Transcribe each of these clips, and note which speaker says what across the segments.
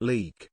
Speaker 1: Leak.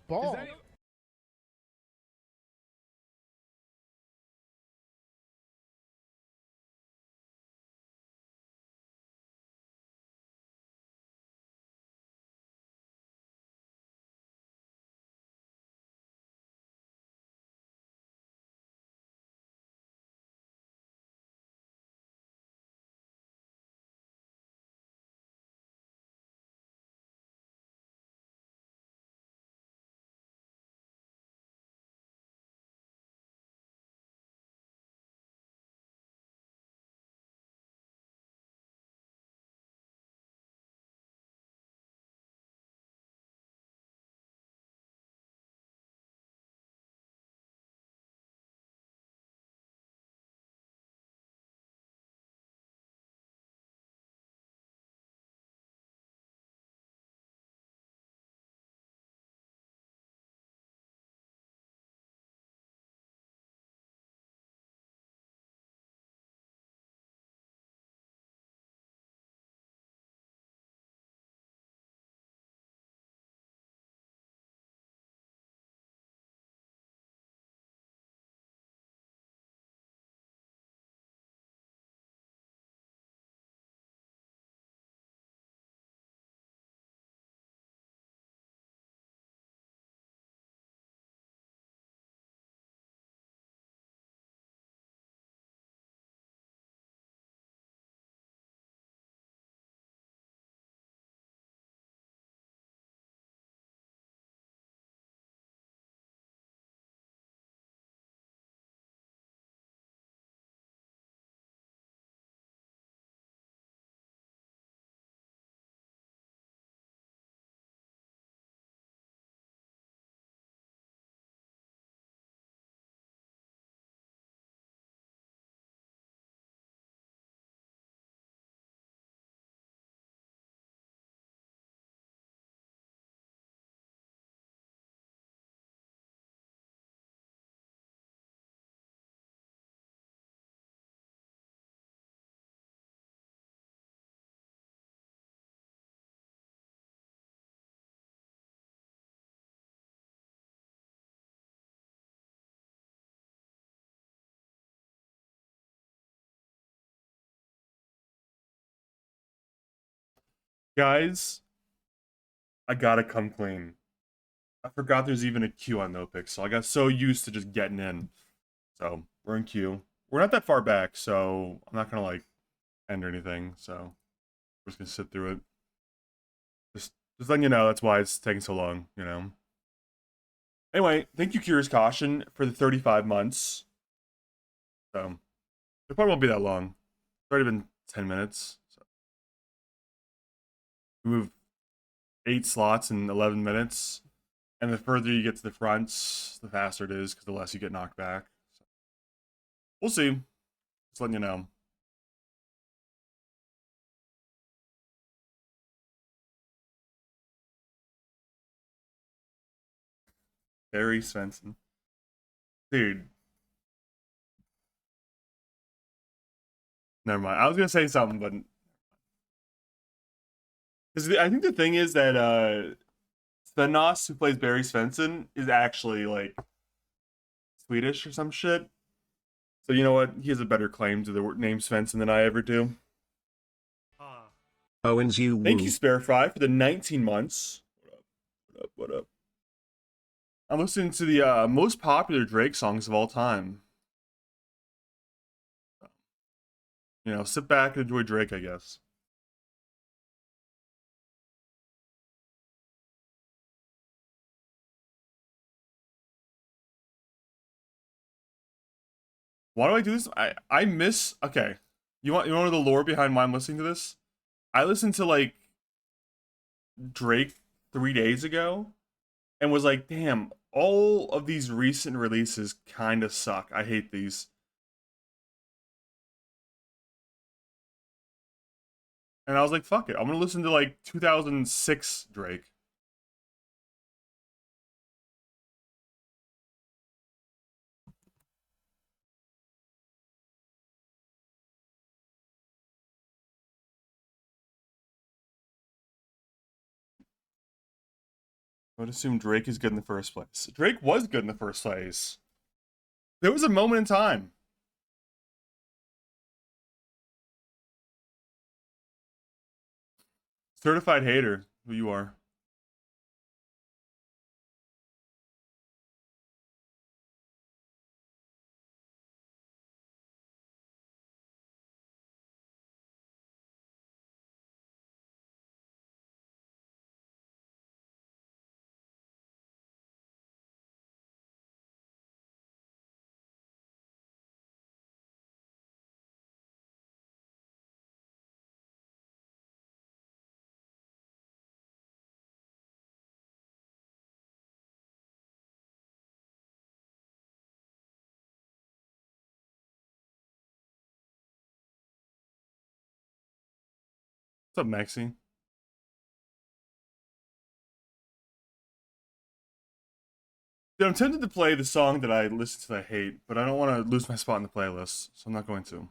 Speaker 1: ball.
Speaker 2: Guys, I gotta come clean. I forgot there's even a queue on NoPixel. I got so used to just getting in. So we're in queue. We're not that far back, so I'm not gonna like end or anything. So we're just gonna sit through it. Just letting you know that's why it's taking so long. Anyway, thank you, Curious Caution, for the 35 months. So it probably won't be that long. It's already been 10 minutes. So we move 8 slots in 11 minutes. And the further you get to the front, the faster it is, because the less you get knocked back. So we'll see. Just letting you know. Barry Svensen. Dude. Never mind. I was gonna say something, but because I think the thing is that Svenos, who plays Barry Svensson, is actually like Swedish or some shit. So you know what? He has a better claim to the name Svensson than I ever do.
Speaker 3: Owens, you
Speaker 2: Thank you,
Speaker 3: woo.
Speaker 2: Spare Fry, for the 19 months. What up? What up? I'm listening to the most popular Drake songs of all time. Sit back and enjoy Drake, I guess. Why do I do this? I miss. Okay, you want the lore behind why I'm listening to this? I listened to like Drake 3 days ago and was like, damn, all of these recent releases kind of suck. I hate these. And I was like, fuck it. I'm gonna listen to like 2006 Drake. would assume Drake is good in the first place. Drake was good in the first place. There was a moment in time. Certified hater, who you are. What's up, Maxie? Dude, I'm tempted to play the song that I listen to that I hate, but I don't want to lose my spot in the playlist, so I'm not going to.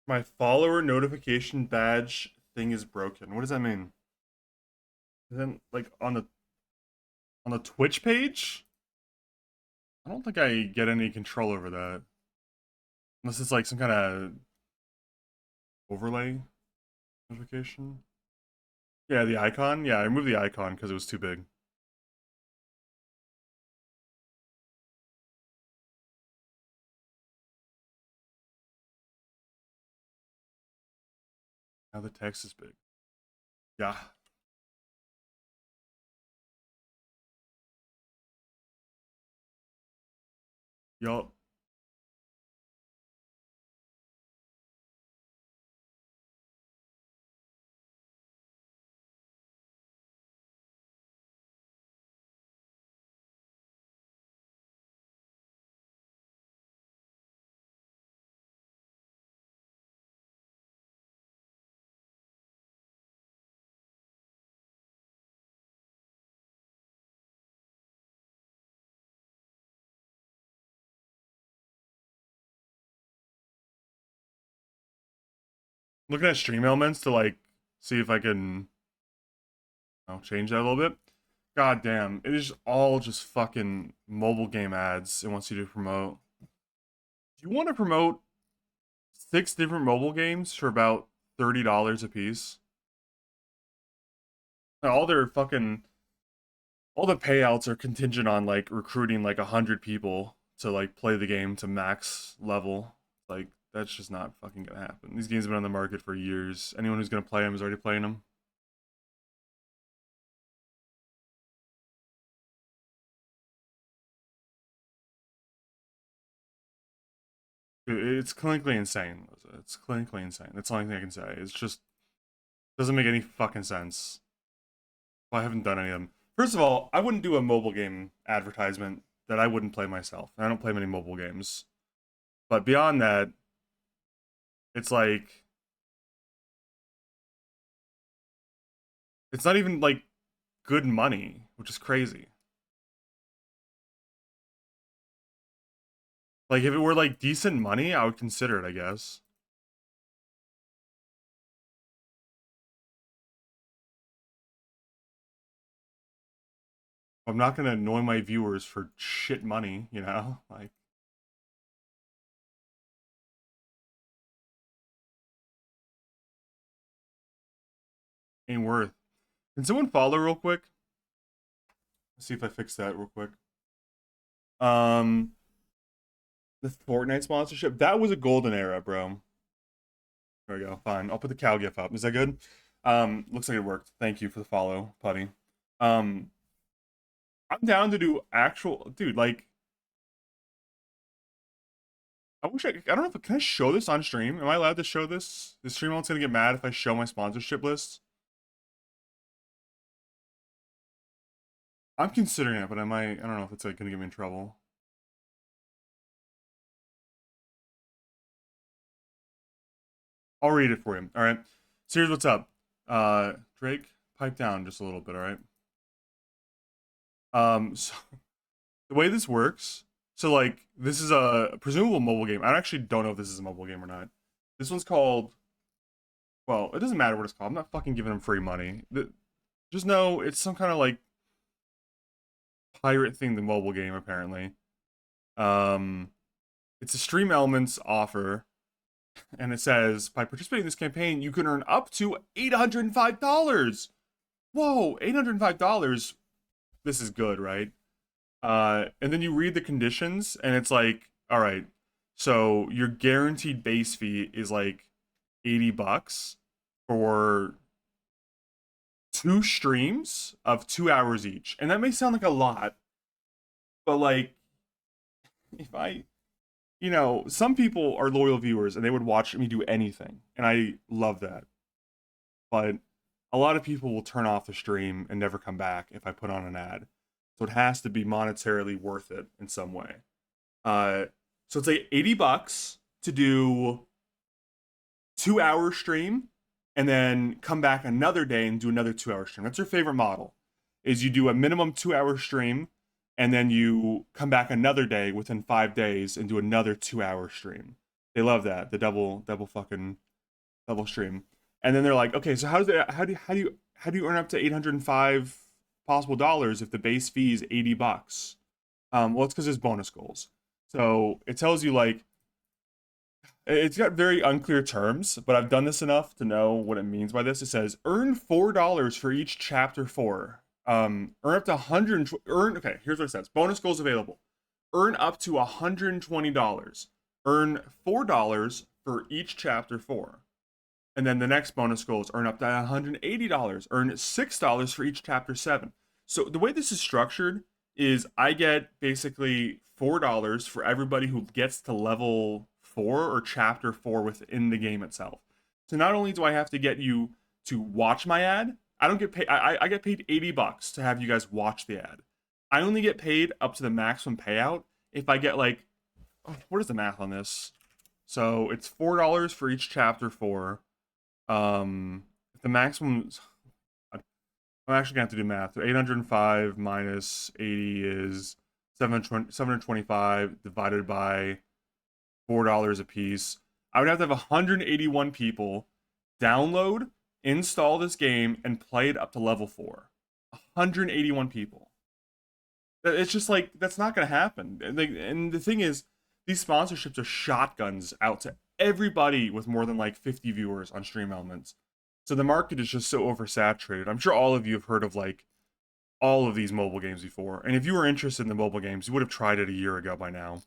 Speaker 2: My follower notification badge thing is broken. What does that mean? Is that like on the Twitch page? I don't think I get any control over that. Unless it's like some kind of overlay notification. Yeah, the icon. Yeah, I removed the icon because it was too big. Now the text is big. Yeah. Yup. Looking at stream elements to like see if I can I'll change that a little bit. God damn, it is all just fucking mobile game ads it wants you to promote. Do you want to promote 6 different mobile games for about $30 a piece? All their fucking all the payouts are contingent on like recruiting like 100 people to like play the game to max level. Like that's just not fucking gonna happen. These games have been on the market for years. Anyone who's gonna play them is already playing them. It's clinically insane. It's clinically insane. That's the only thing I can say. It's just doesn't make any fucking sense. Well, I haven't done any of them. First of all, I wouldn't do a mobile game advertisement that I wouldn't play myself. I don't play many mobile games. But beyond that, it's like it's not even like good money, which is crazy. Like if it were like decent money, I would consider it, I guess. I'm not gonna annoy my viewers for shit money, you know? Like ain't worth. Can someone follow real quick? Let's see if I fix that real quick. Um the Fortnite sponsorship, that was a golden era, bro. There we go. Fine. I'll put the cow gif up. Is that good? Looks like it worked. Thank you for the follow, Putty. Um, I'm down to do actual, dude. Like, I wish I don't know if can I show this on stream. Am I allowed to show this? The stream one's gonna get mad if I show my sponsorship list. I'm considering it, but I might. I don't know if it's like gonna get me in trouble. I'll read it for you. All right. So here's what's up. Drake, pipe down just a little bit. All right. So the way this works, so like this is a presumable mobile game. I actually don't know if this is a mobile game or not. This one's called. Well, it doesn't matter what it's called. I'm not fucking giving them free money. Just know it's some kind of like pirate thing. The mobile game apparently. Um, it's a Stream Elements offer, and it says by participating in this campaign, you can earn up to $805. Whoa, $805. This is good, right? And then you read the conditions, and it's like, all right, so your guaranteed base fee is like $80 for 2 streams of 2 hours each. And that may sound like a lot, but like, if I, some people are loyal viewers and they would watch me do anything, and I love that. But a lot of people will turn off the stream and never come back if I put on an ad. So it has to be monetarily worth it in some way. So it's like $80 to do 2 hour stream and then come back another day and do another 2 hour stream. That's your favorite model. Is you do a minimum 2 hour stream and then you come back another day within 5 days and do another 2 hour stream. They love that. The double fucking double stream. And then they're like, okay, so how do you earn up to 805 possible dollars if the base fee is $80? Well, it's because there's bonus goals. So it tells you like it's got very unclear terms, but I've done this enough to know what it means by this. It says earn $4 for each chapter 4. Earn up to 100. Okay, here's what it says. Bonus goals available. Earn up to $120. Earn $4 for each chapter 4. And then the next bonus goal is earn up to $180. Earn $6 for each chapter 7. So the way this is structured is I get basically $4 for everybody who gets to level 4 or chapter 4 within the game itself. So not only do I have to get you to watch my ad, I don't get paid. I get paid $80 to have you guys watch the ad. I only get paid up to the maximum payout if I get like, what is the math on this? So it's $4 for each chapter 4. If the maximum, I'm actually gonna have to do math. So 805 minus 80 is 725 divided by $4 a piece. I would have to have 181 people download, install this game, and play it up to level 4. 181 people. It's just like that's not gonna happen. And the thing is, these sponsorships are shotguns out to everybody with more than like 50 viewers on Stream Elements. So the market is just so oversaturated. I'm sure all of you have heard of like all of these mobile games before. And if you were interested in the mobile games, you would have tried it a year ago by now.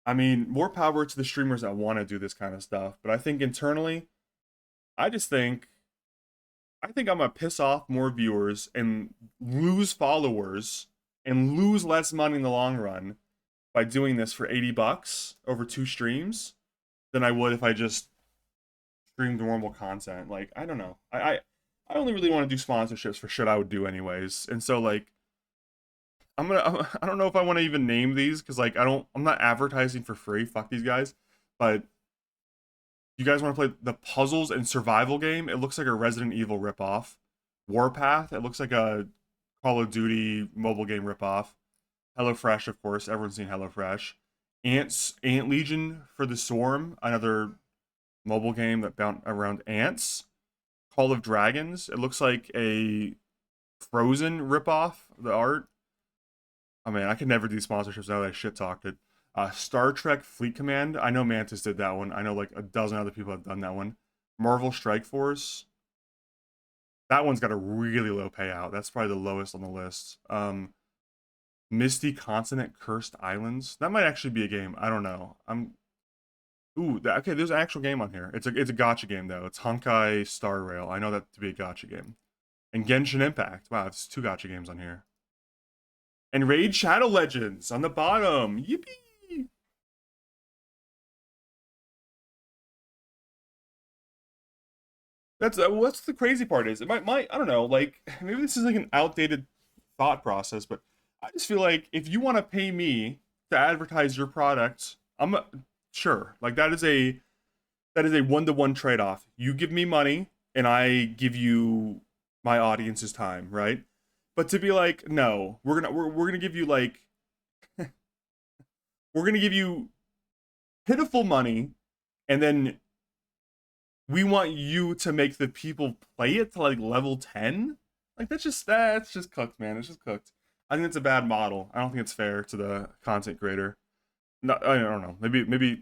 Speaker 2: I mean, more power to the streamers that want to do this kind of stuff. But I think internally, I just think I think I'm gonna piss off more viewers and lose followers and lose less money in the long run by doing this for 80 bucks over 2 streams than I would if I just streamed normal content. Like, I don't know. I only really want to do sponsorships for shit I would do anyways. And so like I don't know if I want to even name these because like I'm not advertising for free. Fuck these guys. But you guys want to play the puzzles and survival game? It looks like a Resident Evil ripoff. Warpath, it looks like a Call of Duty mobile game ripoff. HelloFresh, of course, everyone's seen HelloFresh. Ant Legion for the Swarm, another mobile game that bound around ants. Call of Dragons, it looks like a Frozen ripoff, the art. I mean, I could never do sponsorships now that I shit talked it. Star Trek Fleet Command. I know Mantis did that one. I know like a dozen other people have done that one. Marvel Strike Force. That one's got a really low payout. That's probably the lowest on the list. Misty Continent Cursed Islands. That might actually be a game. I don't know. Okay, there's an actual game on here. It's a gotcha game though. It's Honkai Star Rail. I know that to be a gotcha game. And Genshin Impact. Wow, it's 2 gotcha games on here. And Raid Shadow Legends on the bottom. Yippee! That's what's the crazy part is it might I don't know, like maybe this is like an outdated thought process, but I just feel like if you want to pay me to advertise your product, sure. Like that is a one-to-one trade-off. You give me money and I give you my audience's time, right? But to be like, no, we're gonna give you like we're gonna give you pitiful money, and then we want you to make the people play it to like level 10. Like that's just cooked, man. It's just cooked. I think it's a bad model. I don't think it's fair to the content creator. No, I don't know. Maybe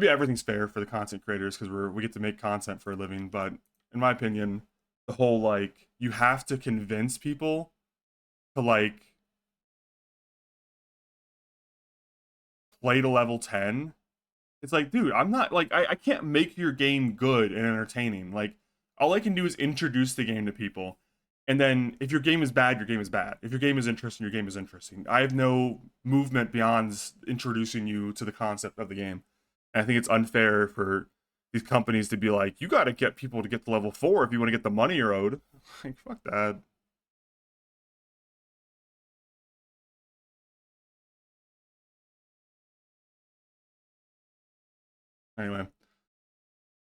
Speaker 2: everything's fair for the content creators because we get to make content for a living. But in my opinion, the whole like you have to convince people to like play to level 10. It's like, dude, I'm not like I can't make your game good and entertaining. Like all I can do is introduce the game to people. And then if your game is bad, your game is bad. If your game is interesting, your game is interesting. I have no movement beyond introducing you to the concept of the game. And I think it's unfair for these companies to be like, you got to get people to get to level 4 if you want to get the money you're owed. Like, fuck that. Anyway,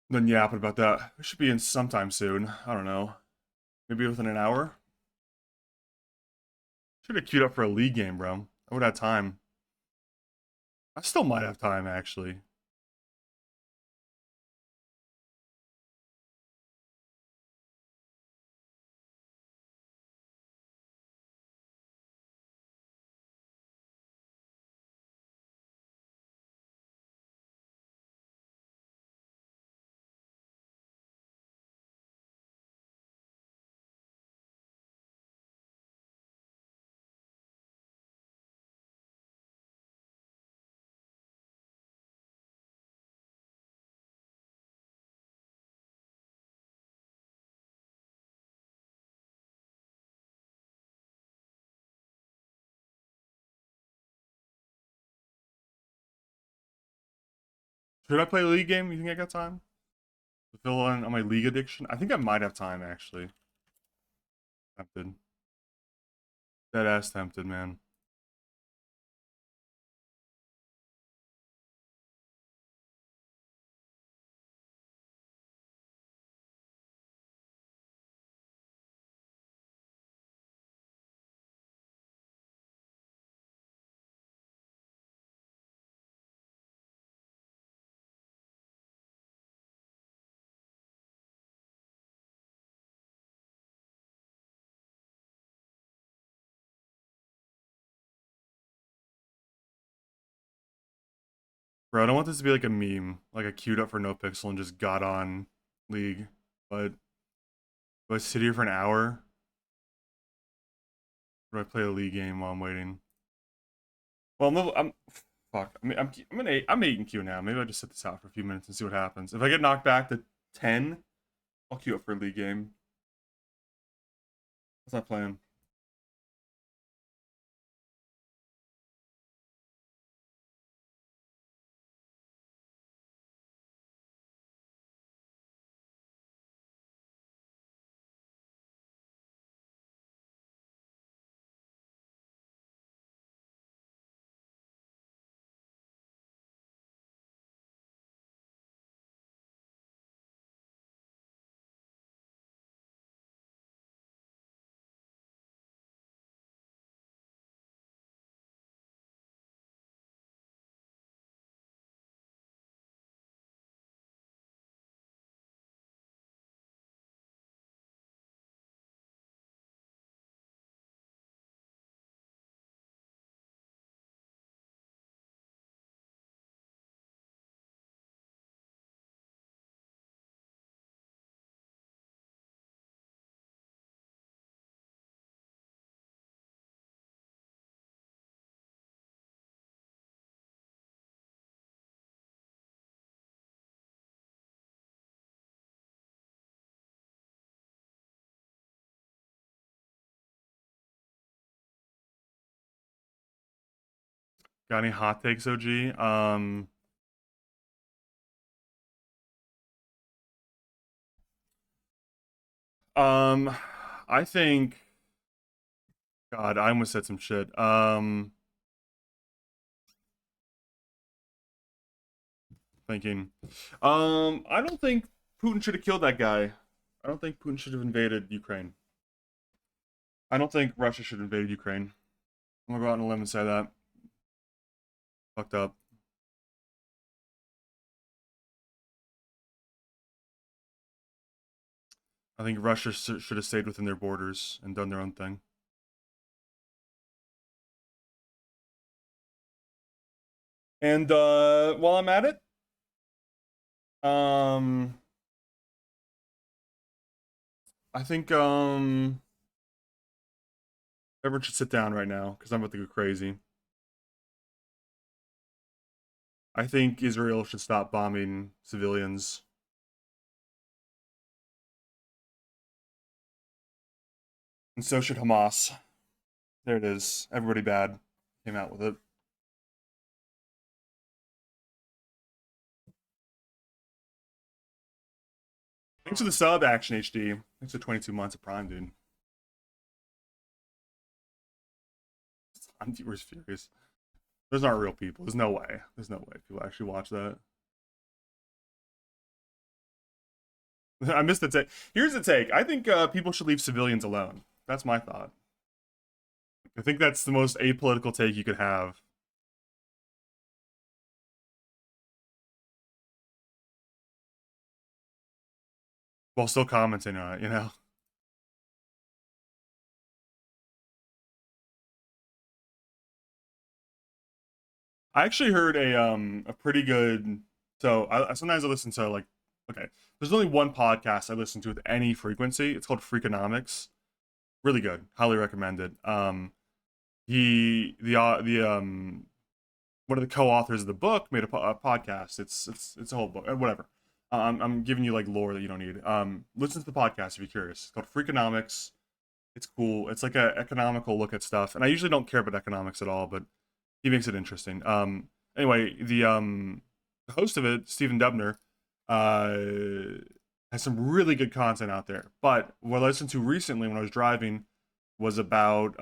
Speaker 2: then yapping about that. We should be in sometime soon. I don't know. Maybe within an hour. Should have queued up for a league game, bro. I would have time. I still might have time, actually. Should I play a league game? You think I got time to fill in on my league addiction? I think I might have time, actually. Tempted. Dead ass tempted, man. Bro, I don't want this to be like a meme, like I queued up for NoPixel and just got on League, but do I sit here for an hour? Or do I play a League game while I'm waiting? Well, I'm fuck. I'm 8 in queue now. Maybe I'll just sit this out for a few minutes and see what happens. If I get knocked back to 10, I'll queue up for a League game. That's my plan. Got any hot takes, OG? Um, I think. God, I almost said some shit. Thinking. I don't think Putin should have killed that guy. I don't think Putin should have invaded Ukraine. I don't think Russia should have invaded Ukraine. I'm gonna go out on a limb and say that. Fucked up. I think Russia should have stayed within their borders and done their own thing. And while I'm at it, um, I think everyone should sit down right now because I'm about to go crazy. I think Israel should stop bombing civilians. And so should Hamas. There it is. Everybody bad came out with it. Thanks for the sub, Action HD. Thanks for 22 months of Prime, dude. I'm viewers furious. Those aren't real people. There's no way. There's no way people actually watch that. I missed the take. Here's the take. I think people should leave civilians alone. That's my thought. I think that's the most apolitical take you could have. While still commenting on it, you know? I actually heard a pretty good. So I sometimes I listen to like, okay, there's only one podcast I listen to with any frequency. It's called Freakonomics. Really good. Highly recommended. The one of the co-authors of the book made a podcast. It's a whole book. Whatever. I'm giving you like lore that you don't need. Listen to the podcast if you're curious. It's called Freakonomics. It's cool. It's like a economical look at stuff, and I usually don't care about economics at all, but he makes it interesting. Anyway, the host of it, Stephen Dubner, has some really good content out there. But what I listened to recently when I was driving was about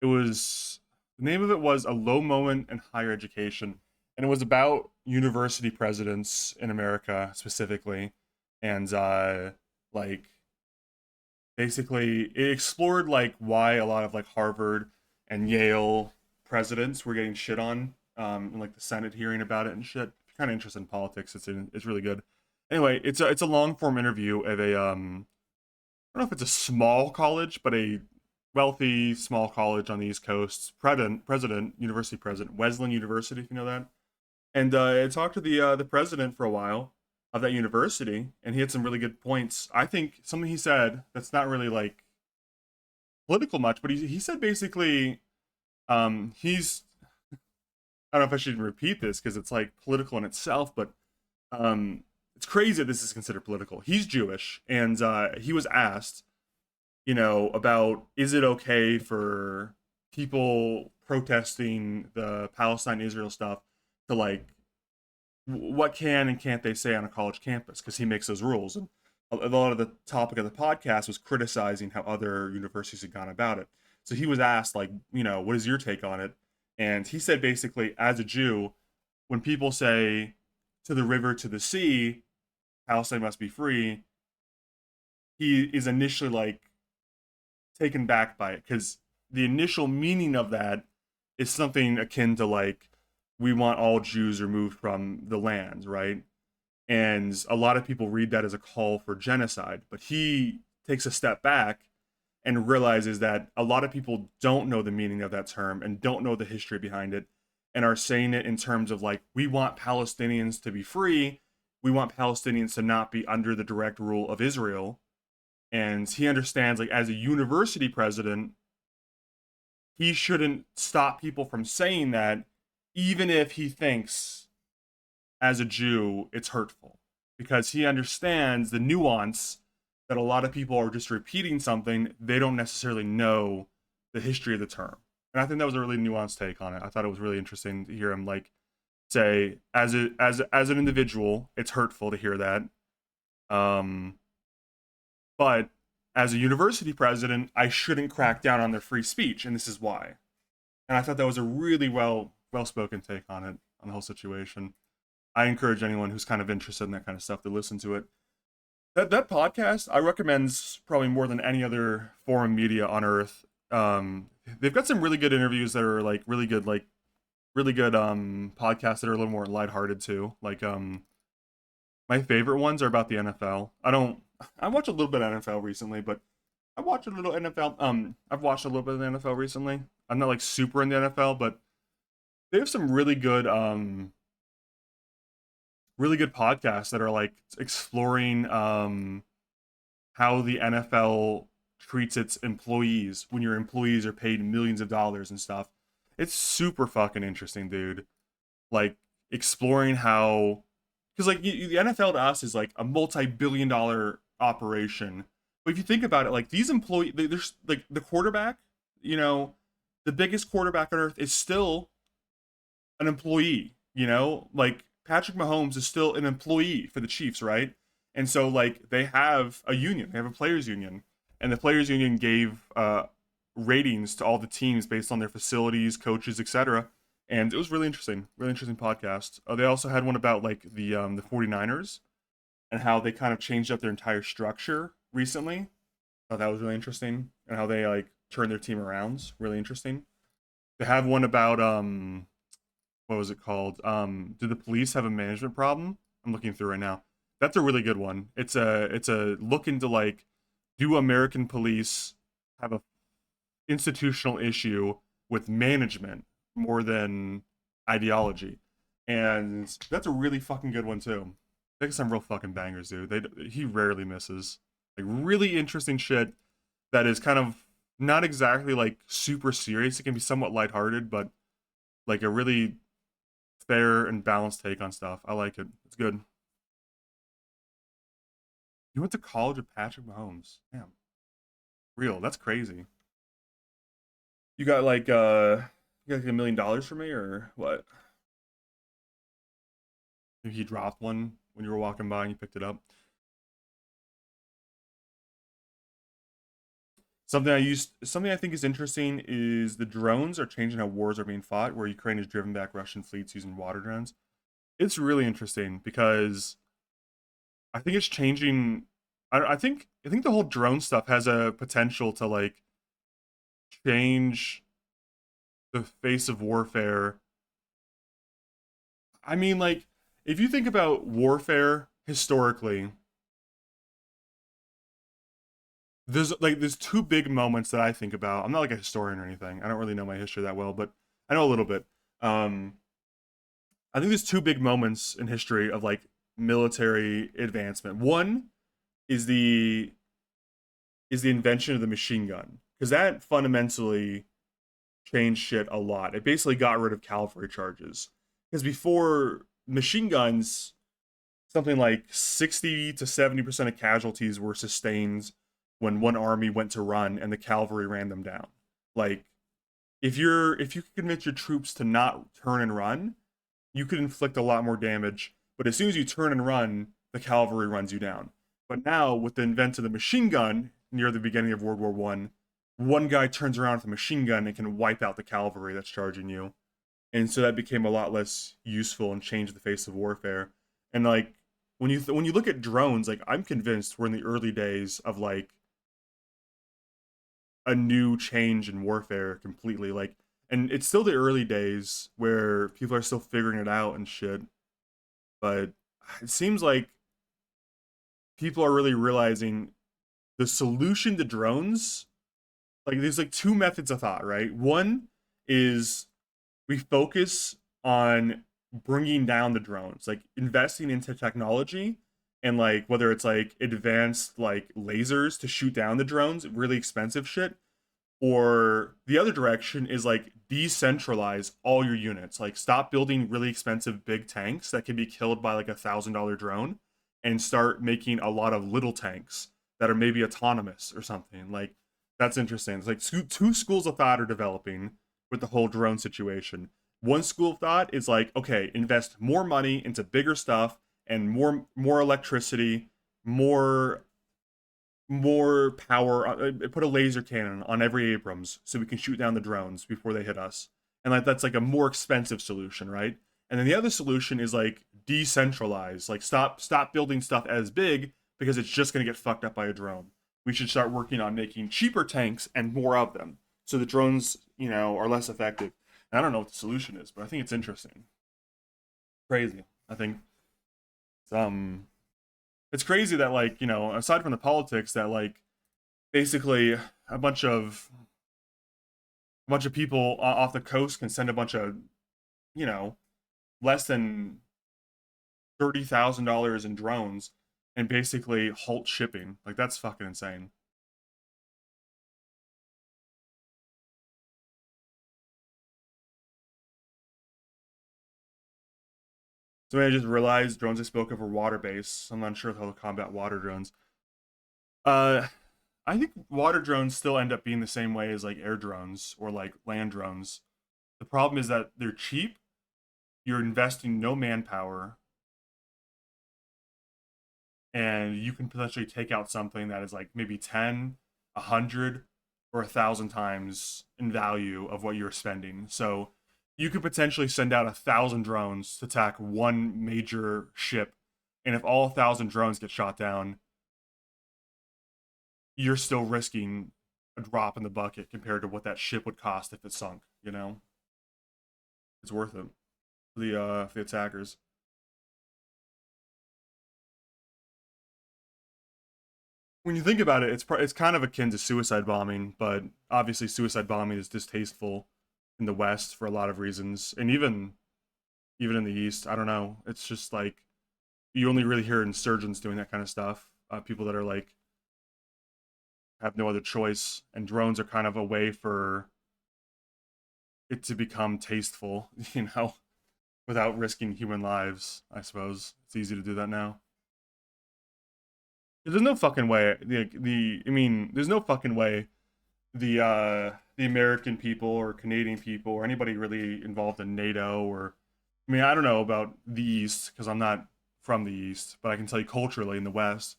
Speaker 2: it was the name of it was A Low Moment in Higher Education, and it was about university presidents in America specifically, and like basically it explored like why a lot of like Harvard and Yale presidents were getting shit on in like the Senate hearing about it and shit. If you're kind of interested in politics, it's really good. Anyway, it's a long form interview of a I don't know if it's a small college, but a wealthy small college on the East Coast, university president, Wesleyan University, if you know that. And I talked to the president for a while of that university, and he had some really good points. I think something he said that's not really like political much, but he said basically, he's I don't know if I should even repeat this because it's like political in itself, but it's crazy that this is considered political. He's Jewish, and he was asked, about is it okay for people protesting the Palestine Israel stuff to like what can and can't they say on a college campus because he makes those rules. And a lot of the topic of the podcast was criticizing how other universities had gone about it. So he was asked, like, what is your take on it? And he said basically, as a Jew, when people say to the river, to the sea, Palestine must be free, he is initially like taken back by it because the initial meaning of that is something akin to like we want all Jews removed from the land, right? And a lot of people read that as a call for genocide, but he takes a step back and realizes that a lot of people don't know the meaning of that term and don't know the history behind it and are saying it in terms of like we want Palestinians to be free, we want Palestinians to not be under the direct rule of Israel. And he understands, like, as a university president, he shouldn't stop people from saying that, even if he thinks, as a Jew, it's hurtful. Because he understands the nuance that a lot of people are just repeating something, they don't necessarily know the history of the term. And I think that was a really nuanced take on it. I thought it was really interesting to hear him, like, say, as an individual, it's hurtful to hear that. Um, but as a university president, I shouldn't crack down on their free speech, and this is why. And I thought that was a really well spoken take on it, on the whole situation. I encourage anyone who's kind of interested in that kind of stuff to listen to it. That podcast I recommend probably more than any other forum media on earth. They've got some really good interviews that are like really good podcasts that are a little more lighthearted too. Like my favorite ones are about the NFL. I watch a little bit of NFL recently, but I watch a little NFL. I've watched a little bit of the NFL recently. I'm not like super in the NFL, but they have some really good podcasts that are like exploring how the NFL treats its employees when your employees are paid millions of dollars and stuff. It's super fucking interesting, dude. Like exploring how, because like the NFL to us is like a multi-billion-dollar operation. But if you think about it, like these employees, there's like the quarterback, you know, the biggest quarterback on earth is still an employee, like Patrick Mahomes is still an employee for the Chiefs, right? And so like they have a union, they have a players union, and the players union gave ratings to all the teams based on their facilities, coaches, etc. And it was really interesting podcast. They also had one about like the 49ers and how they kind of changed up their entire structure recently. Thought that was really interesting, and how they like turned their team around. Really interesting. They have one about what was it called? Do the police have a management problem? I'm looking through right now. That's a really good one. It's a look into like, do American police have a institutional issue with management more than ideology? And that's a really fucking good one too. They got some real fucking bangers, dude. He rarely misses. Like really interesting shit that is kind of not exactly like super serious. It can be somewhat lighthearted, but like a really fair and balanced take on stuff. I like it. It's good. You went to college with Patrick Mahomes. Damn. Real. That's crazy. You got like you got like $1 million for me or what? Maybe he dropped one when you were walking by and you picked it up. Something I think is interesting is the drones are changing how wars are being fought, where Ukraine has driven back Russian fleets using water drones. It's really interesting because I think it's changing. I think the whole drone stuff has a potential to like change the face of warfare. I mean, like if you think about warfare historically, there's two big moments that I think about. I'm not like a historian or anything. I don't really know my history that well, but I know a little bit. Um, I think there's two big moments in history of like military advancement. One is the invention of the machine gun because that fundamentally changed shit a lot. It basically got rid of cavalry charges because before machine guns, something like 60 to 70% of casualties were sustained when one army went to run and the cavalry ran them down. Like if you could convince your troops to not turn and run, you could inflict a lot more damage. But as soon as you turn and run, the cavalry runs you down. But now, with the invent of the machine gun near the beginning of World War one guy turns around with a machine gun and can wipe out the cavalry that's charging you. And so that became a lot less useful and changed the face of warfare. And like when you look at drones, like I'm convinced we're in the early days of like a new change in warfare completely. Like, and it's still the early days where people are still figuring it out and shit. But it seems like people are really realizing the solution to drones. Like, there's like two methods of thought, right? One is we focus on bringing down the drones, like investing into technology and like whether it's like advanced like lasers to shoot down the drones, really expensive shit, or the other direction is like decentralize all your units. Like stop building really expensive big tanks that can be killed by like $1,000 drone and start making a lot of little tanks that are maybe autonomous or something. Like that's interesting. It's like two schools of thought are developing with the whole drone situation. One school of thought is like, okay, invest more money into bigger stuff and more electricity, more power. Put a laser cannon on every Abrams so we can shoot down the drones before they hit us. And like that's like a more expensive solution, right? And then the other solution is like decentralize, like stop building stuff as big because it's just gonna get fucked up by a drone. We should start working on making cheaper tanks and more of them, so the drones, are less effective. And I don't know what the solution is, but I think it's interesting. Crazy. I think it's it's crazy that like aside from the politics that like basically a bunch of people off the coast can send a bunch of you know less than $30,000 in drones and basically halt shipping. Like that's fucking insane. So I just realized drones I spoke of were water based. I'm not sure how to combat water drones. Uh, I think water drones still end up being the same way as like air drones or like land drones. The problem is that they're cheap. You're investing no manpower, and you can potentially take out something that is like maybe 10, 100, or 1,000 times in value of what you're spending. So you could potentially send out 1,000 drones to attack one major ship, and if all 1,000 drones get shot down, you're still risking a drop in the bucket compared to what that ship would cost if it sunk. It's worth it for the attackers. When you think about it, it's kind of akin to suicide bombing, but obviously suicide bombing is distasteful in the West for a lot of reasons, and even in the East. I don't know. It's just like you only really hear insurgents doing that kind of stuff. People that are like have no other choice, and drones are kind of a way for it to become tasteful, without risking human lives. I suppose it's easy to do that now. There's no fucking way. I mean, there's no fucking way the American people or Canadian people or anybody really involved in NATO or I mean, I don't know about the East because I'm not from the East, but I can tell you culturally in the West,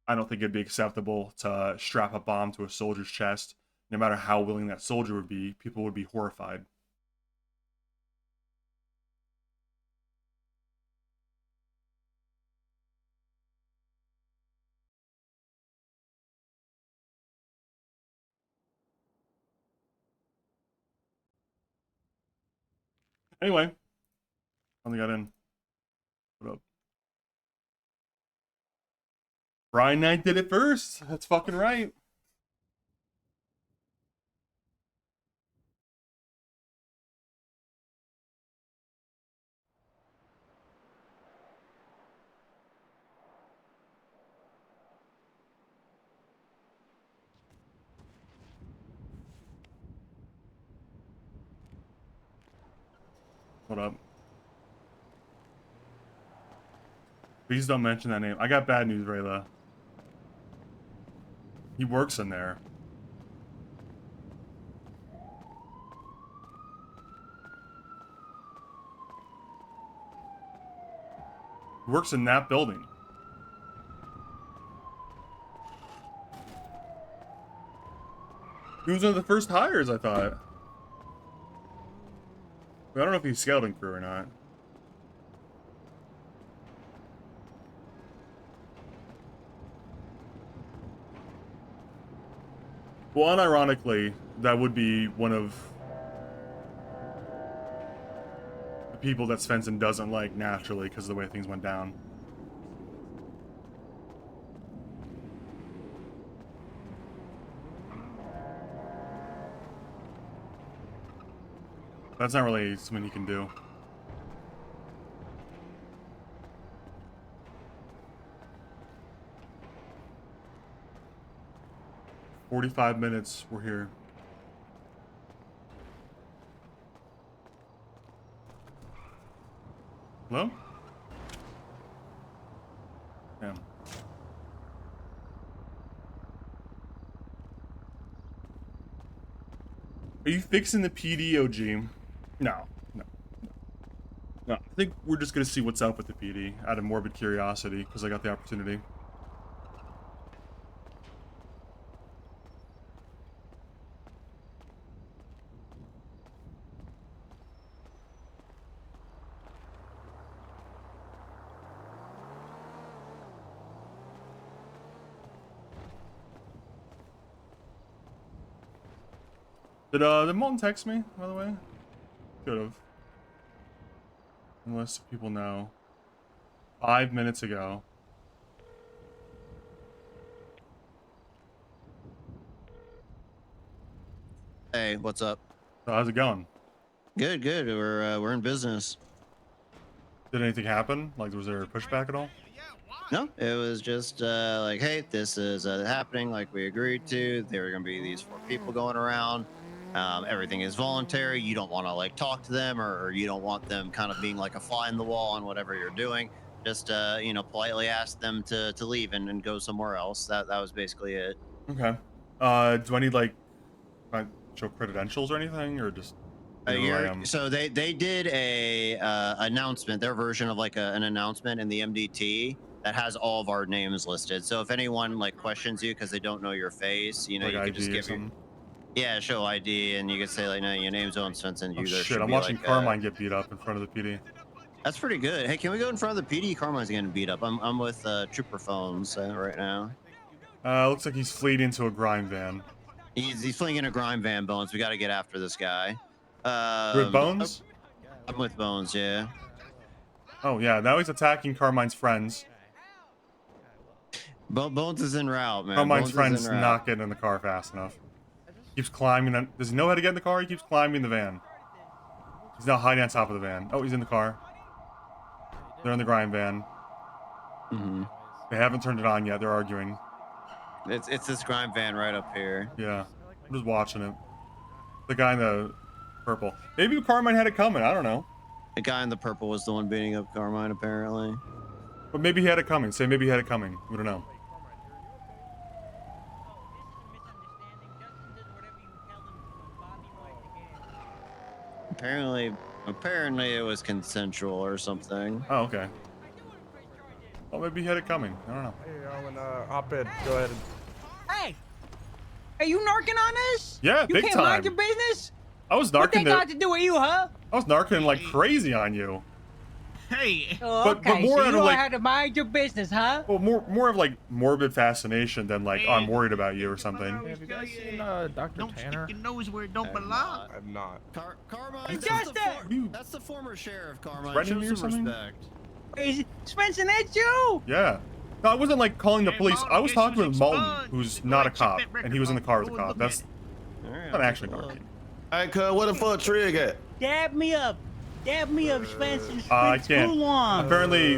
Speaker 2: I don't think it'd be acceptable to strap a bomb to a soldier's chest. No matter how willing that soldier would be, people would be horrified. Anyway, only got in. What up? Brian Knight did it first. That's fucking right. What up? Please don't mention that name. I got bad news, Rayla. He works in there. He works in that building. He was one of the first hires, I thought. But I don't know if he's scouting crew or not. Well, unironically, that would be one of the people that Svensen doesn't like naturally because of the way things went down. That's not really something he can do. "45 minutes, we're here." Hello? Damn. Are you fixing the PD, OG? No. I think we're just gonna see what's up with the PD out of morbid curiosity because I got the opportunity. Did Molten text me, by the way? Could have. Unless people know. 5 minutes ago.
Speaker 1: Hey, what's up?
Speaker 2: So how's it going?
Speaker 1: Good. We're in business.
Speaker 2: Did anything happen? Like, was there a pushback at all?
Speaker 1: No, it was just like, hey, this is happening like we agreed to. There are gonna be these 4 people going around. Everything is voluntary. You don't want to like talk to them, or you don't want them kind of being like a fly in the wall on whatever you're doing. Just you know, politely ask them to leave and go somewhere else. That was basically it.
Speaker 2: Okay. Do I need like show credentials or anything, or just you know who I am?
Speaker 1: So they did a announcement, their version of like an announcement in the MDT that has all of our names listed. So if anyone like questions you because they don't know your face, you know,
Speaker 2: Like
Speaker 1: you
Speaker 2: ID
Speaker 1: could just give your show ID, and you could say like, no, your name's Owen Svensen.
Speaker 2: Oh
Speaker 1: There
Speaker 2: shit!
Speaker 1: should
Speaker 2: I'm
Speaker 1: be
Speaker 2: watching
Speaker 1: like,
Speaker 2: Carmine get beat up in front of the PD.
Speaker 1: That's pretty good. Hey, can we go in front of the PD? Carmine's getting beat up. I'm with Trooper Phones right now.
Speaker 2: Looks like he's fleed into a grime van.
Speaker 1: He's fleeing in a grime van, Bones. We got to get after this guy.
Speaker 2: With Bones?
Speaker 1: I'm with Bones, yeah.
Speaker 2: Oh yeah, now he's attacking Carmine's friends.
Speaker 1: Bones is en route, man.
Speaker 2: Carmine's
Speaker 1: Bones
Speaker 2: friend's
Speaker 1: is en route.
Speaker 2: not getting in the car fast enough. Keeps climbing. Does he know how to get in the car? He keeps climbing the van. He's now hiding on top of the van. Oh, he's in the car. They're in the grime van.
Speaker 1: Mm-hmm.
Speaker 2: They haven't turned it on yet. They're arguing.
Speaker 1: It's this grime van right up here.
Speaker 2: Yeah, I'm just watching it. The guy in the purple. Maybe Carmine had it coming. I don't know.
Speaker 1: The guy in the purple was the one beating up Carmine, apparently.
Speaker 2: But maybe he had it coming. Say maybe he had it coming. We don't know.
Speaker 1: Apparently it was consensual or something.
Speaker 2: Oh, okay. Well, maybe he had it coming. I don't know.
Speaker 3: Hey, Owen, hop in. Go ahead.
Speaker 4: Hey, are you narking on us?
Speaker 2: Yeah,
Speaker 4: you
Speaker 2: big
Speaker 4: can't
Speaker 2: time.
Speaker 4: mind your business.
Speaker 2: I was
Speaker 4: What they
Speaker 2: narking
Speaker 4: got to do with you, huh?
Speaker 2: I was narking like crazy on you.
Speaker 5: Hey.
Speaker 4: Oh,
Speaker 2: But
Speaker 4: okay,
Speaker 2: more
Speaker 4: so
Speaker 2: out
Speaker 4: you
Speaker 2: of
Speaker 4: don't
Speaker 2: like,
Speaker 4: have to mind your business, huh?
Speaker 2: well, more of like morbid fascination than like, oh, I'm worried about you or something.
Speaker 3: Hey, have you guys seen Dr.
Speaker 5: Don't
Speaker 3: Tanner?
Speaker 5: stick your nose where it don't belong.
Speaker 3: I've not.
Speaker 1: Carmine,
Speaker 4: Justin!
Speaker 1: that's the former sheriff, Carmine.
Speaker 2: Threatening
Speaker 1: Show
Speaker 2: me or
Speaker 1: some
Speaker 2: something?
Speaker 1: respect.
Speaker 4: Is Spencer, that's you?
Speaker 2: Yeah. No, I wasn't like calling the
Speaker 5: Hey,
Speaker 2: police.
Speaker 5: Malton,
Speaker 2: I was
Speaker 5: guess
Speaker 2: talking
Speaker 5: who's
Speaker 2: with Malton,
Speaker 5: expunged?
Speaker 2: who's
Speaker 5: Go
Speaker 2: not a
Speaker 5: ahead, check
Speaker 2: cop,
Speaker 5: that record,
Speaker 2: and he was in the car as a
Speaker 5: Go
Speaker 2: cop.
Speaker 5: look
Speaker 2: That's
Speaker 5: at it.
Speaker 1: All right,
Speaker 2: not
Speaker 1: I'll
Speaker 2: actually
Speaker 1: take a look.
Speaker 2: narking.
Speaker 6: Hey, cuz, what the fuck Trig at?
Speaker 4: Dab me up. Dab me up, Spencer.
Speaker 2: I can't.
Speaker 4: Screw on.
Speaker 2: Apparently,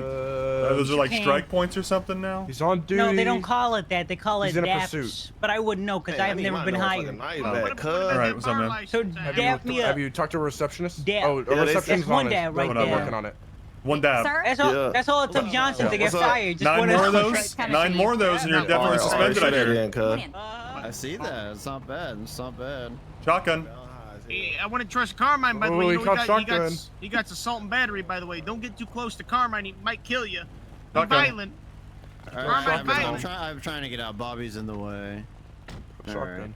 Speaker 2: Those are like
Speaker 4: Can't.
Speaker 2: strike points or something now?
Speaker 3: He's on duty.
Speaker 4: No, they don't call it that. They call
Speaker 3: He's
Speaker 4: it
Speaker 3: in a
Speaker 4: DAPs.
Speaker 3: pursuit.
Speaker 4: But I wouldn't know because I have never been hired.
Speaker 6: Back, cuz.
Speaker 2: All right, what's up, man?
Speaker 4: So dap me
Speaker 3: Have
Speaker 4: up.
Speaker 3: you talked to a receptionist?
Speaker 4: Dap.
Speaker 3: Oh, a
Speaker 6: Yeah,
Speaker 3: receptionist
Speaker 4: That's one
Speaker 3: on it.
Speaker 4: dab right
Speaker 3: I'm
Speaker 4: there.
Speaker 3: working on it.
Speaker 2: One dab.
Speaker 7: Sir?
Speaker 4: That's all.
Speaker 6: Yeah.
Speaker 4: That's all it took Johnson to get
Speaker 6: What's up?
Speaker 4: fired. Just
Speaker 2: 9
Speaker 4: one
Speaker 2: more of
Speaker 4: of
Speaker 2: those?
Speaker 7: Coming
Speaker 2: 9
Speaker 7: for
Speaker 2: more
Speaker 7: you.
Speaker 2: of those and you're
Speaker 4: Yeah.
Speaker 2: definitely
Speaker 6: All right,
Speaker 2: suspended, I
Speaker 6: shoot that
Speaker 2: hear.
Speaker 6: in, cuz.
Speaker 7: Come in.
Speaker 1: I see that. It's not bad. It's not bad.
Speaker 2: Shotgun.
Speaker 5: Hey, I wouldn't trust Carmine, by the
Speaker 3: Oh,
Speaker 5: way.
Speaker 3: he
Speaker 5: You know,
Speaker 3: caught
Speaker 5: he
Speaker 3: shotgun.
Speaker 5: got assault and battery, by the way. Don't get too close to Carmine. He might kill you. Be
Speaker 2: Shotgun.
Speaker 5: violent.
Speaker 1: All
Speaker 5: Carmine,
Speaker 1: right,
Speaker 5: violent.
Speaker 1: I'm trying to get out. Bobby's in the way. All right.
Speaker 3: Shotgun.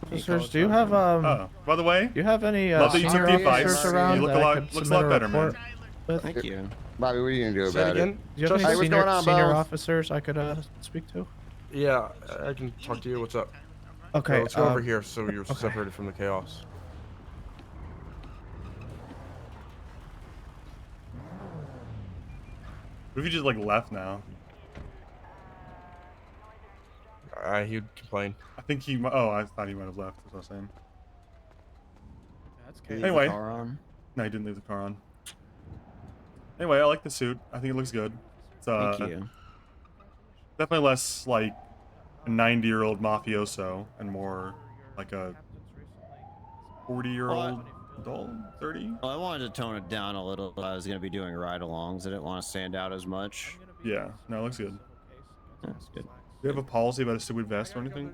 Speaker 8: Officers, do you have
Speaker 2: Oh, by the way,
Speaker 8: do you have any
Speaker 2: love that you
Speaker 8: senior
Speaker 2: took the advice.
Speaker 8: officers around
Speaker 2: You look
Speaker 8: that
Speaker 2: a
Speaker 8: I
Speaker 2: lot,
Speaker 8: could
Speaker 2: looks a
Speaker 8: submit
Speaker 2: lot better, man.
Speaker 8: report with?
Speaker 1: Thank you.
Speaker 9: Bobby, what are you gonna do
Speaker 3: Say it
Speaker 9: about it?
Speaker 3: again.
Speaker 8: Do you have
Speaker 3: Just-
Speaker 8: any
Speaker 6: Hey, what's
Speaker 8: senior,
Speaker 6: going on,
Speaker 8: senior
Speaker 6: boss?
Speaker 8: officers I could speak to?
Speaker 3: Yeah, I can talk to you. What's up?
Speaker 8: Okay,
Speaker 3: Let's go over here so you're separated from the chaos.
Speaker 2: What if you just like left now?
Speaker 3: He'd complain.
Speaker 2: I think he. Oh, I thought he might have left. That's what I was saying.
Speaker 8: That's
Speaker 1: Leave
Speaker 2: Anyway.
Speaker 1: the car on.
Speaker 2: No, he didn't leave the car on. Anyway, I like the suit. I think it looks good. It's
Speaker 1: Thank you.
Speaker 2: definitely less like a 90-year-old mafioso and more like a 40-year-old adult, 30.
Speaker 1: Well, I wanted to tone it down a little. I was going to be doing ride-alongs. I didn't want to stand out as much.
Speaker 2: Yeah, no, it looks good.
Speaker 1: That's good.
Speaker 2: Do you have a policy about a stupid vest or anything?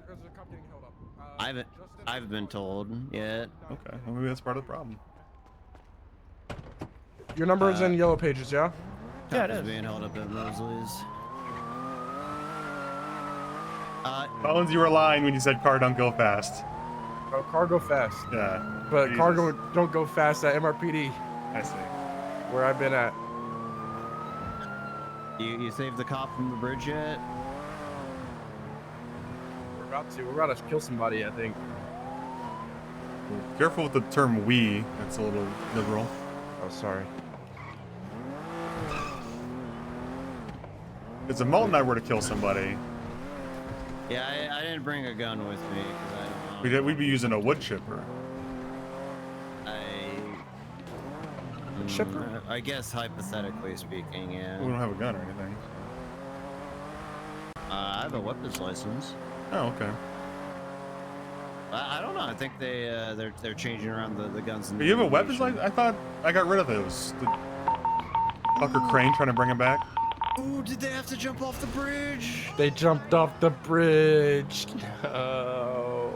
Speaker 1: I haven't been told yet.
Speaker 2: Okay, well maybe that's part of the problem.
Speaker 3: Your number is in Yellow Pages, yeah?
Speaker 8: Yeah, it
Speaker 1: Cop
Speaker 8: is.
Speaker 1: being held up at Mosley's.
Speaker 2: Collins, you were lying when you said car don't go fast.
Speaker 3: Oh, car go fast.
Speaker 2: Yeah.
Speaker 3: But car
Speaker 2: Jesus.
Speaker 3: don't go fast at MRPD,
Speaker 2: I see.
Speaker 3: where I've been at.
Speaker 1: You saved the cop from the bridge yet?
Speaker 3: We're about to kill somebody, I think.
Speaker 2: Careful with the term "we." That's a little liberal.
Speaker 3: Oh, sorry.
Speaker 2: If Malt and I were to kill somebody,
Speaker 1: Yeah, I didn't bring a gun with me because I don't know.
Speaker 2: we'd be using a wood chipper.
Speaker 3: Chipper?
Speaker 1: I guess hypothetically speaking, yeah.
Speaker 2: We don't have a gun or anything.
Speaker 1: I have a weapons license.
Speaker 2: Oh, okay.
Speaker 1: I don't know. I think they're changing around the guns.
Speaker 2: You have a weapons license? I thought I got rid of those. Did Fucker Crane trying to bring them back?
Speaker 1: Ooh, did they have to jump off the bridge?
Speaker 3: They jumped off the bridge. No.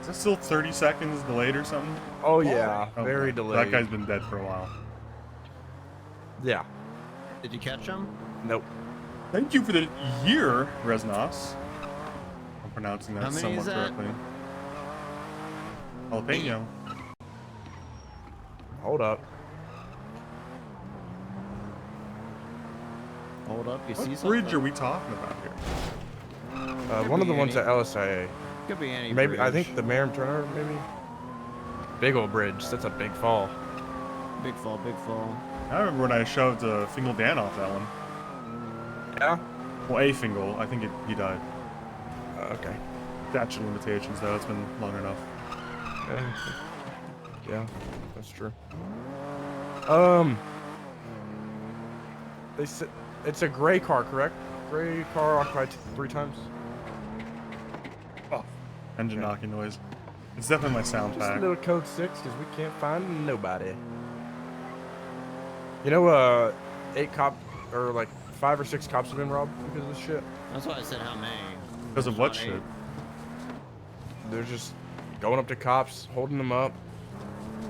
Speaker 2: Is that still 30 seconds delayed or something?
Speaker 3: Oh, yeah.
Speaker 2: Okay.
Speaker 3: Very
Speaker 2: That
Speaker 3: delayed.
Speaker 2: guy's been dead for a while.
Speaker 3: Yeah.
Speaker 1: Did you catch them?
Speaker 3: Nope.
Speaker 2: Thank you for the year, Resnos. I'm pronouncing that
Speaker 1: How many
Speaker 2: somewhat
Speaker 1: is that?
Speaker 2: correctly. Jalapeno.
Speaker 3: Hold up.
Speaker 1: Hold up, you see
Speaker 2: What
Speaker 1: something?
Speaker 2: bridge are we talking about here?
Speaker 3: One of
Speaker 1: be
Speaker 3: the ones
Speaker 1: any-
Speaker 3: at LSIA.
Speaker 1: Could be any
Speaker 3: Maybe I
Speaker 1: bridge.
Speaker 3: think the Merrim Turner, maybe. Big old bridge. That's a big fall.
Speaker 1: Big fall, big fall.
Speaker 2: I remember when I shoved Fingal Dan off that one.
Speaker 3: Yeah.
Speaker 2: Well, a Fingal. I think he died.
Speaker 3: Okay.
Speaker 2: Statute of limitations, though. It's been long enough.
Speaker 3: Yeah, that's true. They said it's a gray car, correct? Gray car occupied 3 times.
Speaker 2: Oh, engine knocking noise. It's definitely my sound
Speaker 3: Just a
Speaker 2: pack.
Speaker 3: little code 6 because we can't find nobody. You know, 8 cop or like 5 or 6 cops have been robbed because of this shit.
Speaker 1: That's why I said how many.
Speaker 2: Because of what
Speaker 1: Not
Speaker 2: shit?
Speaker 1: 8.
Speaker 3: They're just going up to cops, holding them up,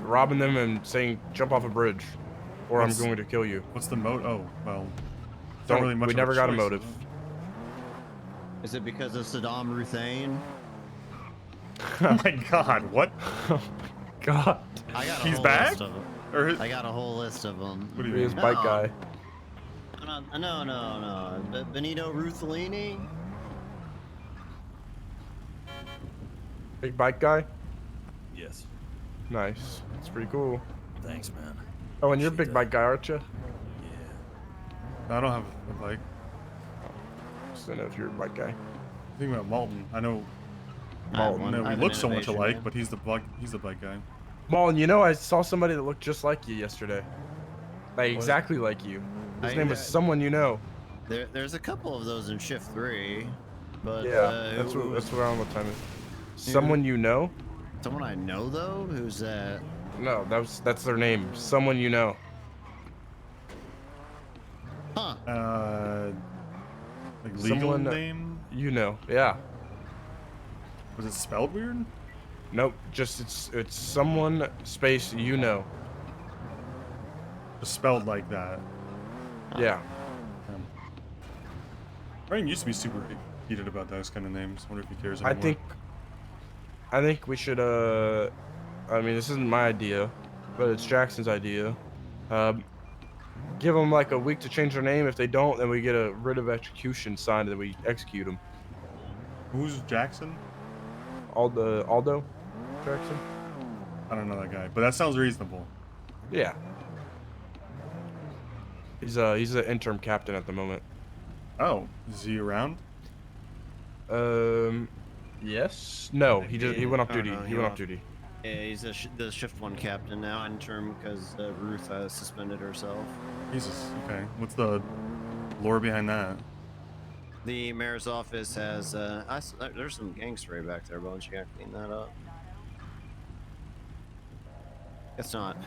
Speaker 3: robbing them, and saying, "Jump off a bridge, or
Speaker 2: What's-
Speaker 3: I'm going to kill you."
Speaker 2: What's the motive? Oh, well. it's
Speaker 3: Don't,
Speaker 2: not really much
Speaker 3: we
Speaker 2: of
Speaker 3: never got a
Speaker 2: choice,
Speaker 3: motive.
Speaker 2: is it?
Speaker 1: Is it because of Saddam Hussein?
Speaker 2: Oh my god, what?
Speaker 3: God.
Speaker 1: I got a
Speaker 2: He's
Speaker 1: whole
Speaker 2: back?
Speaker 1: list of them.
Speaker 2: Or
Speaker 1: I got a whole list of them.
Speaker 2: what do you
Speaker 3: He is
Speaker 2: mean?
Speaker 3: bike
Speaker 1: No.
Speaker 3: guy.
Speaker 1: No. Benito Rutholini?
Speaker 3: Big bike guy?
Speaker 10: Yes.
Speaker 3: Nice. That's pretty cool.
Speaker 10: Thanks, man.
Speaker 3: Oh, and you're a big bike guy, aren't you?
Speaker 2: I don't have a bike.
Speaker 3: Just don't know if you're a bike guy.
Speaker 2: Thinking about Malton. I know
Speaker 1: I have
Speaker 3: Malton.
Speaker 1: one.
Speaker 2: no,
Speaker 1: I
Speaker 2: we
Speaker 1: have
Speaker 2: look
Speaker 1: an
Speaker 2: so much
Speaker 1: innovation,
Speaker 2: alike,
Speaker 1: man.
Speaker 2: but he's the bike guy.
Speaker 3: Malton, you know, I saw somebody that looked just like you yesterday. Like, exactly like you. His name was someone you know.
Speaker 1: There's a couple of those in shift 3, but
Speaker 3: Yeah, that's
Speaker 1: who was
Speaker 3: what around what time is. Someone you know?
Speaker 1: someone I know though. Who's that?
Speaker 3: No, that's their name. Someone you know.
Speaker 1: Huh?
Speaker 2: Like legal
Speaker 3: Someone
Speaker 2: name?
Speaker 3: you know. Yeah.
Speaker 2: Was it spelled weird?
Speaker 3: Nope. Just it's someone space you know.
Speaker 2: Just spelled like that.
Speaker 3: Yeah.
Speaker 2: Ryan used to be super heated about those kind of names. Wonder if he cares
Speaker 3: I
Speaker 2: anymore.
Speaker 3: think we should I mean this isn't my idea, but it's Jackson's idea. Give them like a week to change their name. If they don't, then we get a writ of execution signed and we execute them.
Speaker 2: Who's Jackson?
Speaker 3: Aldo Jackson?
Speaker 2: I don't know that guy, but that sounds reasonable.
Speaker 3: Yeah. He's the interim captain at the moment.
Speaker 2: Oh, is he around?
Speaker 3: Yes. No, he went off
Speaker 1: Oh,
Speaker 3: duty.
Speaker 1: no,
Speaker 3: He went off duty.
Speaker 1: Yeah, he's the shift 1 captain now in term because Ruth suspended herself.
Speaker 2: Jesus. Okay. What's the lore behind that?
Speaker 1: The mayor's office has there's some gang spray back there, Bones. You gotta clean that up. It's not.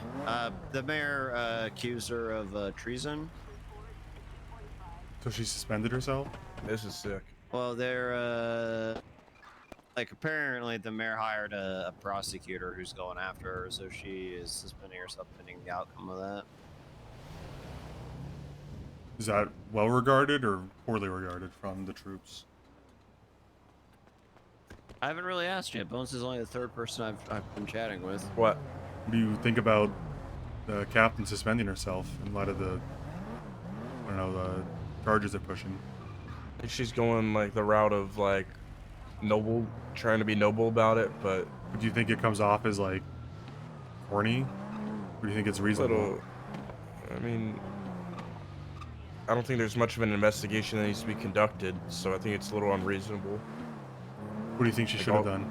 Speaker 1: The mayor accused her of treason.
Speaker 2: So she suspended herself?
Speaker 3: This is sick.
Speaker 1: Well, they're like apparently the mayor hired a prosecutor who's going after her, so she is suspending herself pending the outcome of that.
Speaker 2: Is that well regarded or poorly regarded from the troops?
Speaker 1: I haven't really asked yet. Bones is only the 3rd person I've been chatting with.
Speaker 3: What?
Speaker 2: What do you think about the captain suspending herself in light of the, I don't know, the charges they're pushing?
Speaker 3: I think she's going like the route of like noble, trying to be noble about it, but
Speaker 2: Do you think it comes off as like corny? Or do you think it's reasonable?
Speaker 3: little. I mean, I don't think there's much of an investigation that needs to be conducted, so I think it's a little unreasonable.
Speaker 2: What do you think she
Speaker 3: Like
Speaker 2: should have
Speaker 3: all-
Speaker 2: done?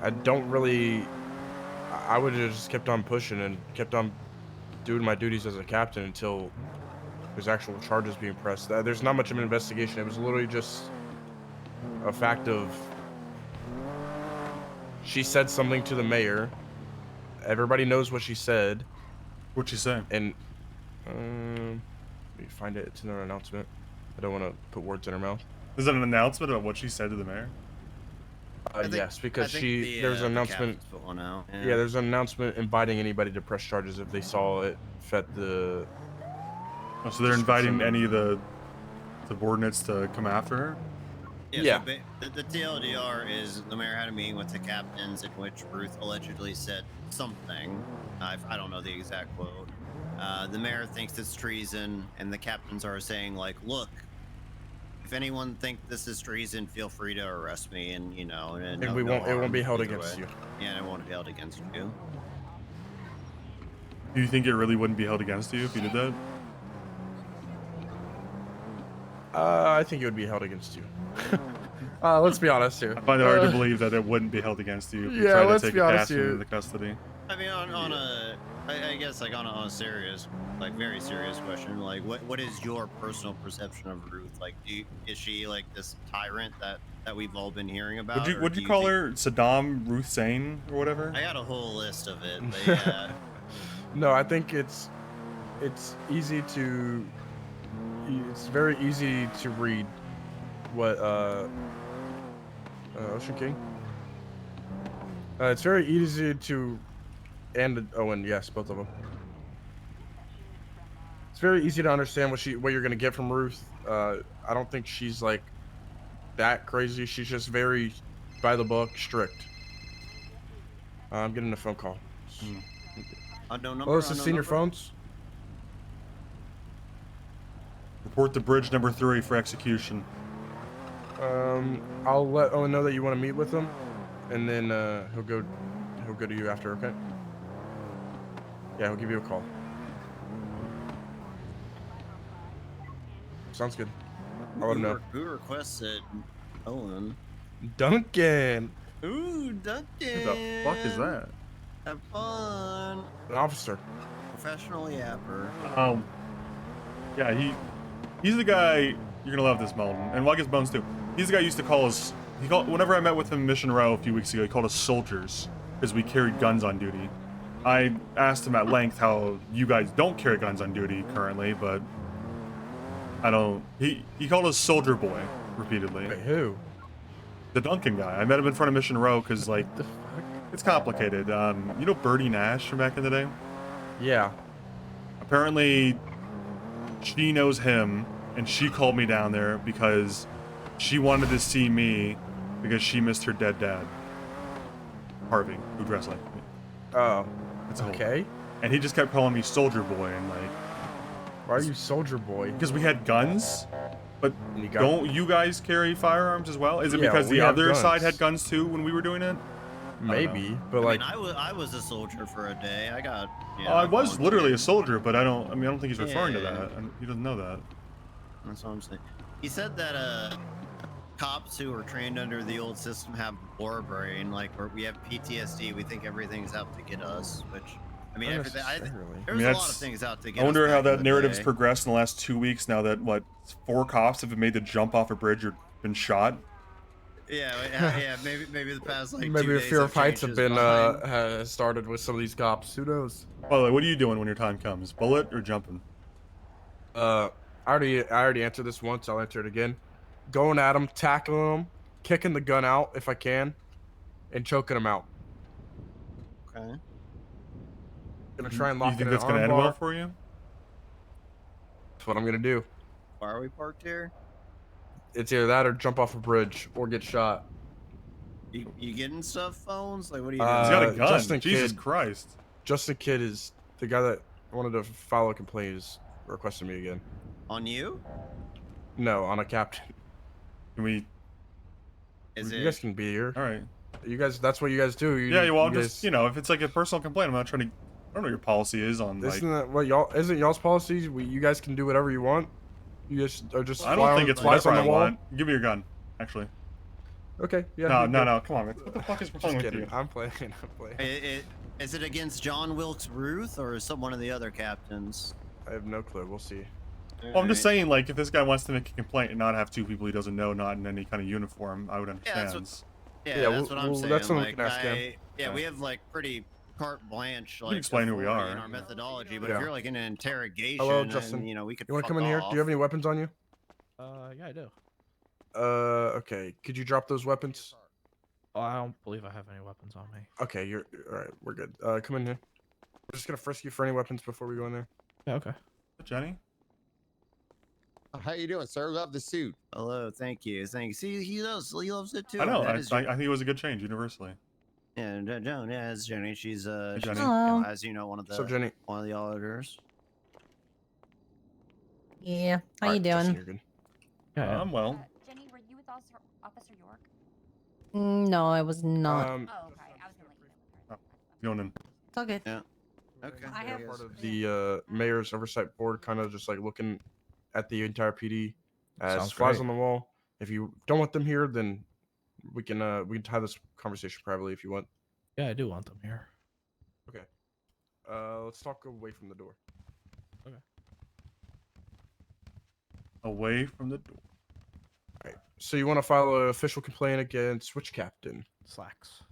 Speaker 3: I don't really. I would have just kept on pushing and kept on doing my duties as a captain until there's actual charges being pressed. There's not much of an investigation. It was literally just a fact of she said something to the mayor. Everybody knows what she said,
Speaker 2: What'd she say?
Speaker 3: and let me find it. It's in an announcement. I don't want to put words in her mouth.
Speaker 2: Is that an announcement about what she said to the mayor?
Speaker 3: Yes, because
Speaker 1: I think
Speaker 3: there's an
Speaker 1: the
Speaker 3: announcement.
Speaker 1: captain's put one out.
Speaker 3: Yeah, there's an announcement inviting anybody to press charges if they saw it fit the.
Speaker 2: Oh, so they're inviting any of the subordinates to come after her?
Speaker 3: Yeah.
Speaker 1: So the TLDR is the mayor had a meeting with the captains in which Ruth allegedly said something. I don't know the exact quote. The mayor thinks it's treason, and the captains are saying like, "Look, if anyone thinks this is treason, feel free to arrest me." And you know, and
Speaker 3: And we won't. It won't be held against you.
Speaker 1: Yeah, it won't be held against you.
Speaker 2: Do you think it really wouldn't be held against you if you did that?
Speaker 3: I think it would be held against you. Let's be honest here.
Speaker 2: I find it hard to believe that it wouldn't be held against you if you
Speaker 3: Yeah,
Speaker 2: tried to
Speaker 3: let's
Speaker 2: take
Speaker 3: be
Speaker 2: a
Speaker 3: honest
Speaker 2: captain
Speaker 3: here.
Speaker 2: into custody.
Speaker 1: I mean, I guess like on a serious, like very serious question, like what is your personal perception of Ruth? Like, is she like this tyrant that we've all been hearing about?
Speaker 2: Would you call her Saddam Hussein or whatever?
Speaker 1: I got a whole list of it, but yeah.
Speaker 3: No, I think it's easy to. It's very easy to read what Ocean King. It's very easy to, and Owen, yes, both of them. It's very easy to understand what you're gonna get from Ruth. I don't think she's like that crazy. She's just very by the book, strict. I'm getting a phone call.
Speaker 1: Unknown number.
Speaker 3: Oh, this is
Speaker 1: unknown
Speaker 3: senior
Speaker 1: number?
Speaker 3: phones.
Speaker 2: Report to bridge number 3 for execution.
Speaker 3: I'll let Owen know that you want to meet with him, and then he'll go to you after. Okay? Yeah, he'll give you a call. Sounds good. I'll let him know.
Speaker 1: Who requested Owen?
Speaker 3: Duncan,
Speaker 1: Ooh, Duncan.
Speaker 2: Who the fuck is that?
Speaker 1: Have fun.
Speaker 3: an officer.
Speaker 1: professional yapper.
Speaker 2: Yeah, he's the guy. You're gonna love this, Melton, and well, I guess Bones too. He's the guy who used to call us. Whenever I met with him in Mission Row a few weeks ago, he called us soldiers because we carried guns on duty. I asked him at length how you guys don't carry guns on duty currently, but I don't. He called us Soldier Boy repeatedly.
Speaker 3: Wait, who?
Speaker 2: The Duncan guy. I met him in front of Mission Row because like
Speaker 8: The fuck?
Speaker 2: it's complicated. You know Birdie Nash from back in the day?
Speaker 3: Yeah.
Speaker 2: Apparently, she knows him, and she called me down there because she wanted to see me because she missed her dead dad, Harvey, who dressed like me.
Speaker 3: Oh.
Speaker 2: That's a whole-
Speaker 3: Okay.
Speaker 2: And he just kept calling me Soldier Boy, and like,
Speaker 3: Why are you Soldier Boy?
Speaker 2: because we had guns, but
Speaker 3: You got-
Speaker 2: don't you guys carry firearms as well? Is it
Speaker 3: Yeah,
Speaker 2: because
Speaker 3: we
Speaker 2: the
Speaker 3: have
Speaker 2: other side
Speaker 3: guns.
Speaker 2: had guns too when we were doing it?
Speaker 3: Maybe, but
Speaker 1: I
Speaker 3: like,
Speaker 1: mean, I was a soldier for a day. I got. You know,
Speaker 2: I was
Speaker 1: volunteered.
Speaker 2: literally a soldier, but I don't think he's referring to
Speaker 1: Yeah.
Speaker 2: that. He doesn't know that.
Speaker 1: That's what I'm saying. He said that cops who are trained under the old system have war brain. Like we have PTSD. We think everything's out to get us. Which I mean,
Speaker 3: not
Speaker 1: everything.
Speaker 3: necessarily.
Speaker 1: There's
Speaker 2: mean,
Speaker 1: a lot
Speaker 2: that's-
Speaker 1: of things out to get.
Speaker 2: I wonder
Speaker 1: us
Speaker 2: how
Speaker 1: back in
Speaker 2: that
Speaker 1: the
Speaker 2: narrative's
Speaker 1: day.
Speaker 2: progressed in the last 2 weeks now that, 4 cops have been made to jump off a bridge or been shot?
Speaker 1: Yeah, maybe the past like
Speaker 3: maybe
Speaker 1: 2
Speaker 3: the
Speaker 1: days
Speaker 3: fear of heights have
Speaker 1: changed
Speaker 3: been
Speaker 1: his mind.
Speaker 3: has started with some of these cops. Who knows?
Speaker 2: By the way, what are you doing when your time comes? Bullet or jumping?
Speaker 3: I already answered this once. I'll answer it again. Going at him, tackling him, kicking the gun out if I can, and choking him out.
Speaker 1: Okay.
Speaker 3: Gonna try and lock
Speaker 2: You think
Speaker 3: in
Speaker 2: that's
Speaker 3: an
Speaker 2: gonna
Speaker 3: arm
Speaker 2: end well
Speaker 3: bar.
Speaker 2: for you?
Speaker 3: That's what I'm gonna do.
Speaker 1: Why are we parked here?
Speaker 3: It's either that or jump off a bridge or get shot.
Speaker 1: You getting stuff phones? Like what are you
Speaker 2: He's
Speaker 1: doing?
Speaker 2: got a gun.
Speaker 3: Justin
Speaker 2: Jesus
Speaker 3: Kidd.
Speaker 2: Christ.
Speaker 3: Justin Kidd is the guy that wanted to file a complaint. Is requesting me again.
Speaker 1: On you?
Speaker 3: No, on a captain.
Speaker 2: Can we?
Speaker 1: Is
Speaker 3: You
Speaker 1: it?
Speaker 3: guys can be here.
Speaker 2: All right.
Speaker 3: You guys, that's what you guys do.
Speaker 2: Yeah. Well, I'm
Speaker 3: you
Speaker 2: just
Speaker 3: guys-
Speaker 2: if it's like a personal complaint, I'm not trying to. I don't know what your policy is on like.
Speaker 3: Isn't that what y'all? Isn't y'all's policies? You guys can do whatever you want. You guys are just.
Speaker 2: I don't think it's
Speaker 3: flies
Speaker 2: whatever
Speaker 3: on
Speaker 2: I
Speaker 3: the wall.
Speaker 2: want. Give me your gun. Actually.
Speaker 3: Okay. Yeah.
Speaker 2: No.
Speaker 3: you
Speaker 2: No.
Speaker 3: go.
Speaker 2: No. Come on. What the fuck is wrong
Speaker 3: Just
Speaker 2: with
Speaker 3: kidding.
Speaker 2: you?
Speaker 3: I'm playing. I'm playing.
Speaker 1: Is it against John Wilkes Ruth or is one of the other captains?
Speaker 3: I have no clue. We'll see.
Speaker 2: Well, I'm just saying, like, if this guy wants to make a complaint and not have 2 people he doesn't know, not in any kind of uniform, I would
Speaker 1: Yeah,
Speaker 2: understand.
Speaker 1: that's
Speaker 3: Yeah,
Speaker 1: that's what I'm
Speaker 3: well,
Speaker 1: saying.
Speaker 3: that's something we
Speaker 1: like,
Speaker 3: can ask him.
Speaker 1: Yeah,
Speaker 2: Yeah.
Speaker 1: we have like pretty carte blanche.
Speaker 2: can
Speaker 1: Like
Speaker 2: explain who we
Speaker 1: authority
Speaker 2: are.
Speaker 1: in our methodology. But
Speaker 3: Yeah.
Speaker 1: if you're like in an interrogation,
Speaker 3: Hello,
Speaker 1: and,
Speaker 3: Justin.
Speaker 1: we could.
Speaker 3: You want to
Speaker 1: fuck
Speaker 3: come in here? Do
Speaker 1: off.
Speaker 3: you have any weapons on you?
Speaker 8: Yeah, I do.
Speaker 3: Okay. Could you drop those weapons?
Speaker 8: Oh, I don't believe I have any weapons on me.
Speaker 3: Okay, you're all right. We're good. Come in here. We're just gonna frisk you for any weapons before we go in there.
Speaker 8: Yeah, okay.
Speaker 2: Jenny?
Speaker 7: How you doing, sir? Love the suit.
Speaker 1: Hello, thank you. See, he loves it too.
Speaker 2: I know.
Speaker 1: That
Speaker 2: I
Speaker 1: is
Speaker 2: think it was a good change universally.
Speaker 1: Yeah, Joan. Yeah, it's Jenny. She's
Speaker 2: Jenny.
Speaker 1: she's,
Speaker 9: Hello.
Speaker 1: as you know, one of
Speaker 3: So
Speaker 1: the
Speaker 3: Jenny,
Speaker 1: auditors.
Speaker 9: Yeah. How
Speaker 3: all
Speaker 9: you
Speaker 3: right, Justin,
Speaker 9: doing?
Speaker 3: you're good.
Speaker 8: Yeah.
Speaker 2: I'm well.
Speaker 11: Jenny, were you with Officer York?
Speaker 9: No, I was not.
Speaker 11: Oh, okay. I was gonna let you know.
Speaker 2: Going in.
Speaker 9: It's all good.
Speaker 1: Yeah. Okay.
Speaker 9: I have-
Speaker 3: Part of the mayor's oversight board, kind of just like looking at the entire PD as
Speaker 8: Sounds
Speaker 3: flies
Speaker 8: great.
Speaker 3: on the wall. If you don't want them here, then we can have this conversation privately if you want.
Speaker 8: Yeah, I do want them here.
Speaker 3: Okay. Let's talk away from the door.
Speaker 2: Away from the door.
Speaker 3: All right. So you want to file an official complaint against which captain?
Speaker 8: Slacks.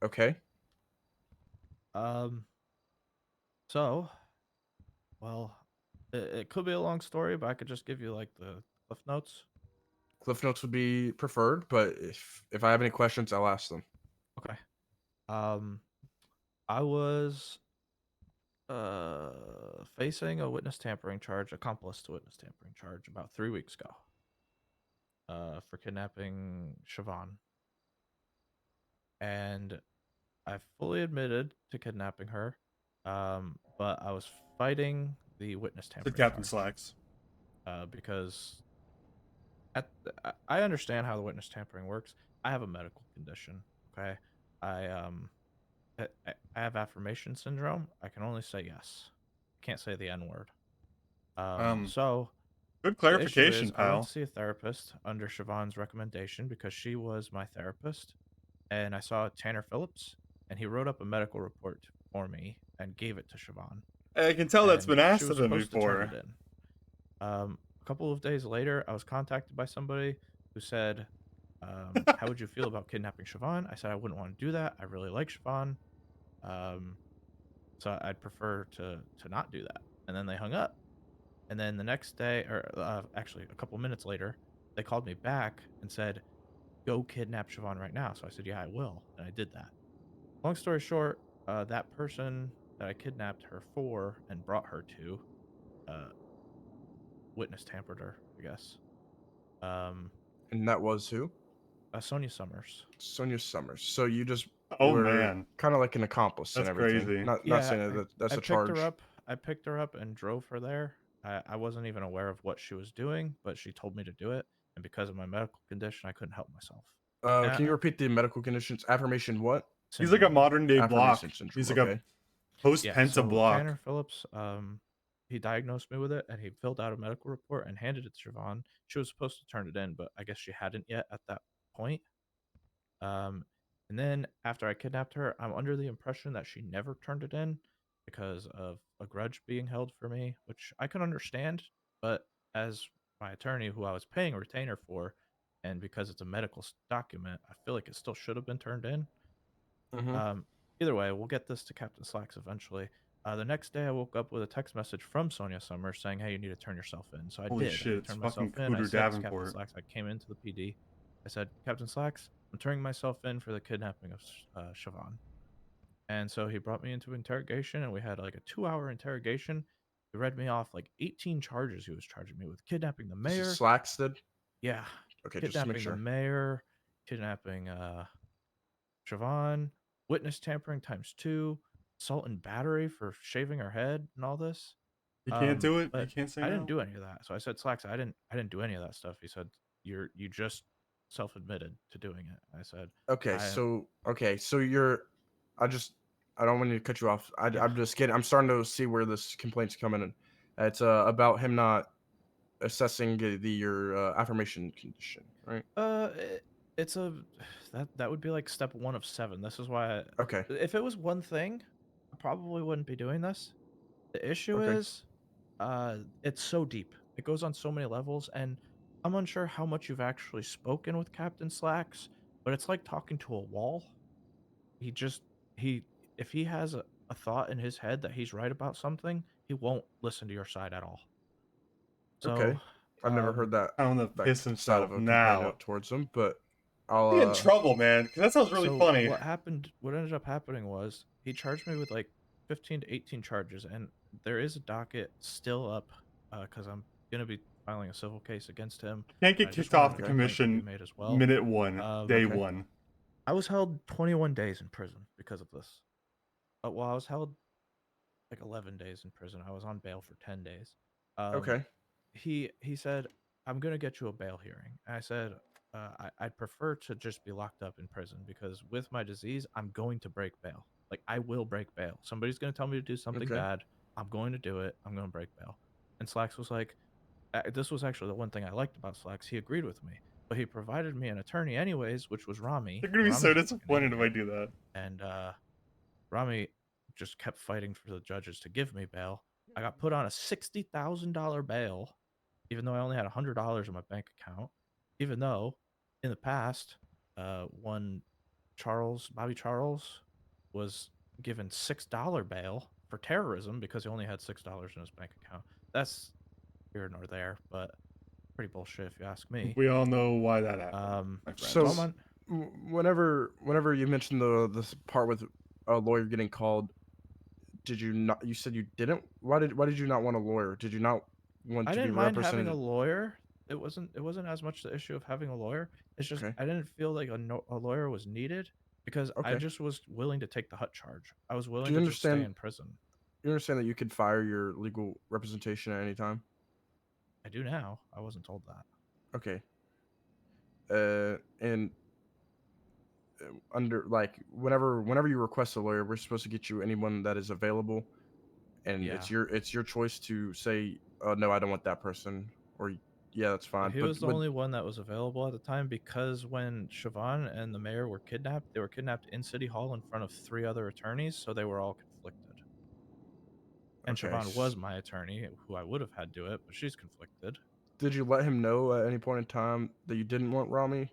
Speaker 3: Okay.
Speaker 8: So, well, it could be a long story, but I could just give you like the cliff notes.
Speaker 3: Cliff notes would be preferred, but if I have any questions, I'll ask them.
Speaker 8: Okay. I was facing a witness tampering charge, accomplice to witness tampering charge about 3 weeks ago. For kidnapping Siobhan. And I fully admitted to kidnapping her. But I was fighting the witness
Speaker 2: The
Speaker 8: tampering
Speaker 2: Captain
Speaker 8: charge,
Speaker 2: Slacks.
Speaker 8: because I understand how the witness tampering works. I have a medical condition. Okay, I have affirmation syndrome. I can only say yes. Can't say the N word. So
Speaker 2: Good
Speaker 8: the issue
Speaker 2: clarification,
Speaker 8: is, I
Speaker 2: pal.
Speaker 8: went to see a therapist under Siobhan's recommendation because she was my therapist, and I saw Tanner Phillips, and he wrote up a medical report for me, and gave it to Siobhan.
Speaker 2: I can tell that's
Speaker 8: And
Speaker 2: been
Speaker 8: she
Speaker 2: asked
Speaker 8: was
Speaker 2: of him
Speaker 8: supposed to turn
Speaker 2: before.
Speaker 8: it in. A couple of days later, I was contacted by somebody who said, how would you feel about kidnapping Siobhan? I said I wouldn't want to do that. I really like Siobhan. So I'd prefer to not do that. And then they hung up. And then the next day, or actually a couple minutes later, they called me back and said, go kidnap Siobhan right now. So I said, yeah, I will. And I did that. Long story short, that person that I kidnapped her for and brought her to, witness tampered her, I guess.
Speaker 3: And that was who?
Speaker 8: Sonia Summers.
Speaker 3: Sonia Summers. So you just
Speaker 2: Oh
Speaker 3: were
Speaker 2: man,
Speaker 3: kind of like an accomplice and
Speaker 2: that's
Speaker 3: everything.
Speaker 2: crazy.
Speaker 3: Not saying that that's
Speaker 8: I
Speaker 3: a
Speaker 8: picked
Speaker 3: charge.
Speaker 8: her up. I picked her up and drove her there. I wasn't even aware of what she was doing, but she told me to do it. And because of my medical condition, I couldn't help myself.
Speaker 3: Can you repeat the medical conditions? Affirmation what?
Speaker 2: He's like a
Speaker 8: Syndrome.
Speaker 2: modern day block.
Speaker 3: Affirmation syndrome.
Speaker 2: He's like
Speaker 3: Okay.
Speaker 2: a post
Speaker 8: Yeah,
Speaker 2: Penta
Speaker 8: so
Speaker 2: block.
Speaker 8: Tanner Phillips, he diagnosed me with it, and he filled out a medical report and handed it to Siobhan. She was supposed to turn it in, but I guess she hadn't yet at that point. And then after I kidnapped her, I'm under the impression that she never turned it in because of a grudge being held for me, which I can understand. But as my attorney, who I was paying a retainer for, and because it's a medical document, I feel like it still should have been turned in. Either way, we'll get this to Captain Slacks eventually. The next day, I woke up with a text message from Sonia Summers saying, "Hey, you need to turn yourself in." So I
Speaker 2: Holy
Speaker 8: did.
Speaker 2: shit,
Speaker 8: I
Speaker 2: it's
Speaker 8: turned myself
Speaker 2: fucking
Speaker 8: in. I
Speaker 2: Cooter
Speaker 8: said to Captain
Speaker 2: Davenport.
Speaker 8: Slacks, I came into the PD. I said, "Captain Slacks, I'm turning myself in for the kidnapping of Siobhan." And so he brought me into interrogation, and we had like a 2-hour interrogation. He read me off like 18 charges he was charging me with: kidnapping the
Speaker 3: This is
Speaker 8: mayor.
Speaker 3: Slacks did?
Speaker 8: Yeah.
Speaker 3: Okay, just to make
Speaker 8: Kidnapping
Speaker 3: sure.
Speaker 8: the mayor, kidnapping Siobhan, witness tampering ×2, assault and battery for shaving her head, and all this.
Speaker 2: You can't do it. You
Speaker 8: But
Speaker 2: can't say
Speaker 8: I
Speaker 2: no.
Speaker 8: didn't do any of that. So I said, Slacks, I didn't do any of that stuff. He said, you just self-admitted to doing it. I said,
Speaker 3: Okay, so you're I don't want to cut you off.
Speaker 8: Yeah.
Speaker 3: I'm starting to see where this complaint's coming in. It's about him not assessing your affirmation condition, right?
Speaker 8: It's a that would be like step 1 of 7. This is why
Speaker 3: Okay.
Speaker 8: if it was one thing, I probably wouldn't be doing this. The issue
Speaker 3: Okay.
Speaker 8: is it's so deep. It goes on so many levels, and I'm unsure how much you've actually spoken with Captain Slacks, but it's like talking to a wall. He just he if he has a thought in his head that he's right about something, he won't listen to your side at all.
Speaker 3: Okay.
Speaker 8: So,
Speaker 3: I've never heard that
Speaker 2: I don't know,
Speaker 3: that
Speaker 2: piss
Speaker 3: side of
Speaker 2: himself
Speaker 3: a complaint
Speaker 2: now.
Speaker 3: towards him, but
Speaker 2: Get in
Speaker 3: I'll
Speaker 2: trouble, man. Because that sounds really
Speaker 8: so
Speaker 2: funny.
Speaker 8: what ended up happening was he charged me with like 15 to 18 charges, and there is a docket still up because I'm gonna be filing a civil case against him.
Speaker 2: Can't get
Speaker 8: I just
Speaker 2: kicked off
Speaker 8: wanted
Speaker 2: the
Speaker 8: a complaint to be
Speaker 2: commission
Speaker 8: made as well.
Speaker 2: minute 1, day
Speaker 8: Okay.
Speaker 2: 1.
Speaker 8: I was held 21 days in prison because of this. Well, I was held like 11 days in prison. I was on bail for 10 days.
Speaker 3: okay.
Speaker 8: He said, "I'm gonna get you a bail hearing." And I said, I'd prefer to just be locked up in prison because with my disease, I'm going to break bail. Like I will break bail. Somebody's gonna tell me to do something
Speaker 3: Okay.
Speaker 8: bad. I'm going to do it. I'm gonna break bail. And Slacks was like, this was actually the one thing I liked about Slacks. He agreed with me, but he provided me an attorney anyways, which was Rami.
Speaker 2: They're gonna be
Speaker 8: Rami's
Speaker 2: so
Speaker 8: a fucking
Speaker 2: disappointed if I
Speaker 8: idiot.
Speaker 2: do that.
Speaker 8: And Rami just kept fighting for the judges to give me bail. I got put on a $60,000 bail, even though I only had $100 in my bank account. Even though, in the past, one Bobby Charles, was given $6 bail for terrorism because he only had $6 in his bank account. That's here nor there, but pretty bullshit if you ask me.
Speaker 2: We all know why that happened. My friends.
Speaker 3: So
Speaker 8: I'm on-
Speaker 3: whenever you mentioned this part with a lawyer getting called, did you not? You said you didn't. Why did you not want a lawyer? Did you not want
Speaker 8: I
Speaker 3: to be
Speaker 8: didn't mind
Speaker 3: represented?
Speaker 8: having a lawyer. It wasn't as much the issue of having a lawyer. It's just
Speaker 3: Okay.
Speaker 8: I didn't feel like a lawyer was needed because I
Speaker 3: Okay.
Speaker 8: just was willing to take the hut charge. I was willing
Speaker 3: you
Speaker 8: to just stay
Speaker 3: understand-
Speaker 8: in prison.
Speaker 3: You understand that you could fire your legal representation at any time?
Speaker 8: I do now. I wasn't told that.
Speaker 3: Okay. And under like whenever you request a lawyer, we're supposed to get you anyone that is available, and
Speaker 8: Yeah.
Speaker 3: it's your choice to say, no, I don't want that person, or yeah, that's fine.
Speaker 8: He was the only one that was available at the time because when Siobhan and the mayor were kidnapped, they were kidnapped in City Hall in front of 3 other attorneys, so they were all conflicted. And
Speaker 3: Okay,
Speaker 8: Siobhan was my attorney, who I would have had do it, but she's conflicted.
Speaker 3: Did you let him know at any point in time that you didn't want Rami?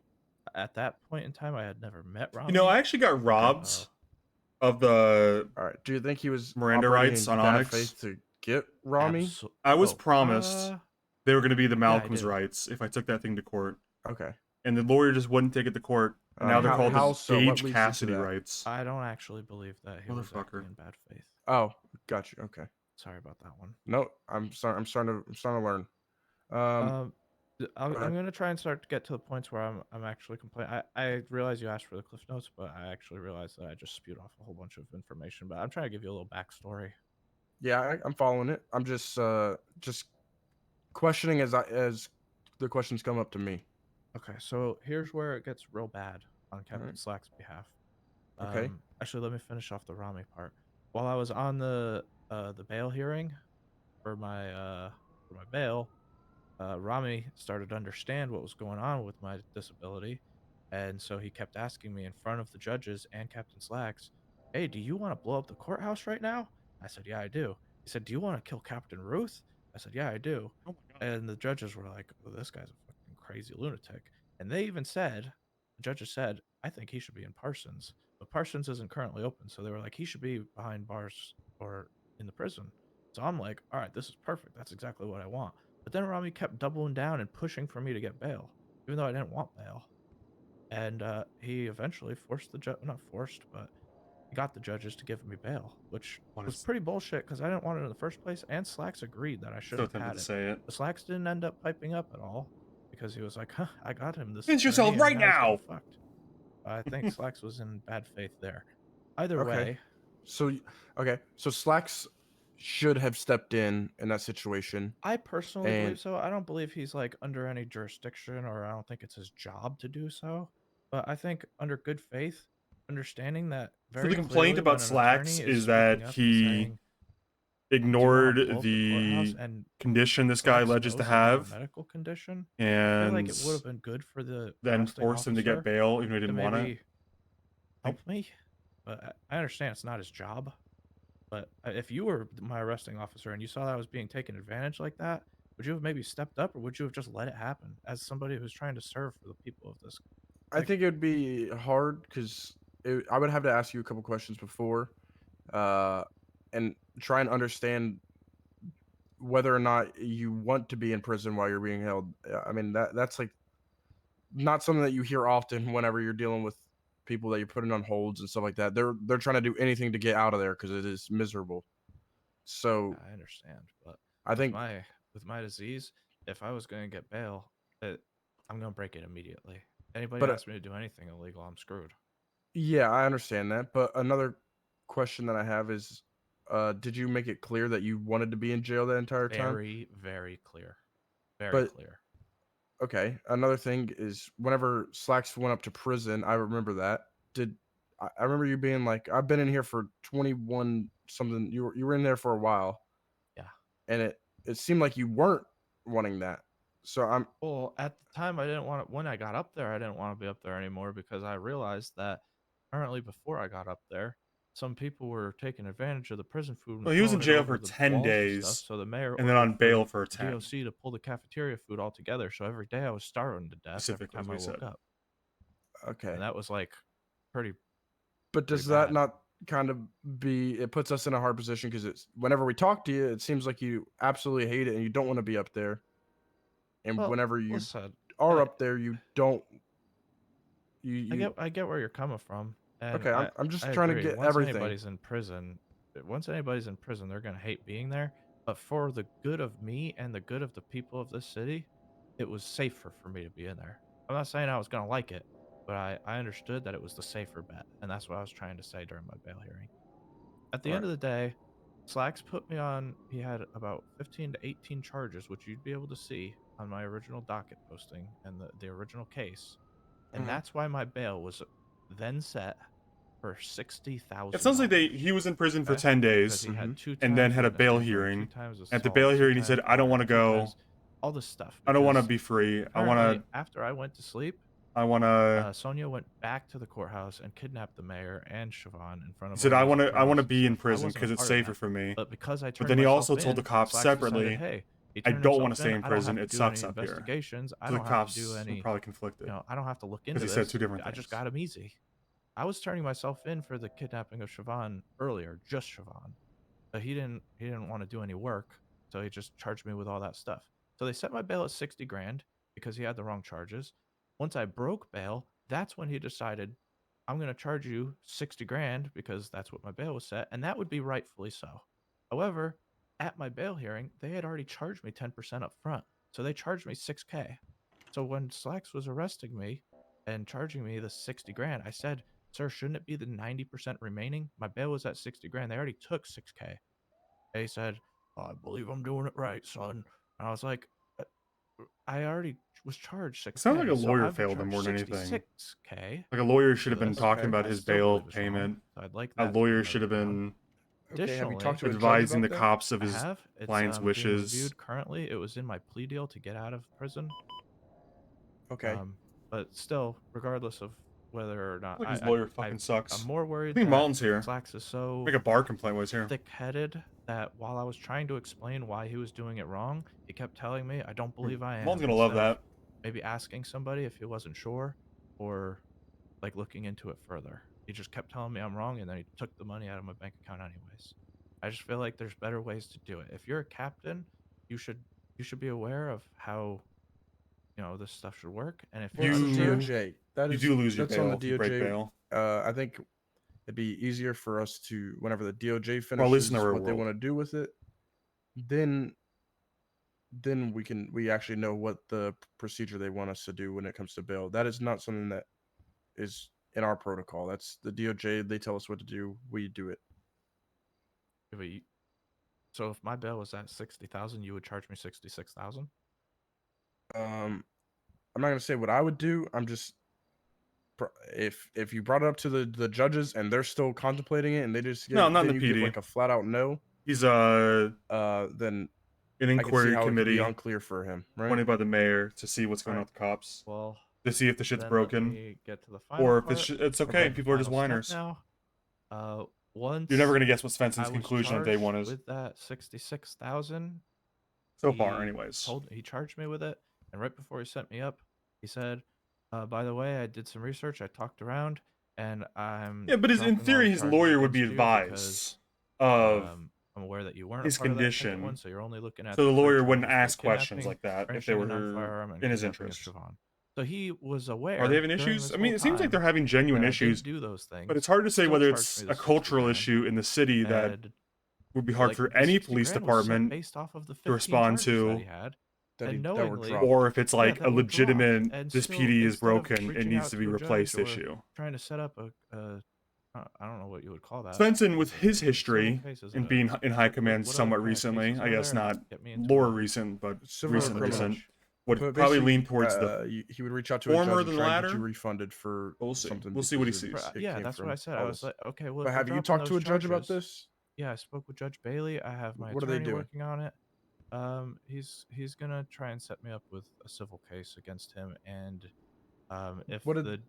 Speaker 8: At that point in time, I had never met Rami.
Speaker 2: You know, I actually got robbed of the
Speaker 3: All right. Do you think he was
Speaker 2: Miranda
Speaker 3: operating
Speaker 2: rights
Speaker 3: in
Speaker 2: on
Speaker 3: bad
Speaker 2: Onyx.
Speaker 3: faith to get Rami?
Speaker 2: I was promised they were going to be the
Speaker 8: I
Speaker 2: Malcolm's
Speaker 8: do.
Speaker 2: rights if I took that thing to court.
Speaker 3: Okay.
Speaker 2: And the lawyer just wouldn't take it to court. And now they're called
Speaker 3: how
Speaker 2: the
Speaker 3: so? What
Speaker 2: Gage
Speaker 3: leads you to
Speaker 2: Cassidy
Speaker 3: that?
Speaker 2: rights.
Speaker 8: I don't actually believe that he was acting
Speaker 2: Motherfucker.
Speaker 8: in bad faith.
Speaker 3: Oh, got you. Okay.
Speaker 8: Sorry about that one.
Speaker 3: No, I'm sorry. I'm starting to learn.
Speaker 8: I'm
Speaker 3: go ahead.
Speaker 8: gonna try and start to get to the points where I'm actually complaining. I realize you asked for the cliff notes, but I actually realized that I just spewed off a whole bunch of information. But I'm trying to give you a little backstory.
Speaker 3: Yeah, I'm following it. I'm just questioning as the questions come up to me.
Speaker 8: Okay, so here's where it gets real bad on Captain Slack's behalf.
Speaker 3: Okay.
Speaker 8: Actually, let me finish off the Rami part. While I was on the bail hearing for my bail, Rami started to understand what was going on with my disability, and so he kept asking me in front of the judges and Captain Slacks, "Hey, do you want to blow up the courthouse right now?" I said, "Yeah, I do." He said, "Do you want to kill Captain Ruth?" I said, "Yeah, I do."
Speaker 2: Oh my God.
Speaker 8: And the judges were like, "Oh, this guy's a fucking crazy lunatic." And they even said, the judges said, "I think he should be in Parsons, but Parsons isn't currently open." So they were like, "He should be behind bars or in the prison." So I'm like, "All right, this is perfect. That's exactly what I want." But then Rami kept doubling down and pushing for me to get bail, even though I didn't want bail. And he eventually forced the not forced, but he got the judges to give me bail, which was pretty bullshit because I didn't want it in the first place. And Slacks agreed that I should
Speaker 2: So
Speaker 8: have
Speaker 2: tempted
Speaker 8: had
Speaker 2: to
Speaker 8: it.
Speaker 2: say it.
Speaker 8: But Slacks didn't end up piping up at all because he was like, "Huh, I got him this
Speaker 2: Pinch yourself
Speaker 8: attorney, and
Speaker 2: right
Speaker 8: now he's getting
Speaker 2: now!"
Speaker 8: fucked." I think Slacks was in bad faith there. Either
Speaker 3: Okay.
Speaker 8: way,
Speaker 3: So Slacks should have stepped in that situation.
Speaker 8: I personally
Speaker 3: And
Speaker 8: believe so. I don't believe he's like under any jurisdiction, or I don't think it's his job to do so. But I think under good faith, understanding that
Speaker 2: So
Speaker 8: very
Speaker 2: the complaint
Speaker 8: clearly
Speaker 2: about
Speaker 8: when an
Speaker 2: Slacks
Speaker 8: attorney is
Speaker 2: is that
Speaker 8: speaking up and
Speaker 2: he
Speaker 8: saying, "Do you wanna
Speaker 2: ignored
Speaker 8: blow up the courthouse?"
Speaker 2: the
Speaker 8: and
Speaker 2: condition this guy
Speaker 8: Slacks
Speaker 2: alleges to
Speaker 8: knows I have a
Speaker 2: have,
Speaker 8: medical condition, I feel like
Speaker 2: and
Speaker 8: it would have been good for the
Speaker 2: then
Speaker 8: arresting
Speaker 2: forced him to get
Speaker 8: officer
Speaker 2: bail even though he
Speaker 8: to
Speaker 2: didn't want it.
Speaker 8: maybe help me. But I understand it's not his job. But if you were my arresting officer and you saw that I was being taken advantage like that, would you have maybe stepped up, or would you have just let it happen as somebody who's trying to serve for the people of this?
Speaker 3: I think it would be hard because I would have to ask you a couple questions before, and try and understand whether or not you want to be in prison while you're being held. I mean that's like not something that you hear often whenever you're dealing with people that you're putting on holds and stuff like that. They're trying to do anything to get out of there because it is miserable. So
Speaker 8: I understand, but
Speaker 3: I think
Speaker 8: with my disease, if I was going to get bail, I'm going to break it immediately. Anybody
Speaker 3: But,
Speaker 8: asks me to do anything illegal, I'm screwed.
Speaker 3: yeah, I understand that. But another question that I have is, did you make it clear that you wanted to be in jail the entire time?
Speaker 8: Very, very clear. Very
Speaker 3: But
Speaker 8: clear.
Speaker 3: okay, another thing is whenever Slacks went up to prison, I remember that. I remember you being like, "I've been in here for 21 something." You were in there for a while.
Speaker 8: Yeah.
Speaker 3: And it seemed like you weren't wanting that. So
Speaker 8: Well, at the time, I didn't want it. When I got up there, I didn't want to be up there anymore because I realized that apparently before I got up there, some people were taking advantage of the prison food. And
Speaker 2: Well, he was in
Speaker 8: throwing it
Speaker 2: jail
Speaker 8: over
Speaker 2: for
Speaker 8: the
Speaker 2: 10
Speaker 8: walls and
Speaker 2: days,
Speaker 8: stuff, so the mayor
Speaker 2: and then on
Speaker 8: ordered
Speaker 2: bail
Speaker 8: for
Speaker 2: for 10.
Speaker 8: DOC to pull the cafeteria food altogether. So every day I was starving to death every
Speaker 2: Specifically,
Speaker 8: time I
Speaker 2: as we
Speaker 8: woke
Speaker 2: said.
Speaker 8: up.
Speaker 3: okay.
Speaker 8: And that was like pretty.
Speaker 3: But does
Speaker 8: pretty
Speaker 3: that
Speaker 8: bad.
Speaker 3: not kind of it puts us in a hard position because it's whenever we talk to you, it seems like you absolutely hate it and you don't want to be up there. And
Speaker 8: Well,
Speaker 3: whenever you
Speaker 8: listen,
Speaker 3: are
Speaker 8: I-
Speaker 3: up there, you don't.
Speaker 8: I get where you're coming from. And
Speaker 3: Okay, I'm just
Speaker 8: I
Speaker 3: trying to
Speaker 8: agree.
Speaker 3: get
Speaker 8: Once
Speaker 3: everything.
Speaker 8: anybody's in prison, they're gonna hate being there. But for the good of me and the good of the people of this city, it was safer for me to be in there. I'm not saying I was gonna like it, but I understood that it was the safer bet, and that's what I was trying to say during my bail hearing. At the end of the day, Slacks put me on. He had about 15 to 18 charges, which you'd be able to see on my original docket posting and the original case, and that's why my bail was then set for $60,000.
Speaker 2: It sounds like he was in prison for 10 days
Speaker 8: He had 2
Speaker 2: and then
Speaker 8: times
Speaker 2: had a bail
Speaker 8: tampering, 2
Speaker 2: hearing.
Speaker 8: times
Speaker 2: At the
Speaker 8: assault,
Speaker 2: bail
Speaker 8: 2
Speaker 2: hearing, he
Speaker 8: times
Speaker 2: said, "I don't want to
Speaker 8: murder, 2
Speaker 2: go.
Speaker 8: times all this stuff.
Speaker 2: I don't want to
Speaker 8: because
Speaker 2: be free. I want
Speaker 8: apparently
Speaker 2: to.
Speaker 8: after I went to sleep,
Speaker 2: I want to.
Speaker 8: Sonia went back to the courthouse and kidnapped the mayor and Siobhan in front of.
Speaker 2: He said, "I
Speaker 8: all
Speaker 2: want
Speaker 8: these
Speaker 2: to. I want to
Speaker 8: police
Speaker 2: be in
Speaker 8: and stuff. I
Speaker 2: prison
Speaker 8: wasn't
Speaker 2: because
Speaker 8: a
Speaker 2: it's
Speaker 8: part of
Speaker 2: safer
Speaker 8: that.
Speaker 2: for me."
Speaker 8: But because I
Speaker 2: But
Speaker 8: turned
Speaker 2: then he
Speaker 8: myself
Speaker 2: also told the
Speaker 8: in,
Speaker 2: cops
Speaker 8: Slacks decided,
Speaker 2: separately,
Speaker 8: hey, he
Speaker 2: "I
Speaker 8: turned
Speaker 2: don't want
Speaker 8: himself
Speaker 2: to stay in
Speaker 8: I don't
Speaker 2: prison.
Speaker 8: have
Speaker 2: It
Speaker 8: to do
Speaker 2: sucks
Speaker 8: any
Speaker 2: up here."
Speaker 8: investigations. I
Speaker 2: So the
Speaker 8: don't have
Speaker 2: cops
Speaker 8: to do
Speaker 2: were
Speaker 8: any.
Speaker 2: probably conflicted
Speaker 8: I don't have to look into
Speaker 2: because
Speaker 8: this.
Speaker 2: he said two different
Speaker 8: I
Speaker 2: things.
Speaker 8: just got him easy. I was turning myself in for the kidnapping of Siobhan earlier, just Siobhan. But he didn't want to do any work, so he just charged me with all that stuff. So they set my bail at 60 grand because he had the wrong charges. Once I broke bail, that's when he decided, I'm going to charge you 60 grand because that's what my bail was set, and that would be rightfully so. However, at my bail hearing, they had already charged me 10% up front. So they charged me 6K. So when Slacks was arresting me and charging me the 60 grand, I said, sir, shouldn't it be the 90% remaining? My bail was at 60 grand. They already took 6K. And he said, I believe I'm doing it right, son. And I was like, I already was charged 6K.
Speaker 2: It sounds like a
Speaker 8: so
Speaker 2: lawyer
Speaker 8: I've been
Speaker 2: failed him more
Speaker 8: charged
Speaker 2: than anything.
Speaker 8: 66K.
Speaker 2: Like a lawyer should have
Speaker 8: for
Speaker 2: been
Speaker 8: this.
Speaker 2: talking about
Speaker 8: I
Speaker 2: his
Speaker 8: still
Speaker 2: bail
Speaker 8: believe it's wrong,
Speaker 2: payment.
Speaker 8: so I'd like
Speaker 2: A
Speaker 8: that to be
Speaker 2: lawyer
Speaker 8: noted
Speaker 2: should have
Speaker 8: down.
Speaker 2: been
Speaker 3: Okay, have you talked to a judge
Speaker 2: advising the
Speaker 3: about that?
Speaker 2: cops of
Speaker 8: I
Speaker 2: his
Speaker 8: have. It's
Speaker 2: client's
Speaker 8: being
Speaker 2: wishes.
Speaker 8: reviewed currently. It was in my plea deal to get out of prison.
Speaker 3: Okay.
Speaker 8: But still, regardless of whether or not
Speaker 2: Like his lawyer fucking sucks.
Speaker 8: I'm more
Speaker 2: I
Speaker 8: worried
Speaker 2: think
Speaker 8: that
Speaker 2: Malton's here.
Speaker 8: Slacks is so
Speaker 2: Make a bar complaint was here.
Speaker 8: thick-headed that while I was trying to explain why he was doing it wrong, he kept telling me, I don't believe I am.
Speaker 2: Malton's gonna love
Speaker 8: instead of
Speaker 2: that.
Speaker 8: Maybe asking somebody if he wasn't sure or like looking into it further. He just kept telling me I'm wrong, and then he took the money out of my bank account anyways. I just feel like there's better ways to do it. If you're a captain, you should be aware of how this stuff should work. And if
Speaker 3: Well,
Speaker 8: you're
Speaker 3: it's the
Speaker 8: unsure,
Speaker 3: DOJ. That
Speaker 2: You
Speaker 3: is,
Speaker 2: do lose your
Speaker 3: that's
Speaker 2: bail
Speaker 3: on the
Speaker 2: if you break
Speaker 3: DOJ.
Speaker 2: bail.
Speaker 3: I think it'd be easier for us to, whenever the DOJ
Speaker 2: Well, at least
Speaker 3: finishes
Speaker 2: in the real
Speaker 3: what they
Speaker 2: world.
Speaker 3: want to do with it, then we actually know what the procedure they want us to do when it comes to bail. That is not something that is in our protocol. That's the DOJ. They tell us what to do. We do it.
Speaker 8: So if my bail was at 60,000, you would charge me 66,000.
Speaker 3: I'm not gonna say what I would do. I'm just, if you brought it up to the judges and they're still contemplating it and they just
Speaker 2: No, not in
Speaker 3: then
Speaker 2: the
Speaker 3: you give
Speaker 2: PD.
Speaker 3: like a flat out no.
Speaker 2: He's
Speaker 3: then
Speaker 2: an
Speaker 3: I can see
Speaker 2: inquiry
Speaker 3: how it could be
Speaker 2: committee
Speaker 3: unclear for him, right?
Speaker 2: appointed by the mayor to see what's going on
Speaker 8: Alright.
Speaker 2: with the cops,
Speaker 8: Well,
Speaker 2: to see if the shit's
Speaker 8: then let
Speaker 2: broken,
Speaker 8: me get to the final
Speaker 2: or if
Speaker 8: part.
Speaker 2: it's okay.
Speaker 3: Okay.
Speaker 2: People are just
Speaker 8: Final step
Speaker 2: whiners.
Speaker 8: now. Once
Speaker 2: You're never gonna guess what
Speaker 8: I
Speaker 2: Svensen's
Speaker 8: was
Speaker 2: conclusion of day one
Speaker 8: charged
Speaker 2: is
Speaker 8: with that 66,000.
Speaker 2: so far,
Speaker 8: he
Speaker 2: anyways.
Speaker 8: He charged me with it, and right before he sent me up, he said, "By the way, I did some research. I talked around, and I'm
Speaker 2: Yeah, but in
Speaker 8: dropping all
Speaker 2: theory,
Speaker 8: the
Speaker 2: his
Speaker 8: charges
Speaker 2: lawyer would be
Speaker 8: against you because,
Speaker 2: advised of
Speaker 8: I'm aware that you weren't
Speaker 2: his
Speaker 8: a part of that second
Speaker 2: condition,
Speaker 8: one, so you're only looking at
Speaker 2: so the
Speaker 8: three
Speaker 2: lawyer wouldn't
Speaker 8: charges for the
Speaker 2: ask questions
Speaker 8: kidnapping,
Speaker 2: like that if they
Speaker 8: brandishing a
Speaker 2: were
Speaker 8: non-firearm, and
Speaker 2: in his
Speaker 8: kidnapping of
Speaker 2: interest.
Speaker 8: Siobhan." So he was aware.
Speaker 2: Are they having
Speaker 8: during
Speaker 2: issues?
Speaker 8: this
Speaker 2: I mean,
Speaker 8: whole
Speaker 2: it seems like they're
Speaker 8: time
Speaker 2: having genuine
Speaker 8: that I
Speaker 2: issues,
Speaker 8: didn't do those things,
Speaker 2: but it's hard to say
Speaker 8: still
Speaker 2: whether
Speaker 8: charged
Speaker 2: it's
Speaker 8: me
Speaker 2: a
Speaker 8: the 60
Speaker 2: cultural
Speaker 8: grand,
Speaker 2: issue in the city that
Speaker 8: and
Speaker 2: would be hard
Speaker 8: like
Speaker 2: for
Speaker 8: the
Speaker 2: any
Speaker 8: 60
Speaker 2: police
Speaker 8: grand was set
Speaker 2: department
Speaker 8: based off of the
Speaker 2: to
Speaker 8: 15
Speaker 2: respond
Speaker 8: charges that he
Speaker 2: to,
Speaker 8: had,
Speaker 3: That
Speaker 8: and
Speaker 3: that were
Speaker 8: knowingly,
Speaker 3: dropped.
Speaker 2: or if it's
Speaker 8: yeah,
Speaker 2: like
Speaker 8: that
Speaker 2: a
Speaker 8: were dropped,
Speaker 2: legitimate,
Speaker 8: and
Speaker 2: this
Speaker 8: still,
Speaker 2: PD is
Speaker 8: instead of
Speaker 2: broken, it
Speaker 8: reaching
Speaker 2: needs
Speaker 8: out
Speaker 2: to be
Speaker 8: to a judge
Speaker 2: replaced
Speaker 8: or
Speaker 2: issue.
Speaker 8: trying to set up I don't know what you would call that.
Speaker 2: Svensson, with his
Speaker 8: Civil
Speaker 2: history
Speaker 8: cases,
Speaker 2: and being in high command
Speaker 8: what other
Speaker 2: somewhat
Speaker 8: kind of
Speaker 2: recently,
Speaker 8: cases
Speaker 2: I
Speaker 8: are
Speaker 2: guess
Speaker 8: there?
Speaker 2: not
Speaker 8: Get me into
Speaker 2: more
Speaker 8: a
Speaker 2: recent, but
Speaker 3: Civil or
Speaker 2: recent,
Speaker 3: criminal.
Speaker 2: would
Speaker 3: But
Speaker 2: probably
Speaker 3: basically,
Speaker 2: lean towards the
Speaker 3: he would reach out to a
Speaker 2: former
Speaker 3: judge and
Speaker 2: than
Speaker 3: try and get
Speaker 2: latter.
Speaker 3: you refunded for
Speaker 2: We'll see.
Speaker 3: something.
Speaker 2: We'll see what he
Speaker 3: because
Speaker 2: sees.
Speaker 3: it
Speaker 8: Yeah,
Speaker 3: came
Speaker 8: that's what
Speaker 3: from
Speaker 8: I said. I
Speaker 3: all
Speaker 8: was
Speaker 3: this.
Speaker 8: like, okay, well,
Speaker 3: But
Speaker 8: if
Speaker 3: have
Speaker 8: you're
Speaker 3: you
Speaker 8: dropping
Speaker 3: talked to a
Speaker 8: those
Speaker 3: judge about
Speaker 8: charges-
Speaker 3: this?
Speaker 8: Yeah, I spoke with Judge Bailey. I have my
Speaker 3: What are they
Speaker 8: attorney
Speaker 3: doing?
Speaker 8: working on it. He's gonna try and set me up with a civil case against him, and if
Speaker 3: What did-
Speaker 8: the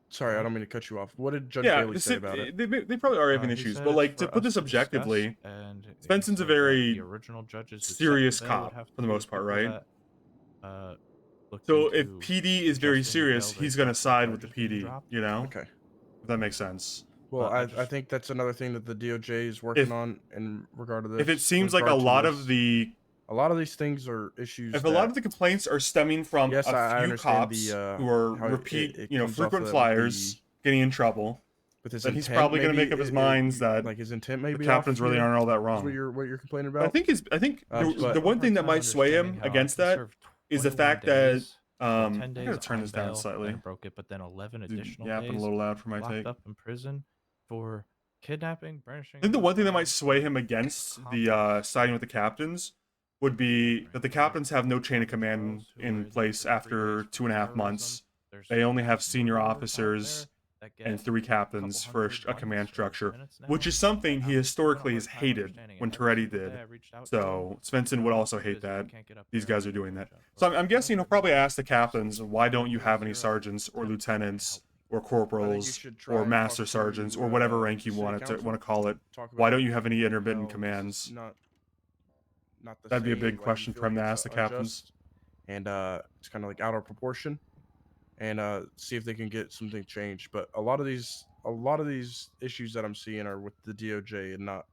Speaker 3: Sorry, I don't mean to cut you off. What did Judge
Speaker 2: Yeah,
Speaker 3: Bailey say about it?
Speaker 2: they probably are having
Speaker 8: he
Speaker 2: issues,
Speaker 8: said
Speaker 2: but
Speaker 8: it's
Speaker 2: like to
Speaker 8: for
Speaker 2: put
Speaker 8: us
Speaker 2: this
Speaker 8: to discuss,
Speaker 2: objectively,
Speaker 8: and he
Speaker 2: Svenson's
Speaker 8: said
Speaker 2: a
Speaker 8: that
Speaker 2: very
Speaker 8: the original judges who set the
Speaker 2: serious
Speaker 8: bail would
Speaker 2: cop
Speaker 8: have
Speaker 2: for the
Speaker 8: to be
Speaker 2: most part,
Speaker 8: people
Speaker 2: right?
Speaker 8: that, looked
Speaker 2: So if
Speaker 8: into
Speaker 2: PD is very
Speaker 8: adjusting the
Speaker 2: serious,
Speaker 8: bail
Speaker 2: he's
Speaker 8: based
Speaker 2: gonna
Speaker 8: off of the
Speaker 2: side with the
Speaker 8: charges being
Speaker 2: PD,
Speaker 8: dropped.
Speaker 2: you know?
Speaker 3: Okay.
Speaker 2: If that makes sense.
Speaker 3: Well,
Speaker 8: But I
Speaker 3: I
Speaker 8: just-
Speaker 3: think that's another thing that the DOJ is working on in regard to this.
Speaker 2: If it seems like a
Speaker 3: regard to
Speaker 2: lot
Speaker 3: this.
Speaker 2: of the
Speaker 3: A lot of these things are issues.
Speaker 2: if a lot of the complaints are stemming from
Speaker 3: Yes, I
Speaker 2: a few
Speaker 3: understand
Speaker 2: cops
Speaker 3: the,
Speaker 2: who are
Speaker 3: how
Speaker 2: repeat,
Speaker 3: it
Speaker 2: you know,
Speaker 3: comes off
Speaker 2: frequent
Speaker 3: that with
Speaker 2: flyers getting in trouble,
Speaker 3: with his
Speaker 2: then he's
Speaker 3: intent,
Speaker 2: probably going to
Speaker 3: maybe
Speaker 2: make up his
Speaker 3: it-
Speaker 2: minds that
Speaker 3: like his intent may
Speaker 2: the
Speaker 3: be
Speaker 2: captains
Speaker 3: off
Speaker 2: really
Speaker 3: here,
Speaker 2: aren't all that
Speaker 3: is
Speaker 2: wrong.
Speaker 3: what you're complaining
Speaker 2: But
Speaker 3: about.
Speaker 2: I think
Speaker 3: but-
Speaker 2: the one thing that might sway him
Speaker 8: Understanding how I
Speaker 2: against
Speaker 8: can
Speaker 2: that
Speaker 8: serve
Speaker 2: is the
Speaker 8: 21
Speaker 2: fact that
Speaker 8: days, 10
Speaker 2: I
Speaker 8: days
Speaker 2: gotta turn
Speaker 8: on
Speaker 2: this down
Speaker 8: bail,
Speaker 2: slightly.
Speaker 8: then broke it, but then 11
Speaker 2: Dude,
Speaker 8: additional
Speaker 2: yapping a
Speaker 8: days
Speaker 2: little loud for my
Speaker 8: locked
Speaker 2: take.
Speaker 8: up in prison for kidnapping, brandishing.
Speaker 2: I think the
Speaker 8: a
Speaker 2: one thing that
Speaker 8: firearm,
Speaker 2: might sway him against the siding with the captains would be that the captains have no chain of command in place after 2.5 months. They only have senior officers
Speaker 8: that get
Speaker 2: and 3 captains
Speaker 8: couple
Speaker 2: for a
Speaker 8: hundred
Speaker 2: command
Speaker 8: likes for
Speaker 2: structure,
Speaker 8: minutes now.
Speaker 2: which is something he
Speaker 8: I'm
Speaker 2: historically
Speaker 8: having a
Speaker 2: has
Speaker 8: hard time
Speaker 2: hated
Speaker 8: understanding it.
Speaker 2: when
Speaker 8: Every
Speaker 2: Toretti
Speaker 8: single
Speaker 2: did.
Speaker 8: day I reached out to
Speaker 2: So Svensen would also hate
Speaker 8: busy, we
Speaker 2: that.
Speaker 8: can't get up
Speaker 2: These
Speaker 8: there
Speaker 2: guys are
Speaker 8: and
Speaker 2: doing that.
Speaker 8: catch up,
Speaker 2: So
Speaker 8: but
Speaker 2: I'm guessing he'll probably ask the captains, why don't you have any
Speaker 8: 000
Speaker 2: sergeants or
Speaker 8: attempt
Speaker 2: lieutenants
Speaker 8: to help
Speaker 2: or
Speaker 3: I think you
Speaker 2: corporals
Speaker 3: should try
Speaker 2: or
Speaker 3: and
Speaker 2: master
Speaker 3: talk
Speaker 2: sergeants
Speaker 3: to,
Speaker 2: or whatever rank you
Speaker 3: city
Speaker 2: want
Speaker 3: council,
Speaker 2: to call it?
Speaker 3: talk
Speaker 2: Why
Speaker 3: about
Speaker 2: don't you have any intermittent
Speaker 3: how this is
Speaker 2: commands?
Speaker 3: not the
Speaker 2: That'd be a
Speaker 3: same,
Speaker 2: big
Speaker 3: why you
Speaker 2: question
Speaker 3: feel
Speaker 2: for him to
Speaker 3: it's
Speaker 2: ask the captains.
Speaker 3: unjust, and it's kind of like out of proportion, and see if they can get something changed. But a lot of these issues that I'm seeing are with the DOJ and not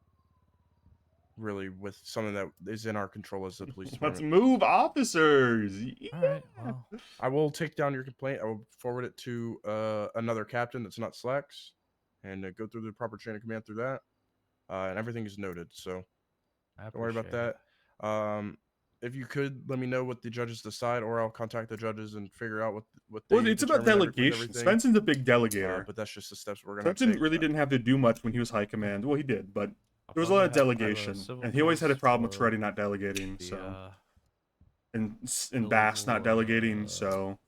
Speaker 3: really with something that is in our control as the police
Speaker 2: Let's
Speaker 3: department.
Speaker 2: move, officers.
Speaker 8: All right, well,
Speaker 3: I will take down your complaint. I will forward it to another captain that's not Slacks, and go through the proper chain of command through that, and everything is noted. So
Speaker 8: I
Speaker 3: don't worry about
Speaker 8: appreciate
Speaker 3: that.
Speaker 8: it.
Speaker 3: If you could let me know what the judges decide, or I'll contact the judges and figure out what they
Speaker 2: Well, it's about
Speaker 3: determine with
Speaker 2: delegation.
Speaker 3: everything.
Speaker 2: Svensen's a big delegator.
Speaker 3: But that's just the steps we're gonna have to
Speaker 2: Svensen
Speaker 3: take.
Speaker 2: really didn't have to do much when he was high command. Well, he did, but
Speaker 8: I'll
Speaker 2: there was a lot of
Speaker 8: probably have
Speaker 2: delegation,
Speaker 8: a civil
Speaker 2: and he always had a
Speaker 8: case
Speaker 2: problem with
Speaker 8: for
Speaker 2: Toretti not delegating.
Speaker 8: the,
Speaker 2: So, and Bass not
Speaker 8: illegal,
Speaker 2: delegating. So,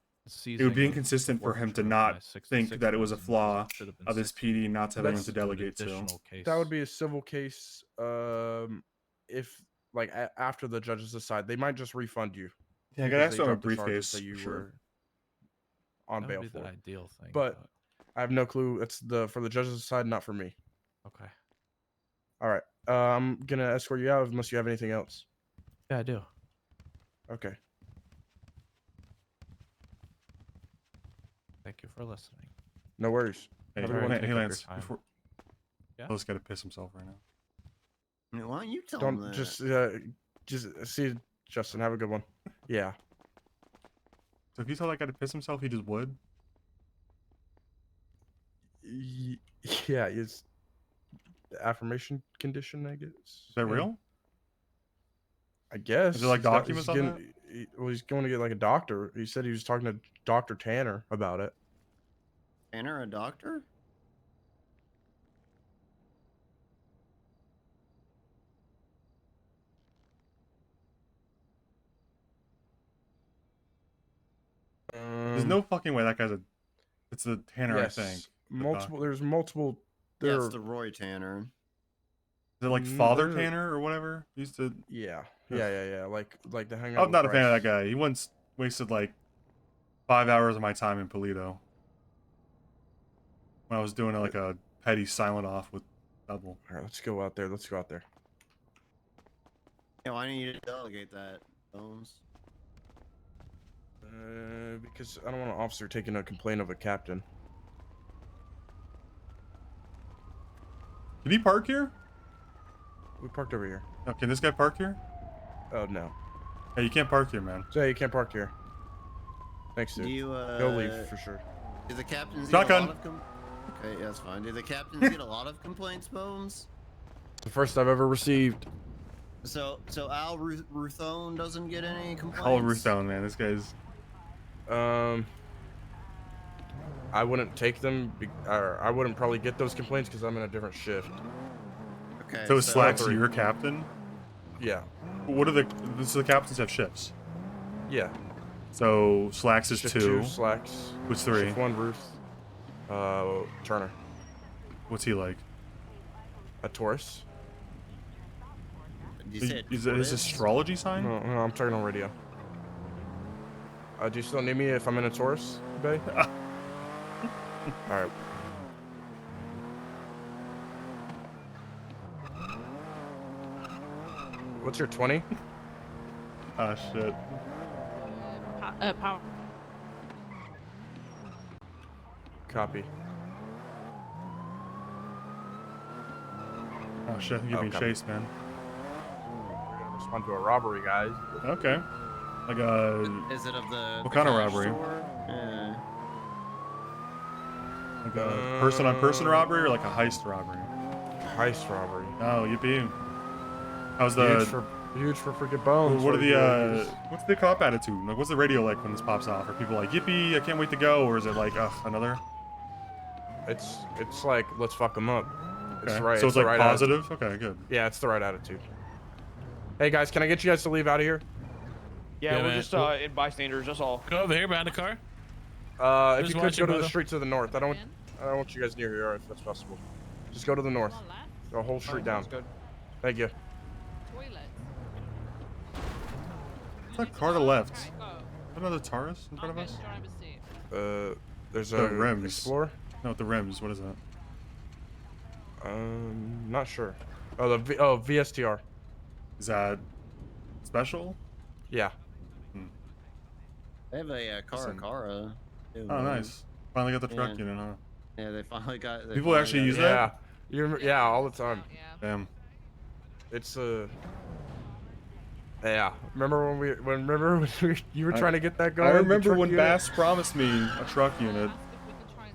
Speaker 2: it would be
Speaker 8: seizing
Speaker 2: inconsistent for him to
Speaker 8: forfeiture of
Speaker 2: not
Speaker 8: my
Speaker 2: think
Speaker 8: 66
Speaker 2: that it was a
Speaker 8: license.
Speaker 2: flaw
Speaker 8: Should have been
Speaker 2: of this
Speaker 8: 60.
Speaker 2: PD not to have anyone
Speaker 3: That's
Speaker 2: to
Speaker 8: Do an
Speaker 2: delegate to.
Speaker 8: additional case.
Speaker 3: That would be a civil case. If like after the judges decide, they might just refund you.
Speaker 2: Yeah, I
Speaker 3: because
Speaker 2: gotta ask
Speaker 3: they
Speaker 2: him a
Speaker 3: dropped the charges
Speaker 2: briefcase
Speaker 3: that you
Speaker 2: for sure.
Speaker 3: were on
Speaker 8: That
Speaker 3: bail
Speaker 8: would be
Speaker 3: for.
Speaker 8: the ideal thing.
Speaker 3: But I have no clue. It's for the judges to decide, not for me.
Speaker 8: okay.
Speaker 3: All right. I'm gonna escort you out unless you have anything else.
Speaker 8: Yeah, I do.
Speaker 3: Okay.
Speaker 8: Thank you for listening.
Speaker 3: No worries.
Speaker 2: Hey,
Speaker 3: Have a good one.
Speaker 8: Take up your
Speaker 2: Lance,
Speaker 8: time.
Speaker 2: before...
Speaker 8: Yeah?
Speaker 2: Post gotta piss himself right now.
Speaker 1: I mean, why don't you tell him
Speaker 3: Don't
Speaker 1: that?
Speaker 3: just see Justin. Have a good one. Yeah.
Speaker 2: So if you tell that guy to piss himself, he just would?
Speaker 3: Yeah. It's the affirmation condition, I guess.
Speaker 2: Is that real?
Speaker 3: I guess.
Speaker 2: Is there like
Speaker 3: He's got-
Speaker 2: documents
Speaker 3: he's
Speaker 2: on
Speaker 3: gonna- well, he's going to get like a doctor. He said he was talking to Dr. Tanner about it.
Speaker 1: Tanner, a doctor?
Speaker 2: There's no fucking way that guy's a... It's the Tanner,
Speaker 3: yes,
Speaker 2: I think.
Speaker 3: multiple. There's multiple.
Speaker 1: Yeah,
Speaker 3: There.
Speaker 1: it's the Roy Tanner.
Speaker 2: Is it like
Speaker 3: Mm,
Speaker 2: Father
Speaker 3: there-
Speaker 2: Tanner or whatever? He used to...
Speaker 3: Yeah.
Speaker 2: Ugh.
Speaker 3: Yeah. Like the hangout.
Speaker 2: I'm not a
Speaker 3: with
Speaker 2: fan of that
Speaker 3: Bryce.
Speaker 2: guy. He once wasted like 5 hours of my time in Polito. When I was doing like a petty silent off with Double.
Speaker 3: All right, let's go out there. Let's go out there.
Speaker 1: Yeah, why don't you delegate that, Bones?
Speaker 3: Because I don't want an officer taking a complaint of a captain.
Speaker 2: Can he park here?
Speaker 3: We parked over here.
Speaker 2: Oh, can this guy park here?
Speaker 3: Oh no.
Speaker 2: Hey, you can't park here, man.
Speaker 3: Say you can't park here. Thanks, dude.
Speaker 1: Do you,
Speaker 3: He'll leave for sure.
Speaker 1: Do the captains
Speaker 2: Shotgun.
Speaker 1: get a lot of Okay, yeah, that's fine. Do the captains get a lot of complaints, Bones?
Speaker 3: The first I've ever received.
Speaker 1: So Al Ruthone doesn't get any complaints?
Speaker 2: Call Ruthdown, man. This guy's...
Speaker 3: I wouldn't take them, or I wouldn't probably get those complaints because I'm in a different shift.
Speaker 1: Okay.
Speaker 2: So is Slacks
Speaker 3: Three.
Speaker 2: your captain?
Speaker 3: Yeah.
Speaker 2: What are the... So the captains have shifts.
Speaker 3: Yeah.
Speaker 2: So Slacks is
Speaker 3: Shift
Speaker 2: 2.
Speaker 3: Slacks.
Speaker 2: Who's 3?
Speaker 3: Shift 1, Ruth. Turner.
Speaker 2: What's he like?
Speaker 3: A Taurus.
Speaker 1: You said
Speaker 2: Is it his
Speaker 1: Taurus?
Speaker 2: astrology sign?
Speaker 3: No, I'm talking on radio. Do you still need me if I'm in a Taurus, Bay? Alright. What's your 20?
Speaker 2: Ah, shit.
Speaker 9: Power.
Speaker 3: Copy.
Speaker 2: Oh, shit. You're being
Speaker 3: copy.
Speaker 2: chased, man.
Speaker 3: We're gonna respond to a robbery, guys.
Speaker 2: Okay. Like a...
Speaker 1: Is it of the...
Speaker 2: What
Speaker 1: the
Speaker 2: kind of
Speaker 1: cash
Speaker 2: robbery?
Speaker 1: store? Yeah.
Speaker 2: Like a person-on-person robbery or like a heist robbery?
Speaker 3: Heist robbery.
Speaker 2: Oh, yippee. How's
Speaker 3: Huge for freaking Bones.
Speaker 2: what are
Speaker 3: like,
Speaker 2: the, what's the cop attitude? Like, what's the radio like when this pops off? Are people like, yippee, I can't wait to go? Or is it like, ugh, another?
Speaker 3: It's like, let's fuck them up. It's
Speaker 2: Okay.
Speaker 3: right.
Speaker 2: So it's
Speaker 3: the
Speaker 2: like
Speaker 3: right
Speaker 2: positive? Okay, good.
Speaker 3: Yeah, it's the right attitude. Hey guys, can I get you guys to leave out of here?
Speaker 12: Yeah, we're
Speaker 10: man.
Speaker 12: just in bystanders. That's all.
Speaker 10: Go over here behind the car.
Speaker 3: If
Speaker 10: Just
Speaker 3: you
Speaker 10: watch
Speaker 3: could go
Speaker 10: it,
Speaker 3: to the
Speaker 10: brother.
Speaker 3: streets of the north. I don't I don't want you guys near here if that's possible. Just go to the north.
Speaker 9: On left.
Speaker 3: Go a whole street down.
Speaker 7: Good.
Speaker 3: Thank you.
Speaker 9: Toilet.
Speaker 2: What's that car to the left?
Speaker 9: Okay, go.
Speaker 2: Another Taurus in front of
Speaker 9: I'll
Speaker 2: us?
Speaker 9: get driver's seat.
Speaker 3: There's
Speaker 2: The
Speaker 3: a
Speaker 2: rims.
Speaker 3: Explorer.
Speaker 2: No, the rims. What is that?
Speaker 3: Not sure. Oh, VSTR.
Speaker 2: Is that special?
Speaker 3: Yeah.
Speaker 1: They have a
Speaker 2: Listen.
Speaker 1: Cara.
Speaker 2: Oh, nice. Finally got the truck
Speaker 1: Yeah.
Speaker 2: unit, huh?
Speaker 1: Yeah, they finally got. They
Speaker 2: People
Speaker 1: finally
Speaker 2: actually
Speaker 1: got
Speaker 2: use
Speaker 1: it.
Speaker 2: that?
Speaker 3: Yeah, all the time.
Speaker 9: Yeah.
Speaker 2: Damn.
Speaker 3: It's yeah. Remember when you were trying to get that going?
Speaker 2: I
Speaker 3: the
Speaker 2: remember
Speaker 3: truck
Speaker 2: when
Speaker 3: unit?
Speaker 2: Bass promised me a truck unit.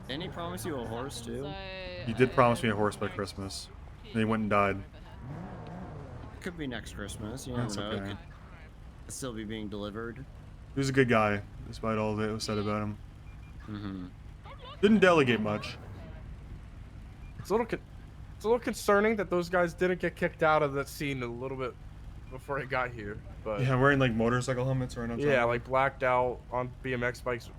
Speaker 1: Didn't he promise you a horse too?
Speaker 2: He did promise me a horse by Christmas. And he went and died.
Speaker 1: Could be next Christmas. You never
Speaker 2: That's
Speaker 1: know.
Speaker 2: okay.
Speaker 1: Could still be being delivered.
Speaker 2: He was a good guy, despite all that was said about him.
Speaker 1: Mm-hmm.
Speaker 2: Didn't delegate much.
Speaker 3: It's a little concerning that those guys didn't get kicked out of that scene a little bit before it got here. But
Speaker 2: Yeah, wearing like motorcycle helmets right now.
Speaker 3: yeah, like blacked out on BMX bikes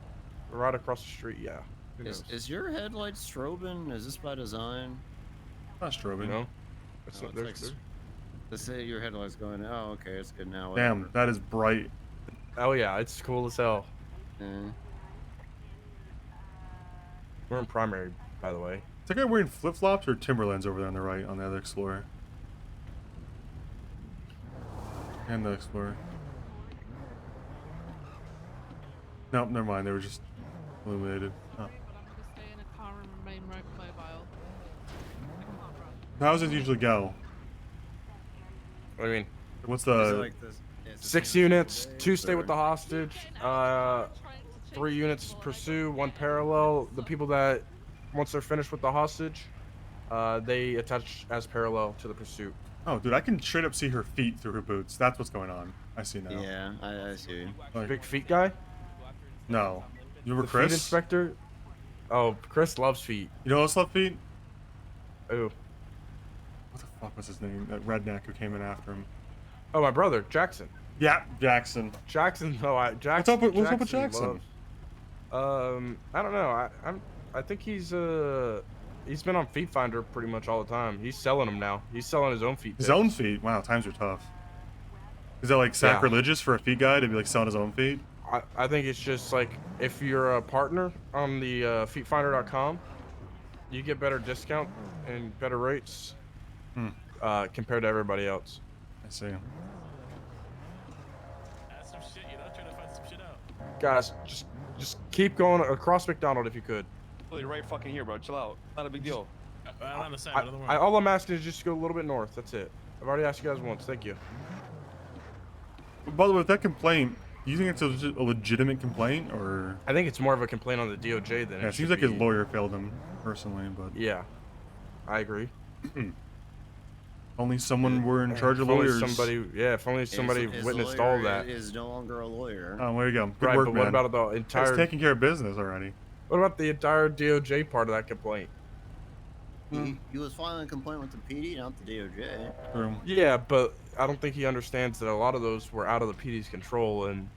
Speaker 3: right across the street. Yeah. Who knows?
Speaker 1: Is your headlight strobing? Is this by design?
Speaker 2: Not strobing.
Speaker 3: You know? It's
Speaker 1: Oh,
Speaker 3: not,
Speaker 1: it's
Speaker 3: there's,
Speaker 1: like They say your headlight's going. Oh, okay, it's good now.
Speaker 2: Damn,
Speaker 1: whatever.
Speaker 2: that is bright.
Speaker 3: oh yeah, it's cool as hell.
Speaker 1: Yeah.
Speaker 3: We're in primary, by the way.
Speaker 2: Is that guy wearing flip-flops or Timberlands over there on the right on the other Explorer? And the Explorer. Nope, never mind. They were just illuminated. Oh.
Speaker 9: But I'm gonna stay in a car and remain mobile. I can't run.
Speaker 2: How does it usually go?
Speaker 3: What do you mean?
Speaker 2: What's
Speaker 1: Is it
Speaker 2: the...
Speaker 1: like this? It's the
Speaker 3: 6
Speaker 1: same
Speaker 3: units,
Speaker 1: days,
Speaker 3: 2 stay
Speaker 1: or-
Speaker 3: with the hostage, 3 units pursue, 1 parallel. The people that, once they're finished with the hostage, they attach as parallel to the pursuit.
Speaker 2: Oh, dude, I can straight up see her feet through her boots. That's what's going on. I see now.
Speaker 1: Yeah, I see.
Speaker 2: Like,
Speaker 3: Big feet guy?
Speaker 2: no. You were
Speaker 3: The feet
Speaker 2: Chris?
Speaker 3: inspector? Oh, Chris loves feet.
Speaker 2: You know who else loved feet?
Speaker 3: Ooh.
Speaker 2: What the fuck was his name? That redneck who came in after him.
Speaker 3: Oh, my brother, Jackson.
Speaker 2: Yeah, Jackson.
Speaker 3: Jackson, no, Jackson.
Speaker 2: What's up with Jackson?
Speaker 3: loves- I don't know. I think he's been on Feet Finder pretty much all the time. He's selling them now. He's selling his own feet.
Speaker 2: His
Speaker 3: pics.
Speaker 2: own feet? Wow, times are tough. Is that like sacrilegious for a feet guy to be like selling his own feet?
Speaker 3: I think it's just like if you're a partner on the feetfinder.com, you get better discount and better rates compared to everybody else.
Speaker 2: I see.
Speaker 10: Some shit, you know, trying to find some shit out.
Speaker 3: Guys, just keep going across McDonald if you could.
Speaker 10: Well, you're right fucking here, bro. Chill out. Not a big deal. I'm on the side.
Speaker 3: All I'm asking is just go a little bit north. That's it. I've already asked you guys once. Thank you.
Speaker 2: By the way, with that complaint, do you think it's a legitimate complaint or?
Speaker 3: I think it's more of a complaint on the DOJ than
Speaker 2: Yeah, it seems like his lawyer failed him personally, but
Speaker 3: Yeah, I agree.
Speaker 2: only someone were in charge of
Speaker 3: If only
Speaker 2: lawyers.
Speaker 3: if only somebody
Speaker 1: His
Speaker 3: witnessed
Speaker 1: lawyer
Speaker 3: all that.
Speaker 1: Is no longer a lawyer.
Speaker 2: Oh, there you go. Good
Speaker 3: Right,
Speaker 2: work,
Speaker 3: but
Speaker 2: man.
Speaker 3: what about the
Speaker 2: He's
Speaker 3: entire?
Speaker 2: taking care of business already.
Speaker 3: What about the entire DOJ part of that complaint?
Speaker 1: He was filing a complaint with the PD, not the DOJ.
Speaker 2: True.
Speaker 3: Yeah, but I don't think he understands that a lot of those were out of the PD's control and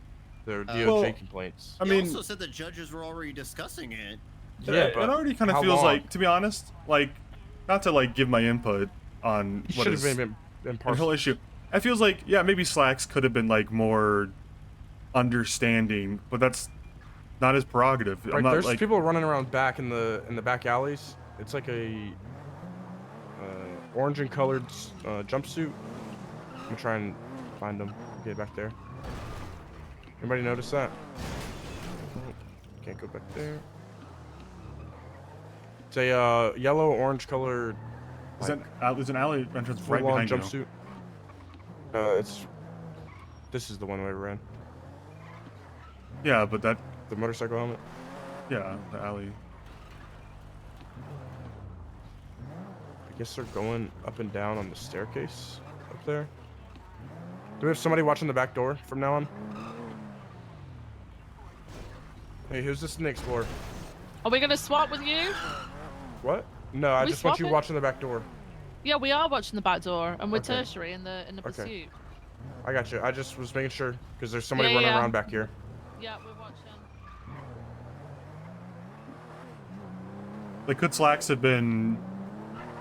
Speaker 3: they're DOJ
Speaker 2: Well,
Speaker 3: complaints.
Speaker 2: I
Speaker 1: He
Speaker 2: mean,
Speaker 1: also said the judges were already discussing it.
Speaker 3: Yeah,
Speaker 2: it
Speaker 3: but
Speaker 2: already kind of
Speaker 3: how
Speaker 2: feels
Speaker 3: long?
Speaker 2: like, to be honest, like, not to like give my input on
Speaker 3: He
Speaker 2: what
Speaker 3: should
Speaker 2: is
Speaker 3: have been
Speaker 2: the
Speaker 3: impartial.
Speaker 2: whole issue. It feels like, yeah, maybe Slacks could have been like more understanding, but that's not his prerogative.
Speaker 3: Right,
Speaker 2: I'm not
Speaker 3: there's
Speaker 2: like,
Speaker 3: people running around back in the back alleys. It's like a orange and colored jumpsuit. I'm gonna try and find them. Get back there. Anybody notice that? Can't go back there. It's a yellow orange colored
Speaker 2: there's an alley entrance right
Speaker 3: full-on
Speaker 2: behind you.
Speaker 3: jumpsuit. This is the one we ran.
Speaker 2: Yeah, but that,
Speaker 3: The motorcycle helmet.
Speaker 2: yeah, the alley.
Speaker 3: I guess they're going up and down on the staircase up there. Do we have somebody watching the back door from now on? Hey, who's this in the Explorer?
Speaker 9: Are we gonna swap with you?
Speaker 3: What? No, I
Speaker 9: We
Speaker 3: just want you
Speaker 9: swapping?
Speaker 3: watching the back door.
Speaker 9: Yeah, we are watching the back door, and we're
Speaker 3: Okay.
Speaker 9: tertiary in the
Speaker 3: Okay.
Speaker 9: pursuit.
Speaker 3: I got you. I just was making sure because there's somebody
Speaker 9: Yeah,
Speaker 3: running
Speaker 9: yeah.
Speaker 3: around back here.
Speaker 9: Yeah, we're watching.
Speaker 2: Like, could slacks have been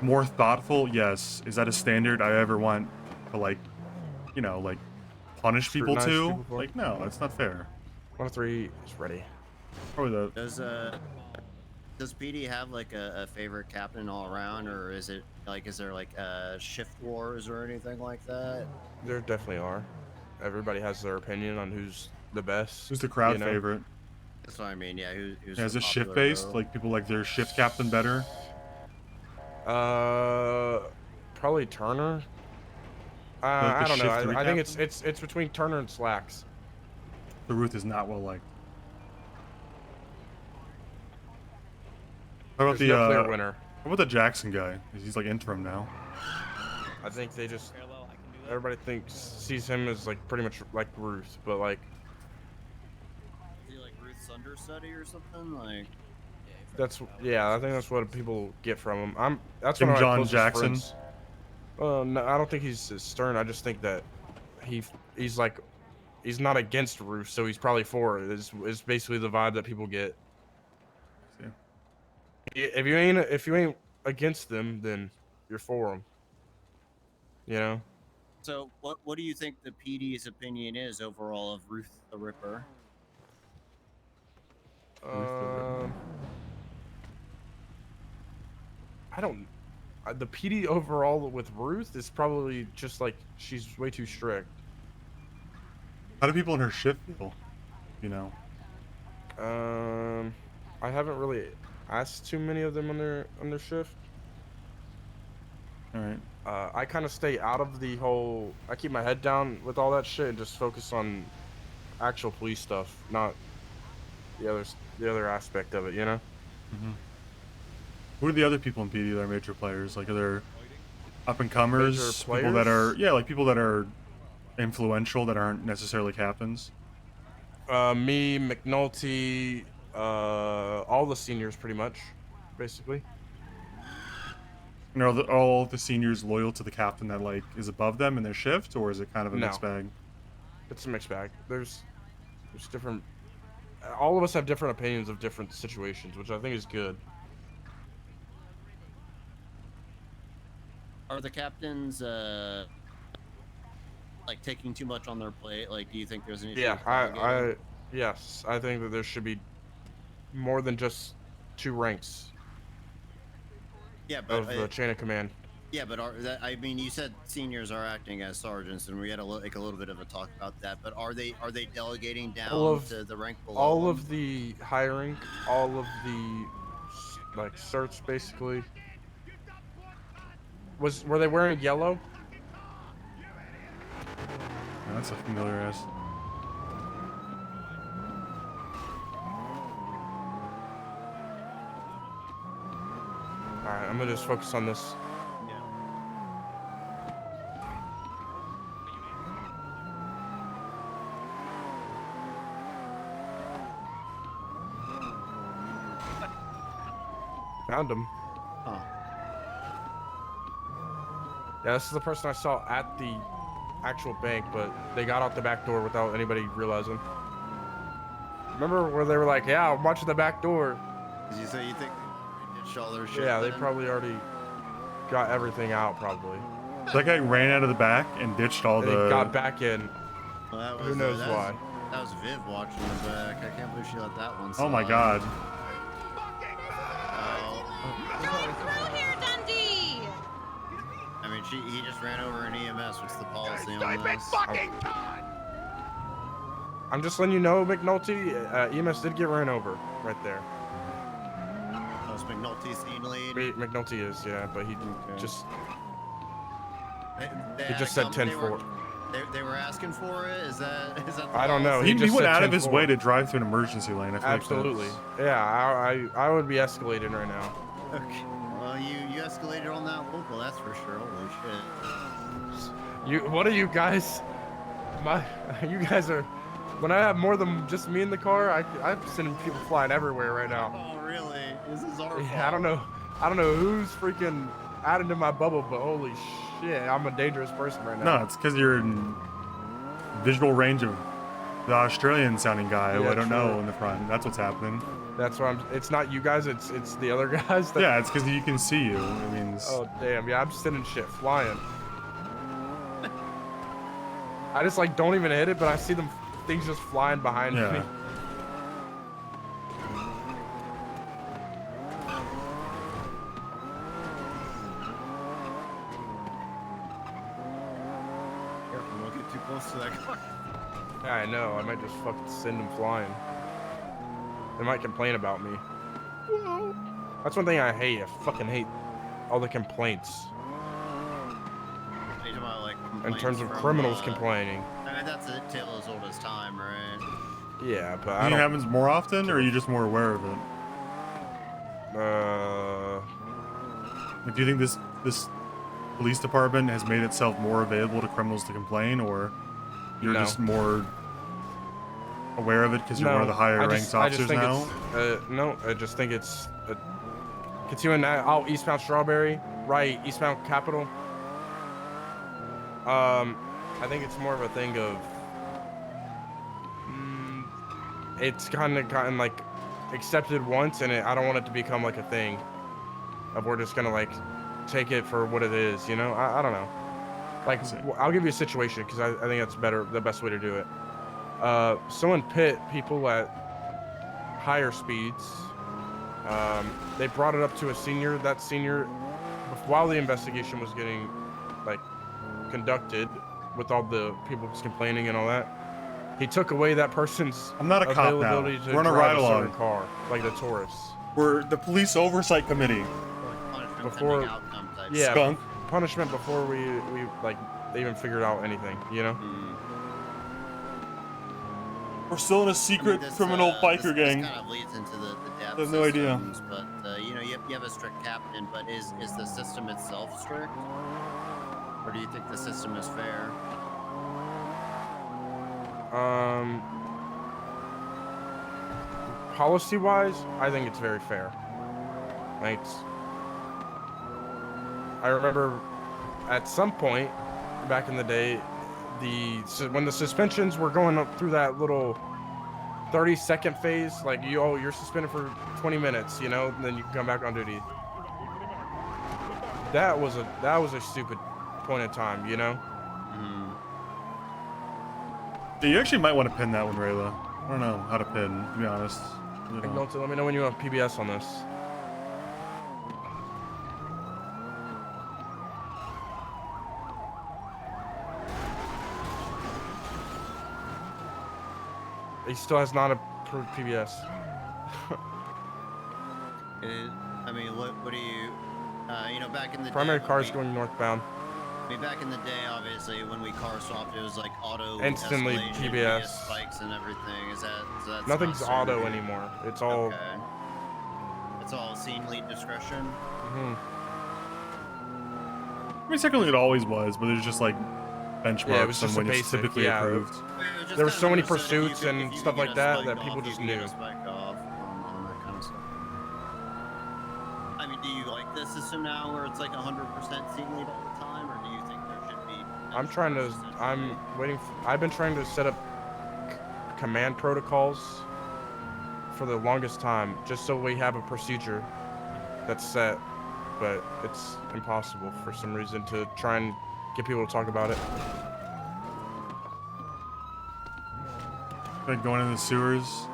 Speaker 2: more thoughtful? Yes. Is that a standard I ever want to, like, you know, like, punish people
Speaker 3: Scrutinize
Speaker 2: to?
Speaker 3: people for?
Speaker 2: Like, no, that's not fair.
Speaker 3: 103 is ready.
Speaker 2: Probably the...
Speaker 1: Does PD have like a favorite captain all around, or is it like, is there like shift wars or anything like that?
Speaker 3: There definitely are. Everybody has their opinion on who's the best.
Speaker 2: Who's the crowd
Speaker 3: you know?
Speaker 2: favorite?
Speaker 1: That's what I mean. Yeah, who's
Speaker 2: Yeah, is
Speaker 1: the
Speaker 2: it
Speaker 1: popular
Speaker 2: shift-based?
Speaker 1: vote?
Speaker 2: Like, people like their shift captain better?
Speaker 3: Probably Turner.
Speaker 2: Like the
Speaker 3: I don't know.
Speaker 2: shift
Speaker 3: I think
Speaker 2: captain?
Speaker 3: it's between Turner and Slacks.
Speaker 2: The Ruth is not well liked. How about
Speaker 3: There's no clear
Speaker 2: the
Speaker 3: winner.
Speaker 2: How about the Jackson guy? He's like interim now.
Speaker 3: I think they just everybody sees him as like pretty much like Ruth, but like
Speaker 1: Is he like Ruth's understudy or something? Like,
Speaker 3: I think that's what people get from him. That's
Speaker 2: Jim
Speaker 3: one of my
Speaker 2: John
Speaker 3: closest
Speaker 2: Jackson?
Speaker 3: friends. No, I don't think he's stern. I just think that he's like he's not against Ruth, so he's probably for it. Is basically the vibe that people get.
Speaker 2: Yeah.
Speaker 3: If you ain't against them, then you're for them. You know.
Speaker 1: so what do you think the PD's opinion is overall of Ruth the Ripper?
Speaker 3: I don't. The PD overall with Ruth is probably just like she's way too strict.
Speaker 2: How do people in her shift feel? You know.
Speaker 3: I haven't really asked too many of them on their shift.
Speaker 2: All right.
Speaker 3: I kind of stay out of the whole. I keep my head down with all that shit and just focus on actual police stuff, not the other aspect of it. You know.
Speaker 2: Mm-hmm. Who are the other people in PD that are major players? Like, are there up and comers? People that are people that are influential that aren't necessarily captains.
Speaker 3: Me, McNulty, all the seniors pretty much, basically.
Speaker 2: And are all the seniors loyal to the captain that like is above them in their shift, or is it kind of a mixed bag?
Speaker 3: It's a mixed bag. There's different. All of us have different opinions of different situations, which I think is good.
Speaker 1: Are the captains like taking too much on their plate? Like, do you think there's an issue?
Speaker 3: Yeah, yes, I think that there should be more than just 2 ranks.
Speaker 1: Yeah, but
Speaker 3: of the chain of command.
Speaker 1: Yeah, but I mean, you said seniors are acting as sergeants, and we had a little bit of a talk about that. But are they delegating down to the rank below?
Speaker 3: All of the hiring, all of the like certs, basically. Were they wearing yellow?
Speaker 2: Yeah, that's a familiar ass.
Speaker 3: Alright, I'm gonna just focus on this. Found him.
Speaker 1: Huh.
Speaker 3: Yeah, this is the person I saw at the actual bank, but they got out the back door without anybody realizing. Remember where they were like, yeah, I'm watching the back door.
Speaker 1: Did you say you think they ditched all their shit?
Speaker 3: Yeah, they
Speaker 1: then?
Speaker 3: probably already got everything out, probably.
Speaker 2: That guy ran out of the back and ditched all
Speaker 3: They
Speaker 2: the...
Speaker 3: got back in.
Speaker 1: Well, that was,
Speaker 3: Who knows why?
Speaker 1: That was Viv watching the back. I can't believe she let that one slide.
Speaker 2: Oh my god.
Speaker 4: Here, Dundee!
Speaker 1: I mean, he just ran over an EMS. What's the policy on this?
Speaker 3: I'm just letting you know, McNulty, EMS did get ran over right there.
Speaker 1: Oh, is McNulty scene lead?
Speaker 3: McNulty is, yeah, but he just...
Speaker 1: They
Speaker 3: He
Speaker 1: had
Speaker 3: just
Speaker 1: a
Speaker 3: said
Speaker 1: comment-
Speaker 3: 10-4.
Speaker 1: They were asking for it? Is that the
Speaker 3: I don't know.
Speaker 2: He
Speaker 3: just
Speaker 2: went
Speaker 3: said
Speaker 2: out of his
Speaker 3: 10-4.
Speaker 2: way to drive through an emergency lane. I feel
Speaker 3: Absolutely.
Speaker 2: Like
Speaker 3: Yeah, I would be escalating right now.
Speaker 1: Okay. Well, you escalated on that local, that's for sure. Holy shit.
Speaker 3: What are you guys? You guys are... When I have more than just me in the car, I'm sending people flying everywhere right now.
Speaker 1: Oh, really? This is our fault.
Speaker 3: I don't know who's freaking added to my bubble, but holy shit, I'm a dangerous person right now.
Speaker 2: No, it's because you're in visual range of the Australian sounding guy who
Speaker 3: Yeah,
Speaker 2: I don't
Speaker 3: true.
Speaker 2: know in the front. That's what's happening.
Speaker 3: That's why it's not you guys, it's the other guys. That,
Speaker 2: Yeah, it's because you can see you. I mean,
Speaker 3: oh damn, yeah, I'm sending shit flying. I just like don't even hit it, but I see them things just flying behind me.
Speaker 1: Careful, don't get too close to that car.
Speaker 3: Yeah, I know. I might just fucking send them flying. They might complain about me. That's one thing I hate. I fucking hate all the complaints.
Speaker 1: You're talking about, like,
Speaker 3: In terms of
Speaker 1: complaints from,
Speaker 3: criminals complaining.
Speaker 1: I mean, that's a tale as old as time, right?
Speaker 3: Yeah, but
Speaker 2: Do
Speaker 3: I
Speaker 2: you think
Speaker 3: don't.
Speaker 2: it happens more often, or are you just more aware of it? Like, do you think this police department has made itself more available to criminals to complain, or you're just more aware of it because you're one of the higher ranked officers now?
Speaker 3: No, I just think it's continuing that out eastbound Strawberry, right eastbound Capitol. I think it's more of a thing of it's kind of gotten like accepted once, and I don't want it to become like a thing of we're just gonna like take it for what it is, you know? I don't know. Like I'll give you a situation because I think that's the best way to do it. Someone pit people at higher speeds. They brought it up to a senior. That senior, while the investigation was getting like conducted with all the people complaining and all that, he took away that person's
Speaker 2: I'm not a cop now.
Speaker 3: availability to
Speaker 2: We're on a
Speaker 3: drive
Speaker 2: ride
Speaker 3: a certain
Speaker 2: along.
Speaker 3: car, like the Taurus.
Speaker 2: We're the police oversight committee.
Speaker 3: Before, yeah,
Speaker 2: Skunk.
Speaker 3: punishment before we like they even figured out anything, you know.
Speaker 2: We're still in a secret criminal biker gang.
Speaker 1: This kind of leads into the depth.
Speaker 2: I have no idea.
Speaker 1: But you know, you have a strict captain, but is the system itself strict, or do you think the system is fair?
Speaker 3: Policy-wise, I think it's very fair. Like, I remember at some point back in the day, when the suspensions were going up through that little 30-second phase, like you're suspended for 20 minutes, you know, and then you can come back on duty. That was a stupid point in time, you know.
Speaker 2: Yeah, you actually might want to pin that one, Rayla. I don't know how to pin, to be honest.
Speaker 3: Let me know when you have PBS on this. He still has not approved PBS.
Speaker 1: I mean, what do you, you know, back in the
Speaker 3: Primary
Speaker 1: day,
Speaker 3: cars going northbound.
Speaker 1: I mean, back in the day, obviously, when we car swapped, it was like auto
Speaker 3: Instantly
Speaker 1: escalation,
Speaker 3: PBS
Speaker 1: spikes and everything. Is that
Speaker 3: nothing's auto anymore? It's all.
Speaker 1: Okay. It's all scene lead discretion.
Speaker 2: I mean, technically it always was, but there's just like benchmarks
Speaker 3: Yeah, it was just
Speaker 2: on when
Speaker 3: a
Speaker 2: it's
Speaker 3: basic,
Speaker 2: typically
Speaker 3: yeah.
Speaker 2: approved.
Speaker 3: There were so many pursuits and stuff like that that people just knew.
Speaker 1: On that kind of stuff. I mean, do you like this system now where it's like 100% scene lead all the time, or do you think there should be?
Speaker 3: I've been trying to set up command protocols for the longest time, just so we have a procedure that's set, but it's impossible for some reason to try and get people to talk about it.
Speaker 2: Like going in the sewers.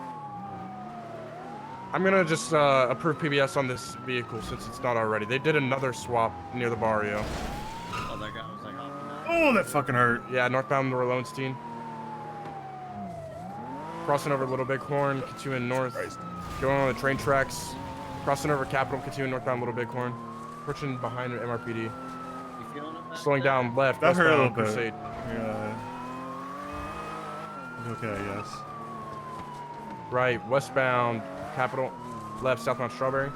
Speaker 3: I'm gonna just approve PBS on this vehicle since it's not already. They did another swap near the barrio.
Speaker 1: Oh, that guy was like hopping out.
Speaker 2: Oh, that fucking hurt.
Speaker 3: Yeah, northbound Lowenstein. Crossing over Little Bighorn, continuing north. Going on the train tracks. Crossing over Capitol, continuing northbound Little Bighorn. Pushing behind MRPD.
Speaker 1: You feeling it back
Speaker 3: Slowing
Speaker 1: there?
Speaker 3: down left.
Speaker 2: That hurt a little
Speaker 3: westbound
Speaker 2: bit.
Speaker 3: Crusade.
Speaker 2: Yeah. Okay, I guess.
Speaker 3: Right, westbound Capitol. Left, southbound Strawberry.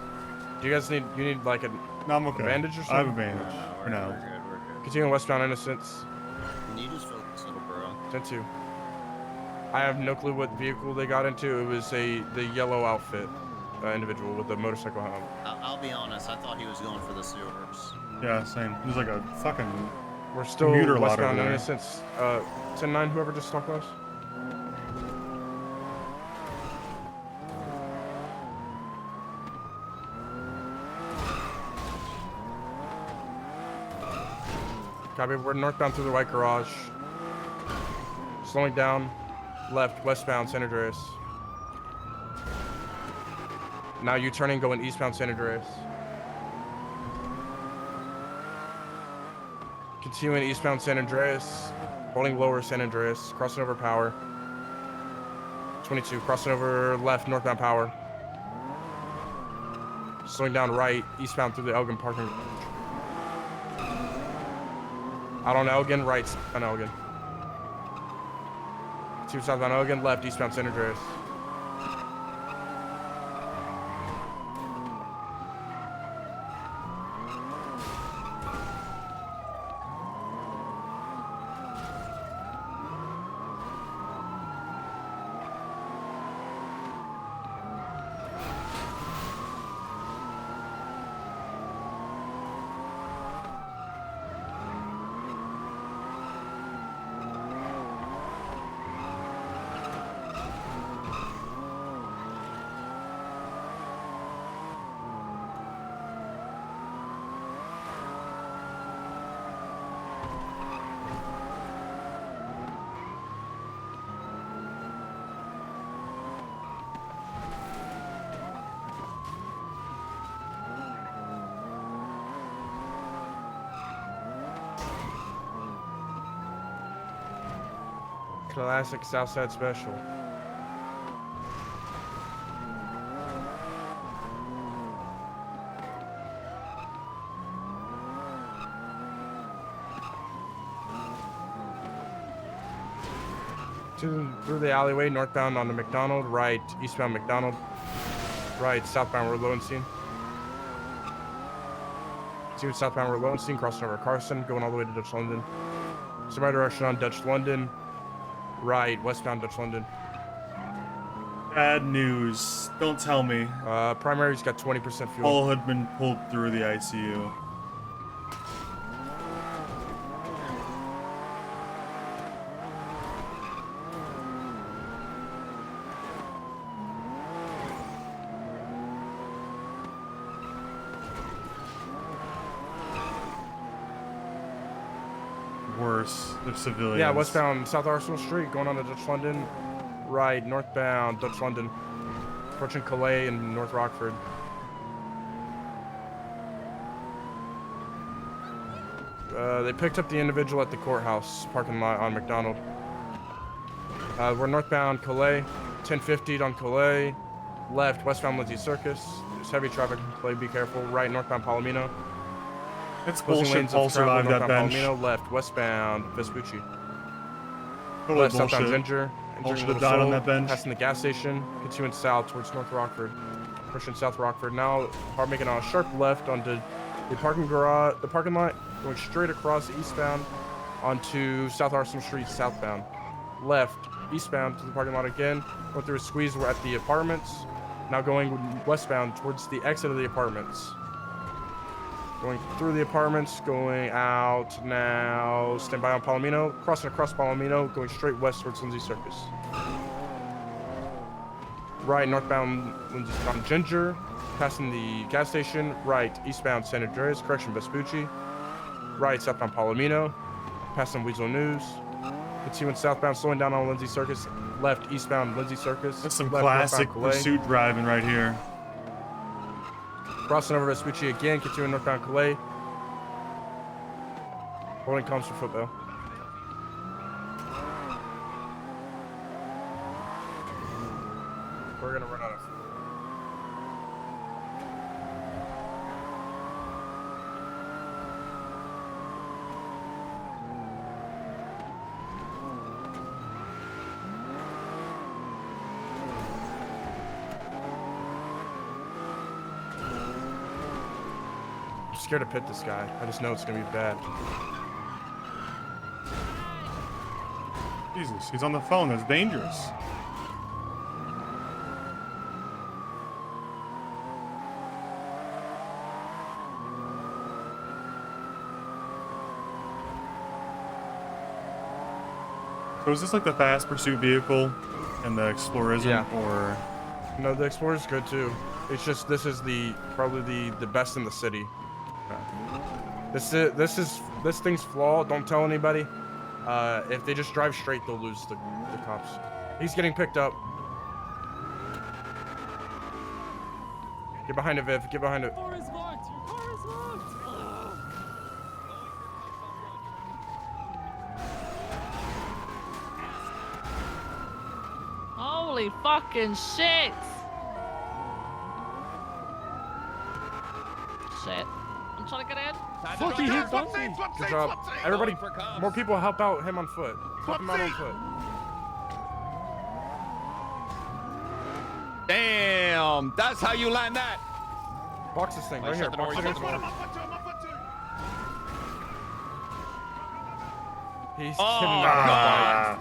Speaker 3: Do you guys need like a
Speaker 2: No, I'm okay.
Speaker 3: bandage or something?
Speaker 2: I have a bandage for now.
Speaker 1: We're good.
Speaker 3: Continuing westbound Innocence.
Speaker 1: Can you just focus, little bro?
Speaker 3: 10-2. I have no clue what vehicle they got into. It was the yellow outfit individual with the motorcycle helmet.
Speaker 1: I'll be honest. I thought he was going for the sewers.
Speaker 2: Yeah, same. There's like a fucking
Speaker 3: We're still
Speaker 2: commuter lot
Speaker 3: westbound
Speaker 2: over there.
Speaker 3: Innocence. 10-9, whoever just talked to us. Copy. We're northbound through the white garage. Slowing down. Left, westbound, San Andreas. Now U-turning, going eastbound, San Andreas. Continuing eastbound, San Andreas. Holding lower, San Andreas. Crossing over power. 22, crossing over left, northbound power. Slowing down right, eastbound through the Elgin parking garage. Out on Elgin, right on Elgin. 2 southbound Elgin, left, eastbound San Andreas. Classic Southside Special. Through the alleyway, northbound on the McDonald, right, eastbound McDonald, right, southbound Road Lowenstein. Southbound Road Lowenstein, crossing over Carson, going all the way to Dutch London. Semi direction on Dutch London. Right, westbound Dutch London.
Speaker 2: Bad news. Don't tell me.
Speaker 3: Primary's got 20% fuel.
Speaker 2: Paul had been pulled through the ICU. Worse, they're civilians.
Speaker 3: Yeah, westbound South Arsenal Street, going on to Dutch London. Right, northbound Dutch London. Approaching Calais and North Rockford. They picked up the individual at the courthouse parking lot on McDonald. We're northbound Calais, 1050 on Calais. Left, westbound Lindsay Circus. There's heavy traffic on Calais, be careful. Right, northbound Palomino.
Speaker 2: It's bullshit. Paul survived that bench.
Speaker 3: Palomino, left, westbound Vespucci.
Speaker 2: Totally
Speaker 3: Left, southbound
Speaker 2: bullshit.
Speaker 3: Ginger.
Speaker 2: Paul should have died on that bench.
Speaker 3: Passing the gas station, continuing south towards North Rockford. Pushing South Rockford. Now, making a sharp left onto the parking lot, going straight across eastbound onto South Arsenal Street southbound. Left, eastbound to the parking lot again. Going through a squeeze, we're at the apartments. Now going westbound towards the exit of the apartments. Going through the apartments, going out now. Stand by on Palomino. Crossing across Palomino, going straight west towards Lindsay Circus. Right, northbound Lindsay on Ginger. Passing the gas station. Right, eastbound San Andreas. Correction, Vespucci. Right, southbound Palomino. Passing Weasel News. Continuing southbound, slowing down on Lindsay Circus. Left, eastbound Lindsay Circus.
Speaker 2: That's some
Speaker 3: left,
Speaker 2: classic
Speaker 3: northbound Calais.
Speaker 2: pursuit driving right here.
Speaker 3: Crossing over Vespucci again, continuing northbound Calais. Holding comms for foot though. We're gonna run out of fuel. I'm scared to pit this guy. I just know it's gonna be bad.
Speaker 2: Jesus, he's on the phone. That's dangerous. So is this like the fast pursuit vehicle and the Explorer isn't?
Speaker 3: Yeah.
Speaker 2: Or
Speaker 3: No, the Explorer's good too. It's just this is probably the best in the city. This thing's flawed. Don't tell anybody. If they just drive straight, they'll lose the cops. He's getting picked up. Get behind it, Viv. Get behind it.
Speaker 9: Your car is locked. Your car is locked. Holy fucking shit! Shit. I'm trying to get in.
Speaker 3: Fuck, he hit Bunty. Good job. Everybody, more people help out him on foot. Help him out on foot.
Speaker 10: Damn, that's how you land that.
Speaker 3: Box this thing right here. Box it here. He's
Speaker 2: Ah.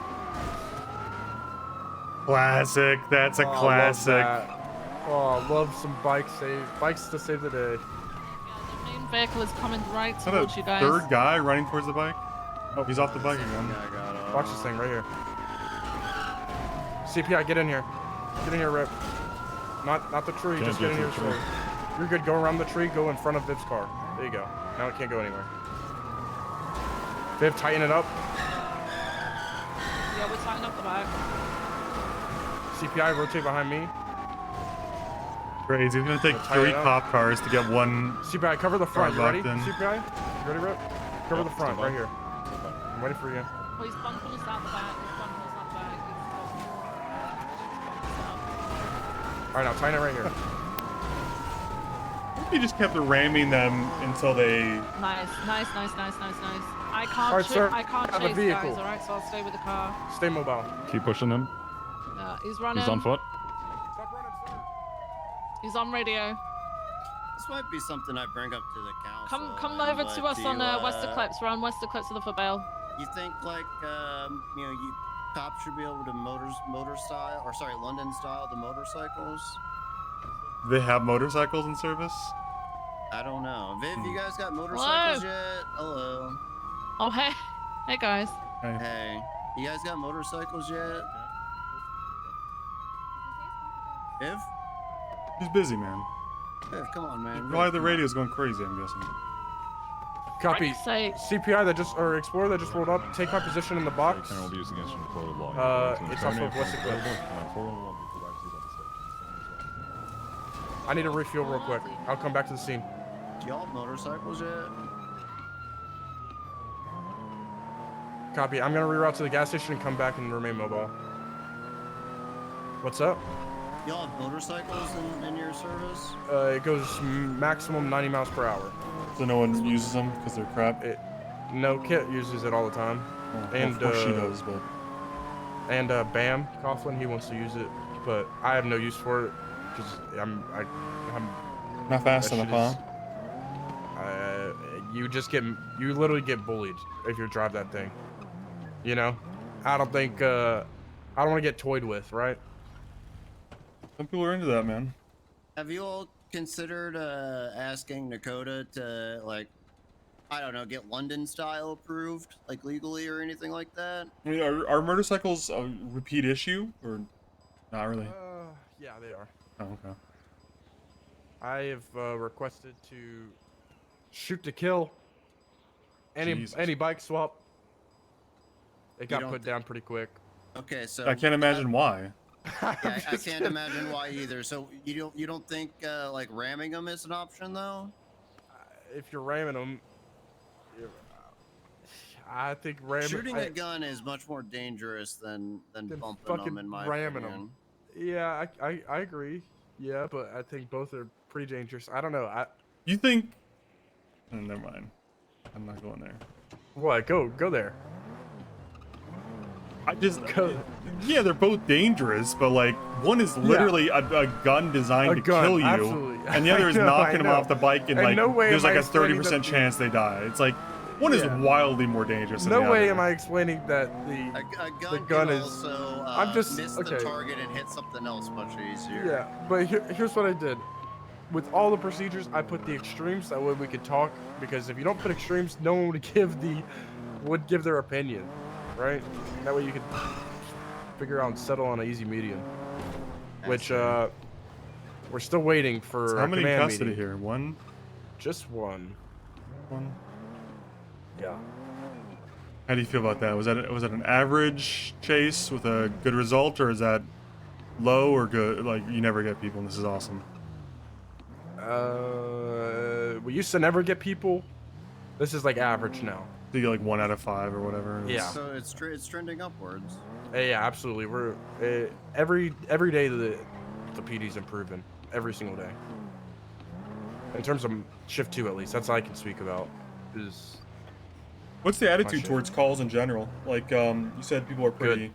Speaker 2: Classic. That's a classic.
Speaker 3: Oh, love some bikes to save the day.
Speaker 9: The main vehicle is coming right
Speaker 2: Is that
Speaker 9: towards
Speaker 2: a
Speaker 9: you guys.
Speaker 2: third guy running towards the bike? Oh, he's off the bike again.
Speaker 3: Watch this thing right here. CPI, get in here. Get in here, Rip. Not the tree, just get in here. You're good. Go around the tree. Go in front of Viv's car. There you go. Now it can't go anywhere. Viv, tighten it up.
Speaker 9: Yeah, we're tightening up the back.
Speaker 3: CPI, rotate behind me.
Speaker 2: Crazy. It's gonna take 3 cop cars to get one.
Speaker 3: CPI, cover the front. You ready?
Speaker 2: locked in.
Speaker 3: CPI? You ready, Rip? Cover the front right here. I'm waiting for you.
Speaker 9: Please bumping us out the back. He's bumping us out the back.
Speaker 3: All right, now tighten it right here.
Speaker 2: He just kept ramming them until they.
Speaker 9: Nice. I can't,
Speaker 3: Alright, sir,
Speaker 9: I can't
Speaker 3: have a
Speaker 9: chase
Speaker 3: vehicle.
Speaker 9: guys, alright? So I'll stay with the car.
Speaker 3: Stay mobile.
Speaker 10: Keep pushing him.
Speaker 9: He's running.
Speaker 10: He's on foot.
Speaker 3: Stop running, sir.
Speaker 9: He's on radio.
Speaker 1: This might be something I bring up to the council.
Speaker 9: Come over to us on Wester Clips. We're on Wester Clips of the footbail.
Speaker 1: You think like you cops should be able to London style the motorcycles?
Speaker 2: They have motorcycles in service?
Speaker 1: I don't know. Viv, you guys got motorcycles yet? Hello.
Speaker 9: Oh hey, hey guys.
Speaker 1: Hey, you guys got motorcycles yet? Viv?
Speaker 2: He's busy, man.
Speaker 1: Viv, come on, man.
Speaker 2: Probably the radio's going crazy, I'm guessing.
Speaker 3: Copy.
Speaker 9: Say
Speaker 3: CPI Explorer that just rolled up. Take my position in the box.
Speaker 10: Will be used against law.
Speaker 3: It's off of West Clips. I need to refuel real quick. I'll come back to the scene.
Speaker 1: Do y'all have motorcycles yet?
Speaker 3: Copy. I'm gonna reroute to the gas station and come back and remain mobile. What's up?
Speaker 1: Y'all have motorcycles in your service?
Speaker 3: It goes maximum 90 miles per hour.
Speaker 2: So no one uses them because they're crap?
Speaker 3: No, Kit uses it all the time.
Speaker 2: Of course she does, but...
Speaker 3: And Bam, Coughlin, he wants to use it, but I have no use for it because I'm
Speaker 2: not fast enough, huh?
Speaker 3: You literally get bullied if you drive that thing. You know, I don't think I don't want to get toyed with, right?
Speaker 2: Some people are into that, man.
Speaker 1: Have you all considered asking Dakota to, like, I don't know, get London style approved, like legally or anything like that?
Speaker 2: I mean, are motorcycles a repeat issue or not really?
Speaker 3: Yeah, they are.
Speaker 2: Oh, okay.
Speaker 3: I have requested to shoot to kill any bike swap. It got put down pretty quick.
Speaker 1: Okay, so
Speaker 2: I can't imagine why.
Speaker 1: Yeah, I can't imagine why either. So you don't think like ramming them is an option though?
Speaker 3: If you're ramming them, I think
Speaker 1: shooting a gun is much more dangerous than bumping them, in my
Speaker 3: ramming
Speaker 1: opinion.
Speaker 3: them. Yeah, I agree. Yeah, but I think both are pretty dangerous. I don't know.
Speaker 2: You think? Oh, never mind. I'm not going there.
Speaker 3: What? Go there.
Speaker 2: I just yeah, they're both dangerous, but like one is literally a gun designed to kill you,
Speaker 3: absolutely.
Speaker 2: and the other is knocking them off the bike, and like there's like a 30% chance they die. It's like one is wildly more dangerous. Than the
Speaker 3: No way
Speaker 2: other.
Speaker 3: am I explaining that
Speaker 1: A
Speaker 3: the gun
Speaker 1: can
Speaker 3: is.
Speaker 1: also
Speaker 3: I'm just
Speaker 1: miss the target and hit something else much easier.
Speaker 3: Yeah, but here's what I did. With all the procedures, I put the extremes. That way we could talk. Because if you don't put extremes, no one would give their opinion, right? That way you could figure out and settle on an easy medium. Which we're still waiting for.
Speaker 2: So how many
Speaker 3: command
Speaker 2: custody
Speaker 3: meeting.
Speaker 2: here? One.
Speaker 3: Just one.
Speaker 2: one.
Speaker 3: Yeah.
Speaker 2: How do you feel about that? Was that an average chase with a good result, or is that low or good? Like you never get people, and this is awesome.
Speaker 3: We used to never get people. This is like average now.
Speaker 2: So you get like 1 out of 5 or whatever.
Speaker 3: Yeah.
Speaker 1: So it's trending upwards.
Speaker 3: Yeah, absolutely. We're every day the PD's improving every single day. In terms of shift 2, at least that's all I can speak about. Is
Speaker 2: What's the attitude
Speaker 3: shift.
Speaker 2: towards calls in general? Like you said, people are pretty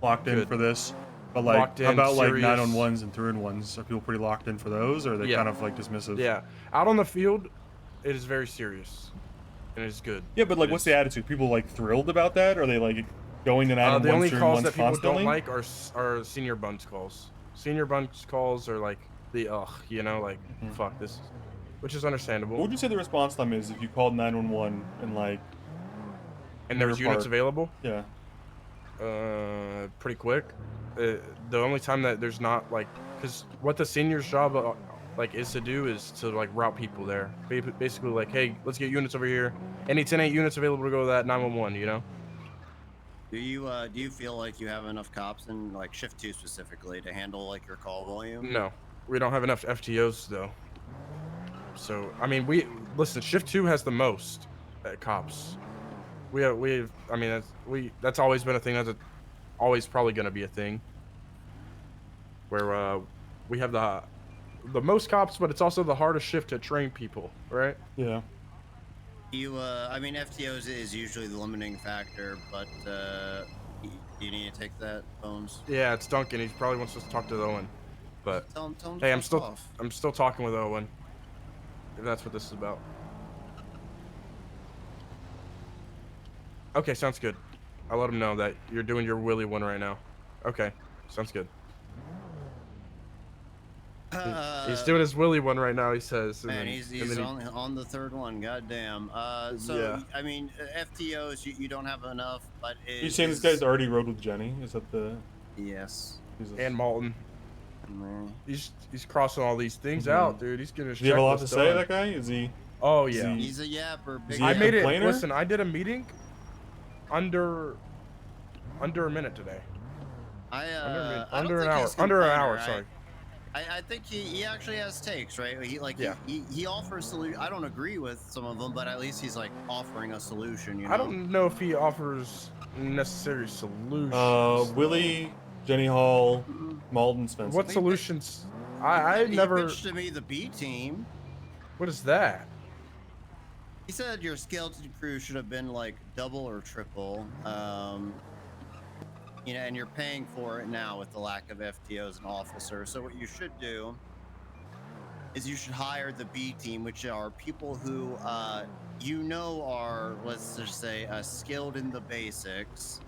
Speaker 2: locked in
Speaker 3: Good.
Speaker 2: for this. But like,
Speaker 3: Locked
Speaker 2: how
Speaker 3: in,
Speaker 2: about like
Speaker 3: serious.
Speaker 2: 911s and 3-in-1s? Are people pretty locked in for those, or are they
Speaker 3: Yeah.
Speaker 2: kind of like dismissive?
Speaker 3: Yeah, out on the field, it is very serious, and it's good.
Speaker 2: Yeah, but like, what's the attitude? People like thrilled about that? Or are they like going to 911s,
Speaker 3: The only calls
Speaker 2: 3-in-1s
Speaker 3: that people
Speaker 2: constantly?
Speaker 3: don't like are senior bunch calls. Senior bunch calls are like the you know, like fuck this, which is understandable.
Speaker 2: What would you say the response time is if you called 911 and like?
Speaker 3: And there was
Speaker 2: River
Speaker 3: units
Speaker 2: Park?
Speaker 3: available?
Speaker 2: Yeah.
Speaker 3: Pretty quick. The only time that there's not like, because what the senior's job like is to do is to like route people there. Basically like, hey, let's get units over here. Any 10-8 units available to go to that 911, you know?
Speaker 1: Do you feel like you have enough cops in like shift 2 specifically to handle like your call volume?
Speaker 3: No, we don't have enough FTOs though. So I mean, listen. Shift 2 has the most cops. We have. I mean, that's always been a thing. That's always probably gonna be a thing. Where we have the most cops, but it's also the hardest shift to train people, right?
Speaker 2: Yeah.
Speaker 1: I mean, FTOs is usually the limiting factor, but you need to take that, Bones.
Speaker 3: Yeah, it's Duncan. He probably wants us to talk to Owen, but
Speaker 1: Tell him to
Speaker 3: hey, I'm
Speaker 1: fuck off.
Speaker 3: still talking with Owen. If that's what this is about. Okay, sounds good. I'll let him know that you're doing your Willy one right now. Okay, sounds good. He's doing his Willy one right now, he says.
Speaker 1: Man, he's on the third one. Goddamn. So
Speaker 3: Yeah.
Speaker 1: I mean, FTOs you don't have enough, but
Speaker 2: You saying this guy's already rode with Jenny? Is that the?
Speaker 1: Yes.
Speaker 2: Jesus.
Speaker 3: And Malton.
Speaker 1: Man.
Speaker 3: He's crossing all these things out, dude. He's getting his
Speaker 2: Does he have a lot to
Speaker 3: checklist
Speaker 2: say?
Speaker 3: done.
Speaker 2: That guy? Is he?
Speaker 3: Oh
Speaker 2: is
Speaker 3: yeah.
Speaker 2: he-
Speaker 1: He's a yapper. Big
Speaker 2: he
Speaker 3: I
Speaker 2: a
Speaker 3: made it.
Speaker 2: complainer?
Speaker 3: Listen, I did a meeting under a minute today. Under an hour. Sorry.
Speaker 1: I think he actually has takes, right?
Speaker 3: Yeah.
Speaker 1: He offers solution. I don't agree with some of them, but at least he's like offering a solution. You know.
Speaker 3: I don't know if he offers necessary solutions.
Speaker 2: Willie, Jenny Hall, Malden, Spencer.
Speaker 3: What solutions? I
Speaker 1: he
Speaker 3: never.
Speaker 1: pitched to me the B team.
Speaker 3: What is that?
Speaker 1: He said your skeleton crew should have been like double or triple. You know, and you're paying for it now with the lack of FTOs and officers. So what you should do is you should hire the B team, which are people who you know are, let's just say, skilled in the basics,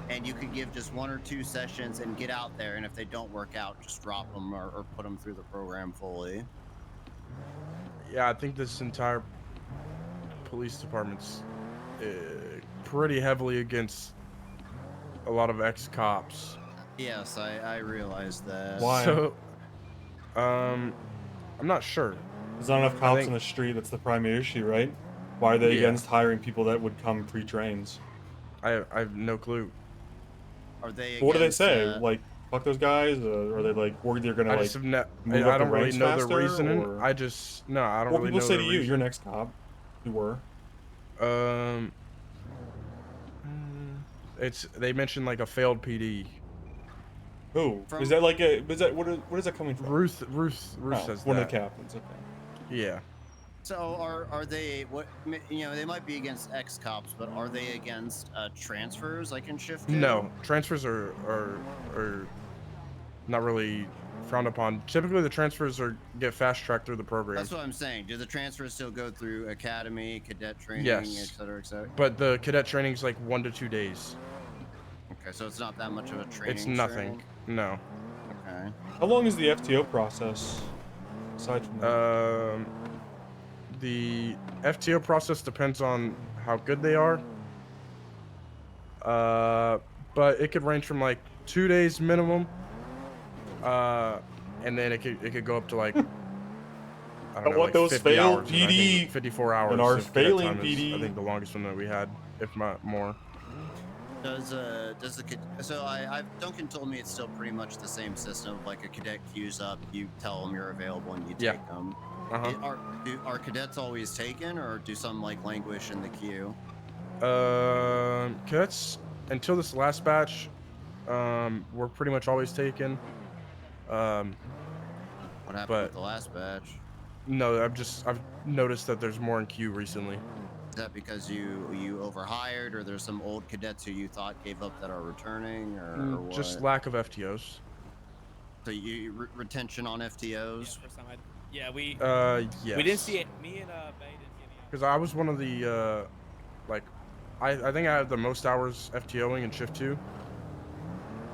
Speaker 1: and you could give just 1 or 2 sessions and get out there. And if they don't work out, just drop them or put them through the program fully.
Speaker 3: Yeah, I think this entire police department's pretty heavily against a lot of ex-cops.
Speaker 1: Yes, I realize that.
Speaker 2: Why?
Speaker 3: So, I'm not sure.
Speaker 2: There's not enough cops on the street. That's the primary issue, right? Why are they against hiring people that would come pre-trains?
Speaker 3: I have no clue.
Speaker 1: Are they?
Speaker 2: What do they
Speaker 1: against,
Speaker 2: say? Like, fuck those guys? Or are they like worried they're gonna
Speaker 3: I
Speaker 2: like
Speaker 3: just have
Speaker 2: move
Speaker 3: I
Speaker 2: up the
Speaker 3: don't really
Speaker 2: ranks
Speaker 3: know
Speaker 2: faster,
Speaker 3: the reasoning.
Speaker 2: or-
Speaker 3: I just no, I don't
Speaker 2: What
Speaker 3: really
Speaker 2: people
Speaker 3: know
Speaker 2: say
Speaker 3: the
Speaker 2: to you?
Speaker 3: reason.
Speaker 2: You're next cop. You were.
Speaker 3: They mentioned like a failed PD.
Speaker 2: Who? Is that like a? Is that what is that coming from?
Speaker 3: Ruth
Speaker 2: Oh,
Speaker 3: says
Speaker 2: one
Speaker 3: that.
Speaker 2: of the captains. Okay.
Speaker 3: Yeah.
Speaker 1: So are they what? You know, they might be against ex-cops, but are they against transfers like in shift 2?
Speaker 3: No, transfers are not really frowned upon. Typically, the transfers get fast-tracked through the program.
Speaker 1: That's what I'm saying. Do the transfers still go through academy, cadet training,
Speaker 3: Yes.
Speaker 1: et cetera, et cetera?
Speaker 3: But the cadet training is like 1 to 2 days.
Speaker 1: Okay, so it's not that much of a training.
Speaker 3: It's nothing. No.
Speaker 1: Okay.
Speaker 2: How long is the FTO process? Aside from that?
Speaker 3: The FTO process depends on how good they are. But it could range from like 2 days minimum. And then it could go up to like I don't
Speaker 2: But
Speaker 3: know,
Speaker 2: what
Speaker 3: like
Speaker 2: those
Speaker 3: 50
Speaker 2: failed
Speaker 3: hours. And I think
Speaker 2: PD
Speaker 3: 54 hours
Speaker 2: and our
Speaker 3: of cadet
Speaker 2: failing
Speaker 3: time is, I
Speaker 2: PD.
Speaker 3: think, the longest one that we had, if not more.
Speaker 1: Does the so Duncan told me it's still pretty much the same system. Like a cadet queues up, you tell them you're available, and you
Speaker 3: Yeah.
Speaker 1: take them.
Speaker 3: Uh-huh.
Speaker 1: Are cadets always taken, or do some like languish in the queue?
Speaker 3: Cadets until this last batch, were pretty much always taken.
Speaker 1: What happened
Speaker 3: But
Speaker 1: with the last batch?
Speaker 3: no, I've noticed that there's more in queue recently.
Speaker 1: Is that because you overhired, or there's some old cadets who you thought gave up that are returning, or what?
Speaker 3: Just lack of FTOs.
Speaker 1: So retention on FTOs?
Speaker 10: Yeah, we
Speaker 3: Yes.
Speaker 10: we didn't see it. Me and Bay didn't see any.
Speaker 3: Because I was one of the like, I think I had the most hours FTOing in shift 2,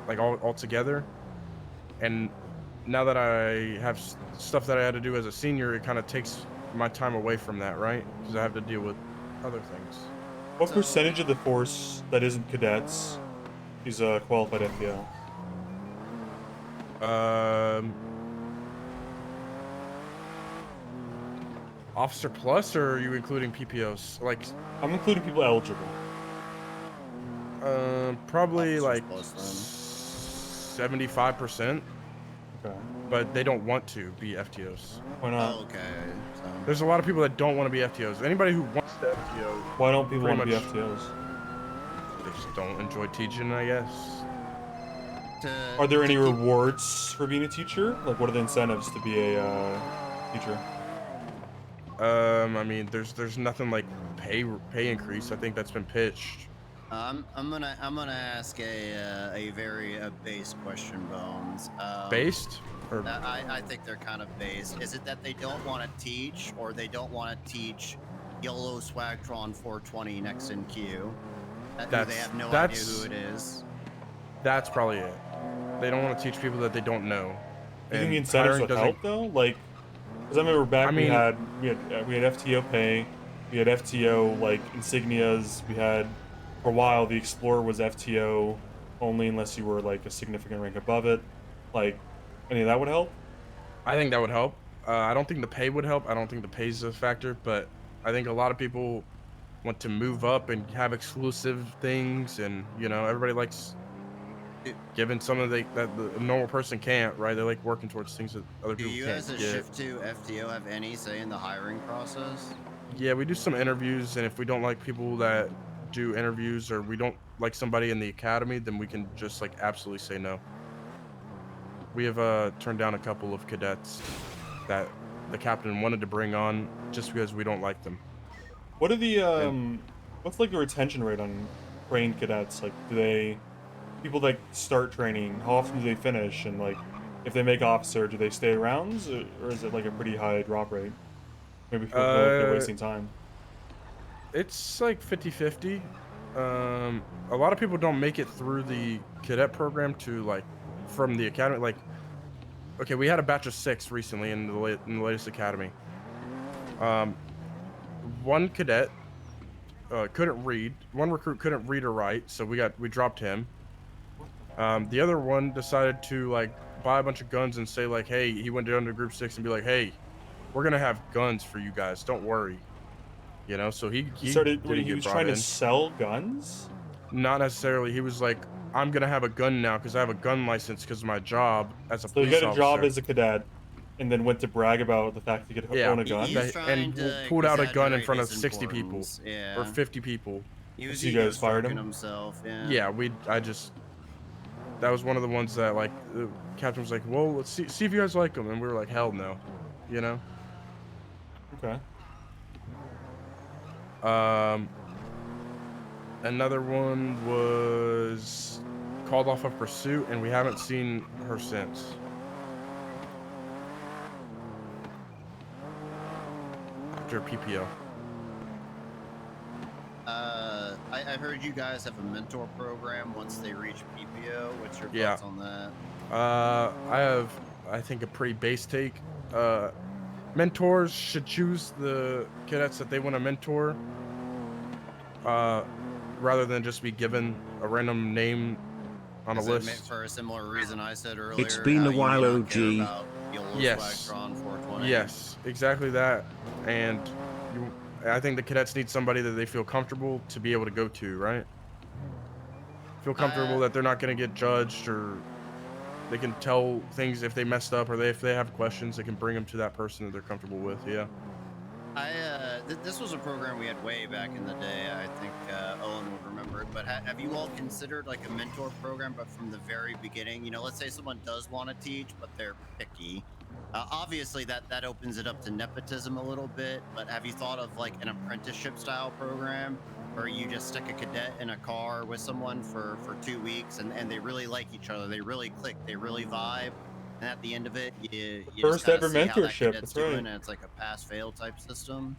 Speaker 3: like all together. And now that I have stuff that I had to do as a senior, it kind of takes my time away from that, right? Because I have to deal with other things.
Speaker 2: What percentage of the force that isn't cadets is qualified FPO?
Speaker 3: Officer plus, or are you including PPOs? Like,
Speaker 2: I'm including people eligible.
Speaker 3: probably
Speaker 1: Officers
Speaker 3: like
Speaker 1: plus, then.
Speaker 3: 75%.
Speaker 2: Okay.
Speaker 3: But they don't want to be FTOs.
Speaker 2: Why not?
Speaker 1: Oh, okay. So.
Speaker 3: There's a lot of people that don't want to be FTOs. Anybody who wants to FTO,
Speaker 2: Why don't people
Speaker 3: pretty
Speaker 2: want to be
Speaker 3: much-
Speaker 2: FTOs?
Speaker 3: they just don't enjoy teaching, I guess.
Speaker 2: Are there any rewards for being a teacher? Like, what are the incentives to be a teacher?
Speaker 3: I mean, there's nothing like pay increase. I think that's been pitched.
Speaker 1: I'm gonna ask a very base question, Bones.
Speaker 3: Based? Or
Speaker 1: I think they're kind of based. Is it that they don't want to teach, or they don't want to teach Yellow Swagtron 420 next in queue? They have no idea who it is.
Speaker 3: That's probably it. They don't want to teach people that they don't know.
Speaker 2: Do you think the
Speaker 3: And
Speaker 2: incentives
Speaker 3: hiring
Speaker 2: would
Speaker 3: doesn't-
Speaker 2: help though? Like, because I remember back
Speaker 3: I mean-
Speaker 2: we had FTO pay, we had FTO like insignias. We had for a while the Explorer was FTO only unless you were like a significant rank above it. Like, any of that would help?
Speaker 3: I think that would help. I don't think the pay would help. I don't think the pay's a factor, but I think a lot of people want to move up and have exclusive things, and you know, everybody likes giving something that the normal person can't, right? They like working towards things that other
Speaker 1: Do
Speaker 3: people
Speaker 1: you,
Speaker 3: can't
Speaker 1: as a
Speaker 3: get.
Speaker 1: Shift 2 FTO, have any say in the hiring process?
Speaker 3: Yeah, we do some interviews, and if we don't like people that do interviews, or we don't like somebody in the academy, then we can just like absolutely say no. We have turned down a couple of cadets that the captain wanted to bring on just because we don't like them.
Speaker 2: What are the what's like the retention rate on trained cadets? Like, do they people that start training, how often do they finish? And like, if they make officer, do they stay around, or is it like a pretty high drop rate? Maybe people feel like they're wasting time.
Speaker 3: It's like 50-50. A lot of people don't make it through the cadet program to like from the academy. Like, okay, we had a batch of 6 recently in the latest academy. One cadet couldn't read. One recruit couldn't read or write, so we dropped him. The other one decided to like buy a bunch of guns and say like, hey, he went down to group 6 and be like, hey, we're gonna have guns for you guys, don't worry. You know, so he
Speaker 2: started.
Speaker 3: didn't
Speaker 2: He
Speaker 3: get
Speaker 2: was
Speaker 3: brought
Speaker 2: trying
Speaker 3: in.
Speaker 2: to sell guns.
Speaker 3: Not necessarily. He was like, I'm gonna have a gun now because I have a gun license because of my job as a
Speaker 2: So he
Speaker 3: police
Speaker 2: got a job
Speaker 3: officer.
Speaker 2: as a cadet, and then went to brag about the fact he could own a gun.
Speaker 3: And pulled out a gun in front of
Speaker 1: his
Speaker 3: 60 people
Speaker 1: importance, yeah.
Speaker 3: or 50 people.
Speaker 1: He was
Speaker 2: So you guys fired
Speaker 1: ego-stroking
Speaker 2: him?
Speaker 1: himself, yeah.
Speaker 3: Yeah, that was one of the ones that like the captain was like, well, let's see if you guys like him, and we were like, hell no, you know.
Speaker 2: Okay.
Speaker 3: Another one was called off of pursuit, and we haven't seen her since. After PPO.
Speaker 1: I heard you guys have a mentor program once they reach PPO. What's your
Speaker 3: Yeah.
Speaker 1: thoughts on that?
Speaker 3: I have, I think, a pretty base take. Mentors should choose the cadets that they want to mentor, rather than just be given a random name on a
Speaker 1: Is it
Speaker 3: list.
Speaker 1: for a similar reason I said earlier?
Speaker 12: It's been
Speaker 1: how
Speaker 12: a
Speaker 1: you
Speaker 12: while,
Speaker 1: may not care
Speaker 12: OG.
Speaker 1: about Yellow
Speaker 3: Yes.
Speaker 1: Swagtron 420? what I mean?
Speaker 3: Yes, exactly that. And I think the cadets need somebody that they feel comfortable to be able to go to, right? Feel comfortable that they're not going to get judged, or they can tell things if they messed up, or if they have questions, they can bring them to that person that they're comfortable with. Yeah.
Speaker 1: This was a program we had way back in the day. I think Owen would remember it. But have you all considered like a mentor program, but from the very beginning? You know, let's say someone does want to teach, but they're picky. Obviously, that opens it up to nepotism a little bit. But have you thought of like an apprenticeship style program, where you just stick a cadet in a car with someone for 2 weeks, and they really like each other, they really click, they really vibe. And at the end of it, you
Speaker 2: First
Speaker 1: just kind
Speaker 2: ever
Speaker 1: of see how that
Speaker 2: mentorship,
Speaker 1: cadet's
Speaker 2: that's
Speaker 1: doing,
Speaker 2: right.
Speaker 1: and it's like a pass-fail type system.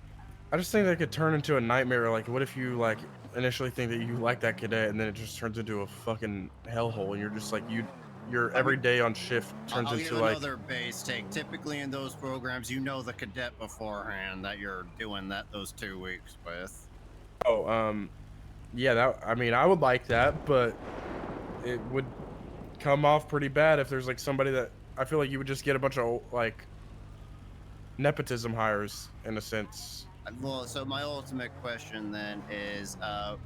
Speaker 3: I just think that could turn into a nightmare. Like, what if you like initially think that you like that cadet, and then it just turns into a fucking hellhole, and you're just like your every day on shift turns
Speaker 1: I'll
Speaker 3: into
Speaker 1: give
Speaker 3: like
Speaker 1: another base take. Typically in those programs, you know the cadet beforehand that you're doing those 2 weeks with.
Speaker 3: yeah, that I mean I would like that, but it would come off pretty bad if there's like somebody that I feel like you would just get a bunch of like nepotism hires in a sense.
Speaker 1: Well, so my ultimate question then is,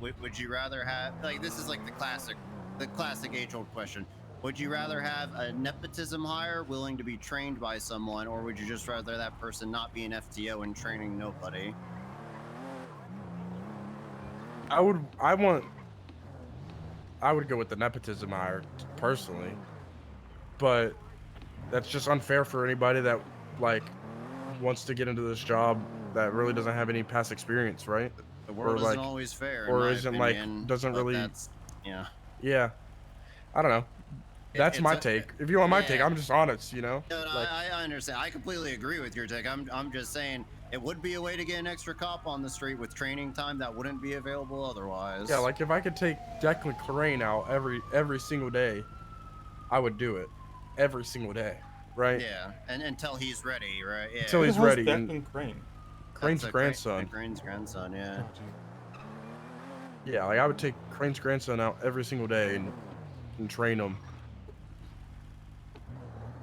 Speaker 1: would you rather have, like, this is like the classic age-old question. Would you rather have a nepotism hire willing to be trained by someone, or would you just rather that person not be an FTO and training nobody?
Speaker 3: I would go with the nepotism hire personally, but that's just unfair for anybody that like wants to get into this job that really doesn't have any past experience, right?
Speaker 1: The world
Speaker 3: Or
Speaker 1: isn't
Speaker 3: like,
Speaker 1: always fair, in
Speaker 3: or
Speaker 1: my
Speaker 3: isn't
Speaker 1: opinion,
Speaker 3: like doesn't
Speaker 1: but
Speaker 3: really.
Speaker 1: that's, yeah.
Speaker 3: Yeah, I don't know. That's my take. If you want my take, I'm just honest, you know.
Speaker 1: No,
Speaker 3: Like,
Speaker 1: I understand. I completely agree with your take. I'm just saying it would be a way to get an extra cop on the street with training time that wouldn't be available otherwise.
Speaker 3: yeah, like if I could take Declan Crane out every single day, I would do it every single day, right?
Speaker 1: Yeah, and until he's ready, right? Yeah.
Speaker 3: Until
Speaker 2: Who the
Speaker 3: he's
Speaker 2: hell's
Speaker 3: ready. And
Speaker 2: Declan Crane?
Speaker 3: Crane's
Speaker 1: That's
Speaker 3: grandson.
Speaker 1: Crane's grandson, yeah.
Speaker 3: Yeah, like I would take Crane's grandson out every single day and train him.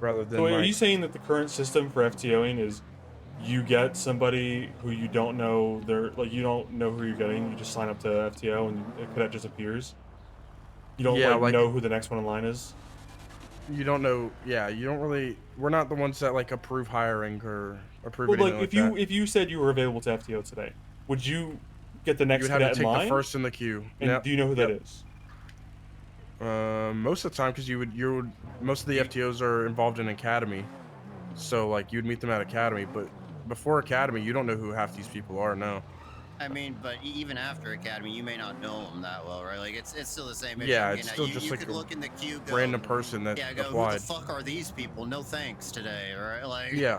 Speaker 3: Rather than
Speaker 2: So wait, are
Speaker 3: like,
Speaker 2: you saying that the current system for FTOing is you get somebody who you don't know, you don't know who you're getting, you just sign up to FTO and the cadet just appears? You don't
Speaker 3: yeah,
Speaker 2: like know who the next one in line is?
Speaker 3: You don't know. Yeah, you don't really. We're not the ones that like approve hiring or approve
Speaker 2: Well,
Speaker 3: anything
Speaker 2: like
Speaker 3: like
Speaker 2: if you said you were available to FTO today, would you get the next
Speaker 3: you'd have
Speaker 2: cadet
Speaker 3: to take
Speaker 2: in line?
Speaker 3: the first in the queue.
Speaker 2: And do you know who that is?
Speaker 3: Most of the time, because most of the FTOs are involved in academy, so like you'd meet them at academy. But before academy, you don't know who half these people are. No.
Speaker 1: I mean, but even after academy, you may not know them that well, right? Like it's still the same issue.
Speaker 3: Yeah, it's still just
Speaker 1: you
Speaker 3: like
Speaker 1: could
Speaker 3: a
Speaker 1: look in the queue, go,
Speaker 3: random person that
Speaker 1: yeah, go,
Speaker 3: applied.
Speaker 1: who the fuck are these people? No thanks today, right? Like,
Speaker 3: Yeah.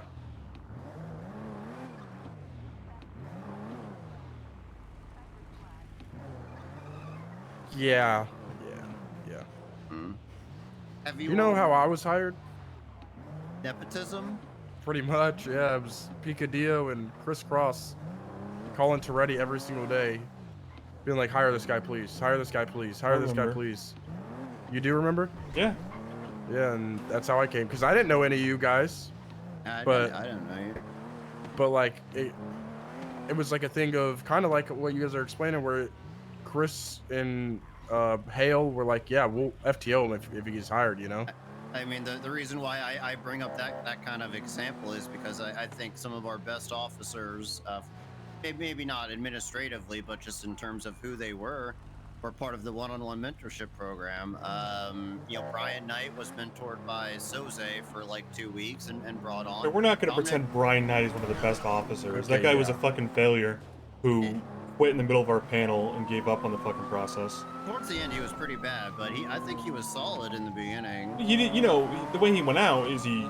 Speaker 3: Yeah.
Speaker 1: Have
Speaker 3: You know how I was hired?
Speaker 1: Nepotism?
Speaker 3: Pretty much, yeah. It was Picadillo and Crisscross calling Toretti every single day, being like, hire this guy, please. Hire this guy, please. Hire this guy, please. You do remember?
Speaker 2: Yeah.
Speaker 3: Yeah, and that's how I came, because I didn't know any of you guys.
Speaker 1: I
Speaker 3: but
Speaker 1: don't know you.
Speaker 3: But like, it was like a thing of kind of like what you guys are explaining, where Chris and Hale were like, yeah, we'll FTO him if he gets hired, you know?
Speaker 1: I mean, the reason why I bring up that kind of example is because I think some of our best officers, maybe not administratively, but just in terms of who they were part of the one-on-one mentorship program. You know, Brian Knight was mentored by Soze for like 2 weeks and brought on.
Speaker 2: So we're not going to pretend Brian Knight is one of the best officers.
Speaker 3: Okay,
Speaker 2: that guy was a fucking failure who quit in the middle of our panel and gave up on the fucking process.
Speaker 1: Towards the end, he was pretty bad, but I think he was solid in the beginning.
Speaker 2: He did, you know, the way he went out is he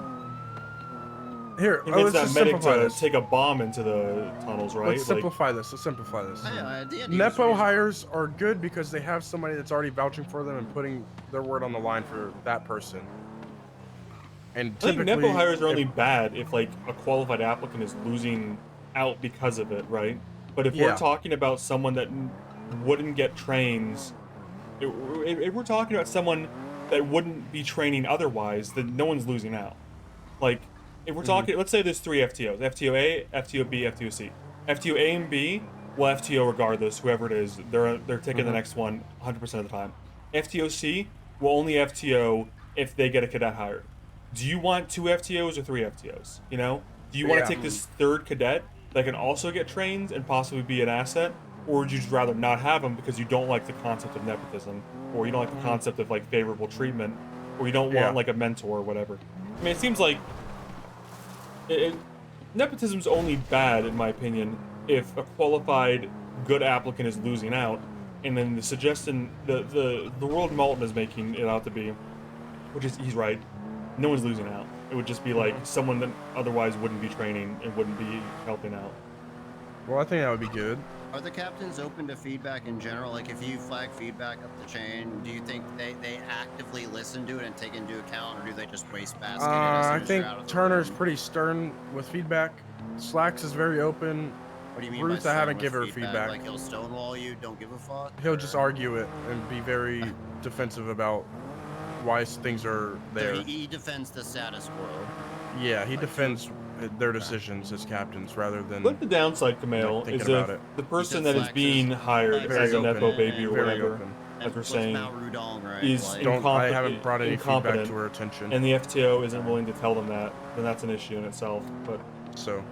Speaker 3: let's
Speaker 2: that
Speaker 3: just
Speaker 2: medic
Speaker 3: simplify
Speaker 2: to
Speaker 3: this.
Speaker 2: take a bomb into the tunnels, right?
Speaker 3: Let's simplify this. Let's simplify this.
Speaker 1: At the end,
Speaker 3: Nepo hires are good because they have somebody that's already vouching for them and putting their word on the line for that person. And
Speaker 2: I think Nepo hires are only bad if like a qualified applicant is losing out because of it, right? But if we're talking about someone that wouldn't get trains, if we're talking about someone that wouldn't be training otherwise, then no one's losing out. Like, if we're talking, let's say there's 3 FTOs: FTO A, FTO B, FTO C. FTO A and B will FTO regardless, whoever it is. They're taking the next one 100% of the time. FTO C will only FTO if they get a cadet hired. Do you want 2 FTOs or 3 FTOs? You know, do you want to take this third cadet that can also get trained and possibly be an asset, or would you just rather not have them because you don't like the concept of nepotism, or you don't like the concept of like favorable treatment, or you don't want like a mentor or whatever? I mean, it seems like nepotism's only bad, in my opinion, if a qualified, good applicant is losing out, and then the suggestion the world Malton is making it out to be, which is he's right, no one's losing out. It would just be like someone that otherwise wouldn't be training and wouldn't be helping out.
Speaker 3: Well, I think that would be good.
Speaker 1: Are the captains open to feedback in general? Like, if you flag feedback up the chain, do you think they actively listen to it and take it into account, or do they just waste basket it as
Speaker 3: I
Speaker 1: soon as
Speaker 3: think
Speaker 1: you're out of the
Speaker 3: Turner's
Speaker 1: room?
Speaker 3: pretty stern with feedback. Slacks is very open.
Speaker 1: What do you mean
Speaker 3: Ruth,
Speaker 1: by
Speaker 3: I haven't
Speaker 1: stern
Speaker 3: given her
Speaker 1: with
Speaker 3: feedback.
Speaker 1: Like, he'll stonewall you, don't give a fuck?
Speaker 3: He'll just argue it and be very defensive about why things are there.
Speaker 1: So he defends the status quo.
Speaker 3: Yeah, he defends their decisions as captains rather than.
Speaker 2: But the downside, Camille,
Speaker 3: thinking
Speaker 2: is
Speaker 3: about
Speaker 2: if
Speaker 3: it.
Speaker 2: the person
Speaker 1: said
Speaker 2: that is
Speaker 1: Flex
Speaker 2: being
Speaker 1: is
Speaker 2: hired
Speaker 3: very
Speaker 2: as a
Speaker 3: open,
Speaker 2: nepo baby or
Speaker 3: very
Speaker 2: whatever,
Speaker 3: open.
Speaker 2: as we're
Speaker 1: What's
Speaker 2: saying,
Speaker 1: Mao Rudong, right?
Speaker 2: is
Speaker 1: Like,
Speaker 3: I haven't brought any feedback
Speaker 2: incompetent,
Speaker 3: to her attention.
Speaker 2: and the FTO isn't willing to tell them that, then that's an issue in itself. But
Speaker 3: So,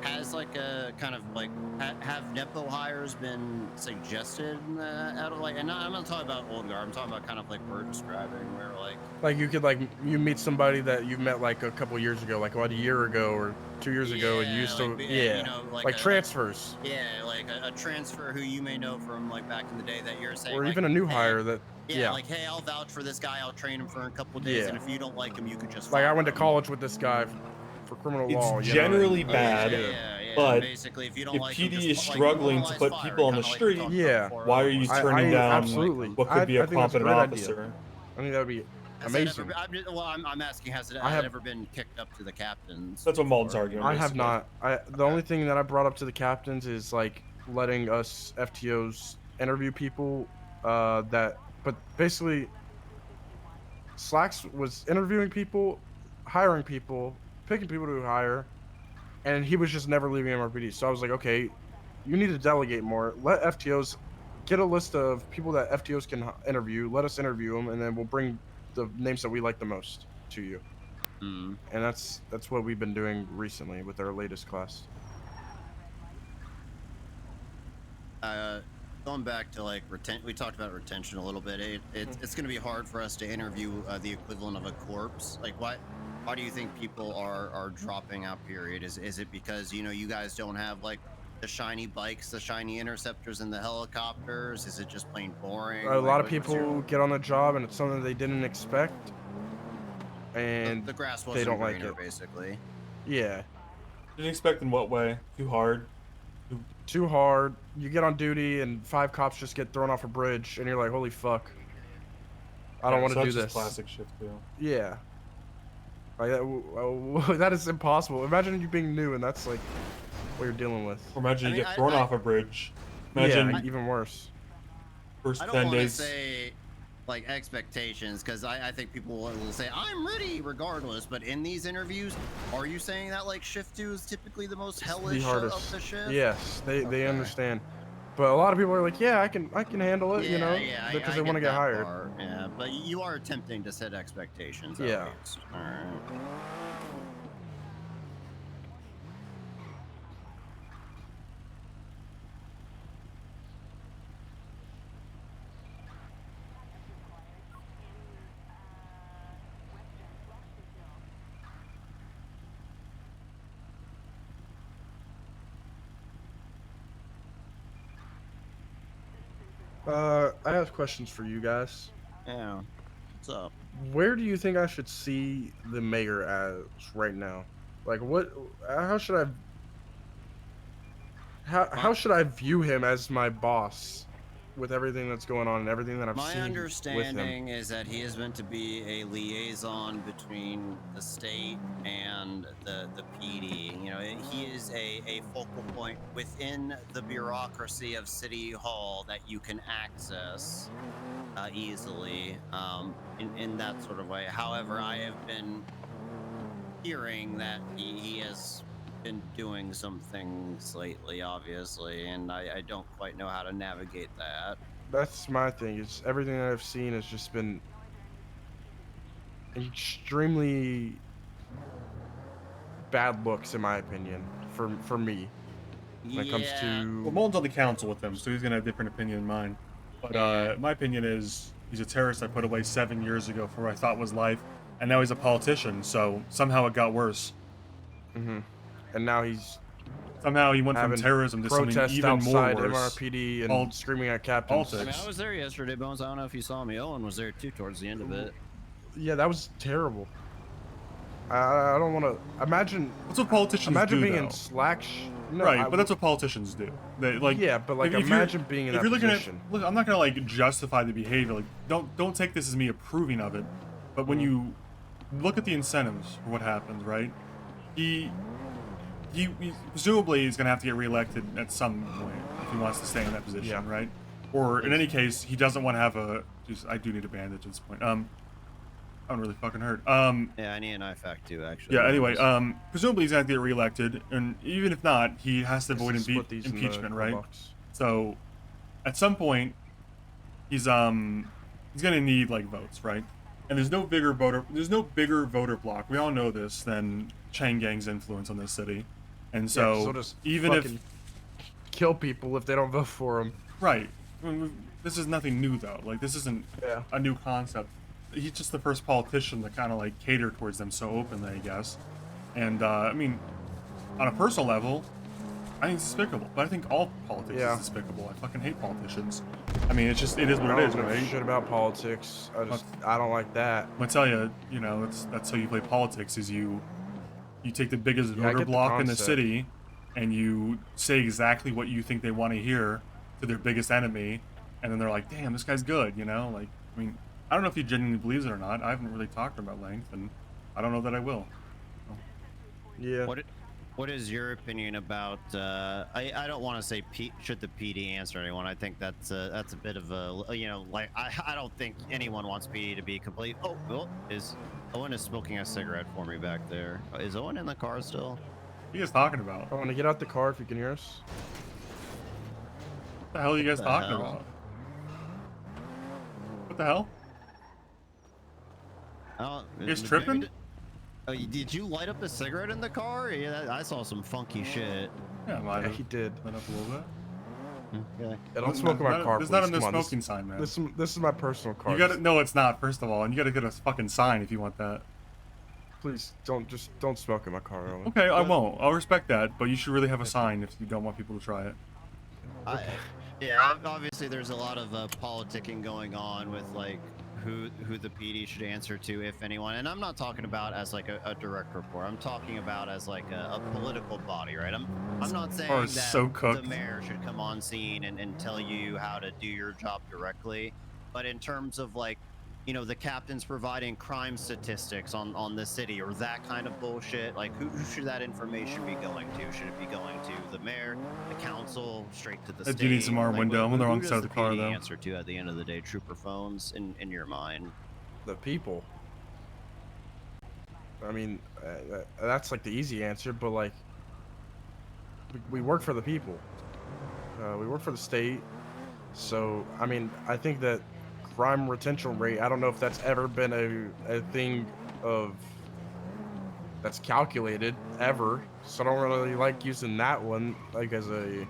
Speaker 1: has like a kind of like have nepo hires been suggested at like, and I'm not talking about old guard, I'm talking about kind of like we're describing where like
Speaker 3: you could you meet somebody that you met like a couple years ago, like what, a year ago or 2 years ago, and you used to
Speaker 1: you know, like
Speaker 3: transfers.
Speaker 1: Like a transfer who you may know from like back in the day that you're saying,
Speaker 3: Or
Speaker 1: like,
Speaker 3: even a new
Speaker 1: hey,
Speaker 3: hire that
Speaker 1: like, hey, I'll vouch for this guy, I'll train him for a couple of days, and if you don't like him, you could just
Speaker 3: like I went to
Speaker 1: him.
Speaker 3: college with this guy for criminal law.
Speaker 2: it's generally bad. But
Speaker 1: basically, if you don't
Speaker 2: if
Speaker 1: like
Speaker 2: PD
Speaker 1: him,
Speaker 2: is
Speaker 1: just,
Speaker 2: struggling to put people on the street, why are you turning down what could be a competent officer?
Speaker 3: I mean, that would be amazing.
Speaker 1: I'm asking, has it ever been kicked up to the captains?
Speaker 2: That's what Mald's arguing.
Speaker 3: I have not. The only thing that I brought up to the captains is like letting us FTOs interview people. But basically, Slacks was interviewing people, hiring people, picking people to hire, and he was just never leaving MRPD. So I was like, okay, you need to delegate more. Let FTOs get a list of people that FTOs can interview. Let us interview them, and then we'll bring the names that we like the most to you. And that's what we've been doing recently with our latest class.
Speaker 1: Going back to like we talked about retention a little bit. It's going to be hard for us to interview the equivalent of a corpse. Like, why do you think people are dropping out? Period. Is it because, you know, you guys don't have like the shiny bikes, the shiny interceptors, and the helicopters? Is it just plain boring?
Speaker 3: A lot of people get on the job and it's something they didn't expect, and
Speaker 1: the grass
Speaker 3: they don't like
Speaker 1: greener,
Speaker 3: it.
Speaker 1: basically.
Speaker 2: Didn't expect in what way? Too hard?
Speaker 3: Too hard. You get on duty and 5 cops just get thrown off a bridge, and you're like, holy fuck. I don't want to do this.
Speaker 2: Classic shit too.
Speaker 3: Yeah. Like that is impossible. Imagine you being new and that's like what you're dealing with.
Speaker 2: Or imagine you get thrown off a bridge. Imagine
Speaker 3: even worse.
Speaker 2: First
Speaker 1: I
Speaker 2: 10
Speaker 1: don't want to
Speaker 2: days.
Speaker 1: say like expectations, because I think people will say I'm ready regardless, but in these interviews, are you saying that like shift 2 is typically the most hellish of the shift?
Speaker 3: Yes, they understand, but a lot of people are like, yeah, I can handle it, you know, because they want to get hired.
Speaker 1: Yeah, but you are attempting to set expectations.
Speaker 3: Yeah.
Speaker 1: All right.
Speaker 3: I have questions for you guys.
Speaker 1: Yeah. What's up?
Speaker 3: Where do you think I should see the mayor as right now? Like, how should I? How should I view him as my boss? with everything that's going on and everything that I've
Speaker 1: My
Speaker 3: seen with him.
Speaker 1: understanding is that he is meant to be a liaison between the state and the PD. You know, he is a focal point within the bureaucracy of City Hall that you can access easily in that sort of way. However, I have been hearing that he has been doing some things lately, obviously, and I don't quite know how to navigate that.
Speaker 3: That's my thing. Is everything that I've seen has just been extremely bad looks, in my opinion, for me. When it comes to
Speaker 2: Well, Mullen's on the council with him, so he's gonna have a different opinion than mine. But my opinion is he's a terrorist I put away 7 years ago for what I thought was life, and now he's a politician. So somehow it got worse.
Speaker 3: and now he's
Speaker 2: Somehow he went from
Speaker 3: having
Speaker 2: terrorism to something
Speaker 3: protests
Speaker 2: even more
Speaker 3: outside
Speaker 2: worse.
Speaker 3: MRPD and screaming at captains.
Speaker 1: I mean, I was there yesterday, Bones. I don't know if you saw me. Owen was there too towards the end of it.
Speaker 3: Yeah, that was terrible. I don't want to imagine.
Speaker 2: That's what politicians
Speaker 3: imagine
Speaker 2: do,
Speaker 3: being
Speaker 2: though.
Speaker 3: in Slack. No,
Speaker 2: Right, but that's what politicians do. They like.
Speaker 3: Yeah, but like
Speaker 2: if
Speaker 3: imagine being in
Speaker 2: if
Speaker 3: that
Speaker 2: you're looking
Speaker 3: position.
Speaker 2: at, look, I'm not gonna like justify the behavior. Like, don't take this as me approving of it. But when you look at the incentives for what happened, right? He presumably is gonna have to get reelected at some point if he wants to stay in that position, right? Or in any case, he doesn't want to have a. Just, I do need a bandage at this point. I'm really fucking hurt.
Speaker 1: Yeah, I need an IFAC too, actually.
Speaker 2: Yeah. Anyway, presumably he's gonna get reelected, and even if not, he has to avoid
Speaker 3: Split these in the
Speaker 2: impeachment, right?
Speaker 3: box.
Speaker 2: So, at some point, he's gonna need like votes, right? And there's no bigger voter block. We all know this than Chain Gang's influence on this city, and
Speaker 3: Yeah, 'cause
Speaker 2: so
Speaker 3: they'll just
Speaker 2: even if
Speaker 3: fucking kill people if they don't vote for him.
Speaker 2: right, I mean, this is nothing new though. Like this isn't
Speaker 3: Yeah.
Speaker 2: a new concept. He's just the first politician to kind of like cater towards them so openly, I guess. And I mean, on a personal level, I think it's despicable. But I think all politics is despicable. I fucking hate politicians. I mean, it is what
Speaker 3: I
Speaker 2: it is,
Speaker 3: don't know
Speaker 2: right?
Speaker 3: shit about politics. I don't like that.
Speaker 2: I tell you, you know, that's how you play politics. Is you take the biggest
Speaker 3: Yeah, I
Speaker 2: voter
Speaker 3: get the
Speaker 2: block in the
Speaker 3: concept.
Speaker 2: city, and you say exactly what you think they want to hear to their biggest enemy, and then they're like, "Damn, this guy's good," you know? Like, I mean, I don't know if he genuinely believes it or not. I haven't really talked to him at length, and I don't know that I will. So.
Speaker 3: Yeah.
Speaker 1: What is your opinion about? I don't want to say should the PD answer anyone. I think that's a bit of a, you know, like I don't think anyone wants PD to be complete. Oh, Owen is smoking a cigarette for me back there. Is Owen in the car still?
Speaker 2: What are you guys talking about?
Speaker 3: I want to get out the car if you can hear us.
Speaker 2: What the hell are you guys talking
Speaker 1: hell?
Speaker 2: about? What the hell?
Speaker 1: Oh,
Speaker 2: You guys tripping?
Speaker 1: Did you light up a cigarette in the car? Yeah, I saw some funky shit.
Speaker 2: Yeah,
Speaker 3: he did.
Speaker 2: Lit up a little bit.
Speaker 1: Okay.
Speaker 3: Yeah, don't smoke in my car,
Speaker 2: There's
Speaker 3: please.
Speaker 2: not a no
Speaker 3: Come on,
Speaker 2: smoking sign, man.
Speaker 3: This is my personal car.
Speaker 2: You gotta. No, it's not. First of all, and you gotta get a fucking sign if you want that.
Speaker 3: Please don't smoke in my car, Owen.
Speaker 2: Okay, I won't. I'll respect that, but you should really have a sign if you don't want people to try it.
Speaker 1: Yeah, obviously there's a lot of politicking going on with like who the PD should answer to, if anyone. And I'm not talking about as like a direct report. I'm talking about as like a political body, right? I'm not saying that
Speaker 2: so cooked.
Speaker 1: the mayor should come on scene and tell you how to do your job directly. But in terms of like, you know, the captain's providing crime statistics on the city or that kind of bullshit, like who should that information be going to? Should it be going to the mayor, the council, straight to the state?
Speaker 2: Do you need some more window? I'm on the wrong side of the car,
Speaker 1: PD
Speaker 2: though.
Speaker 1: Answer to at the end of the day, trooper phones in your mind.
Speaker 3: The people. I mean, that's like the easy answer, but like, we work for the people. We work for the state. So, I mean, I think that crime retention rate, I don't know if that's ever been a thing of that's calculated ever, so I don't really like using that one like as a.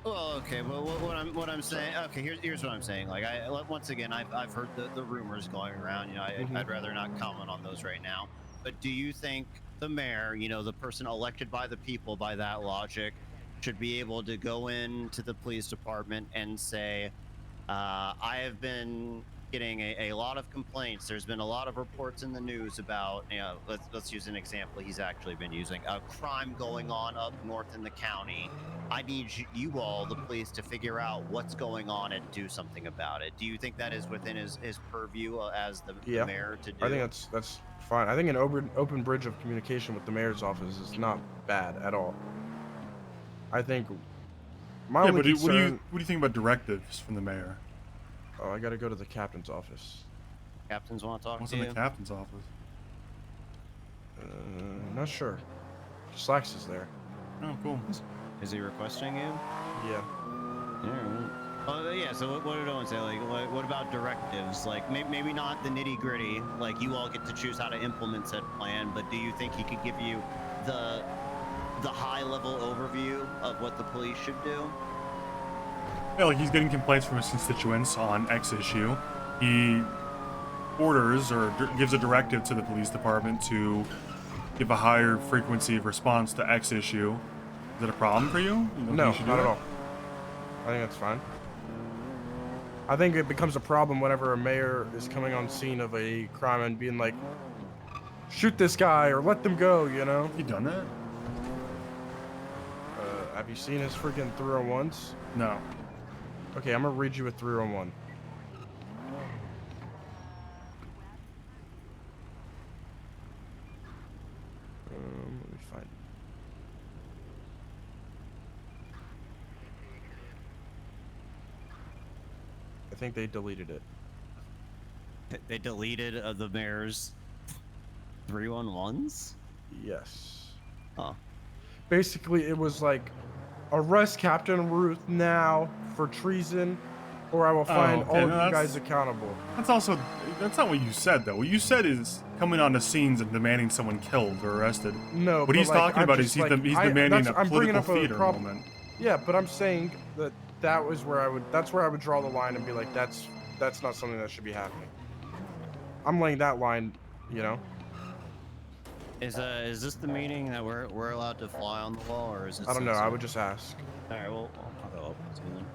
Speaker 1: Well, okay, well, what I'm saying, okay, here's what I'm saying. Like, once again, I've heard the rumors going around. You know, I'd rather not comment on those right now. But do you think the mayor, you know, the person elected by the people, by that logic, should be able to go into the police department and say, I have been getting a lot of complaints. There's been a lot of reports in the news about, let's use an example he's actually been using, a crime going on up north in the county. I need you all, the police, to figure out what's going on and do something about it. Do you think that is within his purview as the mayor to do?
Speaker 3: I think that's fine. I think an open bridge of communication with the mayor's office is not bad at all. I think my only concern.
Speaker 2: What do you think about directives from the mayor?
Speaker 3: Oh, I gotta go to the captain's office.
Speaker 1: Captains want to talk
Speaker 2: What's
Speaker 1: to
Speaker 2: in
Speaker 1: you?
Speaker 2: the captain's office?
Speaker 3: Not sure. Slacks is there.
Speaker 2: Oh, cool.
Speaker 1: Is he requesting you?
Speaker 3: Yeah.
Speaker 1: Yeah, so what did Owen say? Like, what about directives? Like, maybe not the nitty gritty. Like, you all get to choose how to implement said plan, but do you think he could give you the high level overview of what the police should do?
Speaker 2: Yeah, like he's getting complaints from his constituents on X issue. He orders or gives a directive to the police department to give a higher frequency of response to X issue. Is it a problem for you?
Speaker 3: No, not at all. I think that's fine. I think it becomes a problem whenever a mayor is coming on scene of a crime and being like, shoot this guy or let them go, you know?
Speaker 2: Have you done that?
Speaker 3: Have you seen his freaking 301s?
Speaker 2: No.
Speaker 3: Okay, I'm gonna read you a 301. Let me find it. I think they deleted it.
Speaker 1: They deleted the mayor's 311s?
Speaker 3: Yes.
Speaker 1: Huh.
Speaker 3: Basically, it was like, arrest Captain Ruth now for treason, or I will find all of you guys accountable.
Speaker 2: That's not what you said, though. What you said is coming onto scenes and demanding someone killed or arrested.
Speaker 3: No,
Speaker 2: what he's talking about is he's demanding a political theater moment.
Speaker 3: Yeah, but I'm saying that that's where I would draw the line and be like, that's not something that should be happening. I'm laying that line, you know.
Speaker 1: Is this the meeting that we're allowed to fly on the wall, or is it?
Speaker 3: I don't know. I would just ask.
Speaker 1: All right, well, I'll go up to them.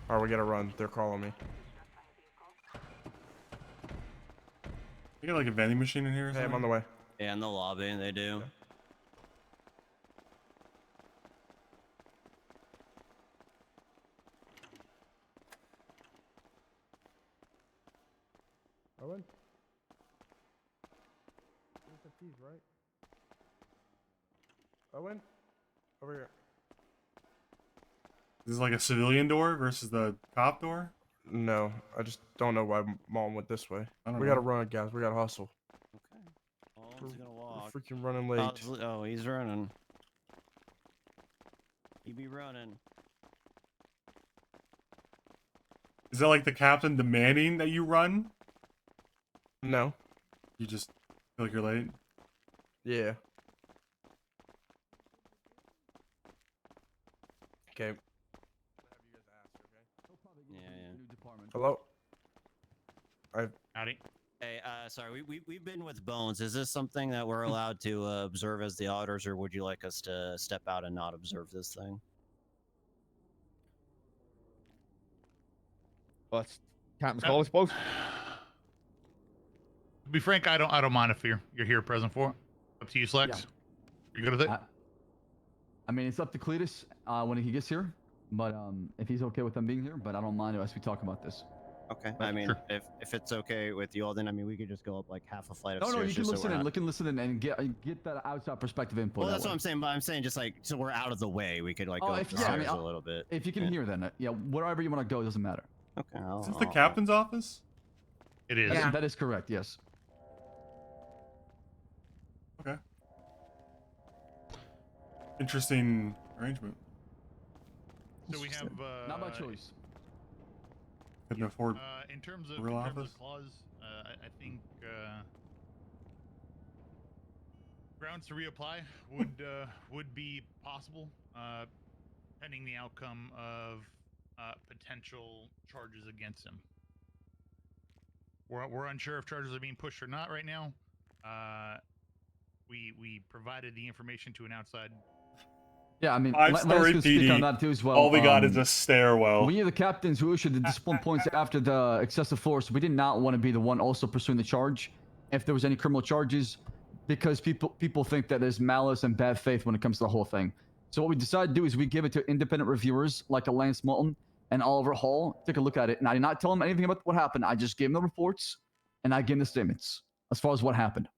Speaker 3: All right, we gotta run. They're calling me.
Speaker 2: You got like a vending machine in here or
Speaker 3: Hey,
Speaker 2: something?
Speaker 3: I'm on the way.
Speaker 1: Yeah, in the lobby, they do.
Speaker 3: Owen? Where's the keys, right? Owen? Over here.
Speaker 2: Is this like a civilian door versus the cop door?
Speaker 3: No, I just don't know why Mom went this way.
Speaker 2: I don't
Speaker 3: We
Speaker 2: know.
Speaker 3: gotta run, guys. We gotta hustle.
Speaker 1: Okay. Owen's gonna walk.
Speaker 3: We're freaking running late.
Speaker 1: Oh, he's running. He be running.
Speaker 2: Is that like the captain demanding that you run?
Speaker 3: No.
Speaker 2: You just feel like you're late?
Speaker 3: Yeah. Okay.
Speaker 1: Yeah.
Speaker 3: Hello?
Speaker 5: Howdy.
Speaker 1: Hey, sorry, we've been with Bones. Is this something that we're allowed to observe as the auditors, or would you like us to step out and not observe this thing?
Speaker 12: Well, that's Captain's call, I suppose.
Speaker 5: To be frank, I don't mind if you're here present for it. Up to you, Slex.
Speaker 12: Yeah.
Speaker 5: You good with it?
Speaker 12: I mean, it's up to Cletus when he gets here, but if he's okay with them being here, but I don't mind as we talk about this.
Speaker 1: Okay. I mean, if it's okay with you all, then I mean we could just go up like half a flight of
Speaker 12: No,
Speaker 1: stairs.
Speaker 12: you can listen in and get that outside perspective input.
Speaker 1: Well, that's what I'm saying. But I'm saying just like so we're out of the way. We could like go up the
Speaker 12: yeah,
Speaker 1: stairs a little bit.
Speaker 12: If you can hear, then yeah, wherever you want to go, it doesn't matter.
Speaker 1: Okay.
Speaker 2: Is this the captain's office?
Speaker 5: It is.
Speaker 12: Yeah. That is correct. Yes.
Speaker 2: Okay. Interesting arrangement.
Speaker 5: So we have
Speaker 12: not by choice.
Speaker 2: Couldn't afford
Speaker 5: in terms
Speaker 2: a
Speaker 5: of
Speaker 2: real
Speaker 5: in terms
Speaker 2: office.
Speaker 5: of clause, I think grounds to reapply would be possible, pending the outcome of potential charges against him. We're unsure if charges are being pushed or not right now. We provided the information to an outside
Speaker 12: Yeah, I mean,
Speaker 2: Five-story
Speaker 12: Lance can speak on
Speaker 2: PD.
Speaker 12: that too as well.
Speaker 2: All we got is a stairwell.
Speaker 12: We are the captains who issued the discipline points after the excessive force. We did not want to be the one also pursuing the charge if there was any criminal charges, because people think that there's malice and bad faith when it comes to the whole thing. So what we decided to do is we give it to independent reviewers like a Lance Moulton and Oliver Hall. Take a look at it, and I did not tell them anything about what happened. I just gave them the reports, and I gave them the statements as far as what happened.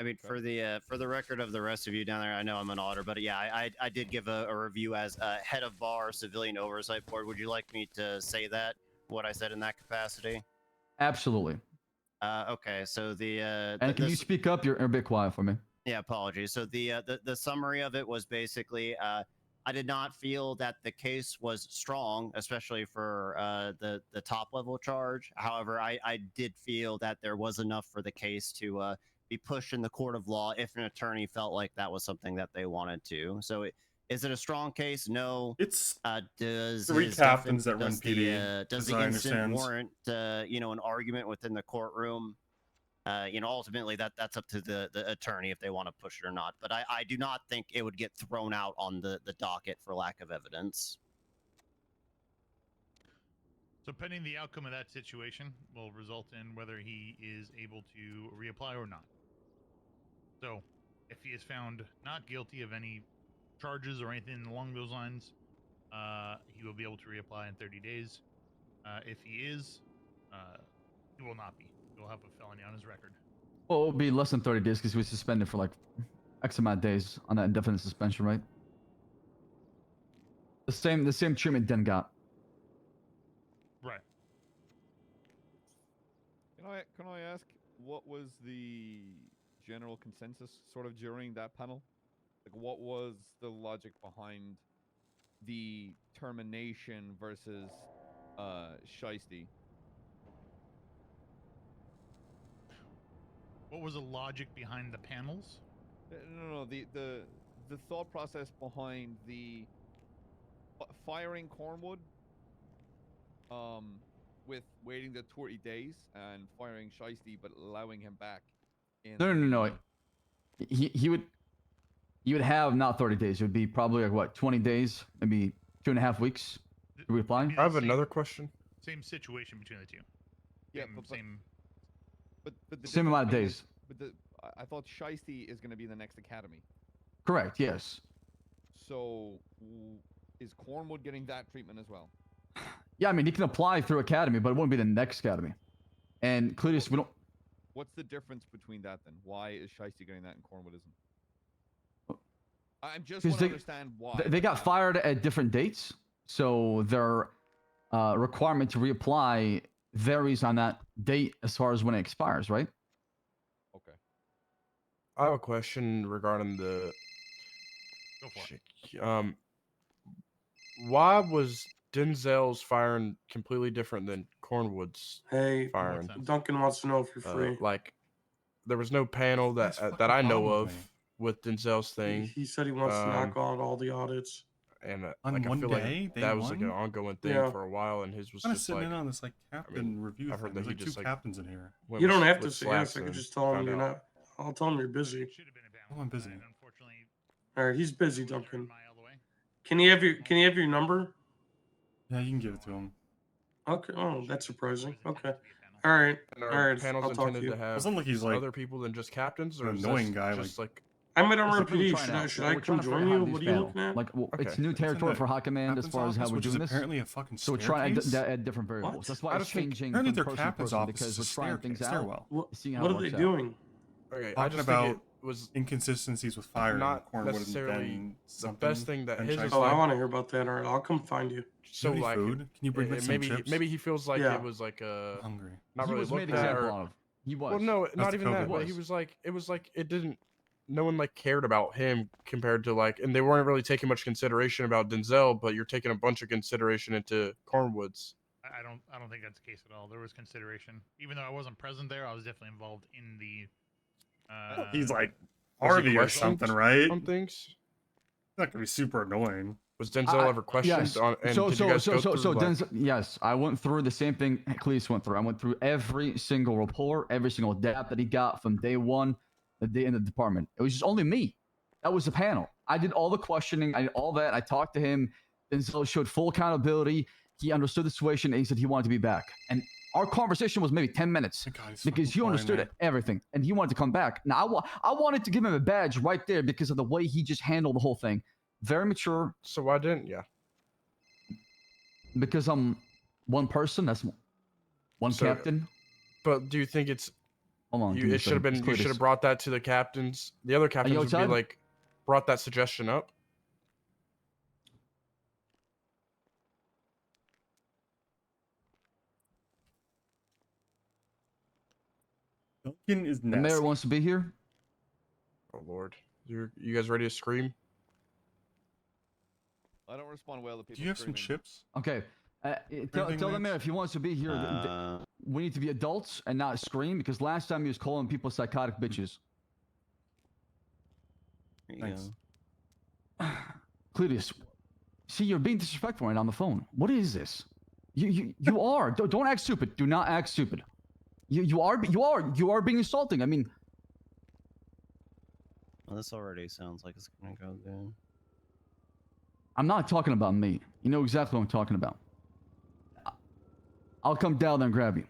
Speaker 1: I mean, for the record of the rest of you down there, I know I'm an auditor, but yeah, I did give a review as head of bar civilian oversight board. Would you like me to say that, what I said in that capacity?
Speaker 12: Absolutely.
Speaker 1: Okay, so
Speaker 12: And can you speak up? You're a bit quiet for me.
Speaker 1: Yeah, apologies. So the summary of it was basically I did not feel that the case was strong, especially for the top level charge. However, I did feel that there was enough for the case to be pushed in the court of law if an attorney felt like that was something that they wanted to. So is it a strong case? No.
Speaker 2: It's
Speaker 1: does
Speaker 2: three
Speaker 1: his
Speaker 2: captains that
Speaker 1: does
Speaker 2: run
Speaker 1: the,
Speaker 2: PD.
Speaker 1: does the incident warrant an argument within the courtroom? Ultimately that's up to the attorney if they want to push it or not. But I do not think it would get thrown out on the docket for lack of evidence.
Speaker 13: So pending the outcome of that situation will result in whether he is able to reapply or not. So if he is found not guilty of any charges or anything along those lines, he will be able to reapply in 30 days. If he is, he will not be. He'll have a felony on his record.
Speaker 12: Well, it'll be less than 30 days because we suspended for like X amount of days on that indefinite suspension, right? The same treatment Den got.
Speaker 13: Right.
Speaker 14: Can I ask what was the general consensus sort of during that panel? Like, what was the logic behind the termination versus shiesty?
Speaker 13: What was the logic behind the panels?
Speaker 14: No, the thought process behind the firing Cornwood, with waiting the 30 days and firing Shiesty, but allowing him back.
Speaker 12: No. He would have not 30 days. It would be probably like what, 20 days, maybe 2.5 weeks to reply.
Speaker 3: I have another question.
Speaker 13: Same situation between the two.
Speaker 14: Yeah,
Speaker 13: but
Speaker 14: the
Speaker 12: same amount of days.
Speaker 14: I thought Shiesty is going to be in the next academy.
Speaker 12: Correct. Yes.
Speaker 14: So is Cornwood getting that treatment as well?
Speaker 12: Yeah, I mean he can apply through academy, but it won't be the next academy. And Cletus, we don't.
Speaker 14: What's the difference between that then? Why is Shiesty getting that and Cornwood isn't? I'm just want to understand why.
Speaker 12: They got fired at different dates, so their requirement to reapply varies on that date as far as when it expires, right?
Speaker 14: Okay.
Speaker 3: I have a question regarding the.
Speaker 13: Go for it.
Speaker 3: Why was Denzel's firing completely different than Cornwood's firing?
Speaker 15: Duncan wants to know if you're free.
Speaker 3: Like, there was no panel that I know of with Denzel's thing.
Speaker 15: He said he wants to knock out all the audits.
Speaker 2: On
Speaker 3: And I
Speaker 2: one
Speaker 3: feel
Speaker 2: day,
Speaker 3: like
Speaker 2: day
Speaker 3: that was like
Speaker 2: one?
Speaker 3: an ongoing thing for a while, and his was
Speaker 2: I'm
Speaker 3: just
Speaker 2: sitting
Speaker 3: like
Speaker 2: in on this like captain review.
Speaker 3: I've heard
Speaker 2: thing.
Speaker 3: that
Speaker 2: There's
Speaker 3: he
Speaker 2: like
Speaker 3: just
Speaker 2: two captains in here.
Speaker 15: You don't have to say yes. I could just tell him you're not. I'll tell him you're busy.
Speaker 2: Oh, I'm busy.
Speaker 15: All right, he's busy, Duncan. Can he have your number?
Speaker 2: Yeah, you can give it to him.
Speaker 15: Okay. Oh, that's surprising. Okay. All right.
Speaker 3: And
Speaker 15: All
Speaker 3: our
Speaker 15: right.
Speaker 3: panels
Speaker 15: I'll talk
Speaker 3: intended
Speaker 15: to you.
Speaker 3: to have
Speaker 2: Doesn't look he's like
Speaker 3: other people than just captains, or
Speaker 2: an
Speaker 3: is
Speaker 2: annoying
Speaker 3: this
Speaker 2: guy.
Speaker 3: just like
Speaker 15: I'm at
Speaker 12: That's what we're
Speaker 15: RMPD.
Speaker 12: trying out.
Speaker 15: Should
Speaker 12: We're
Speaker 15: I
Speaker 12: trying
Speaker 15: come
Speaker 12: to figure
Speaker 15: join
Speaker 12: out
Speaker 15: you?
Speaker 12: how these
Speaker 15: What are you
Speaker 12: panel.
Speaker 15: looking at?
Speaker 12: Like,
Speaker 3: Okay.
Speaker 12: it's new territory for Hot Command as far as how we're
Speaker 2: which is
Speaker 12: doing this.
Speaker 2: apparently a fucking
Speaker 12: So we're trying
Speaker 2: staircase?
Speaker 12: to add different variables. That's why
Speaker 3: I
Speaker 12: it's
Speaker 3: just think
Speaker 12: changing
Speaker 2: apparently
Speaker 12: from
Speaker 2: their
Speaker 12: person to
Speaker 2: captain's
Speaker 12: person
Speaker 2: office
Speaker 12: because
Speaker 2: is
Speaker 12: we're
Speaker 2: a
Speaker 12: trying things
Speaker 2: stairwell.
Speaker 12: out. Seeing how
Speaker 15: What
Speaker 12: it
Speaker 15: are they
Speaker 12: works out.
Speaker 15: doing?
Speaker 3: okay? I
Speaker 2: Talking
Speaker 3: just
Speaker 2: about
Speaker 3: think it was
Speaker 2: inconsistencies with firing.
Speaker 3: not
Speaker 2: Cornwood
Speaker 3: necessarily
Speaker 2: and
Speaker 3: the best thing that his is
Speaker 15: Oh, I
Speaker 3: like.
Speaker 15: want to hear about that. All right, I'll come find you.
Speaker 3: So
Speaker 2: any
Speaker 3: like,
Speaker 2: food? Can you bring me some
Speaker 3: maybe
Speaker 2: chips?
Speaker 3: maybe he feels like
Speaker 15: Yeah.
Speaker 3: it was like
Speaker 2: I'm hungry.
Speaker 3: not
Speaker 12: He
Speaker 3: really
Speaker 12: was made
Speaker 3: looked at,
Speaker 12: example
Speaker 3: or
Speaker 12: of. He was.
Speaker 3: well, no, not
Speaker 2: the
Speaker 3: even that.
Speaker 2: COVID
Speaker 3: But he
Speaker 12: was.
Speaker 3: was like it didn't. No one like cared about him compared to like, and they weren't really taking much consideration about Denzel, but you're taking a bunch of consideration into Cornwood's.
Speaker 13: I don't think that's the case at all. There was consideration, even though I wasn't present there. I was definitely involved in the.
Speaker 2: He's like
Speaker 3: Was he
Speaker 2: Harvey or
Speaker 3: questioned
Speaker 2: something, right?
Speaker 3: on things.
Speaker 2: Not gonna be super annoying.
Speaker 3: Was Denzel ever questioned
Speaker 12: Yes.
Speaker 3: on? And did you guys go through, like,
Speaker 12: Denzel, yes, I went through the same thing Cleese went through. I went through every single report, every single DAP that he got from day one, the day in the department. It was just only me. That was the panel. I did all the questioning. I did all that. I talked to him. Denzel showed full accountability. He understood the situation, and he said he wanted to be back. And our conversation was maybe 10 minutes because he understood everything, and he wanted to come back. Now, I wanted to give him a badge right there because of the way he just handled the whole thing. Very mature.
Speaker 3: So why didn't you?
Speaker 12: Because I'm one person. That's one captain.
Speaker 3: But do you think it's?
Speaker 12: Hold on.
Speaker 3: It should have been. You should have brought that to the captains. The other captains would be like, brought that suggestion up.
Speaker 2: Duncan is
Speaker 12: The
Speaker 2: nasty.
Speaker 12: mayor wants to be here.
Speaker 3: Oh Lord, you guys ready to scream?
Speaker 14: I don't respond well to people.
Speaker 2: Do you have
Speaker 14: screaming.
Speaker 2: some chips?
Speaker 12: Okay. Tell the mayor if he wants to be here. We need to be adults and not scream because last time he was calling people psychotic bitches.
Speaker 1: Thanks.
Speaker 12: Cletus, see, you're being disrespectful right now on the phone. What is this? You are. Don't act stupid. Do not act stupid. You are being insulting. I mean,
Speaker 1: Well, this already sounds like it's gonna go down.
Speaker 12: I'm not talking about me. You know exactly what I'm talking about. I'll come down there and grab you.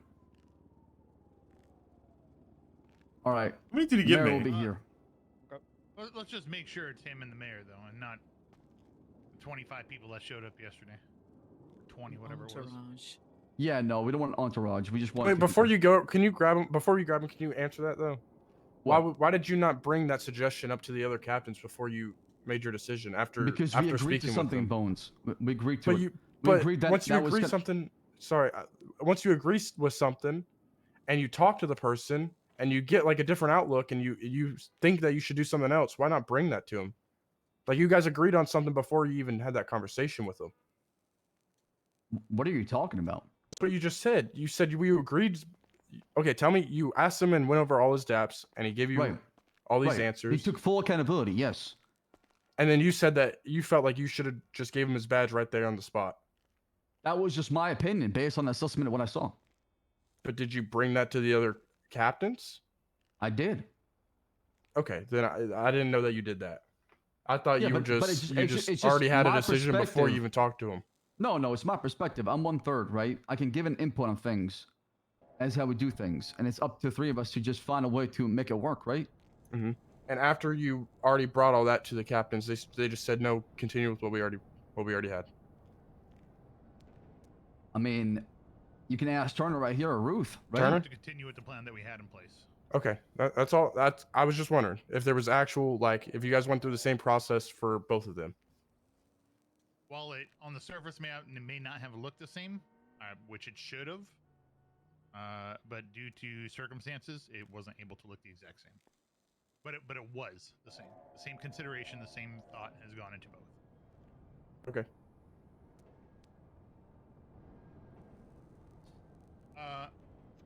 Speaker 12: All right.
Speaker 2: How many did he give
Speaker 12: Mayor
Speaker 2: me?
Speaker 12: will be here.
Speaker 13: Let's just make sure it's him and the mayor, though, and not the 25 people that showed up yesterday. 20, whatever it was.
Speaker 12: Yeah, no, we don't want an entourage. We just want.
Speaker 3: Wait, before you go, can you grab him? Before you grab him, can you answer that though? Why did you not bring that suggestion up to the other captains before you made your decision?
Speaker 12: Because we agreed to something, Bones. We agreed to it.
Speaker 3: But
Speaker 12: we agreed that
Speaker 3: once you
Speaker 12: that was
Speaker 3: agree something, once you agree with something, and you talk to the person, and you get like a different outlook, and you think that you should do something else, why not bring that to him? Like you guys agreed on something before you even had that conversation with them.
Speaker 12: What are you talking about?
Speaker 3: That's what you just said. You said we agreed. Okay, tell me. You asked him and went over all his daps, and he gave you all these answers.
Speaker 12: He took full accountability. Yes.
Speaker 3: And then you said that you felt like you should have just gave him his badge right there on the spot.
Speaker 12: That was just my opinion based on the assessment of what I saw.
Speaker 3: But did you bring that to the other captains?
Speaker 12: I did.
Speaker 3: Okay, then I didn't know that you did that. I thought you were just
Speaker 12: it's just
Speaker 3: already had a
Speaker 12: my
Speaker 3: decision before you
Speaker 12: perspective.
Speaker 3: even talked to him.
Speaker 12: No, it's my perspective. I'm 1/3, right? I can give an input on things as how we do things, and it's up to three of us to just find a way to make it work, right?
Speaker 3: Mm-hmm. And after you already brought all that to the captains, they just said no, continue with what we already had.
Speaker 12: I mean, you can ask Turner right here or Ruth, right?
Speaker 3: Turner?
Speaker 13: To continue with the plan that we had in place.
Speaker 3: Okay, that's all. I was just wondering if there was actual if you guys went through the same process for both of them.
Speaker 13: While it on the surface may not have looked the same, which it should have, but due to circumstances, it wasn't able to look the exact same. But it was the same. The same consideration, the same thought has gone into both.
Speaker 3: Okay.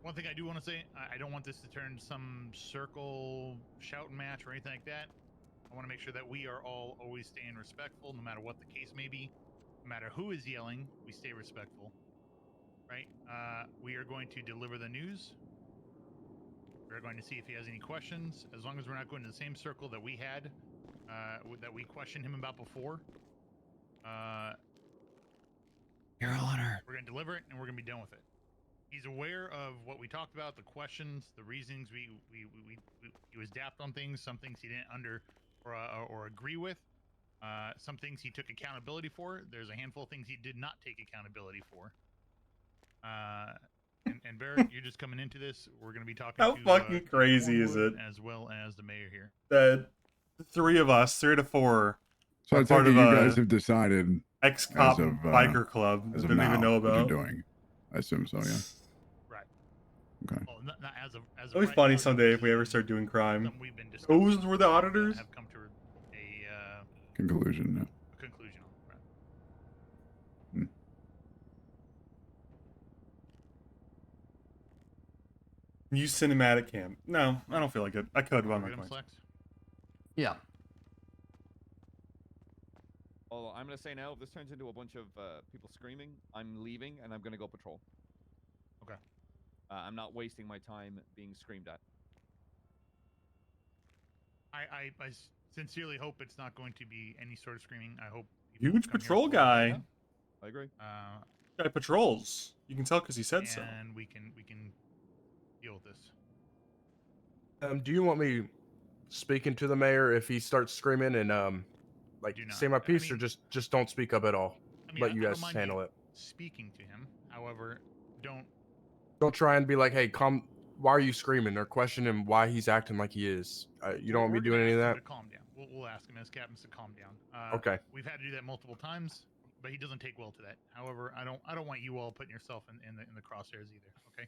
Speaker 13: One thing I do want to say, I don't want this to turn some circle shouting match or anything like that. I want to make sure that we are all always staying respectful, no matter what the case may be. No matter who is yelling, we stay respectful. Right? We are going to deliver the news. We're going to see if he has any questions. As long as we're not going to the same circle that we had, that we questioned him about before.
Speaker 1: Your Honor.
Speaker 13: We're going to deliver it, and we're going to be done with it. He's aware of what we talked about, the questions, the reasons he was dapped on things, some things he didn't or agree with, some things he took accountability for. There's a handful of things he did not take accountability for. And Barrett, you're just coming into this. We're going to be talking.
Speaker 2: How
Speaker 13: to,
Speaker 2: fucking crazy is it?
Speaker 13: As well as the mayor here.
Speaker 2: That the three of us, 3 to 4,
Speaker 16: So I
Speaker 2: are
Speaker 16: take
Speaker 2: part
Speaker 16: it
Speaker 2: of
Speaker 16: you
Speaker 2: a
Speaker 16: guys have decided
Speaker 2: ex-cop
Speaker 16: as of,
Speaker 2: biker club.
Speaker 16: as
Speaker 2: That
Speaker 16: of
Speaker 2: we didn't even
Speaker 16: now
Speaker 2: know
Speaker 16: what
Speaker 2: about.
Speaker 16: you're doing. I assume so, yeah.
Speaker 13: Right.
Speaker 16: Okay.
Speaker 13: Well, not as of
Speaker 2: It'll be funny someday if we ever start doing crime. Who's were the auditors?
Speaker 13: Have come to a
Speaker 16: Conclusion, yeah.
Speaker 13: conclusion. Right.
Speaker 2: Use cinematic cam. No, I don't feel like it. I could, but I'm not going.
Speaker 12: Yeah.
Speaker 14: Although I'm gonna say now, if this turns into a bunch of people screaming, I'm leaving and I'm gonna go patrol.
Speaker 13: Okay.
Speaker 14: I'm not wasting my time being screamed at.
Speaker 13: I sincerely hope it's not going to be any sort of screaming. I hope people
Speaker 2: Huge
Speaker 13: come here
Speaker 2: patrol
Speaker 13: for-
Speaker 2: guy.
Speaker 14: I agree.
Speaker 2: Guy patrols. You can tell because he said so.
Speaker 13: And we can deal with this.
Speaker 3: Do you want me speaking to the mayor if he starts screaming and like say my piece, or just don't speak up at all? Let you
Speaker 13: I
Speaker 3: guys
Speaker 13: don't mind
Speaker 3: handle
Speaker 13: you
Speaker 3: it.
Speaker 13: speaking to him. However,
Speaker 3: Don't try and be like, hey, why are you screaming, or question him why he's acting like he is. You don't want me
Speaker 13: we're
Speaker 3: doing
Speaker 13: gonna
Speaker 3: any of
Speaker 13: ask him
Speaker 3: that?
Speaker 13: to calm down. We'll ask him as captains to calm down.
Speaker 3: Okay.
Speaker 13: We've had to do that multiple times, but he doesn't take well to that. However, I don't want you all putting yourself in the crosshairs either. Okay.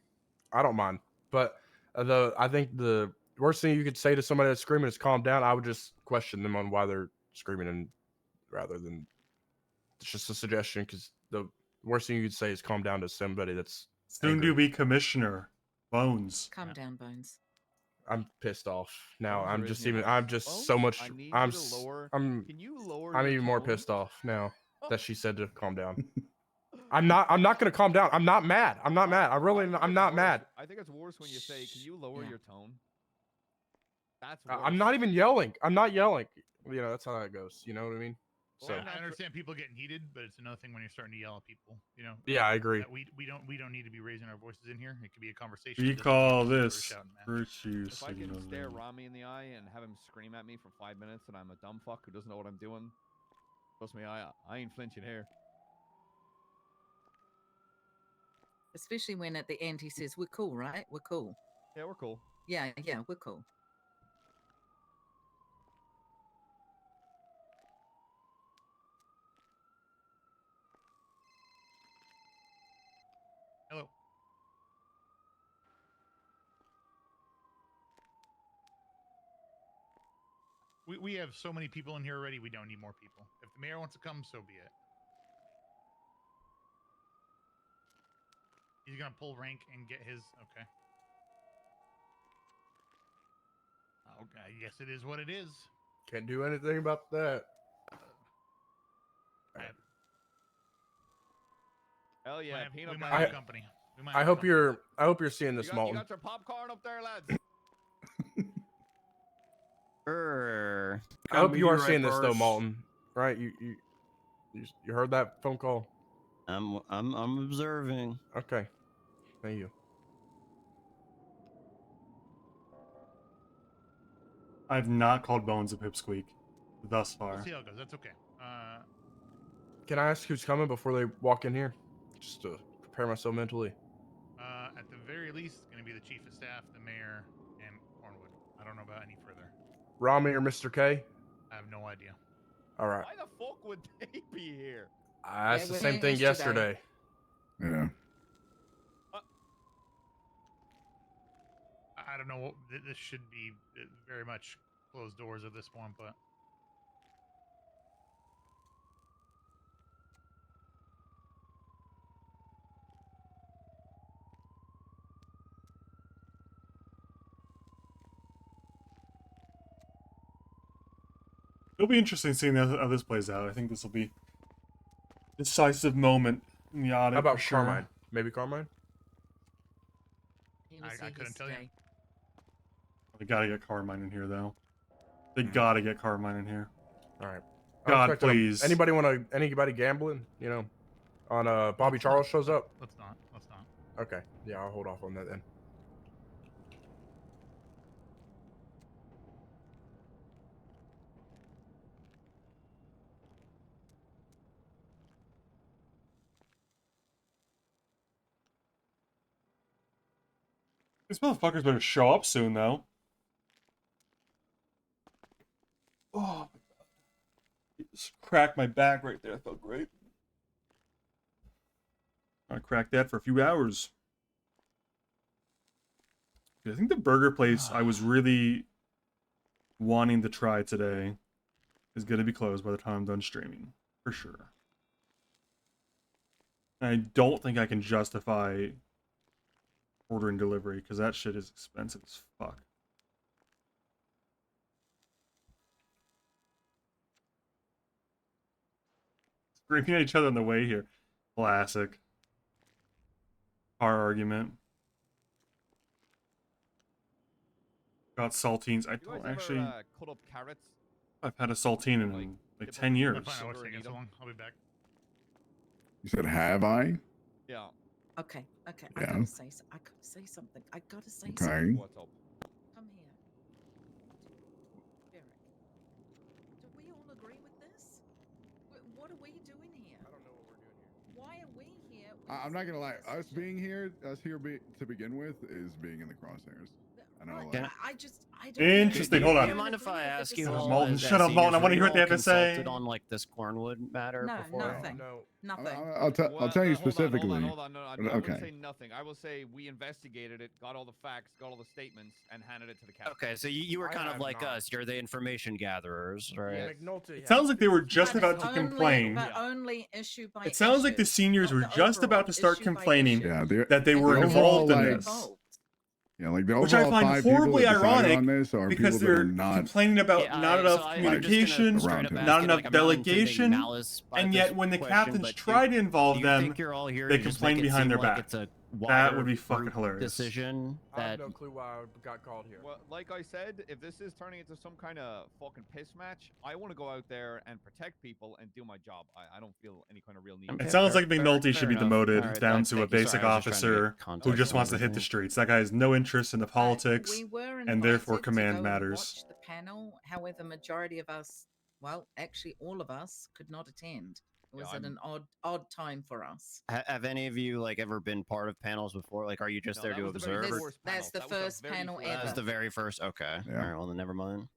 Speaker 3: I don't mind, but I think the worst thing you could say to somebody that's screaming is calm down. I would just question them on why they're screaming, and rather than it's just a suggestion, because the worst thing you could say is calm down to somebody that's
Speaker 2: Soon
Speaker 3: angry.
Speaker 2: to be commissioner. Bones.
Speaker 17: Calm down, Bones.
Speaker 3: I'm pissed off now.
Speaker 14: Bones,
Speaker 3: I'm
Speaker 14: there
Speaker 3: just
Speaker 14: isn't
Speaker 3: even.
Speaker 14: your
Speaker 3: I'm
Speaker 14: voice.
Speaker 3: just
Speaker 14: Bones,
Speaker 3: so much.
Speaker 14: I need
Speaker 3: I'm.
Speaker 14: you to lower-
Speaker 3: I'm.
Speaker 14: Can you lower
Speaker 3: I'm
Speaker 14: your
Speaker 3: even more
Speaker 14: tone?
Speaker 3: pissed off now that she said to calm down. I'm not gonna calm down. I'm not mad. I'm not mad. I'm not mad.
Speaker 14: I think it's worse when you say, "Can you lower your tone?" That's worse.
Speaker 3: I'm not even yelling. I'm not yelling. You know, that's how that goes. You know what I mean? So
Speaker 13: Well, I understand people getting heated, but it's another thing when you're starting to yell at people. You know.
Speaker 3: Yeah, I agree.
Speaker 13: that we don't need to be raising our voices in here. It could be a conversation.
Speaker 2: We
Speaker 13: It doesn't
Speaker 2: call
Speaker 13: need to be
Speaker 2: this
Speaker 13: shouting match.
Speaker 2: virtue
Speaker 14: If I can
Speaker 2: signaling.
Speaker 14: stare Rami in the eye and have him scream at me for 5 minutes and I'm a dumb fuck who doesn't know what I'm doing, trust me, I ain't flinching here.
Speaker 17: Especially when at the end he says, "We're cool, right? We're cool."
Speaker 14: Yeah, we're cool.
Speaker 17: Yeah, we're cool.
Speaker 13: Hello. We have so many people in here already. We don't need more people. If the mayor wants to come, so be it. He's gonna pull rank and get his. Okay. Okay. Yes, it is what it is.
Speaker 3: can't do anything about that.
Speaker 14: Hell yeah,
Speaker 13: we
Speaker 14: peanut
Speaker 13: might
Speaker 14: butter.
Speaker 13: have company. We might
Speaker 3: I
Speaker 13: have
Speaker 3: hope
Speaker 13: company.
Speaker 3: you're seeing this,
Speaker 14: You
Speaker 3: Malton.
Speaker 14: got your popcorn up there, lads?
Speaker 3: I hope you are seeing this though, Malton. Right? You heard that phone call?
Speaker 1: I'm observing.
Speaker 3: Okay. Thank you.
Speaker 2: I've not called Bones a pipsqueak thus
Speaker 13: We'll
Speaker 2: far.
Speaker 13: see how it goes. That's okay.
Speaker 3: Can I ask who's coming before they walk in here? Just to prepare myself mentally.
Speaker 13: At the very least, it's going to be the chief of staff, the mayor, and Cornwood. I don't know about any further.
Speaker 3: Rami or Mr. K?
Speaker 13: I have no idea.
Speaker 3: All right.
Speaker 14: Why the fuck would they be here?
Speaker 3: I asked the same thing yesterday.
Speaker 16: Yeah.
Speaker 13: I don't know. This should be very much closed doors at this point, but
Speaker 2: It'll be interesting seeing how this plays out. I think this will be a decisive moment in the audit.
Speaker 3: How about
Speaker 2: for sure.
Speaker 3: Carmine? Maybe Carmine?
Speaker 13: I couldn't tell you.
Speaker 2: They gotta get Carmine in here, though. They gotta get Carmine in here.
Speaker 3: All right.
Speaker 2: God, please.
Speaker 3: Anybody gambling? You know, on Bobby Charles shows up.
Speaker 13: Let's not.
Speaker 3: Okay. Yeah, I'll hold off on that then.
Speaker 2: These motherfuckers better show up soon, though. Oh my god. Just cracked my back right there. I felt great. I cracked that for a few hours. I think the burger place I was really wanting to try today is going to be closed by the time I'm done streaming. For sure. And I don't think I can justify ordering delivery because that shit is expensive as fuck. Screaming at each other on the way here. Classic. Car argument. Got saltines. I
Speaker 14: You guys
Speaker 2: don't actually.
Speaker 14: ever cut up carrots
Speaker 2: I've had a saltine in like 10 years.
Speaker 13: Fine, I was taking so long. I'll be back.
Speaker 16: You said, have I?
Speaker 14: Yeah.
Speaker 17: Okay, okay.
Speaker 16: Yeah.
Speaker 17: I gotta say something. I gotta say
Speaker 16: Okay.
Speaker 17: something.
Speaker 14: What's up?
Speaker 17: Come here. Derek. Do we all agree with this? What are we doing here? I don't know what we're doing here. Why are we here?
Speaker 16: I'm not gonna lie. Us here to begin with is being in the crosshairs. I know.
Speaker 17: Right,
Speaker 16: Like,
Speaker 17: but I don't
Speaker 2: Interesting. Hold
Speaker 1: Do
Speaker 2: on.
Speaker 1: you mind if I ask you all?
Speaker 2: Malton,
Speaker 1: as
Speaker 2: shut up, Malton. I
Speaker 1: seniors,
Speaker 2: want to
Speaker 1: were
Speaker 2: hear what
Speaker 1: you
Speaker 2: they
Speaker 1: all
Speaker 2: have to say.
Speaker 1: consulted on like this Cornwood matter
Speaker 17: No,
Speaker 1: before?
Speaker 17: nothing.
Speaker 3: No.
Speaker 17: Nothing.
Speaker 16: I'll tell you specifically.
Speaker 14: Hold on. No, I
Speaker 16: Okay.
Speaker 14: wouldn't say nothing. I will say we investigated it, got all the facts, got all the statements, and handed it to the captain.
Speaker 1: Okay, so you were
Speaker 3: I
Speaker 1: kind of
Speaker 3: have
Speaker 1: like
Speaker 3: not.
Speaker 1: us. You're the information gatherers, right?
Speaker 3: McNulty
Speaker 2: It
Speaker 3: has.
Speaker 2: sounds like they were just
Speaker 17: But
Speaker 2: about to
Speaker 17: only-
Speaker 2: complain.
Speaker 17: But only issue by
Speaker 2: It sounds like the
Speaker 17: issue,
Speaker 2: seniors
Speaker 17: not
Speaker 2: were
Speaker 17: the
Speaker 2: just
Speaker 17: overall,
Speaker 2: about to start
Speaker 17: issue by
Speaker 2: complaining
Speaker 17: issue.
Speaker 16: yeah,
Speaker 2: that they were
Speaker 16: the
Speaker 2: involved
Speaker 16: overall,
Speaker 2: in
Speaker 16: like,
Speaker 2: this.
Speaker 16: Yeah, like the
Speaker 2: Which I
Speaker 16: overall
Speaker 2: find
Speaker 16: 5 people
Speaker 2: horribly
Speaker 16: that decided
Speaker 2: ironic
Speaker 16: on this are
Speaker 2: because
Speaker 16: people that
Speaker 2: they're
Speaker 16: are not
Speaker 2: complaining about
Speaker 1: Yeah,
Speaker 2: not
Speaker 1: so
Speaker 2: enough
Speaker 1: I'm just gonna
Speaker 2: communication,
Speaker 1: straight up
Speaker 16: Around
Speaker 1: ask
Speaker 2: not
Speaker 1: you,
Speaker 2: enough
Speaker 1: like, I'm not
Speaker 2: delegation,
Speaker 1: intending malice by
Speaker 2: and
Speaker 1: this
Speaker 2: yet when the
Speaker 1: question,
Speaker 2: captains
Speaker 1: but
Speaker 2: try to involve
Speaker 1: do you
Speaker 2: them,
Speaker 1: think you're all here
Speaker 2: they
Speaker 1: to just
Speaker 2: complain
Speaker 1: make it
Speaker 2: behind
Speaker 1: seem
Speaker 2: their
Speaker 1: like
Speaker 2: back.
Speaker 1: it's a
Speaker 2: That would
Speaker 1: wider
Speaker 2: be fucking
Speaker 1: group
Speaker 2: hilarious.
Speaker 1: decision
Speaker 3: I have
Speaker 1: that
Speaker 3: no clue why I got called here.
Speaker 14: Well, like I said, if this is turning into some kind of fucking piss match, I want to go out there and protect people and do my job. I don't feel any kind of real need.
Speaker 2: It sounds like
Speaker 1: fair
Speaker 2: McNulty should be
Speaker 1: enough.
Speaker 2: demoted
Speaker 1: All right,
Speaker 2: down
Speaker 1: thank
Speaker 2: to a
Speaker 1: you. Sorry,
Speaker 2: basic
Speaker 1: I was just trying to get
Speaker 2: officer who
Speaker 1: context
Speaker 2: just
Speaker 1: on
Speaker 2: wants to hit the
Speaker 1: everything.
Speaker 2: streets. That guy has no interest in the politics,
Speaker 17: We were
Speaker 2: and therefore
Speaker 17: invited to
Speaker 2: command
Speaker 17: go
Speaker 2: matters.
Speaker 17: And watch the panel. However, majority of us, well, actually all of us, could not attend. It was at an odd time for us.
Speaker 1: Have any of you like ever been part of panels before? Like, are you just there to observe? or-
Speaker 17: That's the first panel
Speaker 1: That was
Speaker 17: ever.
Speaker 1: the very first. Okay.
Speaker 16: Yeah.
Speaker 1: All right. Well, then never mind.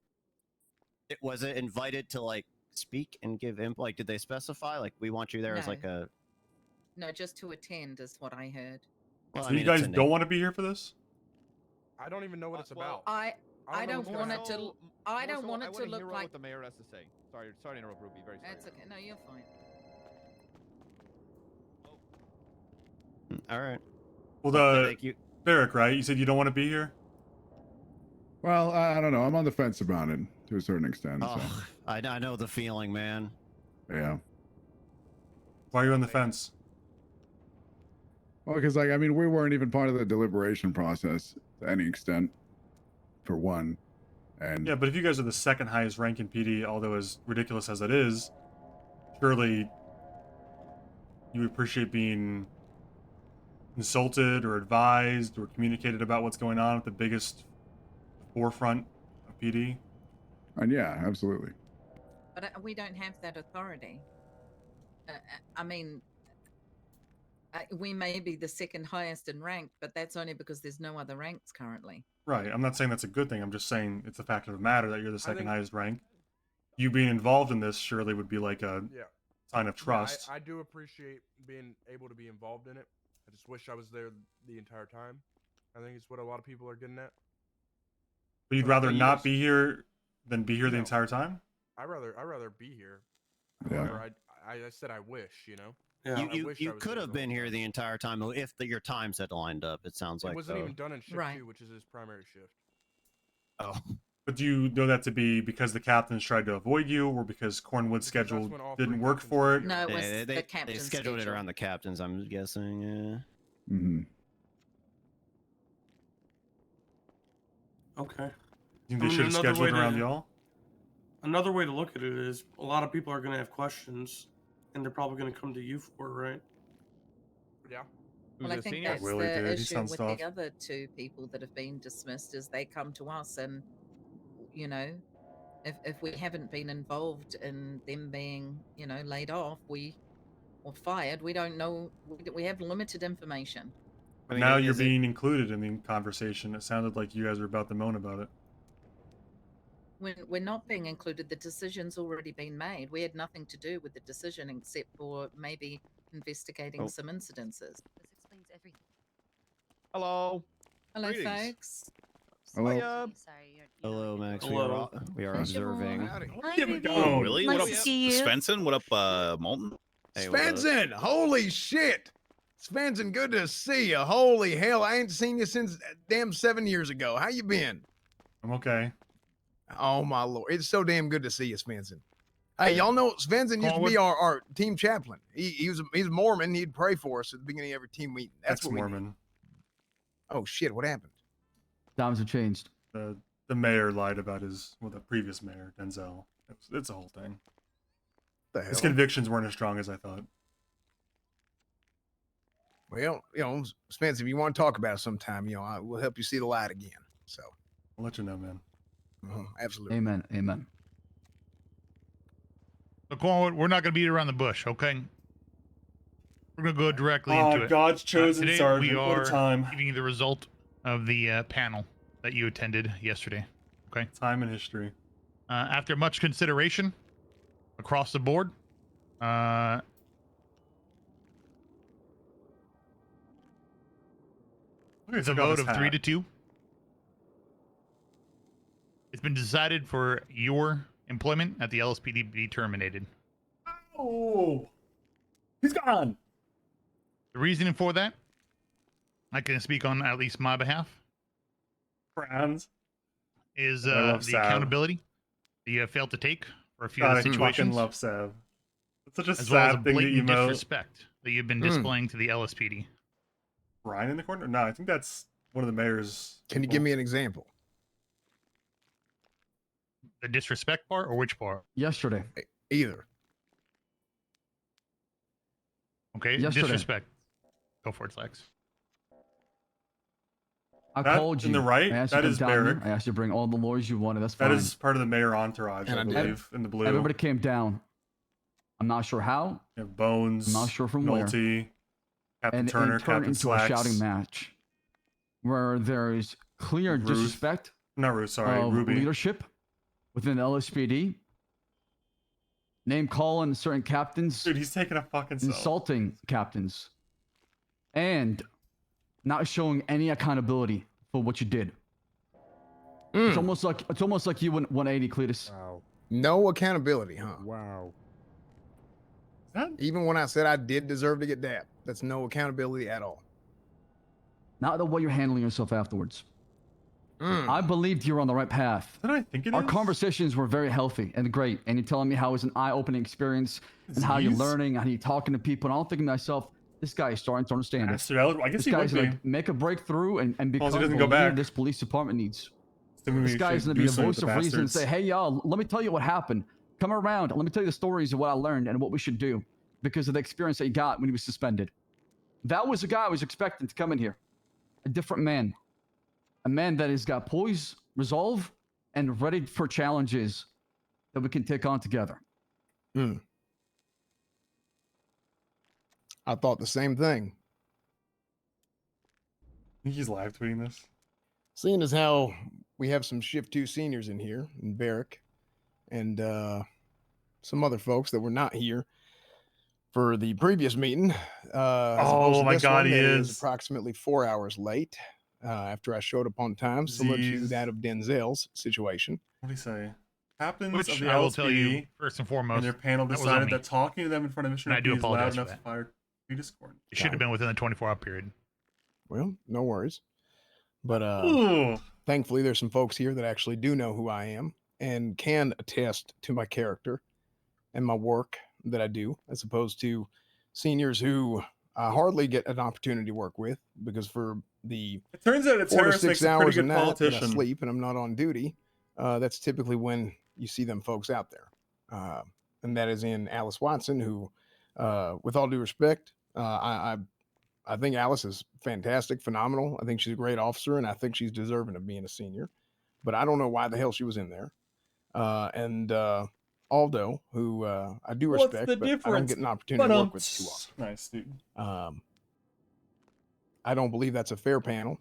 Speaker 1: Was it invited to like speak and give input? Like, did they specify like we want you there as
Speaker 17: No.
Speaker 1: like a?
Speaker 17: No, just to attend is what I heard.
Speaker 1: Well,
Speaker 2: So
Speaker 1: I mean,
Speaker 2: you guys
Speaker 1: it's a
Speaker 2: don't want to be here for this?
Speaker 3: I don't even know what it's about.
Speaker 17: I don't
Speaker 3: know
Speaker 17: want
Speaker 3: what's
Speaker 17: it
Speaker 3: going
Speaker 17: to. I don't want it
Speaker 14: I
Speaker 17: to
Speaker 14: wanna
Speaker 17: look
Speaker 14: hear
Speaker 17: like.
Speaker 14: what the mayor has to say. Sorry to interrupt, Ruby. Very sorry.
Speaker 17: That's okay. No, you're fine.
Speaker 1: All right.
Speaker 2: Well,
Speaker 1: Thank you.
Speaker 2: Barrick, right? You said you don't want to be here?
Speaker 16: Well, I don't know. I'm on the fence about it to a certain extent. So,
Speaker 1: Oh, I know the feeling, man.
Speaker 16: yeah.
Speaker 2: Why are you on the fence?
Speaker 16: Well, because like I mean, we weren't even part of the deliberation process to any extent, for one. And
Speaker 2: Yeah, but if you guys are the second highest rank in PD, although as ridiculous as it is, surely you would appreciate being consulted or advised or communicated about what's going on at the biggest forefront of PD.
Speaker 16: and yeah, absolutely.
Speaker 17: But we don't have that authority. I mean, we may be the second highest in rank, but that's only because there's no other ranks currently.
Speaker 2: Right. I'm not saying that's a good thing. I'm just saying it's a fact of the matter that you're the second
Speaker 3: think-
Speaker 2: highest rank. You being involved in this surely would be like a
Speaker 3: Yeah.
Speaker 2: sign of trust.
Speaker 3: I do appreciate being able to be involved in it. I just wish I was there the entire time. I think it's what a lot of people are getting at.
Speaker 2: But you'd
Speaker 3: But
Speaker 2: rather
Speaker 3: you
Speaker 2: not
Speaker 3: guys-
Speaker 2: be here than be here the
Speaker 3: No.
Speaker 2: entire time?
Speaker 3: I rather be here.
Speaker 16: Yeah.
Speaker 3: However, I said I wish, you know.
Speaker 15: Yeah.
Speaker 3: I
Speaker 1: You
Speaker 3: wish I
Speaker 1: you
Speaker 3: was
Speaker 1: could
Speaker 3: there
Speaker 1: have
Speaker 3: the whole
Speaker 1: been here
Speaker 3: time.
Speaker 1: the entire time if your times had lined up. It sounds like
Speaker 3: It wasn't
Speaker 1: though.
Speaker 3: even done in shift
Speaker 17: Right.
Speaker 3: 2, which is his primary shift.
Speaker 1: Oh.
Speaker 2: But do you know that to be because the captains tried to avoid you or because Cornwood's
Speaker 3: Because that's
Speaker 2: schedule
Speaker 3: when all
Speaker 2: didn't
Speaker 3: three
Speaker 2: work
Speaker 3: captains
Speaker 2: for
Speaker 3: were
Speaker 2: it?
Speaker 3: here.
Speaker 17: No, it was
Speaker 1: They
Speaker 17: the captain's
Speaker 1: scheduled it
Speaker 17: schedule.
Speaker 1: around the captains. I'm guessing. Yeah.
Speaker 16: Mm-hmm.
Speaker 15: Okay.
Speaker 2: You think
Speaker 15: I
Speaker 2: they
Speaker 15: mean,
Speaker 2: should have
Speaker 15: another
Speaker 2: scheduled
Speaker 15: way
Speaker 2: it around
Speaker 15: to-
Speaker 2: y'all?
Speaker 15: Another way to look at it is a lot of people are going to have questions, and they're probably going to come to you for it, right?
Speaker 3: Yeah.
Speaker 17: Well, I think that's
Speaker 2: Willie
Speaker 17: the
Speaker 2: did. He
Speaker 17: issue
Speaker 2: sounds
Speaker 17: with
Speaker 2: tough.
Speaker 17: the other two people that have been dismissed is they come to us and, you know, if we haven't been involved in them being, you know, laid off, or fired, we don't know. We have limited information.
Speaker 2: But now you're being included in the conversation. It sounded like you guys were about to moan about it.
Speaker 17: We're not being included. The decision's already been made. We had nothing to do with the decision except for maybe investigating
Speaker 1: Oh.
Speaker 17: some incidences.
Speaker 11: This explains everything.
Speaker 14: Hello.
Speaker 17: Hello,
Speaker 14: Greetings.
Speaker 17: folks.
Speaker 16: Hello.
Speaker 11: Sorry, you're
Speaker 1: Hello, Max.
Speaker 15: Hello.
Speaker 1: We are
Speaker 17: How's it
Speaker 1: observing.
Speaker 11: Hi,
Speaker 2: Here we
Speaker 11: Ruby.
Speaker 2: go.
Speaker 10: Willie,
Speaker 11: Nice
Speaker 10: what
Speaker 11: to
Speaker 10: up,
Speaker 11: see you.
Speaker 10: Svensen? What up, Malton?
Speaker 1: Hey, what up?
Speaker 7: Svensen, holy shit. Svensen, good to see you. Holy hell, I ain't seen you since damn 7 years ago. How you been?
Speaker 2: I'm okay.
Speaker 7: Oh my lord, it's so damn good to see you, Svensen. Hey, y'all know Svensen used to be our team chaplain. He's a Mormon. He'd pray for us at the beginning of every team meeting. That's what we
Speaker 2: Mormon.
Speaker 7: need. Oh shit, what happened?
Speaker 12: Times have changed.
Speaker 2: The mayor lied about the previous mayor, Denzel, It's a whole thing.
Speaker 7: The hell?
Speaker 2: His convictions weren't as strong as I thought.
Speaker 7: Well, Spence, if you want to talk about it sometime, we'll help you see the light again. So
Speaker 2: I'll let you know, man.
Speaker 7: Absolutely.
Speaker 12: Amen. Amen.
Speaker 13: Look, we're not going to beat around the bush, okay? We're going to go directly into it.
Speaker 2: God's chosen
Speaker 13: today
Speaker 2: sergeant.
Speaker 13: We
Speaker 2: What a
Speaker 13: are
Speaker 2: time.
Speaker 13: giving you the result of the panel that you attended yesterday. Okay.
Speaker 2: Time in history.
Speaker 13: After much consideration across the board, it's a vote of 3-2. It's been decided for your employment at the LSPD be terminated.
Speaker 2: Oh, he's gone.
Speaker 13: The reasoning for that, I can speak on at least my behalf.
Speaker 2: Friends.
Speaker 13: Is
Speaker 2: I love
Speaker 13: the
Speaker 2: Sav.
Speaker 13: accountability that you have failed to take for a few
Speaker 2: God,
Speaker 13: of the
Speaker 2: I
Speaker 13: situations.
Speaker 2: fucking love Sav. It's such a
Speaker 13: as well as a
Speaker 2: sad thing to
Speaker 13: blatant
Speaker 2: emote.
Speaker 13: disrespect that you've been displaying to the LSPD.
Speaker 2: Ryan in the corner? No, I think that's one of the mayor's.
Speaker 7: Can you give me an example?
Speaker 13: The disrespect part or which part?
Speaker 12: Yesterday.
Speaker 7: Either.
Speaker 13: Okay,
Speaker 12: Yesterday.
Speaker 13: disrespect. Go for it, Lex.
Speaker 12: I
Speaker 2: That
Speaker 12: called you.
Speaker 2: in the right,
Speaker 12: I asked
Speaker 2: that
Speaker 12: you to
Speaker 2: is
Speaker 12: come down here.
Speaker 2: Barrack.
Speaker 12: I asked you to bring all the lawyers you wanted. That's fine.
Speaker 2: That is part of the mayor entourage, I believe, in the blue.
Speaker 12: Everybody came down. I'm not sure how.
Speaker 2: You have Bones.
Speaker 12: I'm not sure from
Speaker 2: Nolte,
Speaker 12: where.
Speaker 2: Captain
Speaker 12: And
Speaker 2: Turner,
Speaker 12: it turned
Speaker 2: Captain
Speaker 12: into
Speaker 2: Slacks.
Speaker 12: a shouting match where there is clear
Speaker 2: Ruth.
Speaker 12: disrespect
Speaker 2: Not Ruth, sorry,
Speaker 12: of
Speaker 2: Ruby.
Speaker 12: leadership within the LSPD. Name calling certain captains.
Speaker 2: Dude, he's taking a fucking self.
Speaker 12: Insulting captains. And not showing any accountability for what you did. It's almost like you went 180, Cletus.
Speaker 7: Wow. No accountability, huh?
Speaker 14: Wow.
Speaker 7: Even when I said I did deserve to get dapped, that's no accountability at all.
Speaker 12: Not the way you're handling yourself afterwards. I believed you were on the right path.
Speaker 2: Did I think it
Speaker 12: Our
Speaker 2: is?
Speaker 12: conversations were very healthy and great, and you're telling me how it was an eye-opening experience and how you're
Speaker 2: Disease?
Speaker 12: learning, how you're talking to people, and I'm thinking to myself, this guy is starting to understand it.
Speaker 2: Bastard, I guess
Speaker 12: This
Speaker 2: he would
Speaker 12: guy's
Speaker 2: be.
Speaker 12: gonna make a breakthrough and
Speaker 2: As
Speaker 12: become
Speaker 2: long as he
Speaker 12: the
Speaker 2: doesn't go
Speaker 12: leader
Speaker 2: back.
Speaker 12: this police department needs.
Speaker 2: Then we
Speaker 12: This guy's
Speaker 2: should
Speaker 12: gonna be
Speaker 2: do
Speaker 12: a
Speaker 2: something with
Speaker 12: voice
Speaker 2: the
Speaker 12: of reason and
Speaker 2: bastards.
Speaker 12: say, hey y'all, let me tell you what happened. Come around, let me tell you the stories of what I learned and what we should do because of the experience that he got when he was suspended. That was the guy I was expecting to come in here. A different man. A man that has got poise, resolve, and ready for challenges that we can take on together.
Speaker 7: I thought the same thing.
Speaker 2: I think he's live tweeting this.
Speaker 7: Seeing as how we have some Shift 2 seniors in here, in Barrack, and some other folks that were not here for the previous meeting. As opposed to
Speaker 2: my
Speaker 7: this
Speaker 2: God,
Speaker 7: one
Speaker 2: he
Speaker 7: that
Speaker 2: is.
Speaker 7: approximately 4 hours late after I showed up on time, similar to
Speaker 2: Jeez.
Speaker 7: that of Denzel's situation.
Speaker 2: What do you say? Captains
Speaker 13: Which
Speaker 2: of the
Speaker 13: I will
Speaker 2: LSPD
Speaker 13: tell you, first and foremost,
Speaker 2: and their panel
Speaker 13: that was on
Speaker 2: decided
Speaker 13: me.
Speaker 2: that talking to them in front of Mission
Speaker 13: And I do
Speaker 2: is loud
Speaker 13: apologize for
Speaker 2: enough to
Speaker 13: that.
Speaker 2: fire Discord.
Speaker 13: It should have been within the 24-hour period.
Speaker 7: Well, no worries. But
Speaker 2: Ooh.
Speaker 7: thankfully, there's some folks here that actually do know who I am and can attest to my character and my work that I do, as opposed to seniors who I hardly get an opportunity to work with because for the
Speaker 2: It turns out a
Speaker 7: 4 to
Speaker 2: terrorist
Speaker 7: 6
Speaker 2: makes a
Speaker 7: hours
Speaker 2: pretty
Speaker 7: a
Speaker 2: good
Speaker 7: night that I
Speaker 2: politician.
Speaker 7: sleep and I'm not on duty, that's typically when you see them folks out there. And that is in Alice Watson, who, with all due respect, I think Alice is fantastic, phenomenal. I think she's a great officer, and I think she's deserving of being a senior. But I don't know why the hell she was in there. And Aldo, who I do
Speaker 2: What's
Speaker 7: respect,
Speaker 2: the
Speaker 7: but I don't
Speaker 2: difference?
Speaker 7: get an opportunity to work with too often.
Speaker 2: Nice, dude.
Speaker 7: I don't believe that's a fair panel.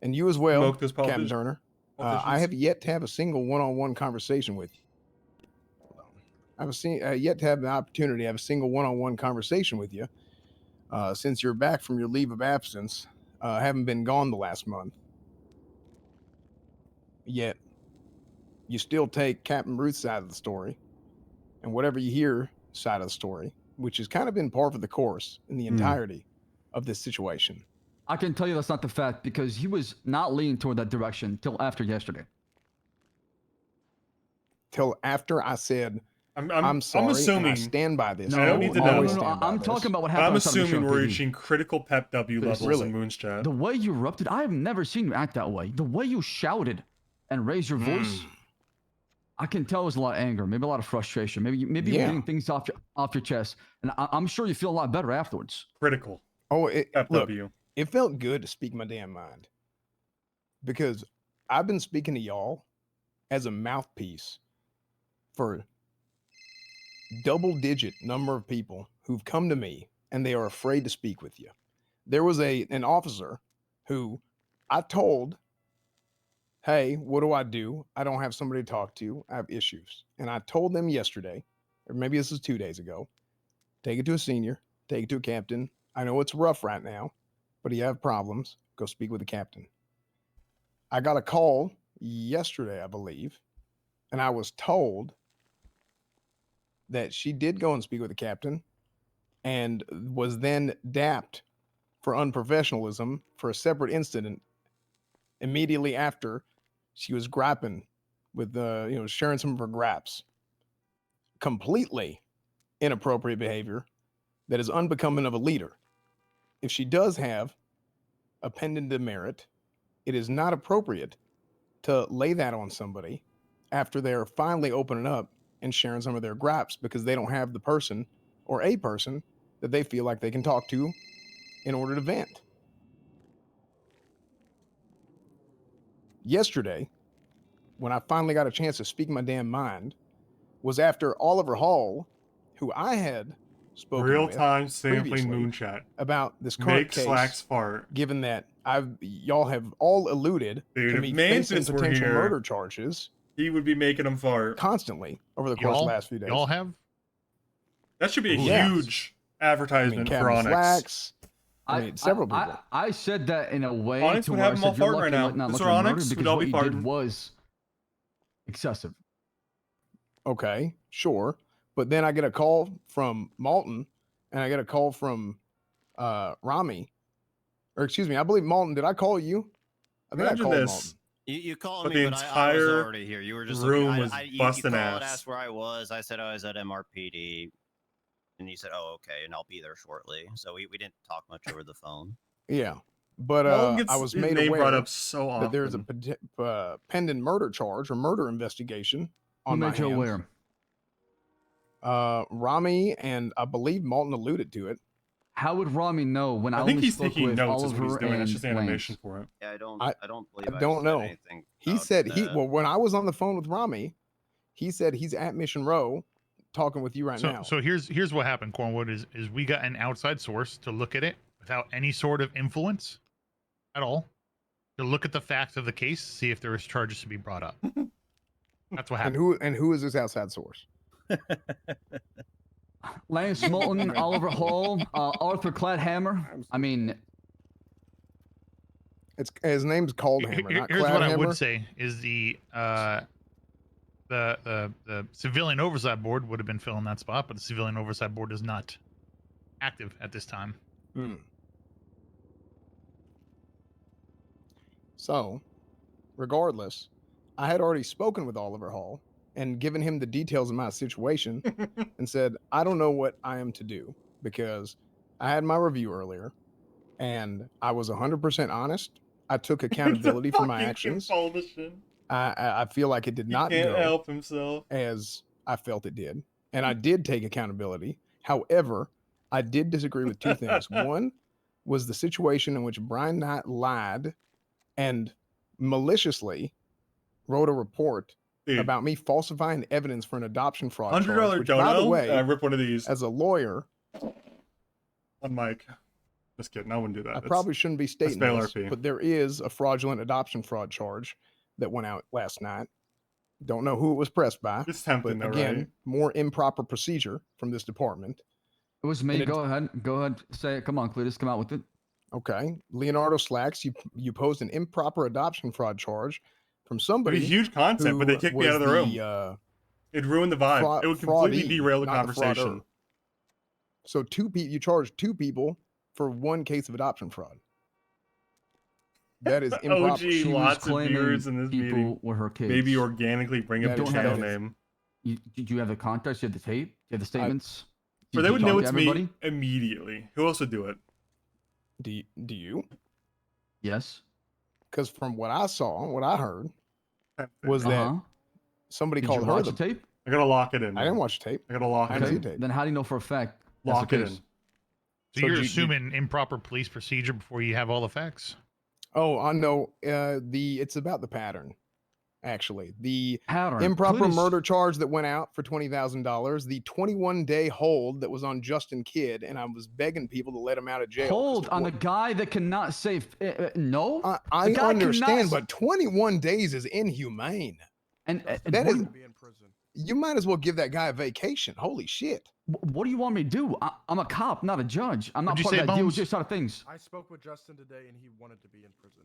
Speaker 7: And you as well,
Speaker 2: Smoke those
Speaker 7: Captain
Speaker 2: politicians.
Speaker 7: Turner. I
Speaker 2: Politicians.
Speaker 7: have yet to have a single one-on-one conversation with you. Yet to have the opportunity to have a single one-on-one conversation with you since you're back from your leave of absence. Haven't been gone the last month. Yet, you still take Captain Ruth's side of the story and whatever you hear side of the story, which has kind of been par for the course in the entirety of this situation.
Speaker 12: I can tell you that's not the fact because he was not leaning toward that direction till after yesterday.
Speaker 7: Till after I said, I'm sorry,
Speaker 2: I'm
Speaker 7: and I
Speaker 2: assuming.
Speaker 7: stand by this.
Speaker 2: I don't need to
Speaker 12: no,
Speaker 2: know.
Speaker 12: no, no, I'm talking about what happened.
Speaker 2: I'm
Speaker 12: outside of the
Speaker 2: assuming
Speaker 12: show
Speaker 2: we're
Speaker 12: TV.
Speaker 2: reaching critical pep W
Speaker 12: But
Speaker 2: levels
Speaker 12: really,
Speaker 2: in Moon's chat.
Speaker 12: The way you erupted, I have never seen you act that way. The way you shouted and raised your voice. I can tell it was a lot of anger, maybe a lot of frustration, maybe you're
Speaker 7: Yeah.
Speaker 12: getting things off your chest, and I'm sure you feel a lot better afterwards.
Speaker 2: Critical.
Speaker 7: Oh, look,
Speaker 2: FW.
Speaker 7: it felt good to speak my damn mind because I've been speaking to y'all as a mouthpiece for double-digit number of people who've come to me and they are afraid to speak with you. There was an officer who I told, hey, what do? I don't have somebody to talk to. I have issues. And I told them yesterday, or maybe this was 2 days ago, take it to a senior, take it to a captain. I know it's rough right now, but if you have problems, go speak with the captain. I got a call yesterday, I believe, and I was told that she did go and speak with the captain and was then dapped for unprofessionalism for a separate incident immediately after she was grapping with sharing some of her graps. Completely inappropriate behavior that is unbecoming of a leader. If she does have a pending demerit, it is not appropriate to lay that on somebody after they're finally opening up and sharing some of their graps because they don't have the person or a person that they feel like they can talk to in order to vent. Yesterday, when I finally got a chance to speak my damn mind, was after Oliver Hall, who I had spoken
Speaker 2: Real
Speaker 7: with
Speaker 2: time sampling
Speaker 7: previously
Speaker 2: moonshot.
Speaker 7: about this current
Speaker 2: Make
Speaker 7: case,
Speaker 2: Slacks fart.
Speaker 7: given that y'all have all alluded
Speaker 2: Dude,
Speaker 7: to
Speaker 2: if
Speaker 7: me facing
Speaker 2: Mantis were
Speaker 7: potential
Speaker 2: here,
Speaker 7: murder charges
Speaker 2: he would be making them fart
Speaker 7: constantly over the course of the last few days.
Speaker 13: Y'all have?
Speaker 2: That should be a
Speaker 7: Yes.
Speaker 2: huge advertisement for
Speaker 7: Captain
Speaker 2: Onyx.
Speaker 7: Slacks. I mean, several people.
Speaker 12: I said that in a way
Speaker 2: Onyx
Speaker 12: to
Speaker 2: would
Speaker 12: where I
Speaker 2: have them all
Speaker 12: said you're
Speaker 2: farting
Speaker 12: lucky
Speaker 2: right now.
Speaker 12: not
Speaker 2: Mr.
Speaker 12: looking
Speaker 2: Onyx,
Speaker 12: murdered
Speaker 2: we'd
Speaker 12: because
Speaker 2: all
Speaker 12: what
Speaker 2: be
Speaker 12: you
Speaker 2: farting.
Speaker 12: did was excessive.
Speaker 7: Okay, sure. But then I get a call from Malton and I get a call from Rami. Or excuse me, I believe Malton. Did I call you? I think I
Speaker 2: Imagine
Speaker 7: called
Speaker 2: this.
Speaker 7: Malton.
Speaker 1: You called
Speaker 2: But
Speaker 1: me,
Speaker 2: the
Speaker 1: but I was
Speaker 2: entire
Speaker 1: already here. You were just
Speaker 2: room
Speaker 1: looking.
Speaker 2: was
Speaker 1: you
Speaker 2: busting
Speaker 1: called,
Speaker 2: ass.
Speaker 1: asked where I was. I said I was at MRPD, and you said, "Oh, okay," and I'll be there shortly. So we didn't talk much over the phone.
Speaker 7: Yeah. But
Speaker 2: Malton gets
Speaker 7: I was
Speaker 2: his
Speaker 7: made
Speaker 2: name
Speaker 7: aware
Speaker 2: brought up so
Speaker 7: that there's a
Speaker 2: often.
Speaker 7: pending murder charge or murder investigation
Speaker 12: Who
Speaker 7: on my
Speaker 12: made you
Speaker 7: hands.
Speaker 12: aware?
Speaker 7: Rami and I believe Malton alluded to it.
Speaker 12: How would Rami know when I
Speaker 2: I think
Speaker 12: only
Speaker 2: he's
Speaker 12: spoke
Speaker 2: taking
Speaker 12: with
Speaker 2: notes is what he's
Speaker 12: Oliver
Speaker 2: doing. That's
Speaker 12: and
Speaker 2: just animation
Speaker 12: Lance?
Speaker 2: for it.
Speaker 1: Yeah, I don't believe
Speaker 7: I don't
Speaker 1: said
Speaker 7: know.
Speaker 1: anything.
Speaker 7: He
Speaker 1: about
Speaker 7: said
Speaker 1: that.
Speaker 7: well, when I was on the phone with Rami, he said he's at Mission Row talking with you right now.
Speaker 13: So here's what happened, Cornwood, is we got an outside source to look at it without any sort of influence at all, to look at the facts of the case, see if there is charges to be brought up. That's what happened.
Speaker 7: And who is this outside source?
Speaker 12: Lance Moulton, Oliver Hall, Arthur Cladhammer. I mean,
Speaker 7: it's his name's Coldhammer, not
Speaker 13: Here's what I
Speaker 7: Cladhammer.
Speaker 13: would say is the civilian oversight board would have been filling that spot, but the civilian oversight board is not active at this time.
Speaker 7: So, regardless, I had already spoken with Oliver Hall and given him the details of my situation and said, I don't know what I am to do because I had my review earlier and I was 100% honest. I took accountability for my actions. I feel like it did not
Speaker 2: can't
Speaker 7: go
Speaker 2: help himself
Speaker 7: as I felt it did. And I did take accountability. However, I did disagree with two things. One was the situation in which Brian Knight lied and maliciously wrote a report about me falsifying evidence for an adoption fraud charge.
Speaker 2: $100
Speaker 7: Which, by the
Speaker 2: dono.
Speaker 7: way,
Speaker 2: Rip one of these
Speaker 7: as a lawyer,
Speaker 2: on mic. Just kidding. I wouldn't do that.
Speaker 7: I probably shouldn't be stating
Speaker 2: fail
Speaker 7: this,
Speaker 2: RP.
Speaker 7: but there is a fraudulent adoption fraud charge that went out last night. Don't know who it was pressed by.
Speaker 2: It's tempting,
Speaker 7: but
Speaker 2: though,
Speaker 7: again,
Speaker 2: right?
Speaker 7: more improper procedure from this department.
Speaker 12: it was me. Go ahead. Say it. Come on, Cletus. Come out with it.
Speaker 7: Okay. Leonardo Slacks, you posed an improper adoption fraud charge from somebody.
Speaker 2: It'd be huge content, but they kicked me out of the room. It'd ruin the vibe. It would completely derail the conversation.
Speaker 7: So you charged two people for one case of adoption fraud. That is improper.
Speaker 2: OG, lots of viewers in this meeting.
Speaker 12: Were her kids.
Speaker 2: Maybe organically bring up the channel name.
Speaker 12: Did you have the context? You have the tape? You have the statements?
Speaker 2: Or they would know it's me immediately. Who else would do it?
Speaker 7: Do you?
Speaker 12: Yes.
Speaker 7: Because from what I saw, what I heard was that somebody
Speaker 12: Did
Speaker 7: called
Speaker 12: you
Speaker 7: her
Speaker 12: watch
Speaker 7: the
Speaker 12: the tape?
Speaker 2: I gotta lock it in.
Speaker 7: I didn't watch the tape.
Speaker 2: I gotta lock
Speaker 7: I
Speaker 2: it
Speaker 7: didn't see
Speaker 2: in.
Speaker 7: the tape.
Speaker 12: Then how do you know for a fact? that's
Speaker 2: Lock
Speaker 12: the
Speaker 2: it
Speaker 12: case?
Speaker 2: in.
Speaker 13: So,
Speaker 7: So
Speaker 13: you're
Speaker 7: do you-
Speaker 13: assuming improper police procedure before you have all the facts?
Speaker 7: Oh, I know. It's about the pattern. Actually, the
Speaker 12: Pattern.
Speaker 7: improper
Speaker 12: Cletus-
Speaker 7: murder charge that went out for $20,000, the 21-day hold that was on Justin Kidd, and I was begging people to let him out of jail. 'cause
Speaker 12: Hold
Speaker 7: the
Speaker 12: on the
Speaker 7: court-
Speaker 12: guy that cannot say no.
Speaker 7: I
Speaker 12: The guy
Speaker 7: understand,
Speaker 12: cannot-
Speaker 7: but 21 days is inhumane.
Speaker 12: and
Speaker 7: That is.
Speaker 3: to be in prison.
Speaker 7: You might as well give that guy a vacation. Holy shit!
Speaker 12: What do you want me to do? I'm a cop, not a judge. I'm not
Speaker 13: What'd you
Speaker 12: part
Speaker 13: say,
Speaker 12: of that
Speaker 13: Bones?
Speaker 12: DOJ side of things.
Speaker 3: I spoke with Justin today, and he wanted to be in prison.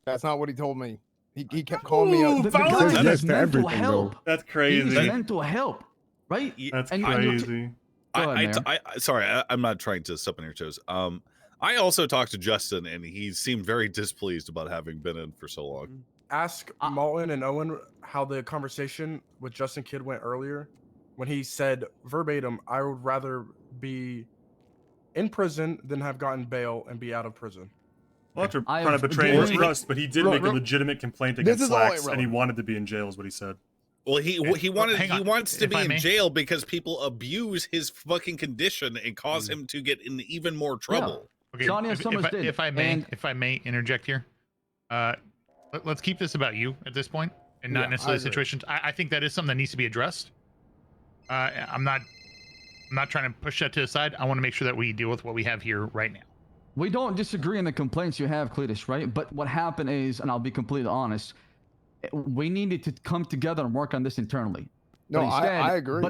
Speaker 7: That's not what he told me. He kept calling me
Speaker 12: The
Speaker 7: up.
Speaker 12: guy
Speaker 16: Says yes
Speaker 12: needs
Speaker 16: to
Speaker 12: mental
Speaker 16: everything,
Speaker 12: help.
Speaker 16: though.
Speaker 2: That's
Speaker 12: He
Speaker 2: crazy.
Speaker 12: needs mental help, right?
Speaker 2: That's
Speaker 12: And you're
Speaker 2: crazy.
Speaker 12: Go ahead, Mayor.
Speaker 18: Sorry, I'm not trying to step on your toes. I also talked to Justin, and he seemed very displeased about having been in for so long.
Speaker 3: Ask Malton and Owen how the conversation with Justin Kidd went earlier, when he said verbatim, "I would rather be in prison than have gotten bail and be out of prison."
Speaker 2: Well, after
Speaker 12: I
Speaker 2: trying to
Speaker 12: have-
Speaker 2: betray
Speaker 12: Well,
Speaker 2: his trust, but he did make a legitimate complaint
Speaker 7: This
Speaker 2: against
Speaker 7: is all
Speaker 2: Slacks, and he
Speaker 7: irrelevant.
Speaker 2: wanted to be in jail, is what he said.
Speaker 18: Well, he
Speaker 13: hang on,
Speaker 18: wants to
Speaker 13: if
Speaker 18: be
Speaker 13: I
Speaker 18: in
Speaker 13: may.
Speaker 18: jail because people abuse his fucking condition and cause him to get in even more trouble.
Speaker 13: Okay,
Speaker 12: Johnny and Summers did,
Speaker 13: if I
Speaker 12: and-
Speaker 13: may interject here, let's keep this about you at this point, and
Speaker 7: Yeah,
Speaker 13: not
Speaker 7: I
Speaker 13: necessarily
Speaker 7: agree.
Speaker 13: situations. I think that is something that needs to be addressed. I'm not trying to push that to the side. I want to make sure that we deal with what we have here right now.
Speaker 12: We don't disagree on the complaints you have, Cletus, right? But what happened is, and I'll be completely honest, we needed to come together and work on this internally.
Speaker 7: No,
Speaker 12: But instead,
Speaker 7: I agree.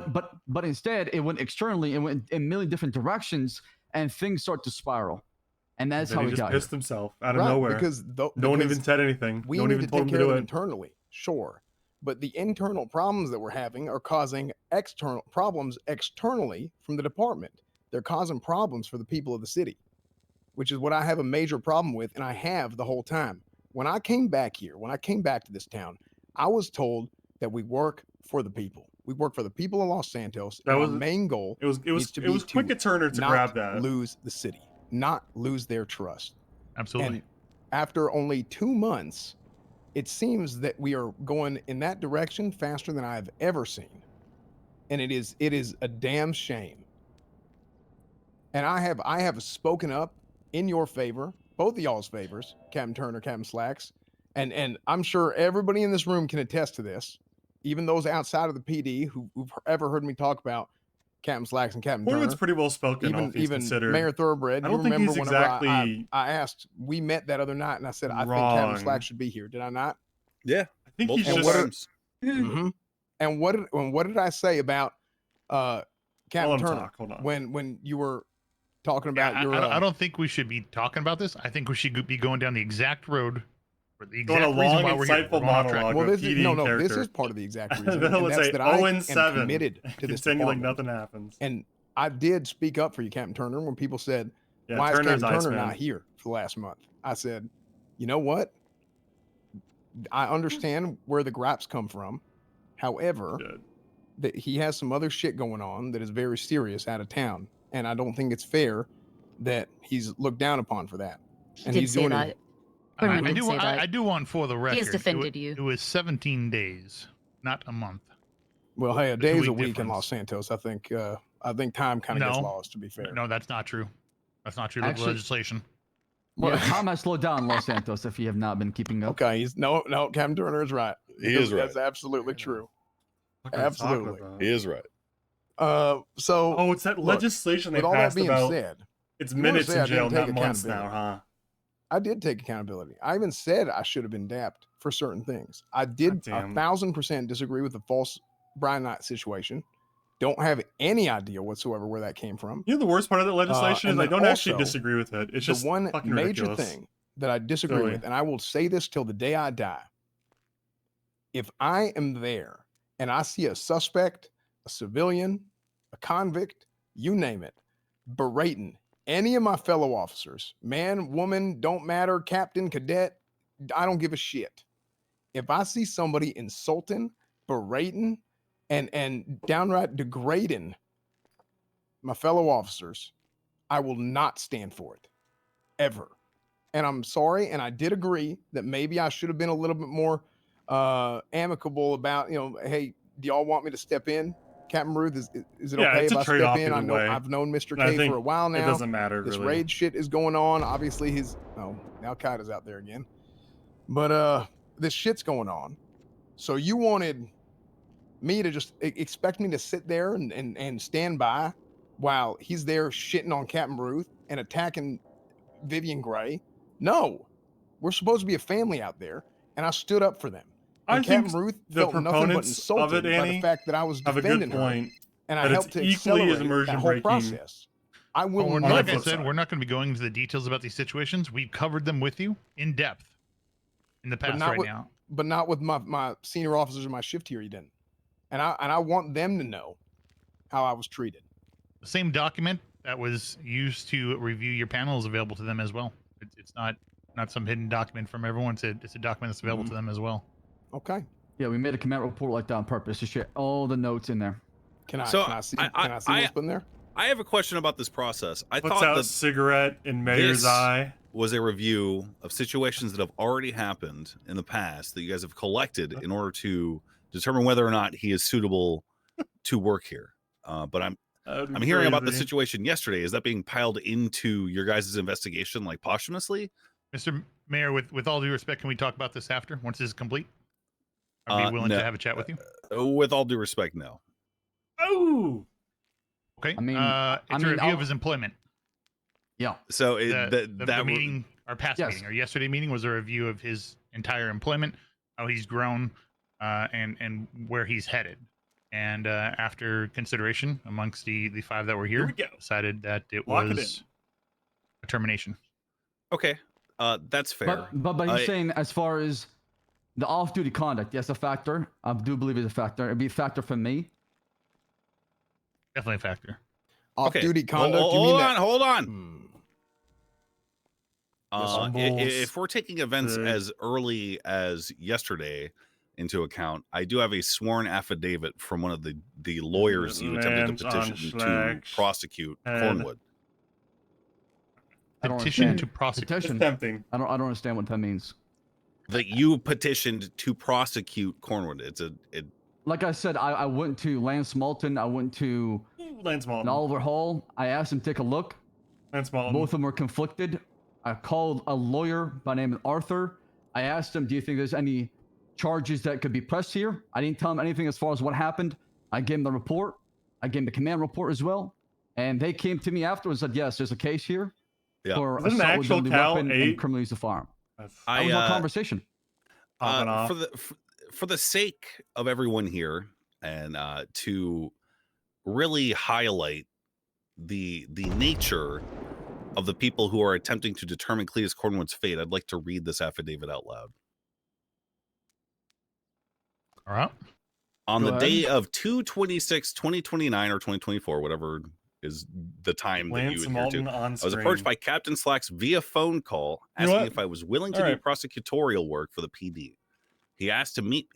Speaker 12: But instead, it went externally. It went in a million different directions, and things start to spiral. And that's
Speaker 2: Then
Speaker 12: how
Speaker 2: he
Speaker 12: we
Speaker 2: just
Speaker 12: got
Speaker 2: pissed
Speaker 12: here.
Speaker 2: himself out of
Speaker 7: Right,
Speaker 2: nowhere.
Speaker 7: because
Speaker 2: no one
Speaker 7: because
Speaker 2: even said anything.
Speaker 7: We
Speaker 2: no one
Speaker 7: need
Speaker 2: even
Speaker 7: to
Speaker 2: told
Speaker 7: take
Speaker 2: him
Speaker 7: care
Speaker 2: to
Speaker 7: of
Speaker 2: do
Speaker 7: it
Speaker 2: it.
Speaker 7: internally, sure, but the internal problems that we're having are causing external problems externally from the department. They're causing problems for the people of the city, which is what I have a major problem with, and I have the whole time. When I came back here, when I came back to this town, I was told that we work for the people. We work for the people of Los Santos.
Speaker 2: That
Speaker 7: and
Speaker 2: was-
Speaker 7: our main goal.
Speaker 2: It was
Speaker 7: needs to
Speaker 2: it was
Speaker 7: be
Speaker 2: quick a turner to
Speaker 7: not
Speaker 2: grab that.
Speaker 7: lose the city, not lose their trust.
Speaker 13: Absolutely.
Speaker 7: And after only 2 months, it seems that we are going in that direction faster than I've ever seen. And it is a damn shame. And I have spoken up in your favor, both of y'all's favors, Captain Turner, Captain Slacks, and I'm sure everybody in this room can attest to this, even those outside of the PD who've ever heard me talk about Captain Slacks and Captain Turner.
Speaker 2: Portwood's pretty well spoken, all things considered.
Speaker 7: Mayor Thoroughbred.
Speaker 2: I
Speaker 7: You
Speaker 2: don't think
Speaker 7: remember
Speaker 2: he's
Speaker 7: whenever
Speaker 2: exactly
Speaker 7: I asked, we met that other night, and I said I think
Speaker 2: wrong.
Speaker 7: Captain Slacks should be here. Did I not?
Speaker 18: Yeah,
Speaker 2: I think he's
Speaker 18: multiple
Speaker 2: just.
Speaker 18: times.
Speaker 7: Mm-hmm. And what did I say about Captain
Speaker 2: Hold on,
Speaker 7: Turner
Speaker 2: talk, hold on.
Speaker 7: when you were talking about
Speaker 13: Yeah,
Speaker 7: your?
Speaker 13: I don't think we should be talking about this. I think we should be going down the exact road, or the
Speaker 2: Going
Speaker 13: exact
Speaker 2: a
Speaker 13: reason
Speaker 2: long,
Speaker 13: why we're here.
Speaker 2: insightful
Speaker 13: We're going off track.
Speaker 2: monologue
Speaker 7: Well,
Speaker 2: of
Speaker 7: this is,
Speaker 2: PD
Speaker 7: no,
Speaker 2: character.
Speaker 7: this is part of the exact reason,
Speaker 2: Then
Speaker 7: and
Speaker 2: let's
Speaker 7: that's
Speaker 2: say
Speaker 7: that I
Speaker 2: Owen
Speaker 7: am
Speaker 2: Seven.
Speaker 7: committed to this
Speaker 2: Continue like
Speaker 7: department.
Speaker 2: nothing happens.
Speaker 7: And I did speak up for you, Captain Turner, when people said,
Speaker 2: Yeah,
Speaker 7: "Why
Speaker 2: Turner's
Speaker 7: is Captain Turner
Speaker 2: Iceman.
Speaker 7: not here for the last month?" I said, "You know what? I understand where the gripes come from. However, that he has some other shit going on that is very serious out of town, and I don't think it's fair that he's looked down upon for that." And
Speaker 11: did
Speaker 7: he's
Speaker 11: say
Speaker 7: doing
Speaker 11: that.
Speaker 7: it.
Speaker 11: Pardon
Speaker 13: I
Speaker 11: me, did
Speaker 13: do.
Speaker 11: say that.
Speaker 13: I do want for the record.
Speaker 11: He has defended
Speaker 13: it,
Speaker 11: you.
Speaker 13: It was 17 days, not a month.
Speaker 7: Well, hey, a
Speaker 13: There's
Speaker 7: day is a
Speaker 13: week
Speaker 7: week in
Speaker 13: difference.
Speaker 7: Los Santos. I think time kind of gets
Speaker 13: No.
Speaker 7: lost. To be fair,
Speaker 13: No, that's not true. That's not true. Look at the
Speaker 12: Actually-
Speaker 13: legislation.
Speaker 12: Well, time has slowed down in Los Santos if you have not been keeping up.
Speaker 7: Okay, he's no, Captain Turner is right.
Speaker 18: He is right.
Speaker 7: That's absolutely true.
Speaker 2: What are you talking
Speaker 7: Absolutely.
Speaker 2: about?
Speaker 18: He is right.
Speaker 7: So
Speaker 2: Oh, it's that
Speaker 7: look,
Speaker 2: legislation they
Speaker 7: with all that
Speaker 2: passed
Speaker 7: being
Speaker 2: about.
Speaker 7: said,
Speaker 2: It's
Speaker 7: you wanna
Speaker 2: minutes
Speaker 7: say I
Speaker 2: in jail,
Speaker 7: didn't
Speaker 2: not
Speaker 7: take
Speaker 2: months now,
Speaker 7: accountability.
Speaker 2: huh?
Speaker 7: I did take accountability. I even said I should have been dapped for certain things. I did
Speaker 2: Goddamn.
Speaker 7: 1,000% disagree with the false Brian Knight situation. Don't have any idea whatsoever where that came from.
Speaker 2: You know the worst part of that legislation is
Speaker 7: and
Speaker 2: I
Speaker 7: then
Speaker 2: don't actually
Speaker 7: also,
Speaker 2: disagree with it. It's
Speaker 7: the
Speaker 2: just
Speaker 7: one
Speaker 2: fucking
Speaker 7: major
Speaker 2: ridiculous.
Speaker 7: thing that I disagree
Speaker 2: Silly.
Speaker 7: with, and I will say this till the day I die. If I am there and I see a suspect, a civilian, a convict, you name it, berating any of my fellow officers, man, woman, don't matter, captain, cadet, I don't give a shit. If I see somebody insulting, berating, and downright degrading my fellow officers, I will not stand for it, ever. And I'm sorry, and I did agree that maybe I should have been a little bit more amicable about, hey, do y'all want me to step in? Captain Ruth, is it
Speaker 2: Yeah,
Speaker 7: okay
Speaker 2: it's
Speaker 7: if
Speaker 2: a
Speaker 7: I step
Speaker 2: trade-off
Speaker 7: in? I
Speaker 2: either
Speaker 7: know
Speaker 2: way.
Speaker 7: I've known Mr.
Speaker 2: And I
Speaker 7: K
Speaker 2: think
Speaker 7: for a while now.
Speaker 2: it doesn't matter,
Speaker 7: This
Speaker 2: really.
Speaker 7: raid shit is going on. Obviously, now Kaida's out there again. But this shit's going on. So you wanted me to just expect me to sit there and stand by while he's there shitting on Captain Ruth and attacking Vivian Gray? No, we're supposed to be a family out there, and I stood up for them. And
Speaker 2: I think
Speaker 7: Captain Ruth
Speaker 2: the
Speaker 7: felt nothing but
Speaker 2: proponents of
Speaker 7: insulted
Speaker 2: it,
Speaker 7: by the
Speaker 2: Annie,
Speaker 7: fact that I was
Speaker 2: have a
Speaker 7: defending
Speaker 2: good
Speaker 7: her,
Speaker 2: point.
Speaker 7: and I
Speaker 2: That
Speaker 7: helped
Speaker 2: it's
Speaker 7: to
Speaker 2: equally as
Speaker 7: accelerate that
Speaker 2: immersion
Speaker 7: whole
Speaker 2: breaking.
Speaker 7: process. I will
Speaker 13: Well,
Speaker 7: never.
Speaker 13: like I said, we're not going to be going into the details about these situations. We've covered them with you in depth in the past right now.
Speaker 7: But not with my senior officers in my shift here. You didn't, and I want them to know how I was treated.
Speaker 13: The same document that was used to review your panel is available to them as well. It's not some hidden document from everyone. It's a document that's available to them as well.
Speaker 7: Okay.
Speaker 12: Yeah, we made a command report like that on purpose to share all the notes in there.
Speaker 7: Can I see what's been there?
Speaker 18: I have a question about this process. I
Speaker 2: Puts
Speaker 18: thought
Speaker 2: out
Speaker 18: that
Speaker 2: a cigarette in Mayor's
Speaker 18: this
Speaker 2: eye.
Speaker 18: was a review of situations that have already happened in the past that you guys have collected in order to determine whether or not he is suitable to work here. But I'm hearing about the
Speaker 2: crazy.
Speaker 18: situation yesterday. Is that being piled into your guys' investigation like posthumously?
Speaker 13: Mr. Mayor, with all due respect, can we talk about this after, once this is complete? Are we willing
Speaker 18: no.
Speaker 13: to have a chat with you?
Speaker 18: With all due respect, no.
Speaker 2: Oh.
Speaker 13: Okay.
Speaker 12: I mean,
Speaker 13: it's a review of his employment.
Speaker 12: Yeah.
Speaker 18: So
Speaker 13: the meeting, our past meeting, our yesterday meeting was a review of his entire employment, how he's grown, and where he's headed. And after consideration amongst the 5 that were here, decided that it was a termination.
Speaker 18: Okay, that's fair.
Speaker 12: But he's saying as far as the off-duty conduct, yes, a factor. I do believe it's a factor. It'd be a factor for me.
Speaker 13: Definitely a factor.
Speaker 7: Off-duty conduct.
Speaker 18: Hold on.
Speaker 2: Fumbles,
Speaker 18: If we're taking events as early as yesterday into account, I do have a sworn affidavit from one of the lawyers you attempted to petition to prosecute Cornwood.
Speaker 12: I don't
Speaker 13: Petition
Speaker 12: understand.
Speaker 13: to prosecute.
Speaker 12: Petition.
Speaker 2: Tempting.
Speaker 12: I don't understand what that means.
Speaker 18: That you petitioned to prosecute Cornwood.
Speaker 12: Like I said, I went to Lance Malton. I went to
Speaker 2: Lance Malton.
Speaker 12: Oliver Hall. I asked him to take a look.
Speaker 2: Lance Malton.
Speaker 12: Both of them were conflicted. I called a lawyer by name of Arthur. I asked him, do you think there's any charges that could be pressed here? I didn't tell him anything as far as what happened. I gave him the report. I gave him the command report as well. And they came to me afterwards and said, yes, there's a case here for
Speaker 2: Isn't
Speaker 12: assault
Speaker 2: the
Speaker 12: with
Speaker 2: actual
Speaker 12: deadly
Speaker 2: Cal
Speaker 12: weapon
Speaker 2: 8?
Speaker 12: and criminal use of firearm. That was our conversation.
Speaker 18: For the sake of everyone here, and to really highlight the nature of the people who are attempting to determine Cletus Cornwood's fate, I'd like to read this affidavit out loud.
Speaker 13: All right.
Speaker 18: On the day of 2/26/2029 or 2024, whatever is the time that you adhere to, I was approached by Captain Slacks via phone call asking if I was willing to do prosecutorial work for the PD. He asked me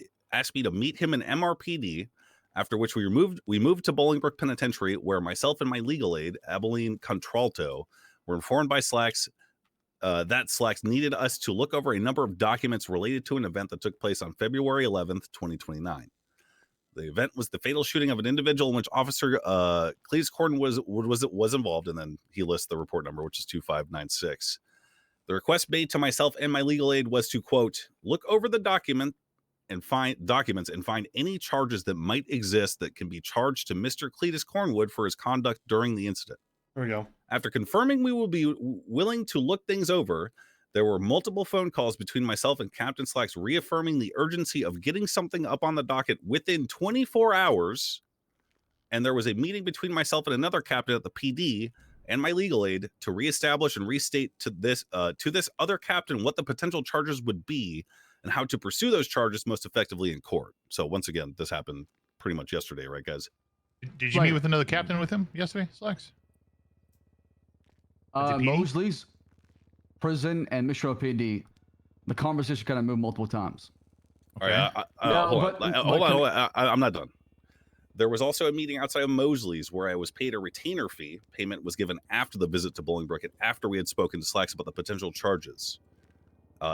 Speaker 18: to meet him in MRPD, after which we moved to Bolingbrook Penitentiary, where myself and my legal aid, Abilene Contralto, were informed by Slacks that Slacks needed us to look over a number of documents related to an event that took place on February 11th, 2029. The event was the fatal shooting of an individual in which Officer Cletus Cornwood was involved, and then he lists the report number, which is 2596. The request made to myself and my legal aid was to, quote, look over the documents and find any charges that might exist that can be charged to Mr. Cletus Cornwood for his conduct during the incident.
Speaker 2: There we go.
Speaker 18: After confirming we will be willing to look things over, there were multiple phone calls between myself and Captain Slacks reaffirming the urgency of getting something up on the docket within 24 hours. And there was a meeting between myself and another captain at the PD and my legal aid to reestablish and restate to this other captain what the potential charges would be and how to pursue those charges most effectively in court. So once again, this happened pretty much yesterday, right, guys?
Speaker 13: Did you meet with another captain with him yesterday, Slacks?
Speaker 12: Mosley's, prison, and Mission PD. The conversation kind of moved multiple times.
Speaker 18: Okay. Hold on. I'm not done. There was also a meeting outside of Mosley's where I was paid a retainer fee. Payment was given after the visit to Bolingbrook and after we had spoken to Slacks about the potential charges.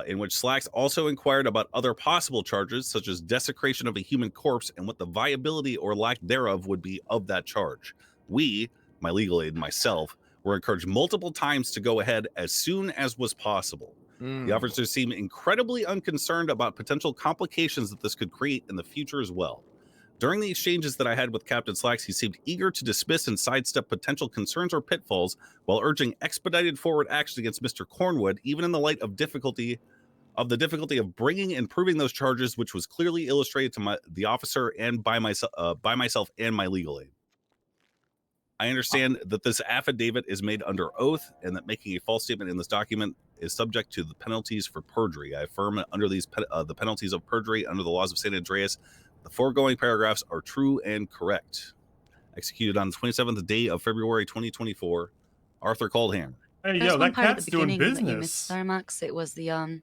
Speaker 18: in which Slacks also inquired about other possible charges, such as desecration of a human corpse and what the viability or lack thereof would be of that charge. We, my legal aid and myself, were encouraged multiple times to go ahead as soon as was possible. The officers seemed incredibly unconcerned about potential complications that this could create in the future as well. During the exchanges that I had with Captain Slacks, he seemed eager to dismiss and sidestep potential concerns or pitfalls while urging expedited forward action against Mr. Cornwood, even in the light of the difficulty of bringing and proving those charges, which was clearly illustrated to the officer and by myself and my legal aid. I understand that this affidavit is made under oath and that making a false statement in this document is subject to the penalties for perjury. I affirm that under the penalties of perjury under the laws of San Andreas, the foregoing paragraphs are true and correct. Executed on the 27th day of February 2024, Arthur Coldhammer.
Speaker 2: Hey,
Speaker 19: There's
Speaker 2: yo,
Speaker 19: one
Speaker 2: that
Speaker 19: part at
Speaker 2: cat's
Speaker 19: the
Speaker 2: doing
Speaker 19: beginning that you missed,
Speaker 2: business.
Speaker 19: Starmax. It was the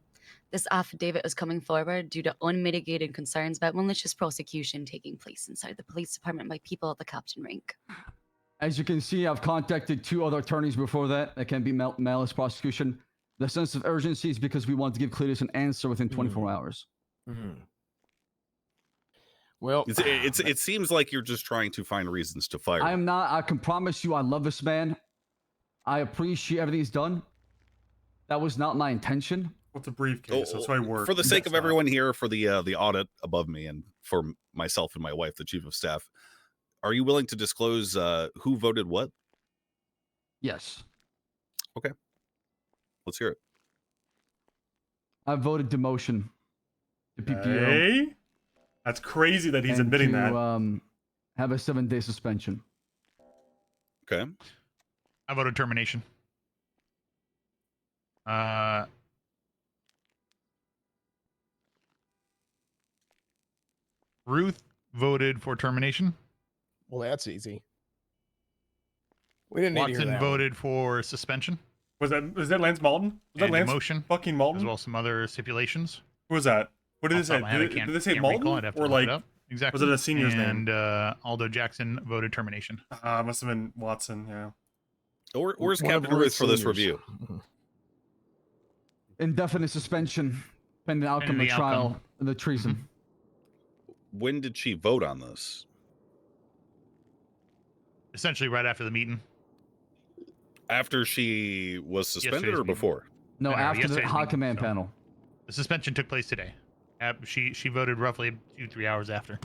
Speaker 19: this affidavit is coming forward due to unmitigated concerns about malicious prosecution taking place inside the police department by people at the captain rank.
Speaker 12: As you can see, I've contacted 2 other attorneys before that can be malice prosecution. The sense of urgency is because we want to give Cletus an answer within 24 hours.
Speaker 7: Well,
Speaker 18: it seems like you're just trying to find reasons to fire.
Speaker 12: I am not. I can promise you I love this man. I appreciate everything he's done. That was not my intention.
Speaker 2: What's a briefcase? That's why I work.
Speaker 18: For the sake of everyone here, for the audit above me, and for myself and my wife, the chief of staff, are you willing to disclose who voted what?
Speaker 12: Yes.
Speaker 18: Okay. Let's hear it.
Speaker 12: I voted demotion to PPO.
Speaker 2: Hey? That's crazy that he's admitting that.
Speaker 12: Have a 7-day suspension.
Speaker 18: Okay.
Speaker 13: I voted termination. Ruth voted for termination.
Speaker 7: Well, that's easy. We didn't need to hear
Speaker 13: Watson
Speaker 7: that
Speaker 13: voted for suspension.
Speaker 2: Was that Lance Malton? Was that Lance
Speaker 13: demotion,
Speaker 2: fucking Malton?
Speaker 13: as well as some other stipulations.
Speaker 2: Who was that? What did
Speaker 13: Off
Speaker 2: it
Speaker 13: the
Speaker 2: say?
Speaker 13: top of my head, I
Speaker 2: Did
Speaker 13: can't-
Speaker 2: they say
Speaker 13: can't recall.
Speaker 2: Malton?
Speaker 13: I'd have to
Speaker 2: Or
Speaker 13: look it
Speaker 2: like,
Speaker 13: up. Exactly.
Speaker 2: was it a senior's
Speaker 13: and,
Speaker 2: name?
Speaker 13: Aldo Jackson voted termination.
Speaker 2: Must have been Watson, yeah.
Speaker 18: Where's Captain Ruth for this review?
Speaker 12: Indefinite suspension pending outcome of
Speaker 13: Pending
Speaker 12: the
Speaker 13: the
Speaker 12: trial
Speaker 13: outcome.
Speaker 12: of the treason.
Speaker 18: When did she vote on this?
Speaker 13: Essentially right after the meeting.
Speaker 18: After she was suspended
Speaker 13: Yesterday's
Speaker 18: or
Speaker 13: meeting.
Speaker 18: before?
Speaker 12: No, after the
Speaker 13: yesterday's
Speaker 12: high
Speaker 13: meeting,
Speaker 12: command
Speaker 13: so-
Speaker 12: panel.
Speaker 13: The suspension took place today. She voted roughly 2-3 hours after.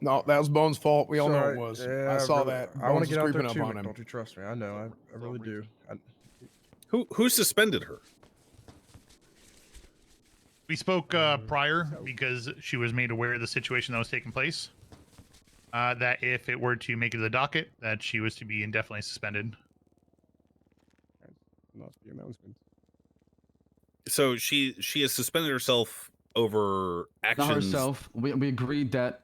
Speaker 7: No, that was Bones' fault. We all know it
Speaker 3: Sorry.
Speaker 7: was.
Speaker 3: Yeah,
Speaker 7: I saw
Speaker 3: really-
Speaker 7: that.
Speaker 3: I want
Speaker 7: Bones
Speaker 3: to get
Speaker 7: was
Speaker 3: out there
Speaker 7: creeping
Speaker 3: too,
Speaker 7: up on
Speaker 3: but
Speaker 7: him.
Speaker 3: don't you trust me? I know. I really do.
Speaker 18: Who suspended her?
Speaker 13: We spoke prior because she was made aware of the situation that was taking place. That if it were to make it to the docket, that she was to be indefinitely suspended.
Speaker 14: Lost the announcement.
Speaker 18: So she has suspended herself over actions.
Speaker 12: Not herself. We agreed that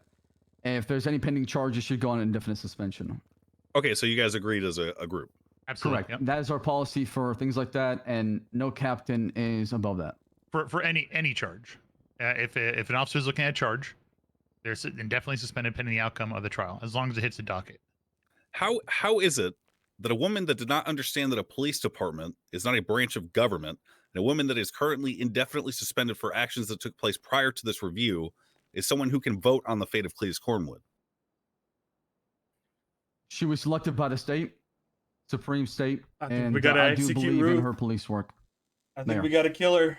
Speaker 12: if there's any pending charges, she'd go on indefinite suspension.
Speaker 18: Okay, so you guys agreed as a group.
Speaker 13: Absolutely.
Speaker 12: Correct. That is our policy for things like that, and no captain is above that.
Speaker 13: For any charge, if an officer is looking at a charge, they're indefinitely suspended pending the outcome of the trial, as long as it hits the docket.
Speaker 18: How is it that a woman that did not understand that a police department is not a branch of government, and a woman that is currently indefinitely suspended for actions that took place prior to this review is someone who can vote on the fate of Cletus Cornwood?
Speaker 12: She was selected by the state, Supreme State,
Speaker 2: I think
Speaker 12: and
Speaker 2: we gotta
Speaker 12: I do
Speaker 2: execute
Speaker 12: believe in
Speaker 2: Ruth.
Speaker 12: her police work.
Speaker 2: I think
Speaker 12: Mayor.
Speaker 2: we got to kill her.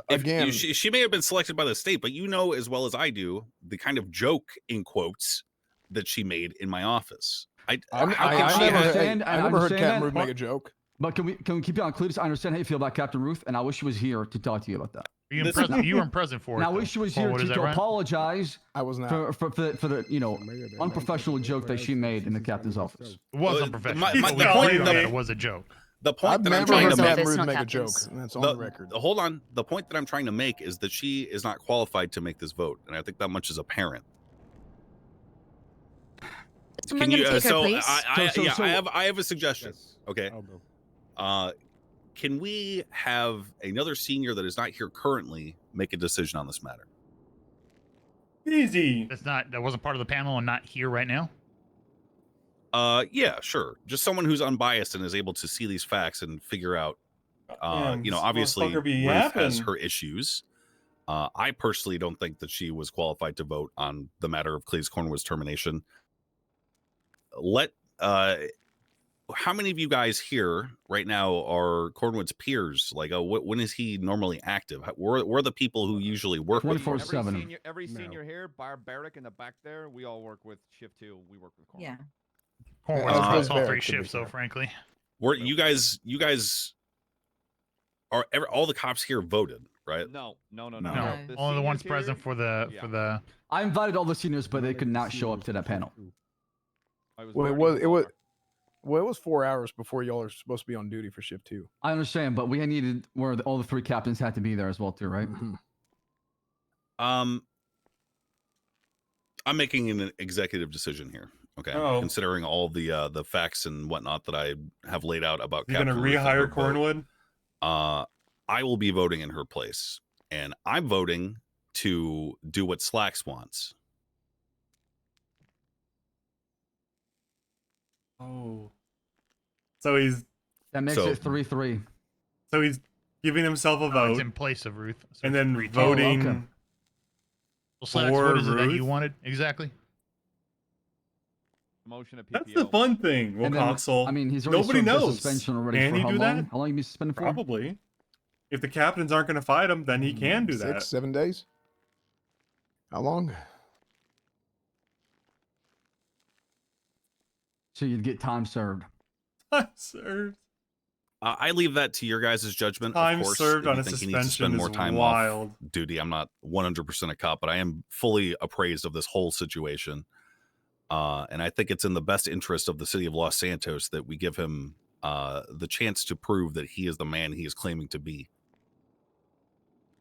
Speaker 7: Again,
Speaker 18: she may have been selected by the state, but you know as well as I do the kind of joke in quotes that she made in my office.
Speaker 7: I never heard
Speaker 12: understand
Speaker 7: Captain
Speaker 12: that.
Speaker 7: Ruth make a joke.
Speaker 12: But can we keep you on Cletus? I understand how you feel about Captain Ruth, and I wish she was here to talk to you about that.
Speaker 13: You weren't present for it.
Speaker 12: And I
Speaker 13: though.
Speaker 12: wish she was
Speaker 13: Paul,
Speaker 12: here
Speaker 13: what is
Speaker 12: to
Speaker 13: that, right?
Speaker 12: apologize.
Speaker 7: I was not.
Speaker 12: For the unprofessional joke that she made in the captain's office.
Speaker 13: It was unprofessional.
Speaker 18: my
Speaker 13: but we
Speaker 18: point
Speaker 13: agreed
Speaker 18: that-
Speaker 13: that it was a joke.
Speaker 18: The point
Speaker 7: I've
Speaker 18: that I'm
Speaker 7: never
Speaker 18: trying
Speaker 7: heard
Speaker 18: to
Speaker 7: Captain
Speaker 18: make,
Speaker 7: Ruth make a joke, and that's on the record.
Speaker 18: hold on. The point that I'm trying to make is that she is not qualified to make this vote, and I think that much is apparent.
Speaker 19: Someone gonna take her place?
Speaker 18: I have a suggestion. Okay. Can we have another senior that is not here currently make a decision on this matter?
Speaker 2: Easy.
Speaker 13: That wasn't part of the panel and not here right now.
Speaker 18: Yeah, sure. Just someone who's unbiased and is able to see these facts and figure out
Speaker 2: Damn,
Speaker 18: you know,
Speaker 2: this
Speaker 18: obviously
Speaker 2: motherfucker be
Speaker 18: Ruth has
Speaker 2: yapping.
Speaker 18: her issues. I personally don't think that she was qualified to vote on the matter of Cleese Cornwood's termination. How many of you guys here right now are Cornwood's peers? Like, when is he normally active? We're the people who usually work with Cornwood.
Speaker 12: 24/7.
Speaker 14: Every senior here, Barbaric in the back there, we all work with shift 2. We work with Cornwood.
Speaker 17: Yeah.
Speaker 13: Cornwood's across all 3 shifts, though, frankly.
Speaker 18: You guys are all the cops here voted, right?
Speaker 14: No.
Speaker 13: No, only the ones present for the.
Speaker 12: I invited all the seniors, but they could not show up to that panel.
Speaker 7: Well, it was 4 hours before y'all are supposed to be on duty for shift 2.
Speaker 12: I understand, but we needed where all the 3 captains had to be there as well, too, right?
Speaker 18: I'm making an executive decision here. Okay, considering all the facts and whatnot that I have laid out about.
Speaker 2: You're gonna rehire Cornwood?
Speaker 18: I will be voting in her place, and I'm voting to do what Slacks wants.
Speaker 2: Oh, so
Speaker 12: that makes it 3-3.
Speaker 2: So he's giving himself a vote.
Speaker 13: It's in place of Ruth, so
Speaker 2: and
Speaker 13: it's
Speaker 2: then
Speaker 13: 3-2.
Speaker 2: voting.
Speaker 13: Okay. Well, Slacks, what is it that you wanted exactly?
Speaker 14: Motion of PPO.
Speaker 2: That's the fun thing. Well, console.
Speaker 12: I mean, he's already
Speaker 2: nobody
Speaker 12: served his
Speaker 2: knows.
Speaker 12: suspension already.
Speaker 2: Can
Speaker 12: for
Speaker 2: he
Speaker 12: how
Speaker 2: do
Speaker 12: long?
Speaker 2: that?
Speaker 12: How long you been suspended for?
Speaker 2: Probably. If the captains aren't going to fight him, then he can do that.
Speaker 7: 6-7 days. How long?
Speaker 12: So you'd get time served.
Speaker 2: Time served.
Speaker 18: I leave that to your guys' judgment.
Speaker 2: Time
Speaker 18: of course,
Speaker 2: served
Speaker 18: if
Speaker 2: on
Speaker 18: you
Speaker 2: a
Speaker 18: think he needs to spend
Speaker 2: suspension
Speaker 18: more
Speaker 2: is
Speaker 18: time
Speaker 2: wild.
Speaker 18: off duty. I'm not 100% a cop, but I am fully appraised of this whole situation. And I think it's in the best interest of the city of Los Santos that we give him the chance to prove that he is the man he is claiming to be.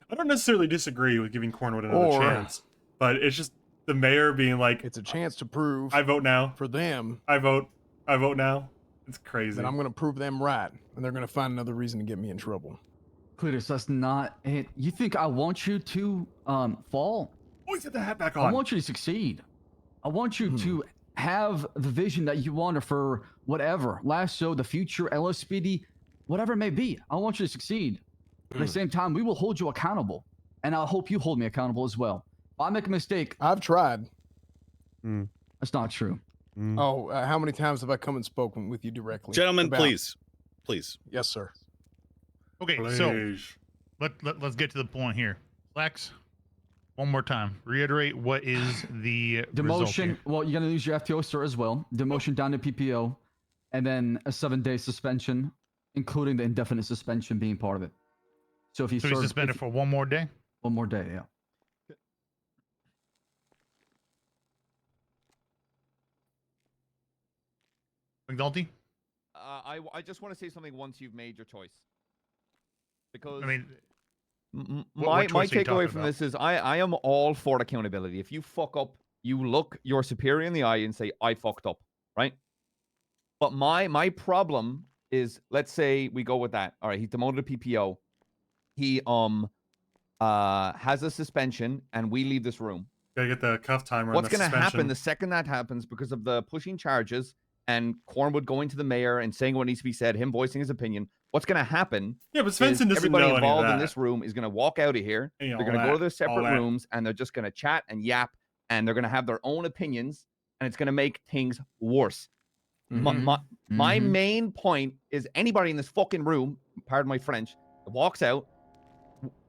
Speaker 2: I don't necessarily disagree with giving Cornwood another chance, but it's just the mayor being like,
Speaker 7: it's a chance to prove
Speaker 2: I vote now
Speaker 7: for them.
Speaker 2: I vote now. It's crazy.
Speaker 7: That I'm going to prove them right, and they're going to find another reason to get me in trouble.
Speaker 12: Cletus, that's not it. You think I want you to fall?
Speaker 2: Always get the hat back on.
Speaker 12: I want you to succeed. I want you to have the vision that you want for whatever, Lasso, the future, LSPD, whatever it may be. I want you to succeed. At the same time, we will hold you accountable, and I hope you hold me accountable as well. If I make a mistake,
Speaker 7: I've tried.
Speaker 12: That's not true.
Speaker 7: Oh, how many times have I come and spoken with you directly?
Speaker 18: Gentlemen,
Speaker 7: about-
Speaker 18: please.
Speaker 7: Yes, sir.
Speaker 13: Okay, so let's get to the point here. Lex, one more time. Reiterate what is the
Speaker 12: demotion. Well, you're gonna lose your FTO, sir, as well. Demotion down to PPO, and then a 7-day suspension, including the indefinite suspension being part of it. So if you
Speaker 13: he's suspended for one more day.
Speaker 12: One more day, yeah.
Speaker 13: McNulty?
Speaker 14: I just want to say something once you've made your choice. Because
Speaker 13: I mean,
Speaker 14: my
Speaker 13: choice are you
Speaker 14: takeaway
Speaker 13: talking
Speaker 14: from
Speaker 13: about?
Speaker 14: this is I am all for accountability. If you fuck up, you look your superior in the eye and say, I fucked up, right? But my problem is, let's say we go with that. All right, he's demoted to PPO. He has a suspension, and we leave this room.
Speaker 2: Gotta get the cuff timer.
Speaker 14: What's
Speaker 2: going to
Speaker 14: happen the second that happens, because of the pushing charges and Cornwood going to the mayor and saying what needs to be said, him voicing his opinion, what's going to happen?
Speaker 2: Yeah, but
Speaker 14: is
Speaker 2: Svensen doesn't
Speaker 14: everybody
Speaker 2: know any of
Speaker 14: involved in
Speaker 2: that.
Speaker 14: this room is going to walk out of here.
Speaker 2: You know,
Speaker 14: They're going to
Speaker 2: all
Speaker 14: go to
Speaker 2: that-
Speaker 14: their separate
Speaker 2: all that.
Speaker 14: rooms, and they're just going to chat and yap, and they're going to have their own opinions, and it's going to make things worse. My main point is anybody in this fucking room, pardon my French, that walks out,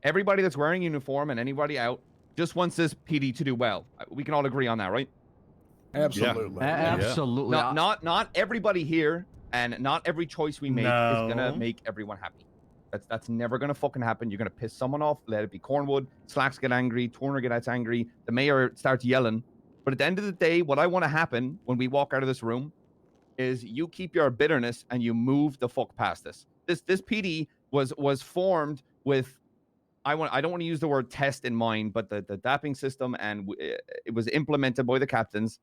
Speaker 14: everybody that's wearing uniform and anybody out just wants this PD to do well. We can all agree on that, right?
Speaker 7: Absolutely.
Speaker 12: Yeah. Absolutely.
Speaker 14: Not everybody here and not every choice we make is gonna make everyone happy. That's never gonna fucking happen. You're gonna piss someone off. Let it be Cornwood. Slacks get angry. Turner gets angry. The mayor starts yelling. But at the end of the day, what I want to happen when we walk out of this room is you keep your bitterness and you move the fuck past this. This PD was formed with. I don't want to use the word test in mind, but the dapping system, and it was implemented by the captains,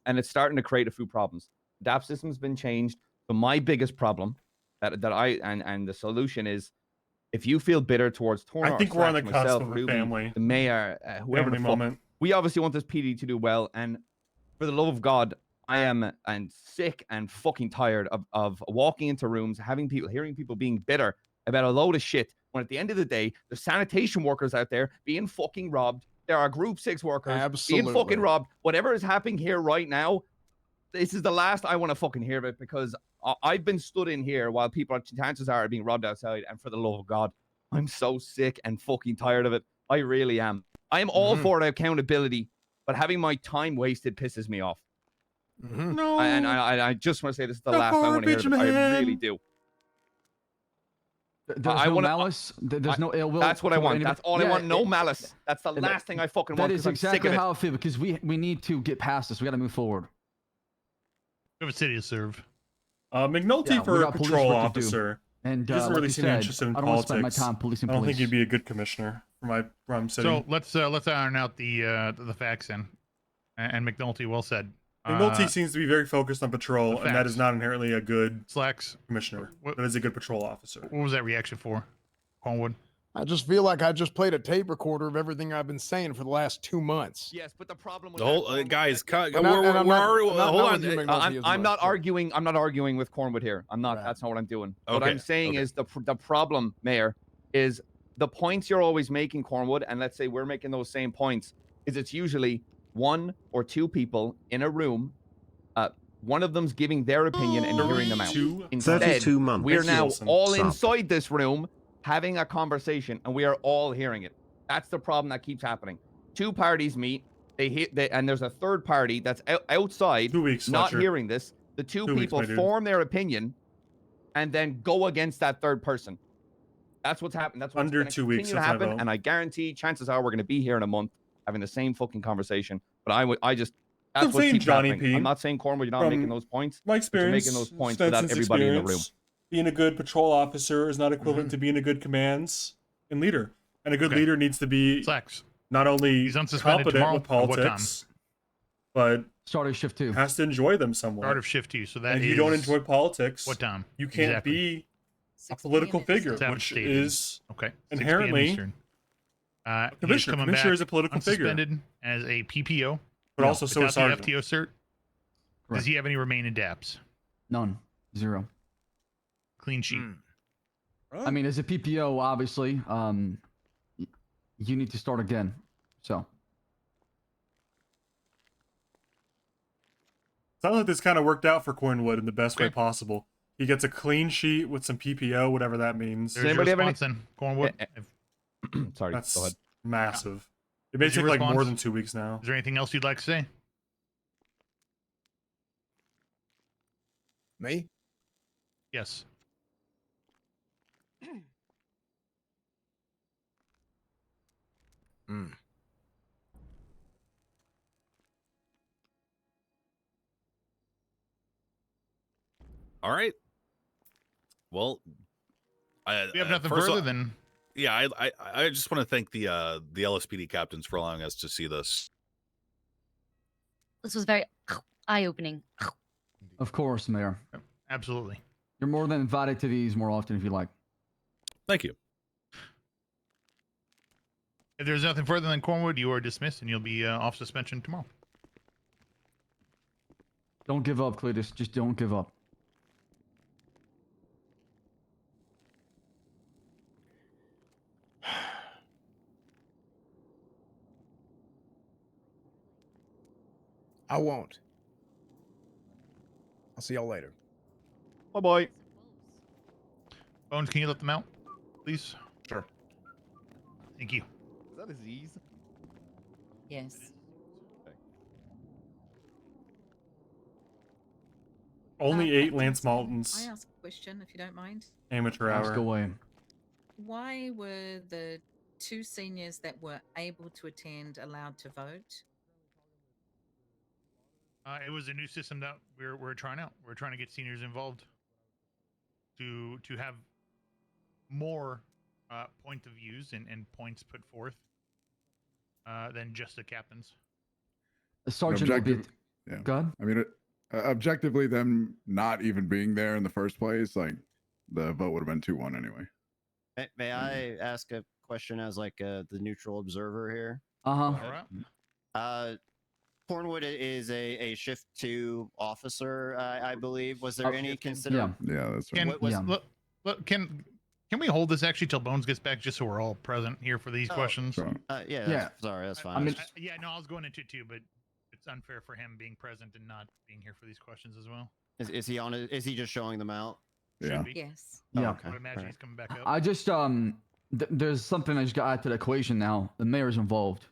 Speaker 14: and it's starting to create a few problems. DAP system's been changed. But my biggest problem and the solution is, if you feel bitter towards Turner,
Speaker 2: I think
Speaker 14: or
Speaker 2: we're on the
Speaker 14: Slacks,
Speaker 2: cusp
Speaker 14: myself,
Speaker 2: of a
Speaker 14: Ruby,
Speaker 2: family.
Speaker 14: the mayor, whoever
Speaker 2: Family
Speaker 14: the fuck,
Speaker 2: moment.
Speaker 14: we obviously want this PD to do well, and for the love of God,
Speaker 20: I am and sick and fucking tired of walking into rooms, hearing people being bitter about a load of shit. When at the end of the day, there's sanitation workers out there being fucking robbed. There are Group 6 workers being fucking robbed. Whatever is happening here right now, this is the last I want to fucking hear of it, because I've been stood in here while chances are being robbed outside, and for the love of God, I'm so sick and fucking tired of it. I really am. I am all for accountability, but having my time wasted pisses me off.
Speaker 2: No.
Speaker 20: And I just want to say this is the last I want to hear of it. I really do.
Speaker 12: There's no malice. There's no ill will.
Speaker 20: That's what I want. That's all I want. No malice. That's the
Speaker 12: and
Speaker 20: last thing I fucking want.
Speaker 12: That is
Speaker 20: I'm sick
Speaker 12: exactly
Speaker 20: of it.
Speaker 12: how I feel, because we need to get past this. We got to move forward.
Speaker 13: We have a city to serve.
Speaker 2: McNulty
Speaker 12: Yeah, we
Speaker 2: for
Speaker 12: got police
Speaker 2: patrol
Speaker 12: work to do.
Speaker 2: officer.
Speaker 12: And
Speaker 2: he doesn't
Speaker 12: like
Speaker 2: really
Speaker 12: you
Speaker 2: seem
Speaker 12: said,
Speaker 2: interested in
Speaker 12: I don't want to
Speaker 2: politics.
Speaker 12: spend my time policing
Speaker 2: I don't think
Speaker 12: police.
Speaker 2: he'd be a good commissioner for where I'm sitting.
Speaker 13: So let's iron out the facts then. And McNulty, well said.
Speaker 2: McNulty seems to be very focused on patrol, and that is
Speaker 13: facts.
Speaker 2: not inherently a good
Speaker 13: Slacks
Speaker 2: commissioner. That is a good patrol officer.
Speaker 13: What was that reaction for, Cornwood?
Speaker 7: I just feel like I just played a tape recorder of everything I've been saying for the last 2 months.
Speaker 20: Yes, but the problem with
Speaker 18: The whole guys, hold
Speaker 20: on. I'm not arguing. I'm not arguing with Cornwood here. I'm not. That's not what I'm doing. What
Speaker 18: Okay,
Speaker 20: I'm saying is the problem, Mayor, is the points you're always making, Cornwood, and let's say we're making those same points. Is it's usually 1 or 2 people in a room. One of them's giving their opinion and hearing them out. Instead,
Speaker 21: 32 months.
Speaker 20: we are now all
Speaker 21: Stop.
Speaker 20: inside this room having a conversation, and we are all hearing it. That's the problem that keeps happening. 2 parties meet, and there's a third party that's outside,
Speaker 2: 2 weeks,
Speaker 20: not
Speaker 2: Fletcher.
Speaker 20: hearing this. The 2
Speaker 2: 2 weeks,
Speaker 20: people
Speaker 2: my dude.
Speaker 20: form their opinion, and then go against that third person. That's what's happened. That's what's
Speaker 2: Under
Speaker 20: gonna
Speaker 2: 2 weeks,
Speaker 20: continue to
Speaker 2: that's my
Speaker 20: happen,
Speaker 2: vote.
Speaker 20: and I guarantee chances are we're going to be here in a month having the same fucking conversation. But I just that's
Speaker 2: I'm
Speaker 20: what
Speaker 2: saying
Speaker 20: keeps
Speaker 2: Johnny
Speaker 20: happening.
Speaker 2: P.
Speaker 20: I'm not saying Cornwood, you're not
Speaker 2: From
Speaker 20: making those points.
Speaker 2: My
Speaker 20: but you're
Speaker 2: experience,
Speaker 20: making those points without
Speaker 2: Svenson's
Speaker 20: everybody in the room.
Speaker 2: experience, being a good patrol officer is not equivalent to being a good commands and leader. And a good leader needs to be not only
Speaker 13: unsuspended
Speaker 2: competent
Speaker 13: tomorrow.
Speaker 2: with
Speaker 13: At what time?
Speaker 2: politics, but
Speaker 12: start of shift 2.
Speaker 2: Has to enjoy them somewhat.
Speaker 13: Start of shift 2. So that
Speaker 2: and if
Speaker 13: is
Speaker 2: you don't enjoy politics,
Speaker 13: what time?
Speaker 2: You can't
Speaker 13: Exactly.
Speaker 2: be a political figure, which is
Speaker 13: okay. 6 p.m.
Speaker 2: inherently
Speaker 13: Eastern.
Speaker 2: a
Speaker 13: He's
Speaker 2: commissioner.
Speaker 13: coming
Speaker 2: Commissioner
Speaker 13: back
Speaker 2: is a political figure.
Speaker 13: unsuspended as a PPO,
Speaker 2: But also so is
Speaker 13: without the
Speaker 2: Sergeant.
Speaker 13: FTO cert. Does he have any remaining DAPs?
Speaker 12: None. 0.
Speaker 13: Clean sheet.
Speaker 12: I mean, as a PPO, obviously, you need to start again. So.
Speaker 2: Sounds like this kind of worked out for Cornwood in the best way possible. He gets a clean sheet with some PPO, whatever that means.
Speaker 13: There's your response then, Cornwood.
Speaker 20: Sorry,
Speaker 2: That's
Speaker 20: go ahead.
Speaker 2: massive. It may
Speaker 13: Is your
Speaker 2: take like more
Speaker 13: response?
Speaker 2: than 2 weeks now.
Speaker 13: Is there anything else you'd like to say?
Speaker 7: Me?
Speaker 13: Yes.
Speaker 18: All right. Well,
Speaker 13: We have nothing
Speaker 18: first of
Speaker 13: further
Speaker 18: all-
Speaker 13: than
Speaker 18: Yeah, I just want to thank the LSPD captains for allowing us to see this.
Speaker 19: This was very eye-opening.
Speaker 12: Of course, Mayor.
Speaker 13: Absolutely.
Speaker 12: You're more than invited to these more often if you like.
Speaker 18: Thank you.
Speaker 13: If there's nothing further than Cornwood, you are dismissed and you'll be off suspension tomorrow.
Speaker 12: Don't give up, Cletus. Just don't give up.
Speaker 7: I won't. I'll see y'all later.
Speaker 20: Bye bye.
Speaker 13: Bones, can you let them out, please?
Speaker 3: Sure.
Speaker 13: Thank you.
Speaker 14: Is that Aziz?
Speaker 17: Yes.
Speaker 2: Only 8 Lance
Speaker 17: Can I
Speaker 2: Maltons.
Speaker 17: ask a question, if you don't mind?
Speaker 2: Amateur
Speaker 12: Ask
Speaker 2: hour.
Speaker 12: away.
Speaker 17: Why were the 2 seniors that were able to attend allowed to vote?
Speaker 13: It was a new system that we're trying out. We're trying to get seniors involved to have more point of views and points put forth than just the captains.
Speaker 12: The sergeant will be.
Speaker 16: Yeah.
Speaker 12: Go ahead.
Speaker 16: I mean, objectively, them not even being there in the first place, like the vote would have been 2-1 anyway.
Speaker 1: May I ask a question as like the neutral observer here?
Speaker 12: Uh-huh.
Speaker 13: All right.
Speaker 1: Cornwood is a shift 2 officer, I believe. Was there
Speaker 12: Oh,
Speaker 1: any
Speaker 12: yeah.
Speaker 1: consider?
Speaker 16: Yeah, that's right.
Speaker 13: Can,
Speaker 1: What was-
Speaker 13: look, can we hold this actually till Bones gets back, just so we're all present here for these
Speaker 1: Oh,
Speaker 13: questions?
Speaker 16: Sure.
Speaker 1: Yeah,
Speaker 12: Yeah.
Speaker 1: sorry, that's fine.
Speaker 12: I mean,
Speaker 13: yeah, no, I was going into it too, but it's unfair for him being present and not being here for these questions as well.
Speaker 1: Is he on it? Is he just showing them out?
Speaker 16: Yeah.
Speaker 13: Be.
Speaker 17: Yes.
Speaker 1: Oh,
Speaker 12: Yeah.
Speaker 1: okay.
Speaker 13: I would imagine
Speaker 1: All
Speaker 13: he's coming back up.
Speaker 12: I just there's something I just got to add to the equation now. The mayor's involved,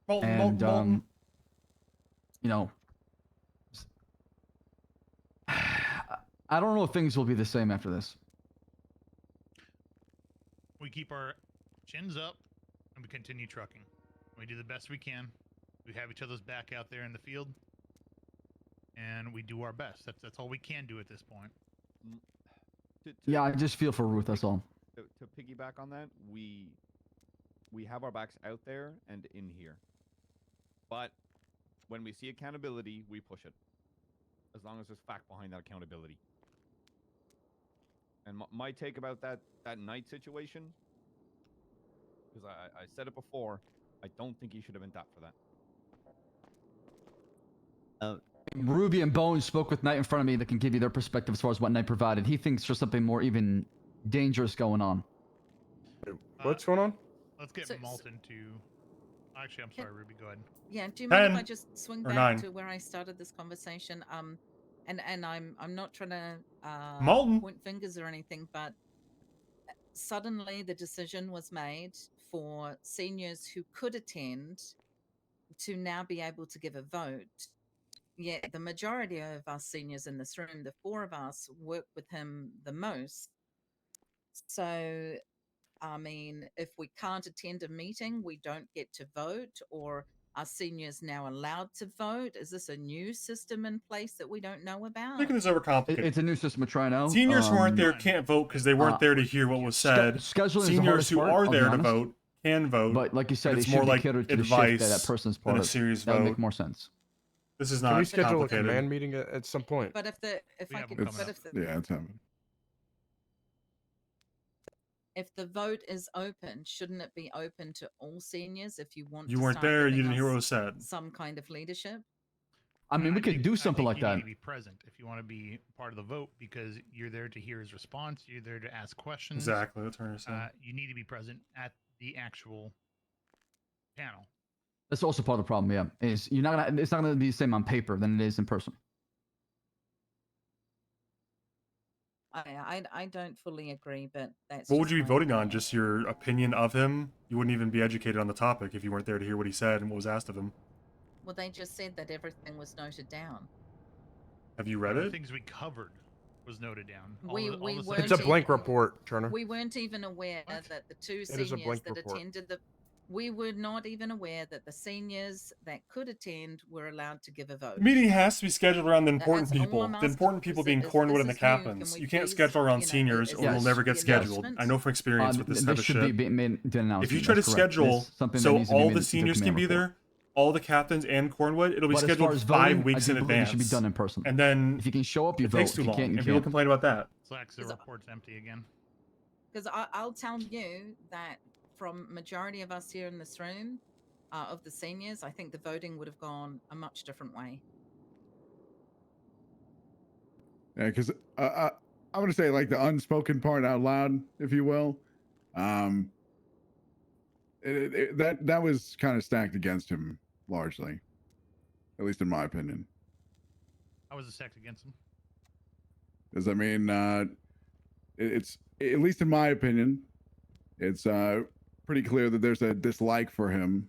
Speaker 12: and you know, I don't know if things will be the same after this.
Speaker 13: We keep our chins up and we continue trucking. We do the best we can. We have each other's back out there in the field, and we do our best. That's all we can do at this point.
Speaker 12: Yeah, I just feel for Ruth. That's all.
Speaker 14: To piggyback on that, we have our backs out there and in here. But when we see accountability, we push it. As long as there's fact behind that accountability. And my take about that night situation, because I said it before, I don't think he should have been tapped for that.
Speaker 12: Ruby and Bones spoke with Knight in front of me that can give you their perspective as far as what Knight provided. He thinks there's something more even dangerous going on.
Speaker 3: What's going on?
Speaker 13: Let's get Malton to... Actually, I'm sorry, Ruby, go ahead.
Speaker 17: Yeah, do you mind if
Speaker 13: 10
Speaker 17: I just swing
Speaker 13: or
Speaker 17: back
Speaker 13: 9.
Speaker 17: to where I started this conversation? And I'm not trying to
Speaker 13: Malton.
Speaker 17: point fingers or anything, but suddenly the decision was made for seniors who could attend to now be able to give a vote. Yet the majority of us seniors in this room, the 4 of us, work with him the most. So, I mean, if we can't attend a meeting, we don't get to vote, or are seniors now allowed to vote? Is this a new system in place that we don't know about?
Speaker 2: Making this overcomplicated.
Speaker 12: It's a new system we're trying out.
Speaker 2: Seniors who aren't there can't vote because they weren't there to hear what was said.
Speaker 12: Scheduling is the
Speaker 2: Seniors
Speaker 12: hardest
Speaker 2: who
Speaker 12: part,
Speaker 2: are
Speaker 12: I'll be
Speaker 2: there to
Speaker 12: honest.
Speaker 2: vote can vote.
Speaker 12: But like you said,
Speaker 2: it's
Speaker 12: it
Speaker 2: more
Speaker 12: should be
Speaker 2: like
Speaker 12: catered to the
Speaker 2: advice
Speaker 12: shift that person's part
Speaker 2: than a
Speaker 12: of.
Speaker 2: serious
Speaker 12: That would
Speaker 2: vote.
Speaker 12: make more sense.
Speaker 2: This is
Speaker 3: Can
Speaker 2: not
Speaker 3: we schedule a
Speaker 2: complicated.
Speaker 3: command meeting at some point?
Speaker 17: But if the if I could, but if the,
Speaker 16: Yeah, it's happening.
Speaker 17: if the vote is open, shouldn't it be open to all seniors if you want?
Speaker 2: You
Speaker 17: to
Speaker 2: weren't
Speaker 17: start
Speaker 2: there. You
Speaker 17: giving
Speaker 2: didn't hear
Speaker 17: us
Speaker 2: what was said.
Speaker 17: Some kind of leadership.
Speaker 12: I mean, we could do something like
Speaker 13: You
Speaker 12: that.
Speaker 13: need to be present if you want to be part of the vote, because you're there to hear his response. You're there to ask questions.
Speaker 2: Exactly. That's what I'm saying.
Speaker 13: You need to be present at the actual panel.
Speaker 12: That's also part of the problem. Yeah, is you're not gonna. It's not gonna be the same on paper than it is in person.
Speaker 17: I don't fully agree, but that's
Speaker 2: What would
Speaker 17: just
Speaker 2: you be
Speaker 17: my
Speaker 2: voting on?
Speaker 17: opinion.
Speaker 2: Just your opinion of him? You wouldn't even be educated on the topic if you weren't there to hear what he said and what was asked of him.
Speaker 17: Well, they just said that everything was noted down.
Speaker 2: Have you read
Speaker 13: The
Speaker 2: it?
Speaker 13: things we covered was noted down.
Speaker 17: We weren't
Speaker 3: It's a blank
Speaker 17: even-
Speaker 3: report, Turner.
Speaker 17: We weren't even aware that the 2
Speaker 3: It is a
Speaker 17: seniors
Speaker 3: blank
Speaker 17: that
Speaker 3: report.
Speaker 17: attended the. We were not even aware that the seniors that could attend were allowed to give a vote.
Speaker 2: The meeting has to be scheduled around the important
Speaker 17: That's all
Speaker 2: people.
Speaker 17: I'm
Speaker 2: The
Speaker 17: asking.
Speaker 2: important people
Speaker 17: Is
Speaker 2: being
Speaker 17: this
Speaker 2: Cornwood and the
Speaker 17: new? Can
Speaker 2: captains.
Speaker 17: we
Speaker 2: You can't
Speaker 17: please,
Speaker 2: schedule around
Speaker 17: you know,
Speaker 2: seniors
Speaker 17: is
Speaker 2: or it'll
Speaker 17: this
Speaker 2: never get
Speaker 17: the
Speaker 2: scheduled.
Speaker 17: announcement?
Speaker 2: I know from experience with this type of
Speaker 12: should
Speaker 2: shit.
Speaker 12: be made to an
Speaker 2: If you
Speaker 12: announcement,
Speaker 2: try to
Speaker 12: that's correct.
Speaker 2: schedule
Speaker 12: It's something that
Speaker 2: so
Speaker 12: needs to be
Speaker 2: all
Speaker 12: made
Speaker 2: the
Speaker 12: into
Speaker 2: seniors can
Speaker 12: command
Speaker 2: be
Speaker 12: report.
Speaker 2: there, all the captains and Cornwood, it'll be
Speaker 12: But as far
Speaker 2: scheduled
Speaker 12: as
Speaker 2: 5
Speaker 12: voting,
Speaker 2: weeks
Speaker 12: I
Speaker 2: in
Speaker 12: do believe it
Speaker 2: advance.
Speaker 12: should be done in person.
Speaker 2: And then
Speaker 12: if you can show up, you
Speaker 2: it
Speaker 12: vote.
Speaker 2: takes
Speaker 12: If
Speaker 2: too
Speaker 12: you
Speaker 2: long,
Speaker 12: can't, you
Speaker 2: and people
Speaker 12: can't.
Speaker 2: complain about that.
Speaker 13: Slacks, the report's empty again.
Speaker 17: Because I'll tell you that from majority of us here in this room, of the seniors, I think the voting would have gone a much different way.
Speaker 16: Yeah, because I want to say like the unspoken part out loud, if you will. That was kind of stacked against him largely, at least in my opinion.
Speaker 13: I was stacked against him.
Speaker 16: Because I mean, it's at least in my opinion, it's pretty clear that there's a dislike for him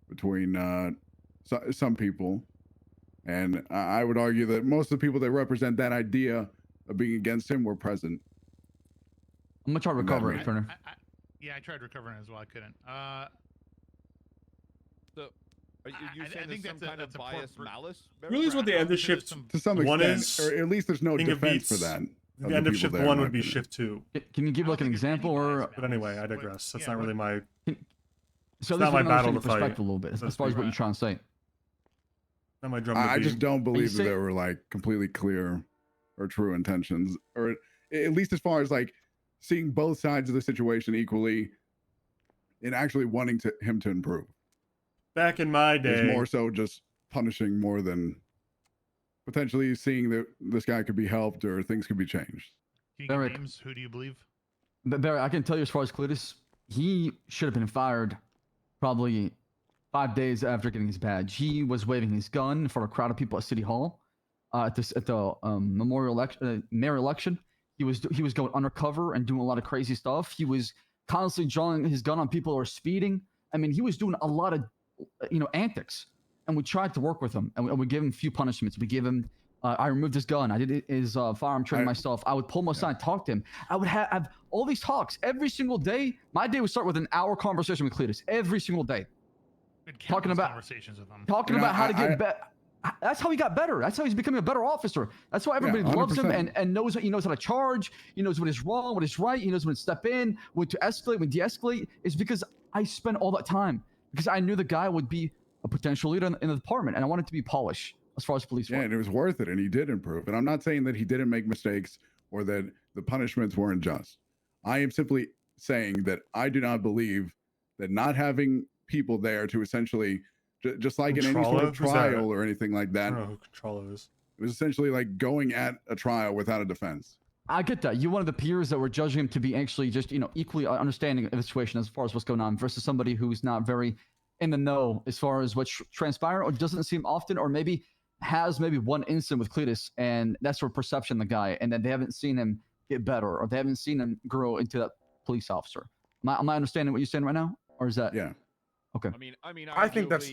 Speaker 16: between some people, and I would argue that most of the people that represent that idea of being against him were present.
Speaker 12: I'm gonna try to
Speaker 16: in that
Speaker 12: recover it,
Speaker 16: meeting.
Speaker 12: Turner.
Speaker 13: Yeah, I tried recovering as well. I couldn't.
Speaker 14: So, are you
Speaker 13: I
Speaker 14: saying
Speaker 13: think
Speaker 14: there's some
Speaker 13: that's
Speaker 14: kind of
Speaker 13: a poor
Speaker 14: bias,
Speaker 13: per-
Speaker 14: malice?
Speaker 2: Really is what the end of shift
Speaker 16: To some
Speaker 2: one
Speaker 16: extent,
Speaker 2: is.
Speaker 16: or at least there's no
Speaker 2: King of
Speaker 16: defense for
Speaker 2: Beats.
Speaker 16: that.
Speaker 2: The end of shift
Speaker 16: there, in
Speaker 2: 1
Speaker 16: my
Speaker 2: would be
Speaker 16: opinion.
Speaker 2: shift 2.
Speaker 12: Can you give like an example or?
Speaker 2: But anyway, I digress. That's
Speaker 13: yeah,
Speaker 2: not really my.
Speaker 12: So
Speaker 2: It's
Speaker 12: this
Speaker 2: not
Speaker 12: is
Speaker 2: my
Speaker 12: another
Speaker 2: battle
Speaker 12: thing
Speaker 2: to
Speaker 12: of
Speaker 2: fight.
Speaker 12: perspective a little bit,
Speaker 2: so
Speaker 12: as
Speaker 2: to
Speaker 12: far as
Speaker 2: speak.
Speaker 12: what you're trying to say.
Speaker 2: Not my drum to
Speaker 16: I
Speaker 2: beat.
Speaker 16: just don't believe that
Speaker 12: say-
Speaker 16: there were like completely clear or true intentions, or at least as far as like seeing both sides of the situation equally and actually wanting him to improve.
Speaker 2: back in my
Speaker 16: It's
Speaker 2: day,
Speaker 16: more so just punishing more than potentially seeing that this guy could be helped or things could be changed.
Speaker 13: Can you give
Speaker 12: Eric.
Speaker 13: names? Who do you believe?
Speaker 12: Barry, I can tell you as far as Cletus, he should have been fired probably 5 days after getting his badge. He was waving his gun for a crowd of people at City Hall at the mayor election. He was going undercover and doing a lot of crazy stuff. He was constantly drawing his gun on people who are speeding. I mean, he was doing a lot of antics. And we tried to work with him, and we gave him a few punishments. We gave him. I removed his gun. I did his firearm training myself. I would pull him aside, talk to him. I would have all these talks every single day. My day would start with an hour conversation with Cletus every single day, talking about
Speaker 13: conversations with him.
Speaker 12: talking about how to get better. That's how he got better. That's how he's becoming a better officer. That's why everybody loves him and knows he knows how to charge. He knows what is wrong, what is right. He knows when to step in, when to escalate, when to de-escalate. Is because I spent all that time because I knew the guy would be a potential leader in the department, and I wanted to be polished as far as police work.
Speaker 16: And it was worth it, and he did improve. And I'm not saying that he didn't make mistakes or that the punishments weren't just. I am simply saying that I do not believe that not having people there to essentially, just like in any sort of trial or anything like that,
Speaker 2: I don't know who Controllo is.
Speaker 16: It was essentially like going at a trial without a defense.
Speaker 12: I get that. You're one of the peers that were judging him to be actually just, equally understanding of the situation as far as what's going on versus somebody who's not very in the know as far as what's transpired or doesn't seem often, or maybe has one incident with Cletus and that's their perception of the guy, and then they haven't seen him get better or they haven't seen him grow into that police officer. Am I understanding what you're saying right now? Or is that?
Speaker 16: Yeah.
Speaker 12: Okay.
Speaker 20: I
Speaker 2: think that's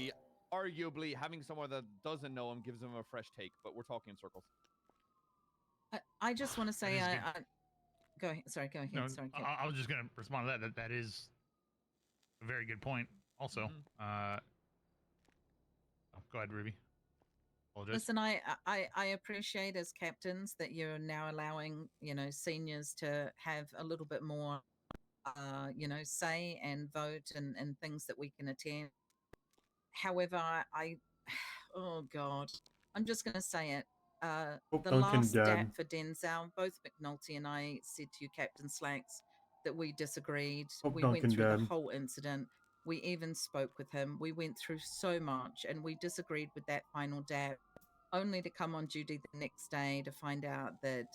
Speaker 20: arguably having someone that doesn't know him gives him a fresh take, but we're talking in circles.
Speaker 17: I just want to say, go ahead. Sorry, go ahead.
Speaker 13: No,
Speaker 17: Sorry, Kate.
Speaker 13: I was just going to respond to that. That is a very good point. Also, go ahead, Ruby. Apologize.
Speaker 17: Listen, I appreciate as captains that you're now allowing seniors to have a little bit more say and vote and things that we can attend. However, oh God, I'm just going to say it. The last DAP for Denzel, both McNulty and I said to you, Captain Slacks, that we disagreed. We went through the whole incident. We even spoke with him. We went through so much and we disagreed with that final DAP, only to come on duty the next day to find out that,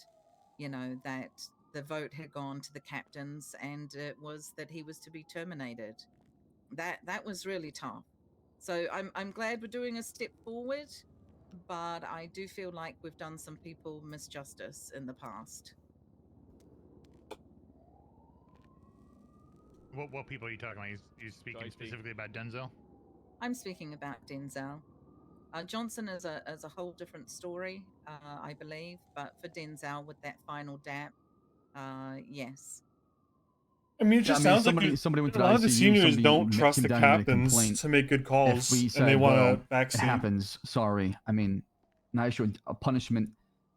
Speaker 17: that the vote had gone to the captains and it was that he was to be terminated. That was really tough. So I'm glad we're doing a step forward, but I do feel like we've done some people misjustice in the past.
Speaker 13: What people are you talking about? You speaking specifically about Denzel?
Speaker 17: I'm speaking about Denzel. Johnson is a whole different story, I believe, but for Denzel with that final DAP, yes.
Speaker 2: I mean, it just sounds
Speaker 12: somebody
Speaker 2: like
Speaker 12: went
Speaker 2: a
Speaker 12: to
Speaker 2: lot of the
Speaker 12: ICU,
Speaker 2: seniors
Speaker 12: somebody
Speaker 2: don't
Speaker 12: came
Speaker 2: trust the
Speaker 12: down and made a
Speaker 2: captains
Speaker 12: complaint.
Speaker 2: to make good calls,
Speaker 12: If we
Speaker 2: and
Speaker 12: said,
Speaker 2: they want
Speaker 12: well,
Speaker 2: to backseat.
Speaker 12: it happens. Sorry. I mean, not issue a punishment.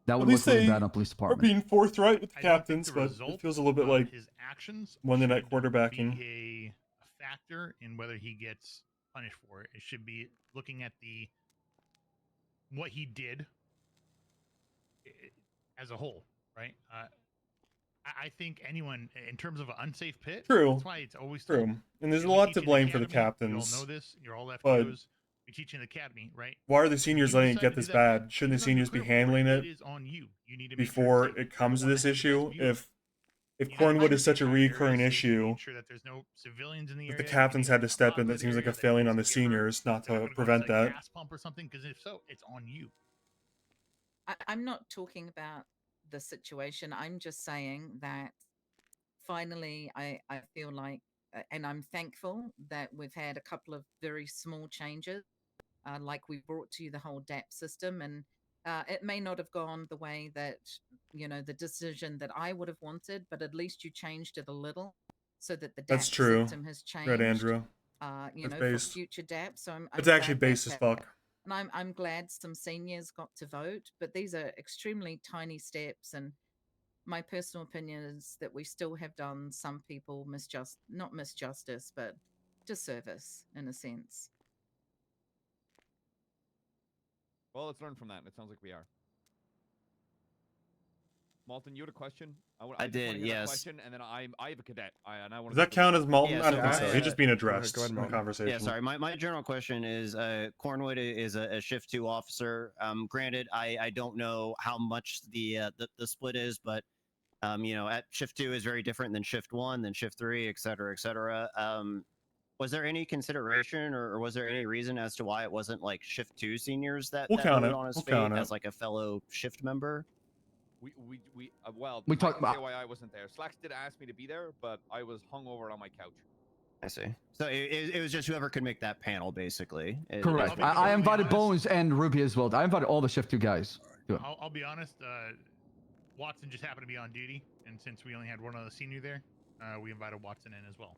Speaker 12: That would
Speaker 2: At least
Speaker 12: look really
Speaker 2: they
Speaker 12: bad on police
Speaker 2: are
Speaker 12: department.
Speaker 2: being forthright with the
Speaker 13: I don't think
Speaker 2: captains,
Speaker 13: the
Speaker 2: but
Speaker 13: result
Speaker 2: it feels a little bit
Speaker 13: of
Speaker 2: like
Speaker 13: his actions
Speaker 2: Monday night
Speaker 13: should
Speaker 2: quarterbacking.
Speaker 13: Be a factor in whether he gets punished for it. It should be looking at what he did as a whole, right? I think anyone in terms of an unsafe pit.
Speaker 2: True.
Speaker 13: That's why it's always
Speaker 2: True.
Speaker 13: told.
Speaker 2: And there's a
Speaker 13: We
Speaker 2: lot
Speaker 13: teach
Speaker 2: to
Speaker 13: in
Speaker 2: blame for the
Speaker 13: academy,
Speaker 2: captains.
Speaker 13: You all know this. You're all
Speaker 2: but
Speaker 13: FTOs. We teach in the academy, right?
Speaker 2: why are the seniors
Speaker 13: You
Speaker 2: letting it
Speaker 13: decide
Speaker 2: get
Speaker 13: to do
Speaker 2: this
Speaker 13: that,
Speaker 2: bad? Shouldn't the
Speaker 13: it's not
Speaker 2: seniors be
Speaker 13: your crib,
Speaker 2: handling
Speaker 13: right?
Speaker 2: it
Speaker 13: It is on you. You need to make sure
Speaker 2: before
Speaker 13: it's safe.
Speaker 2: it comes to
Speaker 13: You're the
Speaker 2: this
Speaker 13: one that has the
Speaker 2: issue?
Speaker 13: best view.
Speaker 2: If
Speaker 13: You know,
Speaker 2: Cornwood
Speaker 13: behind
Speaker 2: is such a
Speaker 13: the
Speaker 2: recurring
Speaker 13: areas,
Speaker 2: issue,
Speaker 13: ensure that there's no civilians in the
Speaker 2: if
Speaker 13: area.
Speaker 2: the captains had to step in, that seems like a failing on the
Speaker 13: If you ever
Speaker 2: seniors not
Speaker 13: happen
Speaker 2: to
Speaker 13: go
Speaker 2: prevent
Speaker 13: inside a
Speaker 2: that.
Speaker 13: gas pump or something, because if so, it's on you.
Speaker 17: I'm not talking about the situation. I'm just saying that finally I feel like, and I'm thankful that we've had a couple of very small changes, like we brought to you the whole DAP system, and it may not have gone the way that, the decision that I would have wanted, but at least you changed it a little so that the
Speaker 2: That's
Speaker 17: DAP
Speaker 2: true.
Speaker 17: system has changed.
Speaker 2: Right, Andrew.
Speaker 17: For
Speaker 2: based.
Speaker 17: future DAP. So I'm
Speaker 2: It's actually
Speaker 17: glad
Speaker 2: based as fuck.
Speaker 17: and I'm glad some seniors got to vote, but these are extremely tiny steps. And my personal opinion is that we still have done some people not misjustice, but disservice in a sense.
Speaker 14: Well, let's learn from that. It sounds like we are. Malton, you had a question.
Speaker 1: I
Speaker 14: just wanna
Speaker 1: did,
Speaker 14: hear that
Speaker 1: yes.
Speaker 14: question, and then I have a cadet, and I want.
Speaker 2: Does that count as Malton?
Speaker 1: Yeah,
Speaker 2: I don't think
Speaker 1: so
Speaker 2: so.
Speaker 1: my,
Speaker 2: He's just being
Speaker 1: Go
Speaker 2: addressed
Speaker 1: ahead,
Speaker 2: in the conversation.
Speaker 1: Yeah, sorry. My general question is, Cornwood is a shift 2 officer. Granted, I don't know how much the split is, but you know, at shift 2 is very different than shift 1, than shift 3, et cetera, et cetera. Was there any consideration, or was there any reason as to why it wasn't like shift 2 seniors that
Speaker 2: We'll count
Speaker 1: voted
Speaker 2: it.
Speaker 1: on his
Speaker 2: We'll
Speaker 1: fate
Speaker 2: count it.
Speaker 1: as like a fellow shift member?
Speaker 14: Well,
Speaker 12: We
Speaker 14: I
Speaker 12: talked
Speaker 14: can say
Speaker 12: about-
Speaker 14: why I wasn't there. Slacks did ask me to be there, but I was hungover on my couch.
Speaker 1: I see. So it was just whoever could make that panel, basically.
Speaker 12: Correct. I invited Bones and Ruby as well. I invited all the shift 2 guys. to it.
Speaker 13: I'll be honest. Watson just happened to be on duty, and since we only had one other senior there, we invited Watson in as well.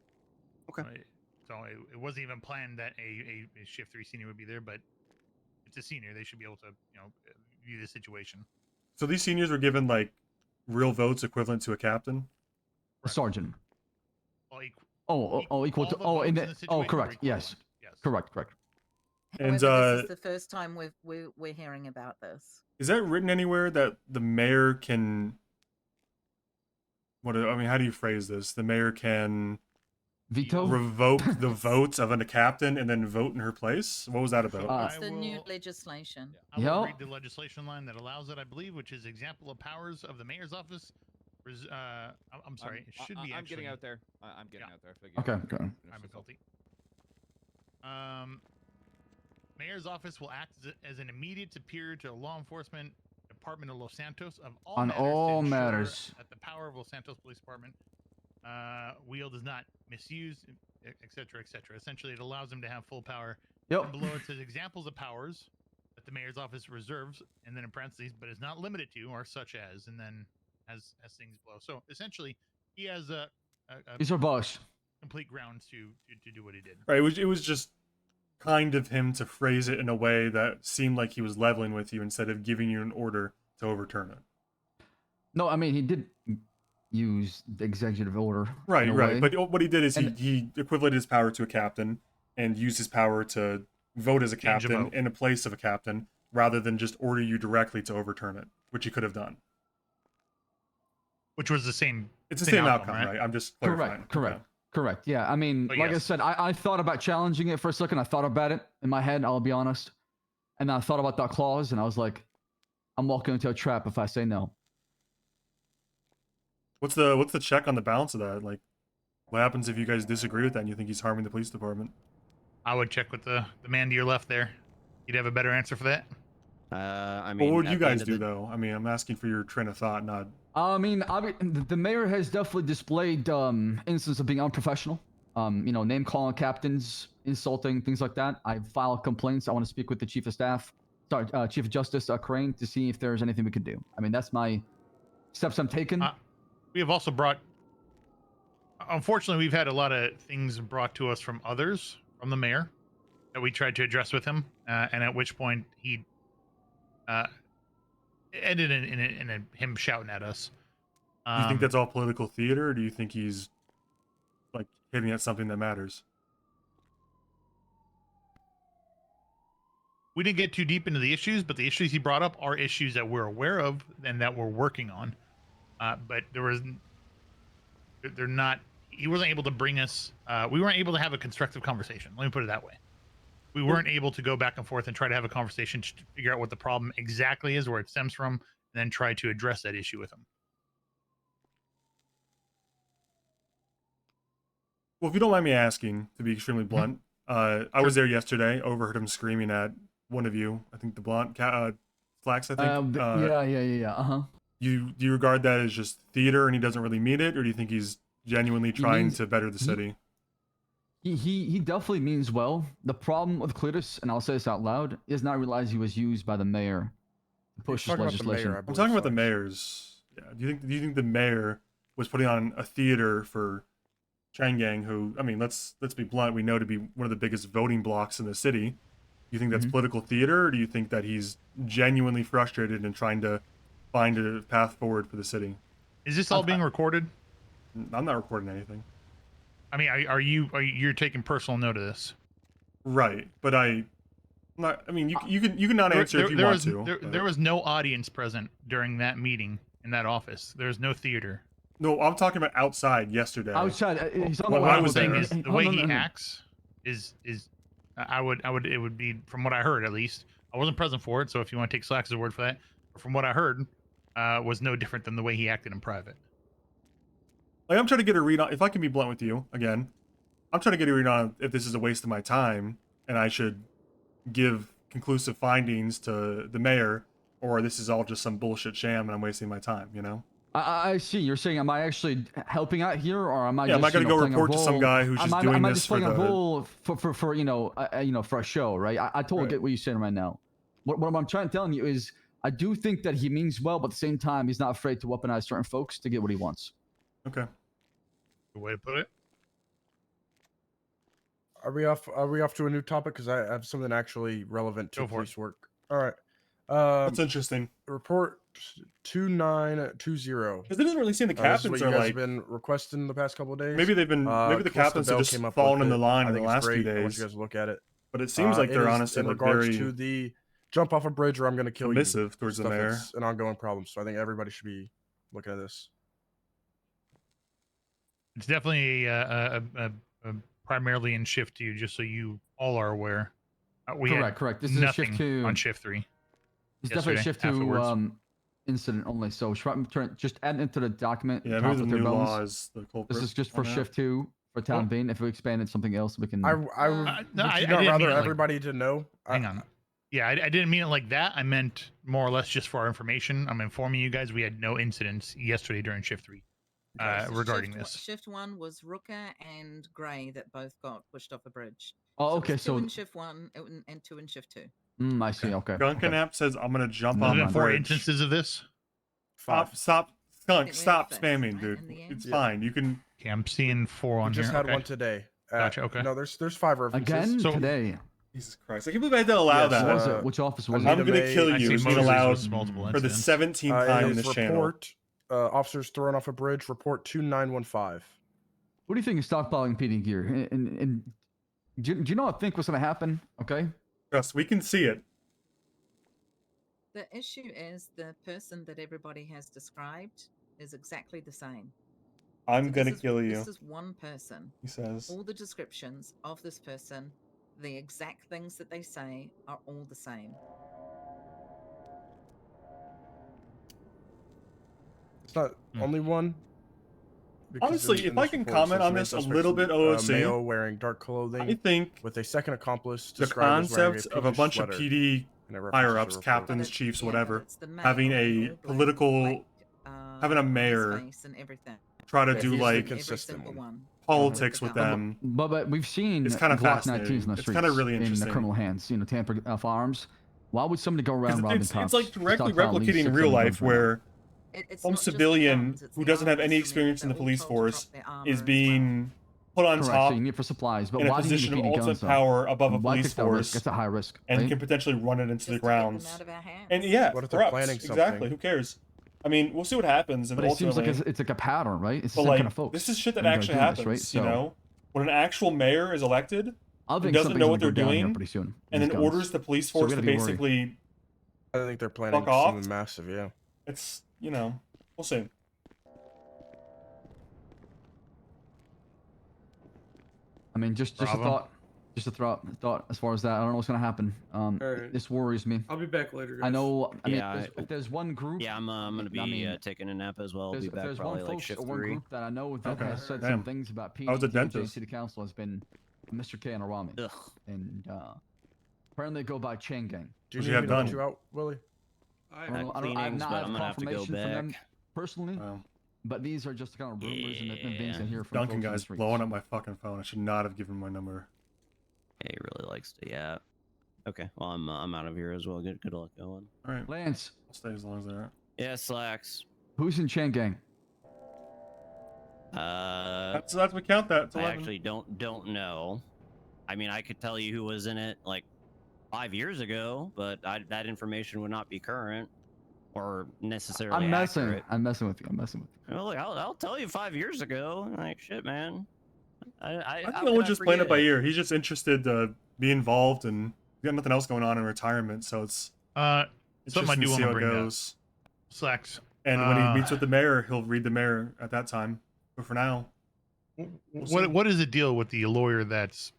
Speaker 1: Okay.
Speaker 13: So it wasn't even planned that a shift 3 senior would be there, but it's a senior. They should be able to, you know, view the situation.
Speaker 2: So these seniors were given like real votes equivalent to a captain.
Speaker 12: A sergeant.
Speaker 13: Well,
Speaker 12: equal to. Oh, correct. Yes. Correct.
Speaker 2: And
Speaker 17: However, this is the first time we're hearing about this.
Speaker 2: is that written anywhere that the mayor can? How do you phrase this? The mayor can
Speaker 12: veto,
Speaker 2: revoke the votes of a captain, and then vote in her place. What was that about?
Speaker 17: It's the new legislation.
Speaker 13: I will read the legislation line that allows it, I believe, which is example of powers of the mayor's office. I'm sorry, it should be.
Speaker 14: I'm
Speaker 13: actually,
Speaker 14: getting out there. I'm getting out there.
Speaker 12: Okay.
Speaker 13: I'm faulty. Mayor's office will act as an immediate superior to law enforcement department of Los Santos of all
Speaker 12: On
Speaker 13: matters
Speaker 12: all
Speaker 13: to ensure
Speaker 12: matters.
Speaker 13: that the power of Los Santos Police Department wield is not misused, etc., etc. Essentially, it allows them to have full power.
Speaker 12: Yep.
Speaker 13: And below it says examples of powers that the mayor's office reserves, and then in parentheses, but is not limited to, are such as, and then as things below. So essentially, he has a
Speaker 12: He's our boss.
Speaker 13: complete grounds to do what he did.
Speaker 2: Right. It was just kind of him to phrase it in a way that seemed like he was leveling with you instead of giving you an order to overturn it.
Speaker 12: No, I mean he did use the executive order.
Speaker 2: Right.
Speaker 12: in a
Speaker 2: Right.
Speaker 12: way.
Speaker 2: But what he did is
Speaker 12: And-
Speaker 2: he equivalent his power to a captain and used his power to vote as a
Speaker 13: Change a
Speaker 2: captain
Speaker 13: vote.
Speaker 2: in a place of a captain rather than just order you directly to overturn it, which he could have done.
Speaker 13: Which was the same.
Speaker 2: It's the same outcome, right? I'm just clarifying.
Speaker 12: Correct. Yeah. I mean,
Speaker 13: But
Speaker 12: like I
Speaker 13: yes.
Speaker 12: said, I thought about challenging it for a second. I thought about it in my head. I'll be honest. And then I thought about that clause, and I was like, I'm walking into a trap if I say no.
Speaker 2: What's the check on the balance of that? Like, what happens if you guys disagree with that and you think he's harming the police department?
Speaker 13: I would check with the man to your left there. You'd have a better answer for that.
Speaker 1: I
Speaker 2: But
Speaker 1: mean,
Speaker 2: what would you
Speaker 1: at the end
Speaker 2: guys
Speaker 1: of
Speaker 2: do
Speaker 1: the-
Speaker 2: though? I mean, I'm asking for your train of thought, not.
Speaker 12: I mean, the mayor has definitely displayed instances of being unprofessional. Name calling captains, insulting, things like that. I filed complaints. I want to speak with the chief of staff, Chief of Justice Crane, to see if there's anything we could do. I mean, that's my steps I'm taking.
Speaker 13: We have also brought. Unfortunately, we've had a lot of things brought to us from others, from the mayor, that we tried to address with him, and at which point he ended in him shouting at us.
Speaker 2: Do you think that's all political theater, or do you think he's like hitting at something that matters?
Speaker 13: We didn't get too deep into the issues, but the issues he brought up are issues that we're aware of and that we're working on. But they're not. He wasn't able to bring us. We weren't able to have a constructive conversation. Let me put it that way. We weren't able to go back and forth and try to have a conversation to figure out what the problem exactly is, where it stems from, and then try to address that issue with him.
Speaker 2: Well, if you don't mind me asking, to be extremely blunt, I was there yesterday. Overheard him screaming at one of you. I think the blonde Slacks. I think.
Speaker 12: Yeah.
Speaker 2: Do you regard that as just theater and he doesn't really mean it, or do you think he's genuinely trying to better the city?
Speaker 12: He definitely means well. The problem with Cletus, and I'll say this out loud, is not realize he was used by the mayor to push this legislation.
Speaker 2: I'm talking about the mayor's. Yeah. Do you think the mayor was putting on a theater for Changang, who, I mean, let's be blunt, we know to be one of the biggest voting blocks in the city? Do you think that's political theater, or do you think that he's genuinely frustrated and trying to find a path forward for the city?
Speaker 13: Is this all being recorded?
Speaker 2: I'm not recording anything.
Speaker 13: I mean, you're taking personal note of this?
Speaker 2: Right, but you can not answer if you want to.
Speaker 13: There was no audience present during that meeting in that office. There's no theater.
Speaker 2: No, I'm talking about outside yesterday.
Speaker 12: Outside, he's on
Speaker 2: When
Speaker 12: the
Speaker 2: I
Speaker 13: What
Speaker 2: was
Speaker 13: I'm saying
Speaker 2: there.
Speaker 13: is the way he acts is I would it would be, from what I heard at least. I wasn't present for it, so if you want to take Slacks' word for that, but from what I heard, was no different than the way he acted in private.
Speaker 2: Like, I'm trying to get a read on, if I can be blunt with you, again, I'm trying to get a read on if this is a waste of my time and I should give conclusive findings to the mayor, or this is all just some bullshit sham and I'm wasting my time, you know?
Speaker 12: I see. You're saying, am I actually helping out here, or am I?
Speaker 2: Yeah,
Speaker 12: just,
Speaker 2: am I going to go
Speaker 12: playing a
Speaker 2: report to some
Speaker 12: role?
Speaker 2: guy who's just doing
Speaker 12: am I
Speaker 2: this
Speaker 12: just
Speaker 2: for
Speaker 12: playing
Speaker 2: the...
Speaker 12: a role for for a show, right? I totally
Speaker 2: Right.
Speaker 12: get what you're saying right now. What I'm trying to tell you is, I do think that he means well, but at the same time, he's not afraid to weaponize certain folks to get what he wants.
Speaker 2: Okay.
Speaker 13: Good way to put it.
Speaker 3: Are we off? Are we off to a new topic? Because I have something actually relevant to
Speaker 13: Go for it.
Speaker 3: police work. All right.
Speaker 2: That's interesting.
Speaker 3: Report 2920.
Speaker 2: Because it doesn't really seem the
Speaker 3: This is
Speaker 2: captains
Speaker 3: what you
Speaker 2: are
Speaker 3: guys
Speaker 2: like...
Speaker 3: have been requesting the past couple of days.
Speaker 2: Maybe they've been... maybe the
Speaker 3: Calista
Speaker 2: captains have
Speaker 3: Bell
Speaker 2: just
Speaker 3: came up
Speaker 2: fallen
Speaker 3: with
Speaker 2: in the
Speaker 3: it.
Speaker 2: line
Speaker 3: I
Speaker 2: in the
Speaker 3: think it's
Speaker 2: last few
Speaker 3: great. I want
Speaker 2: days.
Speaker 3: you guys to look at it.
Speaker 2: But it seems like they're
Speaker 3: is
Speaker 2: honestly
Speaker 3: in
Speaker 2: like
Speaker 3: regards
Speaker 2: very
Speaker 3: to the jump off a bridge or I'm going to kill
Speaker 2: submissive
Speaker 3: you.
Speaker 2: towards the
Speaker 3: stuff
Speaker 2: mayor.
Speaker 3: that's an ongoing problem. So I think everybody should be looking at this.
Speaker 13: It's definitely a primarily in shift 2, just so you all are aware. We had
Speaker 12: Correct. This is a
Speaker 13: nothing
Speaker 12: shift 2
Speaker 13: on shift 3.
Speaker 12: It's definitely a shift 2
Speaker 13: afterwards.
Speaker 12: incident only. So just add into the document.
Speaker 2: Yeah,
Speaker 12: top
Speaker 2: maybe the
Speaker 12: with their
Speaker 2: new
Speaker 12: bones.
Speaker 2: law is the culprit.
Speaker 12: This is just for
Speaker 2: on that.
Speaker 12: shift 2 for town being. If we expanded something else, we can.
Speaker 3: I would
Speaker 13: no,
Speaker 3: would
Speaker 13: I
Speaker 3: you
Speaker 13: didn't
Speaker 3: not
Speaker 13: mean
Speaker 3: rather
Speaker 13: it like-
Speaker 3: everybody to know?
Speaker 13: Hang on. Yeah, I didn't mean it like that. I meant more or less just for our information. I'm informing you guys we had no incidents yesterday during shift 3 regarding this.
Speaker 17: Shift 1 was Rooker and Gray that both got pushed off a bridge.
Speaker 12: Oh,
Speaker 17: So it
Speaker 12: okay.
Speaker 17: was 2
Speaker 12: So
Speaker 17: in shift 1 and 2 in shift 2.
Speaker 12: I see. Okay.
Speaker 2: Gunkin app says I'm gonna jump
Speaker 13: There's
Speaker 2: on
Speaker 13: been
Speaker 2: the
Speaker 13: 4
Speaker 2: bridge.
Speaker 13: instances of this.
Speaker 2: Stop, Skunk,
Speaker 17: It
Speaker 2: stop
Speaker 17: manifests,
Speaker 2: spamming,
Speaker 17: right,
Speaker 2: dude.
Speaker 17: in the end?
Speaker 2: It's
Speaker 3: Yeah.
Speaker 2: fine. You can.
Speaker 13: Okay, I'm seeing 4 on
Speaker 3: We
Speaker 13: here.
Speaker 3: just had
Speaker 13: Okay.
Speaker 3: one today.
Speaker 13: Gotcha, okay.
Speaker 3: No, there's 5 references.
Speaker 12: Again
Speaker 13: So-
Speaker 12: today.
Speaker 2: Jesus Christ! I can't believe I had to allow
Speaker 3: Yes,
Speaker 2: that.
Speaker 12: What was it? Which office was
Speaker 2: I'm
Speaker 12: it?
Speaker 2: gonna kill
Speaker 13: I
Speaker 2: you.
Speaker 13: see
Speaker 2: It's being
Speaker 13: Moses
Speaker 2: allowed
Speaker 13: was multiple
Speaker 2: for the
Speaker 13: incidents.
Speaker 2: 17th
Speaker 3: It
Speaker 2: time in
Speaker 3: is
Speaker 2: this channel.
Speaker 3: report officers thrown off a bridge. Report 2915.
Speaker 12: What do you think of stockpiling PD gear? And do you know what I think was going to happen? Okay.
Speaker 2: Trust, we can see it.
Speaker 17: The issue is the person that everybody has described is exactly the same.
Speaker 2: I'm
Speaker 17: So
Speaker 2: gonna
Speaker 17: this is-
Speaker 2: kill you.
Speaker 17: This is one person.
Speaker 2: He says.
Speaker 17: All the descriptions of this person, the exact things that they say are all the same.
Speaker 3: It's not only one. because
Speaker 2: Honestly, if
Speaker 3: in
Speaker 2: I
Speaker 3: this
Speaker 2: can
Speaker 3: report, it
Speaker 2: comment
Speaker 3: says
Speaker 2: on
Speaker 3: main
Speaker 2: this a
Speaker 3: suspects
Speaker 2: little
Speaker 3: in,
Speaker 2: bit, OOC,
Speaker 3: Mayo wearing dark clothing.
Speaker 2: I think
Speaker 3: with a second accomplice
Speaker 2: the
Speaker 3: described as wearing
Speaker 2: concept
Speaker 3: a
Speaker 2: of a
Speaker 3: pinkish
Speaker 2: bunch of
Speaker 3: sweater,
Speaker 2: PD
Speaker 3: and it references
Speaker 2: higher
Speaker 3: the
Speaker 2: ups,
Speaker 3: report.
Speaker 2: captains, chiefs, whatever,
Speaker 17: it's the
Speaker 2: having
Speaker 17: mayor,
Speaker 2: a
Speaker 17: all
Speaker 2: political,
Speaker 17: black,
Speaker 2: having a
Speaker 17: his
Speaker 2: mayor
Speaker 17: face and everything.
Speaker 2: try to
Speaker 3: Yeah,
Speaker 2: do
Speaker 3: he's the
Speaker 2: like
Speaker 3: consistent
Speaker 17: Every single
Speaker 3: one.
Speaker 17: one.
Speaker 2: politics with them.
Speaker 12: But we've seen
Speaker 2: It's kind of
Speaker 12: Glock 19s
Speaker 2: fascinating.
Speaker 12: in the
Speaker 2: It's
Speaker 12: streets
Speaker 2: kind of really
Speaker 12: in the
Speaker 2: interesting.
Speaker 12: criminal hands. You know, tampered firearms. Why would somebody go around robbing
Speaker 2: It's
Speaker 12: cops?
Speaker 2: like directly
Speaker 12: stockpile at least
Speaker 2: replicating
Speaker 12: 6,
Speaker 2: real
Speaker 12: 7
Speaker 2: life
Speaker 12: guns right now?
Speaker 2: where
Speaker 17: It's
Speaker 2: some
Speaker 17: not just the
Speaker 2: civilian
Speaker 17: guns, it's
Speaker 2: who
Speaker 17: the
Speaker 2: doesn't have
Speaker 17: armors
Speaker 2: any
Speaker 17: from it.
Speaker 2: experience in the
Speaker 17: They're all
Speaker 2: police
Speaker 17: told to
Speaker 2: force
Speaker 17: drop their armor
Speaker 2: is
Speaker 17: as well.
Speaker 2: being put on
Speaker 12: Correct.
Speaker 2: top
Speaker 12: So you need it for supplies, but
Speaker 2: in a
Speaker 12: why do you need
Speaker 2: position
Speaker 12: the
Speaker 2: of
Speaker 12: PD
Speaker 2: ultimate
Speaker 12: guns, though?
Speaker 2: power above a
Speaker 12: Why
Speaker 2: police
Speaker 12: take that risk?
Speaker 2: force
Speaker 12: That's a high risk,
Speaker 2: and
Speaker 12: right?
Speaker 2: can potentially run it into the
Speaker 17: Just to get them
Speaker 2: grounds.
Speaker 17: out of our hands.
Speaker 2: And yeah,
Speaker 3: What if they're
Speaker 2: corrupts.
Speaker 3: planning
Speaker 2: Exactly.
Speaker 3: something?
Speaker 2: Who cares? I mean, we'll see what happens. And
Speaker 12: But it seems like
Speaker 2: ultimately,
Speaker 12: it's like a pattern, right? It's the
Speaker 2: but
Speaker 12: same
Speaker 2: like
Speaker 12: kind of folks.
Speaker 2: this is shit that
Speaker 12: when they're
Speaker 2: actually
Speaker 12: doing
Speaker 2: happens.
Speaker 12: this, right?
Speaker 2: You
Speaker 12: So,
Speaker 2: know, when an actual mayor is elected
Speaker 12: I
Speaker 2: who
Speaker 12: think
Speaker 2: doesn't
Speaker 12: something's
Speaker 2: know
Speaker 12: gonna
Speaker 2: what they're
Speaker 12: go down here
Speaker 2: doing
Speaker 12: pretty soon.
Speaker 2: and
Speaker 12: these
Speaker 2: then
Speaker 12: guns.
Speaker 2: orders the police
Speaker 12: So we
Speaker 2: force to
Speaker 12: gotta be worried.
Speaker 2: basically
Speaker 3: I think they're planning
Speaker 2: fuck off.
Speaker 3: something massive. Yeah.
Speaker 2: It's we'll see.
Speaker 12: I mean, just a
Speaker 13: Bravo.
Speaker 12: thought. Just a thought as far as that. I don't know what's gonna happen.
Speaker 15: Alright.
Speaker 12: This worries me.
Speaker 15: I'll be back later.
Speaker 12: I
Speaker 15: guys.
Speaker 12: know. I mean,
Speaker 1: Yeah,
Speaker 12: if there's one group.
Speaker 1: Yeah, I'm gonna be
Speaker 12: I mean,
Speaker 1: taking a nap as well. I'll be
Speaker 12: if
Speaker 1: back
Speaker 12: there's
Speaker 1: probably
Speaker 12: one
Speaker 1: like
Speaker 12: folks
Speaker 1: shift
Speaker 12: or one
Speaker 1: 3.
Speaker 12: group that I know that
Speaker 2: Okay.
Speaker 12: has said
Speaker 2: Damn.
Speaker 12: some things about
Speaker 2: I was a
Speaker 12: PD,
Speaker 2: dentist.
Speaker 12: City Council has been Mr. K and Arami.
Speaker 1: Ugh.
Speaker 12: And apparently they go by Chain Gang.
Speaker 3: Do you
Speaker 2: What
Speaker 3: need
Speaker 2: you
Speaker 3: me
Speaker 2: have
Speaker 3: to let
Speaker 2: done?
Speaker 3: you out, Willie?
Speaker 12: I
Speaker 1: Had
Speaker 12: don't know, I've
Speaker 1: cleanings,
Speaker 12: not
Speaker 1: but
Speaker 12: had
Speaker 1: I'm gonna have to go
Speaker 12: confirmation from them
Speaker 1: back.
Speaker 12: personally,
Speaker 2: Wow.
Speaker 12: but these are just kind of rumors and things I
Speaker 1: Yeah.
Speaker 12: hear from
Speaker 2: Duncan
Speaker 12: folks on the
Speaker 2: guy's
Speaker 12: streets.
Speaker 2: blowing up my fucking phone. I should not have given my number.
Speaker 1: Yeah, he really likes to. Yeah. Okay. Well, I'm out of here as well. Good luck going.
Speaker 2: All right,
Speaker 12: Lance,
Speaker 2: I'll stay as long as they're.
Speaker 1: Yeah, slacks.
Speaker 12: who's in Chain Gang?
Speaker 2: That's we count that. It's
Speaker 1: I
Speaker 2: 11.
Speaker 1: actually don't know. I mean, I could tell you who was in it like 5 years ago, but that information would not be current or necessarily
Speaker 12: I'm messing.
Speaker 1: accurate.
Speaker 12: I'm messing with you. I'm messing with you.
Speaker 1: Well, I'll tell you 5 years ago. Like shit, man.
Speaker 2: I
Speaker 1: how
Speaker 2: think
Speaker 1: could
Speaker 2: Owen's just playing it by
Speaker 1: forget?
Speaker 2: ear. He's just interested to be involved, and he's got nothing else going on in retirement, so it's
Speaker 13: Something I
Speaker 2: interesting
Speaker 13: do
Speaker 2: to
Speaker 13: want
Speaker 2: see
Speaker 13: to
Speaker 2: how it
Speaker 13: bring up.
Speaker 2: goes.
Speaker 13: Slacks.
Speaker 2: And when he meets with the mayor, he'll read the mayor at that time. But for now,
Speaker 13: what is the deal with the lawyer that's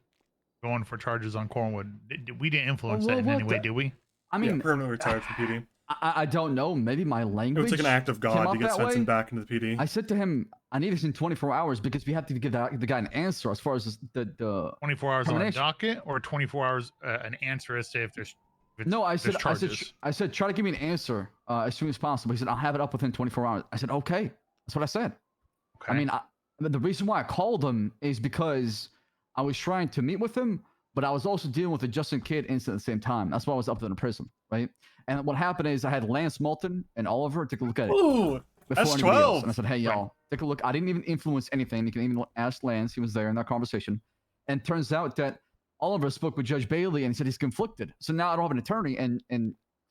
Speaker 13: going for charges on Cornwood? We didn't influence that in any way, did we?
Speaker 12: I mean,
Speaker 2: permanently retired from PD.
Speaker 12: I don't know. Maybe my language.
Speaker 2: It was like an act of God to get Svensen back into the PD.
Speaker 12: I said to him, I need this in 24 hours because we have to give the guy an answer as far as the
Speaker 13: 24 hours on a docket or 24 hours an answer as to if there's
Speaker 12: no. I said
Speaker 13: charges.
Speaker 12: I said try to give me an answer as soon as possible. He said I'll have it up within 24 hours. I said okay. That's what I said. Okay. I mean, the reason why I called him is because I was trying to meet with him, but I was also dealing with the Justin Kidd incident at the same time. That's why I was up in the prison, right? And what happened is I had Lance Moulton and Oliver take a look at it.
Speaker 2: Ooh, that's 12.
Speaker 12: And I said, hey, y'all, take a look. I didn't even influence anything. You can even ask Lance. He was there in that conversation. And it turns out that Oliver spoke with Judge Bailey and he said he's conflicted. So now I don't have an attorney. And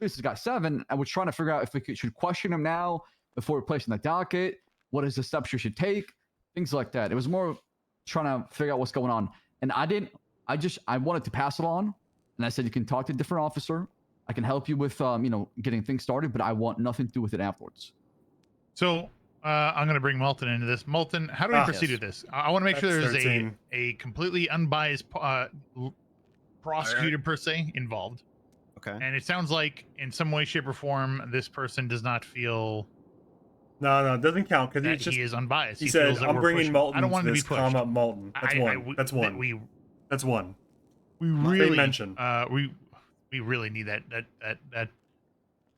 Speaker 12: this has got 7. I was trying to figure out if we should question him now before replacing the docket. What is the steps you should take? Things like that. It was more trying to figure out what's going on. And I wanted to pass it on. And I said, you can talk to a different officer. I can help you with, getting things started, but I want nothing to do with it afterwards.
Speaker 13: So I'm going to bring Moulton into this. Moulton, how do we proceed with this? I want to make sure there's a completely unbiased prosecutor per se involved.
Speaker 1: Okay.
Speaker 13: And it sounds like in some way, shape, or form, this person does not feel.
Speaker 2: No, it doesn't count because
Speaker 13: he is unbiased.
Speaker 2: He said, "I'm bringing Moulton."
Speaker 13: I don't want him to be pushed.
Speaker 2: Calm up, Moulton. That's one. That's one. That's one.
Speaker 13: We really
Speaker 2: mentioned.
Speaker 13: We really need that.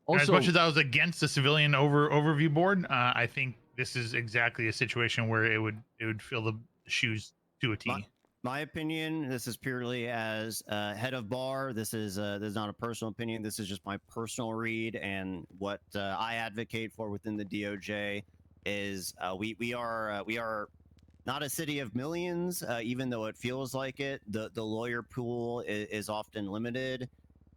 Speaker 12: Also,
Speaker 13: as much as I was against the civilian overview board, I think this is exactly a situation where it would fill the shoes to a T.
Speaker 1: My opinion, this is purely as head of bar. This is not a personal opinion. This is just my personal read, and what I advocate for within the DOJ is we are not a city of millions, even though it feels like it. The lawyer pool is often limited.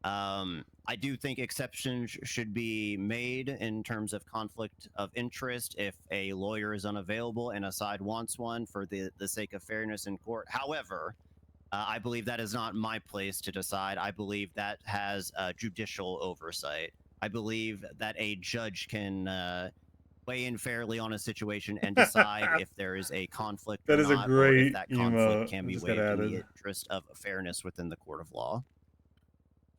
Speaker 1: I do think exceptions should be made in terms of conflict of interest if a lawyer is unavailable and a side wants one for the sake of fairness in court. However, I believe that is not my place to decide. I believe that has judicial oversight. I believe that a judge can weigh in fairly on a situation and decide if there is a conflict
Speaker 2: that
Speaker 1: or
Speaker 2: is
Speaker 1: not,
Speaker 2: a great
Speaker 1: or if that conflict can be weighed in the interest of fairness within the court of law.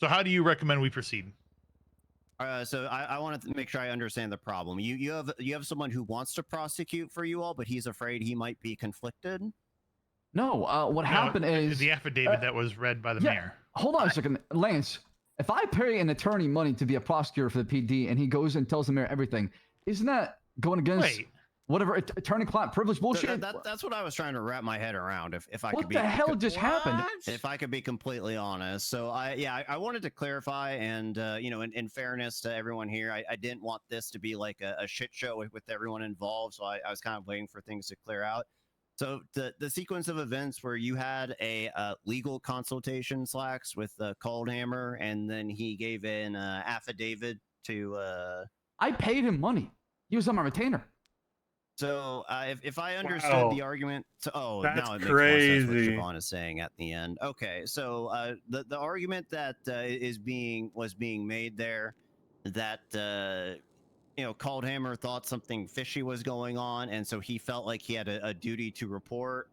Speaker 13: So how do you recommend we proceed?
Speaker 1: So I want to make sure I understand the problem. You have someone who wants to prosecute for you all, but he's afraid he might be conflicted.
Speaker 12: No, what happened is
Speaker 13: the affidavit that was read by the mayor.
Speaker 12: Hold on a second, Lance. If I pay an attorney money to be a prosecutor for the PD and he goes and tells the mayor everything, isn't that going against whatever attorney-client privilege bullshit?
Speaker 1: That's what I was trying to wrap my head around. If I
Speaker 12: what
Speaker 1: could be,
Speaker 12: the hell just happened?
Speaker 1: If I could be completely honest, so I wanted to clarify, and in fairness to everyone here, I didn't want this to be like a shit show with everyone involved. So I was kind of waiting for things to clear out. So the sequence of events where you had a legal consultation slacks with Coldhammer, and then he gave an affidavit to.
Speaker 12: I paid him money. He was on my retainer.
Speaker 1: So if I understood the argument,
Speaker 2: that's
Speaker 1: now it makes
Speaker 2: crazy.
Speaker 1: more sense what Siobhan is saying at the end. Okay, so the argument that was being made there, that Coldhammer thought something fishy was going on, and so he felt like he had a duty to report.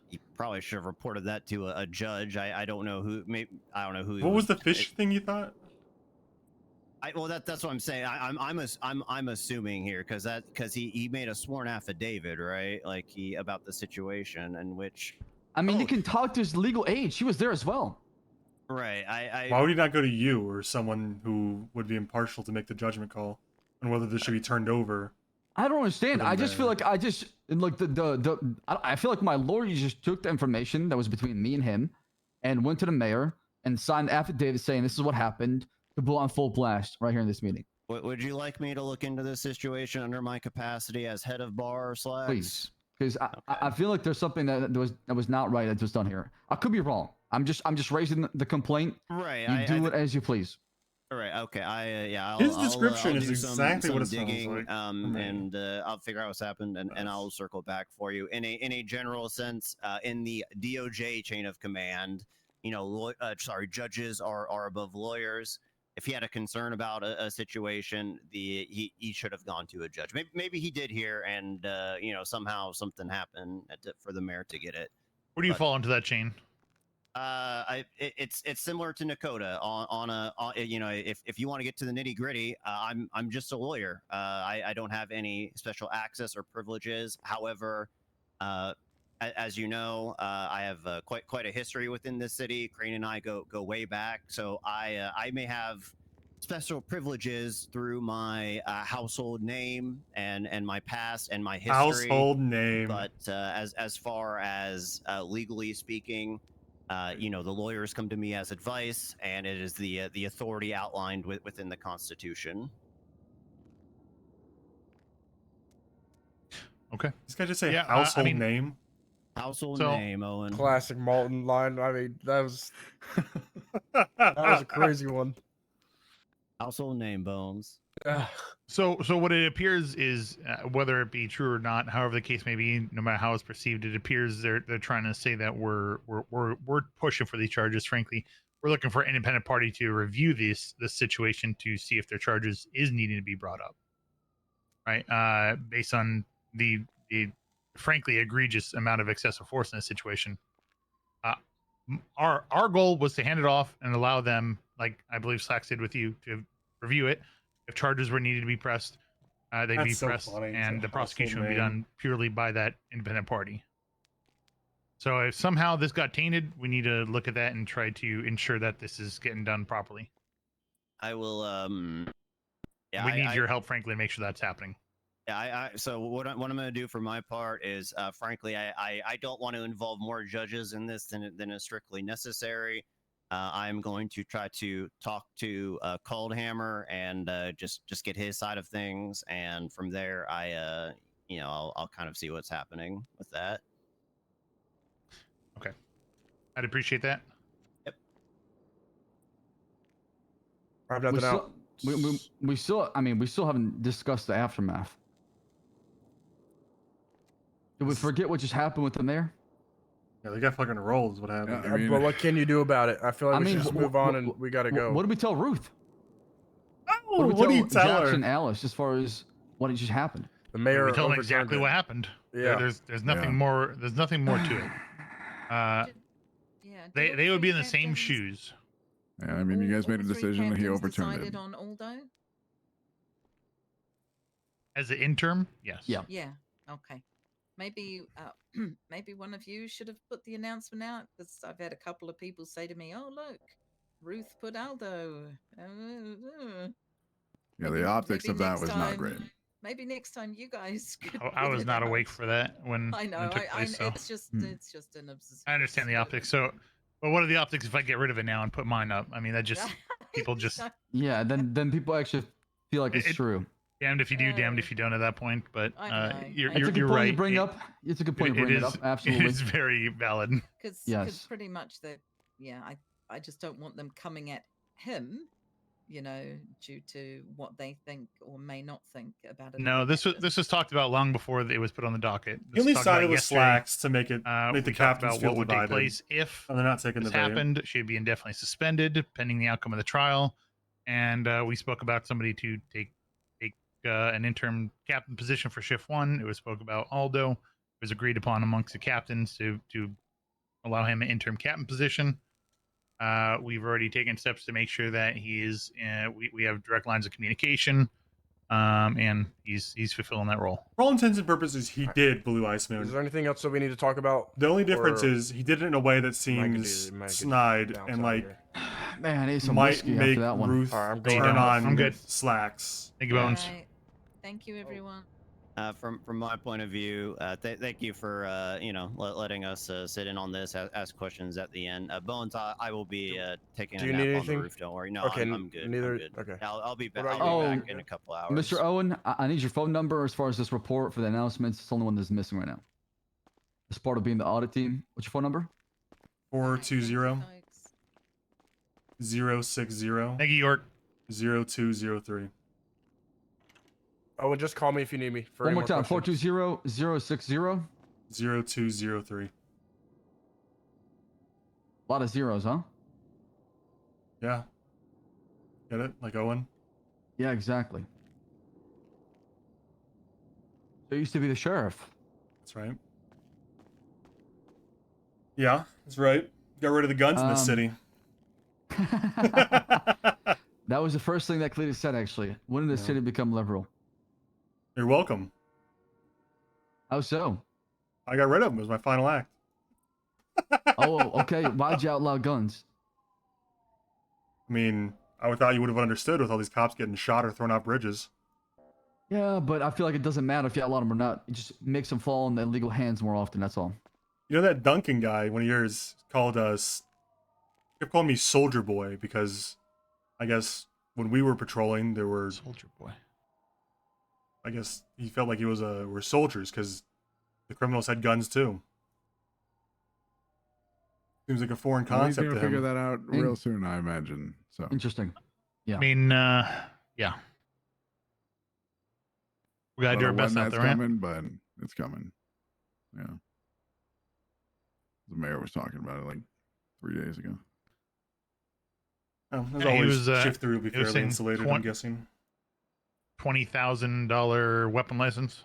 Speaker 1: He probably should have reported that to a judge. I don't know who. I don't know who.
Speaker 2: What was the fish thing you thought?
Speaker 1: Well, that's what I'm saying. I'm assuming here because he made a sworn affidavit, right? Like about the situation in which.
Speaker 12: I mean, you can talk to his legal aid. She was there as well.
Speaker 1: Right.
Speaker 2: Why would he not go to you or someone who would be impartial to make the judgment call on whether this should be turned over?
Speaker 12: I don't understand. I just feel like I feel like my lawyer just took the information that was between me and him, and went to the mayor and signed the affidavit saying this is what happened. To blow on full blast right here in this meeting.
Speaker 1: Would you like me to look into this situation under my capacity as head of bar slacks?
Speaker 12: Please, because I feel like there's something that was not right that was done here. I could be wrong. I'm just raising the complaint.
Speaker 1: Right.
Speaker 12: You do it as you please.
Speaker 1: All right. Okay.
Speaker 2: His description
Speaker 1: I'll
Speaker 2: is
Speaker 1: do
Speaker 2: exactly what it
Speaker 1: digging,
Speaker 2: sounds like.
Speaker 1: and I'll figure out what's happened, and I'll circle back for you in a general sense. In the DOJ chain of command, judges are above lawyers. if he had a concern about a situation, he should have gone to a judge. Maybe he did here, and somehow something happened for the mayor to get it.
Speaker 13: Where do you fall into that chain?
Speaker 1: It's similar to Nakota if you want to get to the nitty gritty, I'm just a lawyer. I don't have any special access or privileges. However, as you know, I have quite a history within this city. Crane and I go way back, so I may have special privileges through my household name and my past and my history.
Speaker 2: Household name.
Speaker 1: But as far as legally speaking, the lawyers come to me as advice, and it is the authority outlined within the Constitution.
Speaker 13: Okay.
Speaker 2: This guy just say household name.
Speaker 1: Household name, Owen.
Speaker 3: Classic Malton line. I mean, that was a crazy one.
Speaker 1: Household name, Bones.
Speaker 13: So what it appears is, whether it be true or not, however the case may be, no matter how it's perceived, it appears they're trying to say that we're pushing for these charges. Frankly, we're looking for an independent party to review this situation to see if their charges is needing to be brought up, right? Based on the frankly egregious amount of excessive force in this situation. Our goal was to hand it off and allow them, like I believe Slacks did with you, to review it. If charges were needed to be pressed, they'd be pressed, and the prosecution would be done purely by that independent party. So if somehow this got tainted, we need to look at that and try to ensure that this is getting done properly.
Speaker 1: I will.
Speaker 13: We need your help, frankly, to make sure that's happening.
Speaker 1: Yeah, so what I'm going to do for my part is, frankly, I don't want to involve more judges in this than is strictly necessary. I'm going to try to talk to Coldhammer and just get his side of things, and from there, I'll kind of see what's happening with that.
Speaker 13: Okay, I'd appreciate that.
Speaker 1: Yep.
Speaker 3: I have nothing else.
Speaker 12: We still haven't discussed the aftermath. Did we forget what just happened with the mayor?
Speaker 2: Yeah, they got fucking rolled is what happened.
Speaker 3: Yeah, but what can you do about it? I feel like we should just move on and we gotta go.
Speaker 12: What do we tell Ruth?
Speaker 2: Oh, what do you tell her?
Speaker 12: Jackson, Alice, as far as what just happened?
Speaker 3: The mayor.
Speaker 13: We tell them exactly what happened.
Speaker 3: Yeah.
Speaker 13: There's nothing more. There's nothing more to it. They would be in the same shoes.
Speaker 16: Yeah, I mean, you guys made a decision and he overturned it.
Speaker 17: On Aldo?
Speaker 13: As an interim, yes.
Speaker 12: Yeah.
Speaker 17: Yeah. Okay. Maybe maybe one of you should have put the announcement out, because I've had a couple of people say to me, "Oh, look, Ruth put Aldo."
Speaker 16: Yeah, the optics of that was not great.
Speaker 17: Maybe next time you guys could.
Speaker 13: I was not awake for that when
Speaker 17: I know.
Speaker 13: it took place. So.
Speaker 17: It's just an obsession.
Speaker 13: I understand the optics. So, but what are the optics if I get rid of it now and put mine up? I mean, that just people just.
Speaker 12: Yeah, then people actually feel like it's true.
Speaker 13: Damned if you do, damned if you don't at that point. But you're
Speaker 12: it's a good point
Speaker 13: right.
Speaker 12: To bring up. It's a good point to bring it up. Absolutely,
Speaker 13: it is very valid.
Speaker 17: Because pretty much I just don't want them coming at him, due to what they think or may not think about it.
Speaker 13: No, this was talked about long before it was put on the docket.
Speaker 2: He only sided with Slacks to make the captains feel
Speaker 13: what would take
Speaker 2: divided.
Speaker 13: place if
Speaker 2: they're not taking
Speaker 13: this
Speaker 2: the
Speaker 13: happened. She'd be indefinitely suspended pending the outcome of the trial, and we spoke about somebody to take an interim captain position for shift 1. It was spoke about Aldo. It was agreed upon amongst the captains to allow him an interim captain position. We've already taken steps to make sure that he is. We have direct lines of communication, and he's fulfilling that role.
Speaker 2: For all intents and purposes, he did Blue Ice Moon.
Speaker 3: Is there anything else that we need to talk about?
Speaker 2: The only difference is he did it in a way that seems snide and
Speaker 12: man, it's
Speaker 2: might make
Speaker 12: that one.
Speaker 2: Ruth
Speaker 13: I'm
Speaker 2: turn on
Speaker 13: I'm good.
Speaker 2: Slacks.
Speaker 13: Thank you, Bones.
Speaker 17: Right. Thank you, everyone.
Speaker 1: From my point of view, thank you for letting us sit in on this, ask questions at the end. Bones, I will be taking a nap on the roof. Don't worry. No,
Speaker 3: okay,
Speaker 1: I'm good.
Speaker 3: Neither.
Speaker 1: I'm good.
Speaker 3: Okay.
Speaker 1: I'll be back.
Speaker 12: Oh,
Speaker 1: I'll be back in a couple hours.
Speaker 12: Mr. Owen, I need your phone number as far as this report for the announcements. It's the only one that's missing right now. As part of being the audit team, what's your phone number?
Speaker 2: 420 060.
Speaker 13: Thank you, York.
Speaker 2: 0203.
Speaker 3: Oh, and just call me if you need me. For
Speaker 12: One more
Speaker 3: any
Speaker 12: time,
Speaker 3: questions.
Speaker 12: 420-060.
Speaker 2: 0203.
Speaker 12: A lot of zeros, huh?
Speaker 2: Yeah. Get it? Like Owen?
Speaker 12: Yeah, exactly. So you used to be the sheriff.
Speaker 2: That's right. Yeah, that's right. Got rid of the guns in this city.
Speaker 12: That was the first thing that Cletus said, actually. When did the city become liberal?
Speaker 2: You're welcome.
Speaker 12: How so?
Speaker 2: I got rid of them. It was my final act.
Speaker 12: Oh, okay. Why'd you outlaw guns?
Speaker 2: I mean, I thought you would have understood with all these cops getting shot or thrown off bridges.
Speaker 12: Yeah, but I feel like it doesn't matter if you outlaw them or not. It just makes them fall in the illegal hands more often, that's all.
Speaker 2: You know that Duncan guy, one of yours, called us, kept calling me Soldier Boy because I guess when we were patrolling, there were...
Speaker 13: Soldier Boy.
Speaker 2: I guess he felt like he was were soldiers because the criminals had guns too. Seems like a foreign
Speaker 16: He's
Speaker 2: concept
Speaker 16: gonna
Speaker 2: to
Speaker 16: figure
Speaker 2: him.
Speaker 16: that out real soon, I imagine. So
Speaker 12: interesting. Yeah.
Speaker 13: I mean, yeah. We gotta
Speaker 16: I
Speaker 13: do our
Speaker 16: don't know
Speaker 13: best
Speaker 16: when
Speaker 13: out
Speaker 16: that's
Speaker 13: there, right?
Speaker 16: coming, but it's coming. Yeah. The mayor was talking about it like 3 days ago.
Speaker 2: Oh, as
Speaker 13: Yeah, he
Speaker 2: always,
Speaker 13: was,
Speaker 2: shift through will be
Speaker 13: he was
Speaker 2: fairly
Speaker 13: saying
Speaker 2: insulated, I'm guessing.
Speaker 13: $20,000 weapon license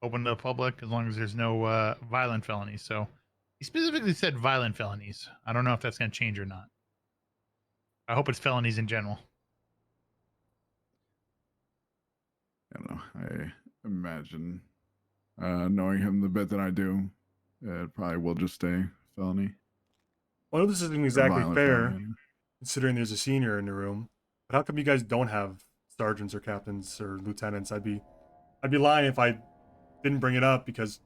Speaker 13: open to the public as long as there's no violent felonies. So he specifically said violent felonies. I don't know if that's going to change or not. I hope it's felonies in general.
Speaker 16: I don't know. I imagine, knowing him the bit that I do, it probably will just stay felony.
Speaker 2: Well, I know this isn't
Speaker 16: Or
Speaker 2: exactly
Speaker 16: violent
Speaker 2: fair,
Speaker 16: felony.
Speaker 2: considering there's a senior in the room. But how come you guys don't have sergeants or captains or lieutenants? I'd be lying if I didn't bring it up because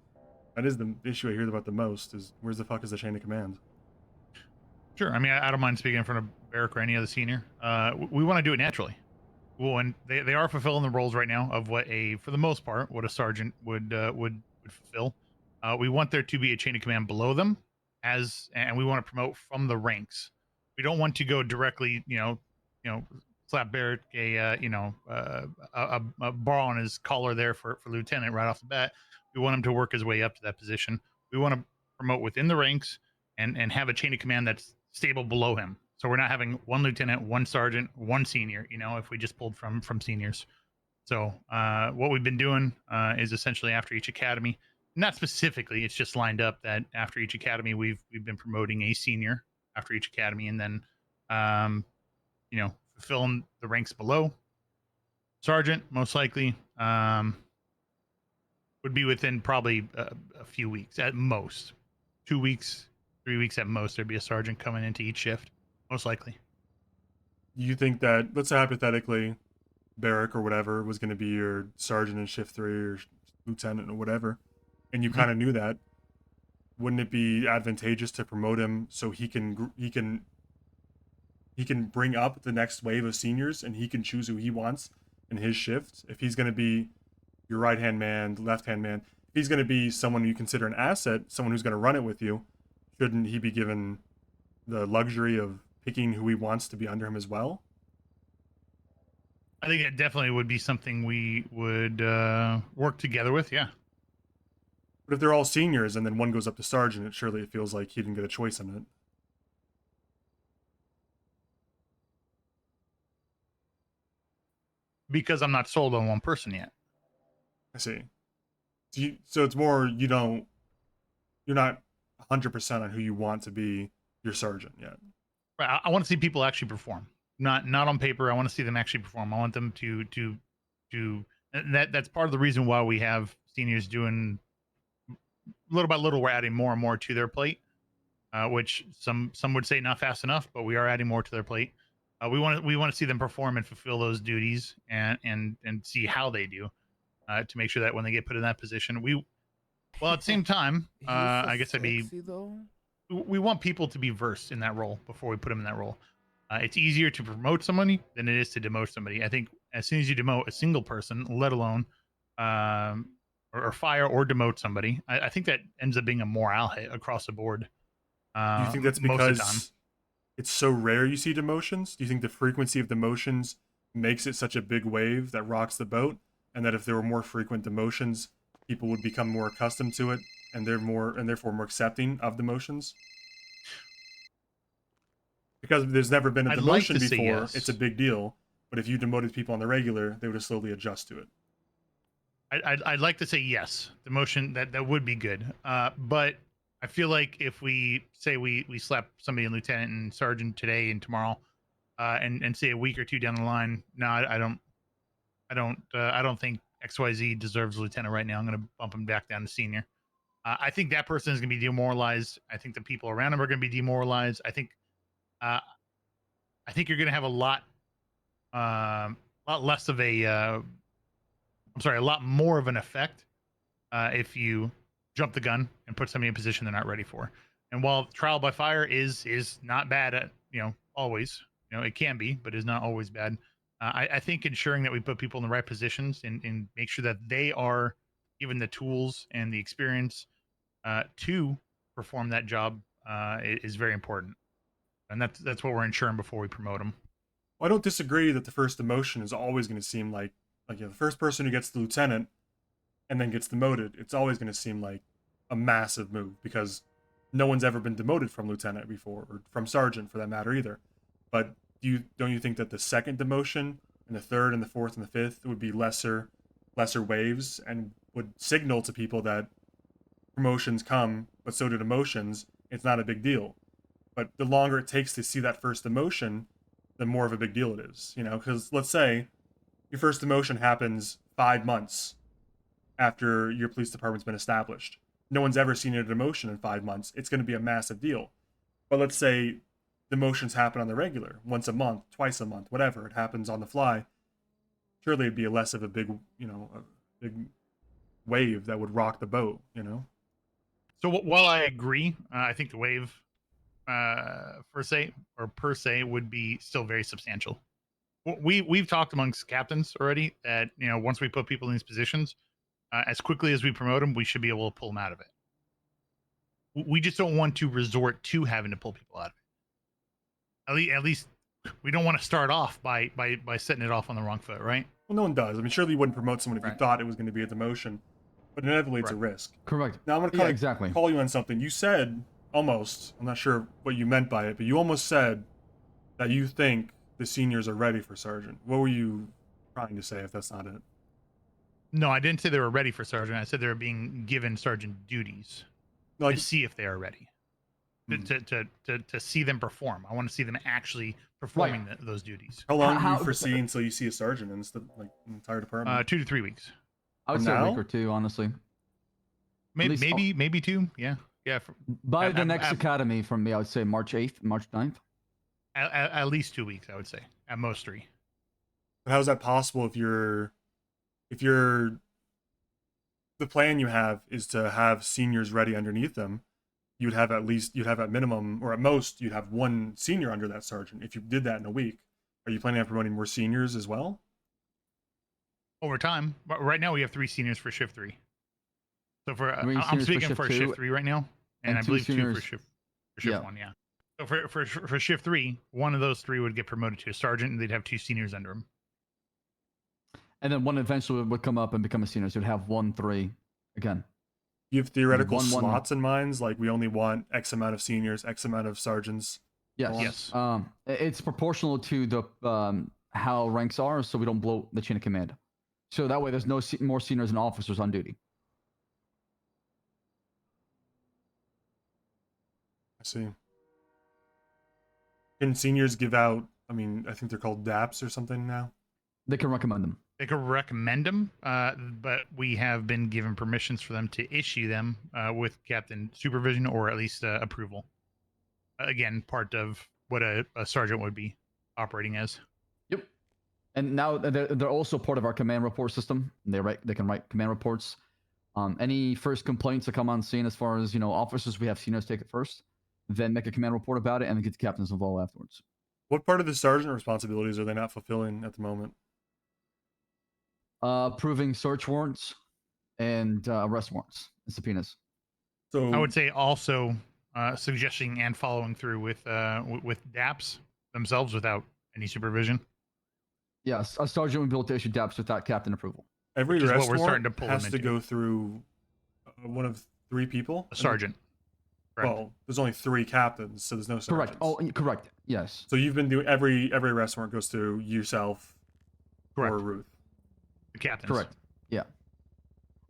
Speaker 2: that is the issue I hear about the most. Is where's the fuck is the chain of command?
Speaker 13: Sure. I mean, I don't mind speaking in front of Barrick or any other senior. We want to do it naturally. Well, and they are fulfilling the roles right now of what for the most part, what a sergeant would fulfill. We want there to be a chain of command below them, and we want to promote from the ranks. We don't want to go directly, slap Barrett a bar on his collar there for lieutenant right off the bat. We want him to work his way up to that position. We want to promote within the ranks and have a chain of command that's stable below him. So we're not having one lieutenant, one sergeant, one senior, if we just pulled from seniors. So what we've been doing is essentially after each academy, not specifically, it's just lined up that after each academy, we've been promoting a senior after each academy, and then fulfilling the ranks below. Sergeant, most likely, would be within probably a few weeks at most. 2 weeks, 3 weeks at most, there'd be a sergeant coming into each shift, most likely.
Speaker 2: You think that, let's say hypothetically, Barrick or whatever was going to be your sergeant in shift 3 or lieutenant or whatever, and you kind of knew that, wouldn't it be advantageous to promote him so he can bring up the next wave of seniors and he can choose who he wants in his shift? If he's going to be your right-hand man, left-hand man, if he's going to be someone you consider an asset, someone who's going to run it with you, shouldn't he be given the luxury of picking who he wants to be under him as well?
Speaker 13: I think it definitely would be something we would work together with, yeah.
Speaker 2: But if they're all seniors and then one goes up to sergeant, surely it feels like he didn't get a choice in it.
Speaker 13: Because I'm not sold on one person yet.
Speaker 2: I see. So it's more you're not 100% on who you want to be your sergeant yet.
Speaker 13: Right. I want to see people actually perform, not on paper. I want to see them actually perform. I want them to and that's part of the reason why we have seniors doing little by little. We're adding more and more to their plate, which some would say not fast enough, but we are adding more to their plate. We want to see them perform and fulfill those duties and see how they do, to make sure that when they get put in that position, at the same time, I guess we want people to be versed in that role before we put them in that role. It's easier to promote somebody than it is to demote somebody. I think as soon as you demote a single person, let alone or fire or demote somebody, I think that ends up being a morale hit across the board.
Speaker 2: Do you think that's because it's so rare you see demotions? Do you think the frequency of demotions makes it such a big wave that rocks the boat, and that if there were more frequent demotions, people would become more accustomed to it, and therefore more accepting of demotions? because there's never been a
Speaker 13: I'd like
Speaker 2: demotion
Speaker 13: to say
Speaker 2: before,
Speaker 13: yes.
Speaker 2: it's a big deal. But if you demoted people on the regular, they would slowly adjust to it.
Speaker 13: I'd like to say yes. Demotion that would be good. But I feel like if we say we slap somebody in lieutenant and sergeant today and tomorrow, and say a week or two down the line, no, I don't think XYZ deserves lieutenant right now. I'm going to bump him back down to senior. I think that person is going to be demoralized. I think the people around him are going to be demoralized. I think you're going to have a lot less of a a lot more of an effect if you jump the gun and put somebody in a position they're not ready for. And while trial by fire is not bad at always, it can be, but is not always bad. I think ensuring that we put people in the right positions and make sure that they are given the tools and the experience to perform that job is very important. And that's what we're ensuring before we promote them.
Speaker 2: Well, I don't disagree that the first demotion is always going to seem like the first person who gets the lieutenant and then gets demoted, it's always going to seem like a massive move because no one's ever been demoted from lieutenant before, or from sergeant for that matter either. But don't you think that the second demotion and the third and the fourth and the fifth would be lesser waves and would signal to people that promotions come, but so do demotions. It's not a big deal. But the longer it takes to see that first demotion, the more of a big deal it is. Because let's say your first demotion happens 5 months after your police department's been established. No one's ever seen a demotion in 5 months. It's going to be a massive deal. But let's say demotions happen on the regular, once a month, twice a month, whatever. It happens on the fly. Surely it'd be less of a big, a big wave that would rock the boat,
Speaker 13: So while I agree, I think the wave per se would be still very substantial. We've talked amongst captains already that once we put people in these positions, as quickly as we promote them, we should be able to pull them out of it. We just don't want to resort to having to pull people out of it. At least we don't want to start off by setting it off on the wrong foot, right?
Speaker 2: Well, no one does. I mean, surely you wouldn't promote someone if you thought it was going to be a demotion, but inevitably it's a risk.
Speaker 12: Correct.
Speaker 2: Now I'm going to
Speaker 12: exactly
Speaker 2: call you on something. You said almost, I'm not sure what you meant by it, but you almost said that you think the seniors are ready for sergeant. What were you trying to say if that's not it?
Speaker 13: No, I didn't say they were ready for sergeant. I said they were being given sergeant duties to see if they are ready. To see them perform. I want to see them actually performing those duties.
Speaker 2: How long do you foresee until you see a sergeant in the entire department?
Speaker 13: 2 to 3 weeks.
Speaker 12: I would say a week or two, honestly.
Speaker 13: Maybe 2. Yeah.
Speaker 12: By the next academy from me, I would say March 8th, March 9th.
Speaker 13: At least 2 weeks, I would say. At most 3.
Speaker 2: But how is that possible if the plan you have is to have seniors ready underneath them? You'd have at minimum, or at most, you'd have one senior under that sergeant. If you did that in a week, are you planning on promoting more seniors as well?
Speaker 13: Over time. But right now we have 3 seniors for shift 3. So I'm speaking for shift 3 right now, and I believe 2 for shift 1. Yeah. So for shift 3, one of those 3 would get promoted to a sergeant, and they'd have 2 seniors under him.
Speaker 12: And then one eventually would come up and become a senior. So you'd have 1, 3 again.
Speaker 2: You have theoretical slots in mind, like we only want X amount of seniors, X amount of sergeants.
Speaker 12: Yes. It's proportional to the how ranks are, so we don't blow the chain of command. So that way, there's no more seniors and officers on duty.
Speaker 2: I see. Can seniors give out? I mean, I think they're called DAPs or something now.
Speaker 12: They can recommend them.
Speaker 13: They could recommend them, but we have been given permissions for them to issue them with captain supervision or at least approval. Again, part of what a sergeant would be operating as.
Speaker 12: Yep. And now they're also part of our command report system. They can write command reports. Any first complaints that come on scene as far as officers, we have seniors take it first, then make a command report about it, and then get the captains involved afterwards.
Speaker 2: What part of the sergeant responsibilities are they not fulfilling at the moment?
Speaker 12: Approving search warrants and arrest warrants and subpoenas.
Speaker 2: So
Speaker 13: I would say also suggesting and following through with DAPs themselves without any supervision.
Speaker 12: Yes, a sergeant would be able to issue DAPs without captain approval.
Speaker 2: Every arrest warrant has to
Speaker 13: into.
Speaker 2: go through one of 3 people.
Speaker 13: A sergeant.
Speaker 2: Well, there's only 3 captains, so there's no sergeants.
Speaker 12: Correct. Oh, correct. Yes.
Speaker 2: So you've been doing every arrest warrant goes to yourself or Ruth.
Speaker 13: The captains.
Speaker 12: Correct. Yeah.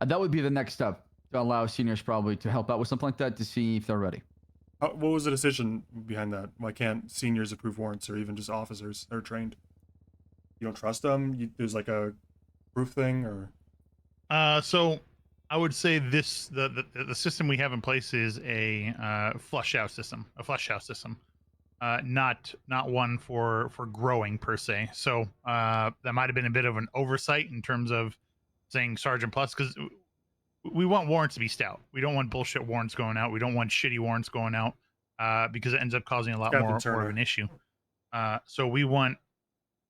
Speaker 12: That would be the next step to allow seniors probably to help out with something like that to see if they're ready.
Speaker 2: What was the decision behind that? Why can't seniors approve warrants or even just officers that are trained? You don't trust them? There's like a proof thing, or?
Speaker 13: So I would say this: the system we have in place is a flush out system, not one for growing per se. So that might have been a bit of an oversight in terms of saying Sergeant Plus, because we want warrants to be stout. We don't want bullshit warrants going out. We don't want shitty warrants going out because it ends up causing a lot more of an issue. So we want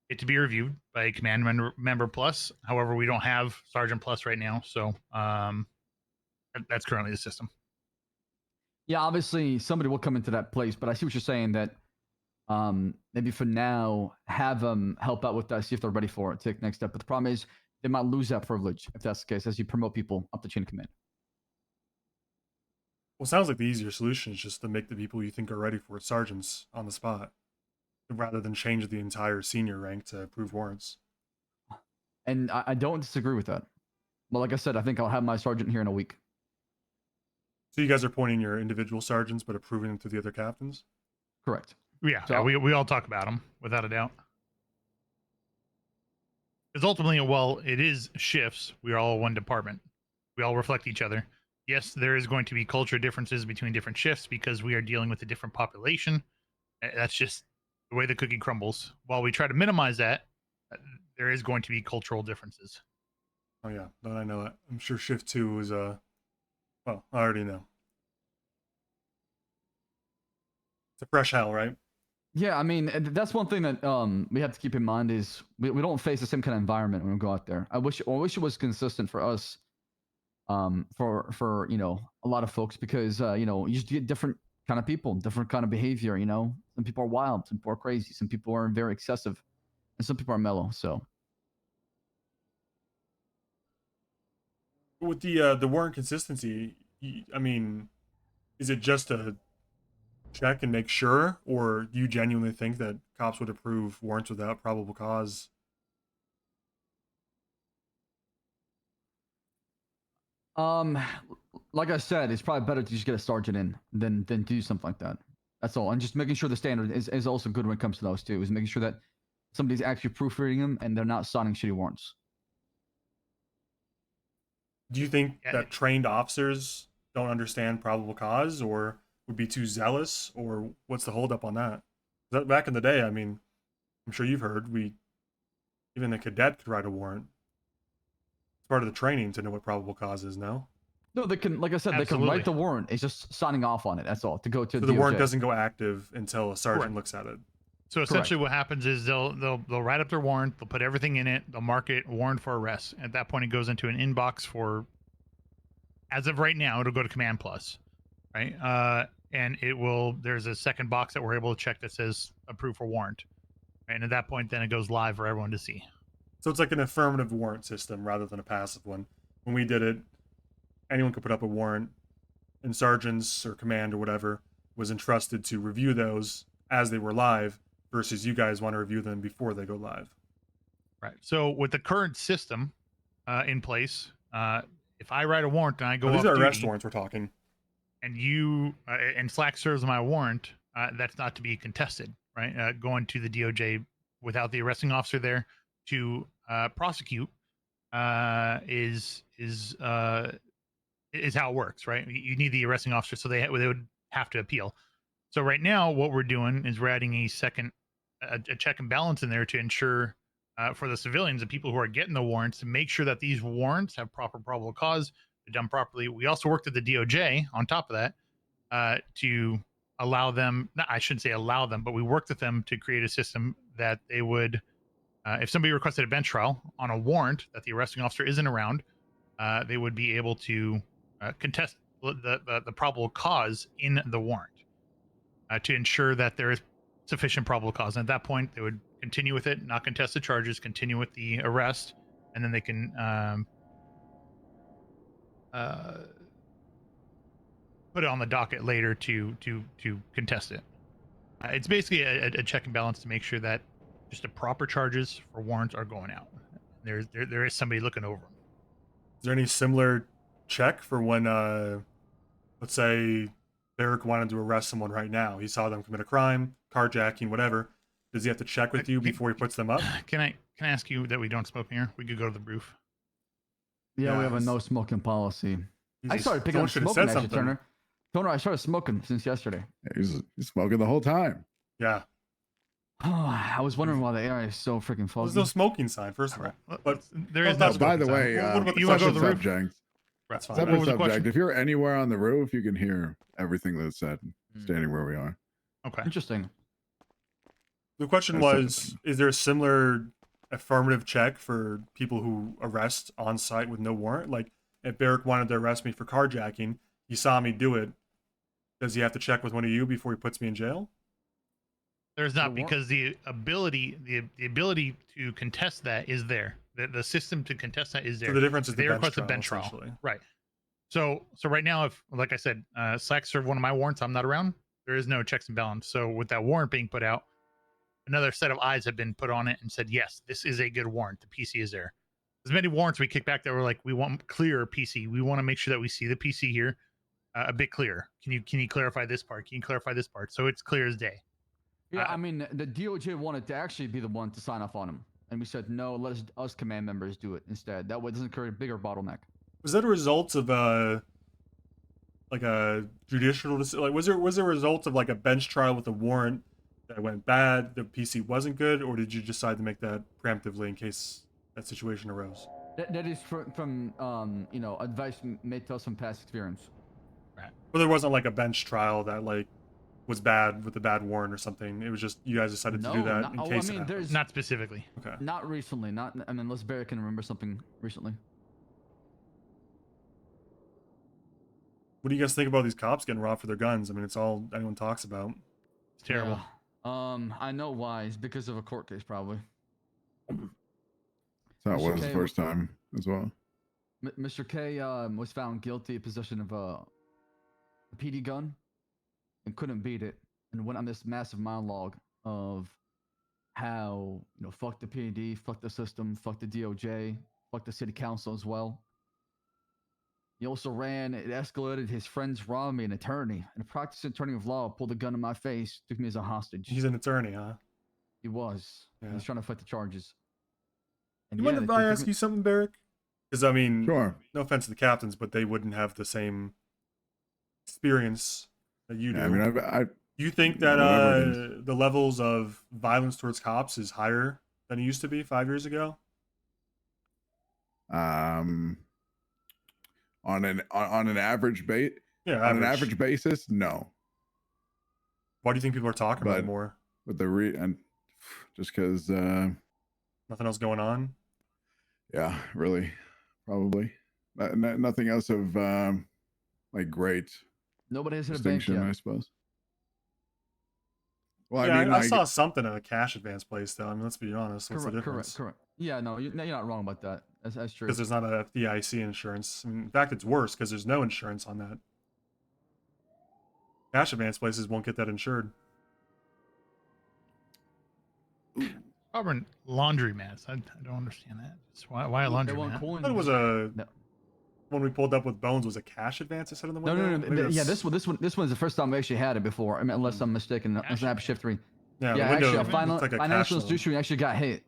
Speaker 13: it to be reviewed by a command member plus. However, we don't have Sergeant Plus right now, so that's currently the system.
Speaker 12: Yeah, obviously somebody will come into that place, but I see what you're saying that maybe for now have them help out with that, see if they're ready for it, take the next step. But the problem is they might lose that privilege if that's the case as you promote people up the chain of command.
Speaker 2: Well, it sounds like the easier solution is just to make the people you think are ready for it sergeants on the spot, rather than change the entire senior rank to approve warrants.
Speaker 12: And I don't disagree with that. But like I said, I think I'll have my sergeant here in a week.
Speaker 2: So you guys are pointing your individual sergeants, but approving them to the other captains?
Speaker 12: Correct.
Speaker 13: Yeah,
Speaker 12: So,
Speaker 13: we all talk about them, without a doubt. Because ultimately, while it is shifts, we are all one department. We all reflect each other. Yes, there is going to be culture differences between different shifts because we are dealing with a different population. That's just the way the cookie crumbles. While we try to minimize that, there is going to be cultural differences.
Speaker 2: Oh yeah, don't I know it? I'm sure shift 2 is well, I already know. It's a fresh hell, right?
Speaker 12: yeah, I mean, that's one thing that we have to keep in mind is we don't face the same kind of environment when we go out there. I wish it was consistent for us, for a lot of folks, because you just get different kind of people, different kind of behavior. Some people are wild, some people are crazy, some people are very excessive, and some people are mellow. So
Speaker 2: with the warrant consistency, I mean, is it just a check and make sure, or do you genuinely think that cops would approve warrants without probable cause?
Speaker 12: like I said, it's probably better to just get a sergeant in than do something like that. That's all. And just making sure the standard is also good when it comes to those too, is making sure that somebody's actually proofreading them and they're not signing shitty warrants.
Speaker 2: Do you think that trained officers don't understand probable cause, or would be too zealous, or what's the holdup on that? Back in the day, I mean, I'm sure you've heard, even a cadet could write a warrant. It's part of the training to know what probable cause is now.
Speaker 12: No, they can, like I said, they can write the warrant. It's just signing off on it. That's all. To go to
Speaker 2: the warrant doesn't go active until a sergeant looks at it.
Speaker 13: So essentially, what happens is they'll write up their warrant. They'll put everything in it. They'll mark it warrant for arrest. At that point, it goes into an inbox for. As of right now, it'll go to Command Plus, right? And it will. There's a second box that we're able to check that says approved for warrant, right? And at that point, then it goes live for everyone to see.
Speaker 2: So it's like an affirmative warrant system rather than a passive one. When we did it, anyone could put up a warrant, and sergeants or command or whatever was entrusted to review those as they were live, versus you guys want to review them before they go live.
Speaker 13: Right. So with the current system in place, if I write a warrant and I go
Speaker 2: these
Speaker 13: off
Speaker 2: are
Speaker 13: duty,
Speaker 2: arrest warrants we're talking,
Speaker 13: and you and Slack serves my warrant, that's not to be contested, right? Going to the DOJ without the arresting officer there to prosecute is how it works, right? You need the arresting officer, so they would have to appeal. So right now, what we're doing is we're adding a check and balance in there to ensure for the civilians, the people who are getting the warrants, to make sure that these warrants have proper probable cause, they're done properly. We also worked with the DOJ on top of that to allow them. I shouldn't say allow them, but we worked with them to create a system that they would, if somebody requested a bench trial on a warrant that the arresting officer isn't around, they would be able to contest the probable cause in the warrant to ensure that there is sufficient probable cause. And at that point, they would continue with it, not contest the charges, continue with the arrest, and then they can put it on the docket later to contest it. It's basically a check and balance to make sure that just the proper charges for warrants are going out. There is somebody looking over them.
Speaker 2: Is there any similar check for when, let's say, Eric wanted to arrest someone right now? He saw them commit a crime, carjacking, whatever. Does he have to check with you before he puts them up?
Speaker 13: Can I ask you that we don't smoke here? We could go to the roof.
Speaker 12: Yeah, we have a no smoking policy. I started picking up smoking actually, Turner. Turner, I started smoking since yesterday.
Speaker 16: Yeah, he's smoking the whole time.
Speaker 2: Yeah.
Speaker 12: I was wondering why the area is so freaking foggy.
Speaker 2: There's no smoking sign, first of all. But
Speaker 13: there is no.
Speaker 16: By the way,
Speaker 13: you want to go to the roof?
Speaker 16: Subject.
Speaker 2: That's fine.
Speaker 16: Separate subject. If you're anywhere on the roof, you can hear everything that's said, standing where we are.
Speaker 13: Okay.
Speaker 12: Interesting.
Speaker 2: The question was, is there a similar affirmative check for people who arrest on site with no warrant? Like, if Barrick wanted to arrest me for carjacking, he saw me do it, does he have to check with one of you before he puts me in jail?
Speaker 13: There's not, because the ability to contest that is there. The system to contest that is there.
Speaker 2: So the difference is
Speaker 13: they
Speaker 2: the
Speaker 13: request a
Speaker 2: bench
Speaker 13: bench
Speaker 2: trial,
Speaker 13: trial. Right. So right now, if, like I said, Slack served one of my warrants, I'm not around, there is no checks and balance. So with that warrant being put out, another set of eyes have been put on it and said, yes, this is a good warrant. The PC is there. There's many warrants we kick back that were like, we want clearer PC. We want to make sure that we see the PC here a bit clearer. Can you clarify this part? Can you clarify this part? So it's clear as day.
Speaker 12: Yeah, I mean, the DOJ wanted to actually be the one to sign off on him. And we said, no, let us command members do it instead. That way it doesn't create a bigger bottleneck.
Speaker 2: Was that a result of like a judicial, like was there a result of like a bench trial with a warrant that went bad, the PC wasn't good, or did you decide to make that preemptively in case that situation arose?
Speaker 12: That is from advice made to us from past experience.
Speaker 13: Right.
Speaker 2: Well, there wasn't like a bench trial that like was bad with a bad warrant or something. It was just you guys decided to do that in case.
Speaker 12: There's
Speaker 13: not specifically.
Speaker 2: Okay.
Speaker 12: Not recently. Unless Barry can remember something recently.
Speaker 2: What do you guys think about these cops getting robbed for their guns? I mean, it's all anyone talks about.
Speaker 13: It's terrible.
Speaker 12: Yeah. I know why. It's because of a court case, probably.
Speaker 16: So it was the first time as well.
Speaker 12: Mr. K was found guilty of possession of a PD gun and couldn't beat it, and went on this massive monologue of how, fuck the PD, fuck the system, fuck the DOJ, fuck the city council as well. He also it escalated. His friends robbed me, an attorney, and a practicing attorney of law pulled a gun in my face, took me as a hostage.
Speaker 2: He's an attorney, huh?
Speaker 12: He was.
Speaker 2: Yeah.
Speaker 12: He was trying to fight the charges. And
Speaker 2: you mind if I ask you something, Barrick? Because I mean,
Speaker 16: sure.
Speaker 2: No offense to the captains, but they wouldn't have the same experience that you do.
Speaker 16: Yeah, I mean,
Speaker 2: you think that the levels of violence towards cops is higher than it used to be 5 years ago?
Speaker 16: On an average an average basis, no.
Speaker 2: Why do you think people are talking about it more?
Speaker 16: With and just because
Speaker 2: nothing else going on.
Speaker 16: Yeah, really, probably nothing else of like great.
Speaker 12: Nobody has hit a bank yet,
Speaker 16: I suppose. Well,
Speaker 2: yeah,
Speaker 16: I mean,
Speaker 2: I saw something at a cash advance place, though. I mean, let's be honest. What's the difference?
Speaker 12: Correct. Yeah, no, you're not wrong about that. That's true.
Speaker 2: Because there's not a FDIC insurance. I mean, in fact, it's worse because there's no insurance on that. Cash advance places won't get that insured.
Speaker 13: Auburn laundromats. I don't understand that. Why a laundromat?
Speaker 2: I thought it was when we pulled up with Bones was a cash advance. I said in the window.
Speaker 12: No. Yeah, this one's the first time we actually had it before. I mean, unless I'm mistaken. It's an Shift 3.
Speaker 2: Yeah,
Speaker 12: actually, a financial institution actually got hit.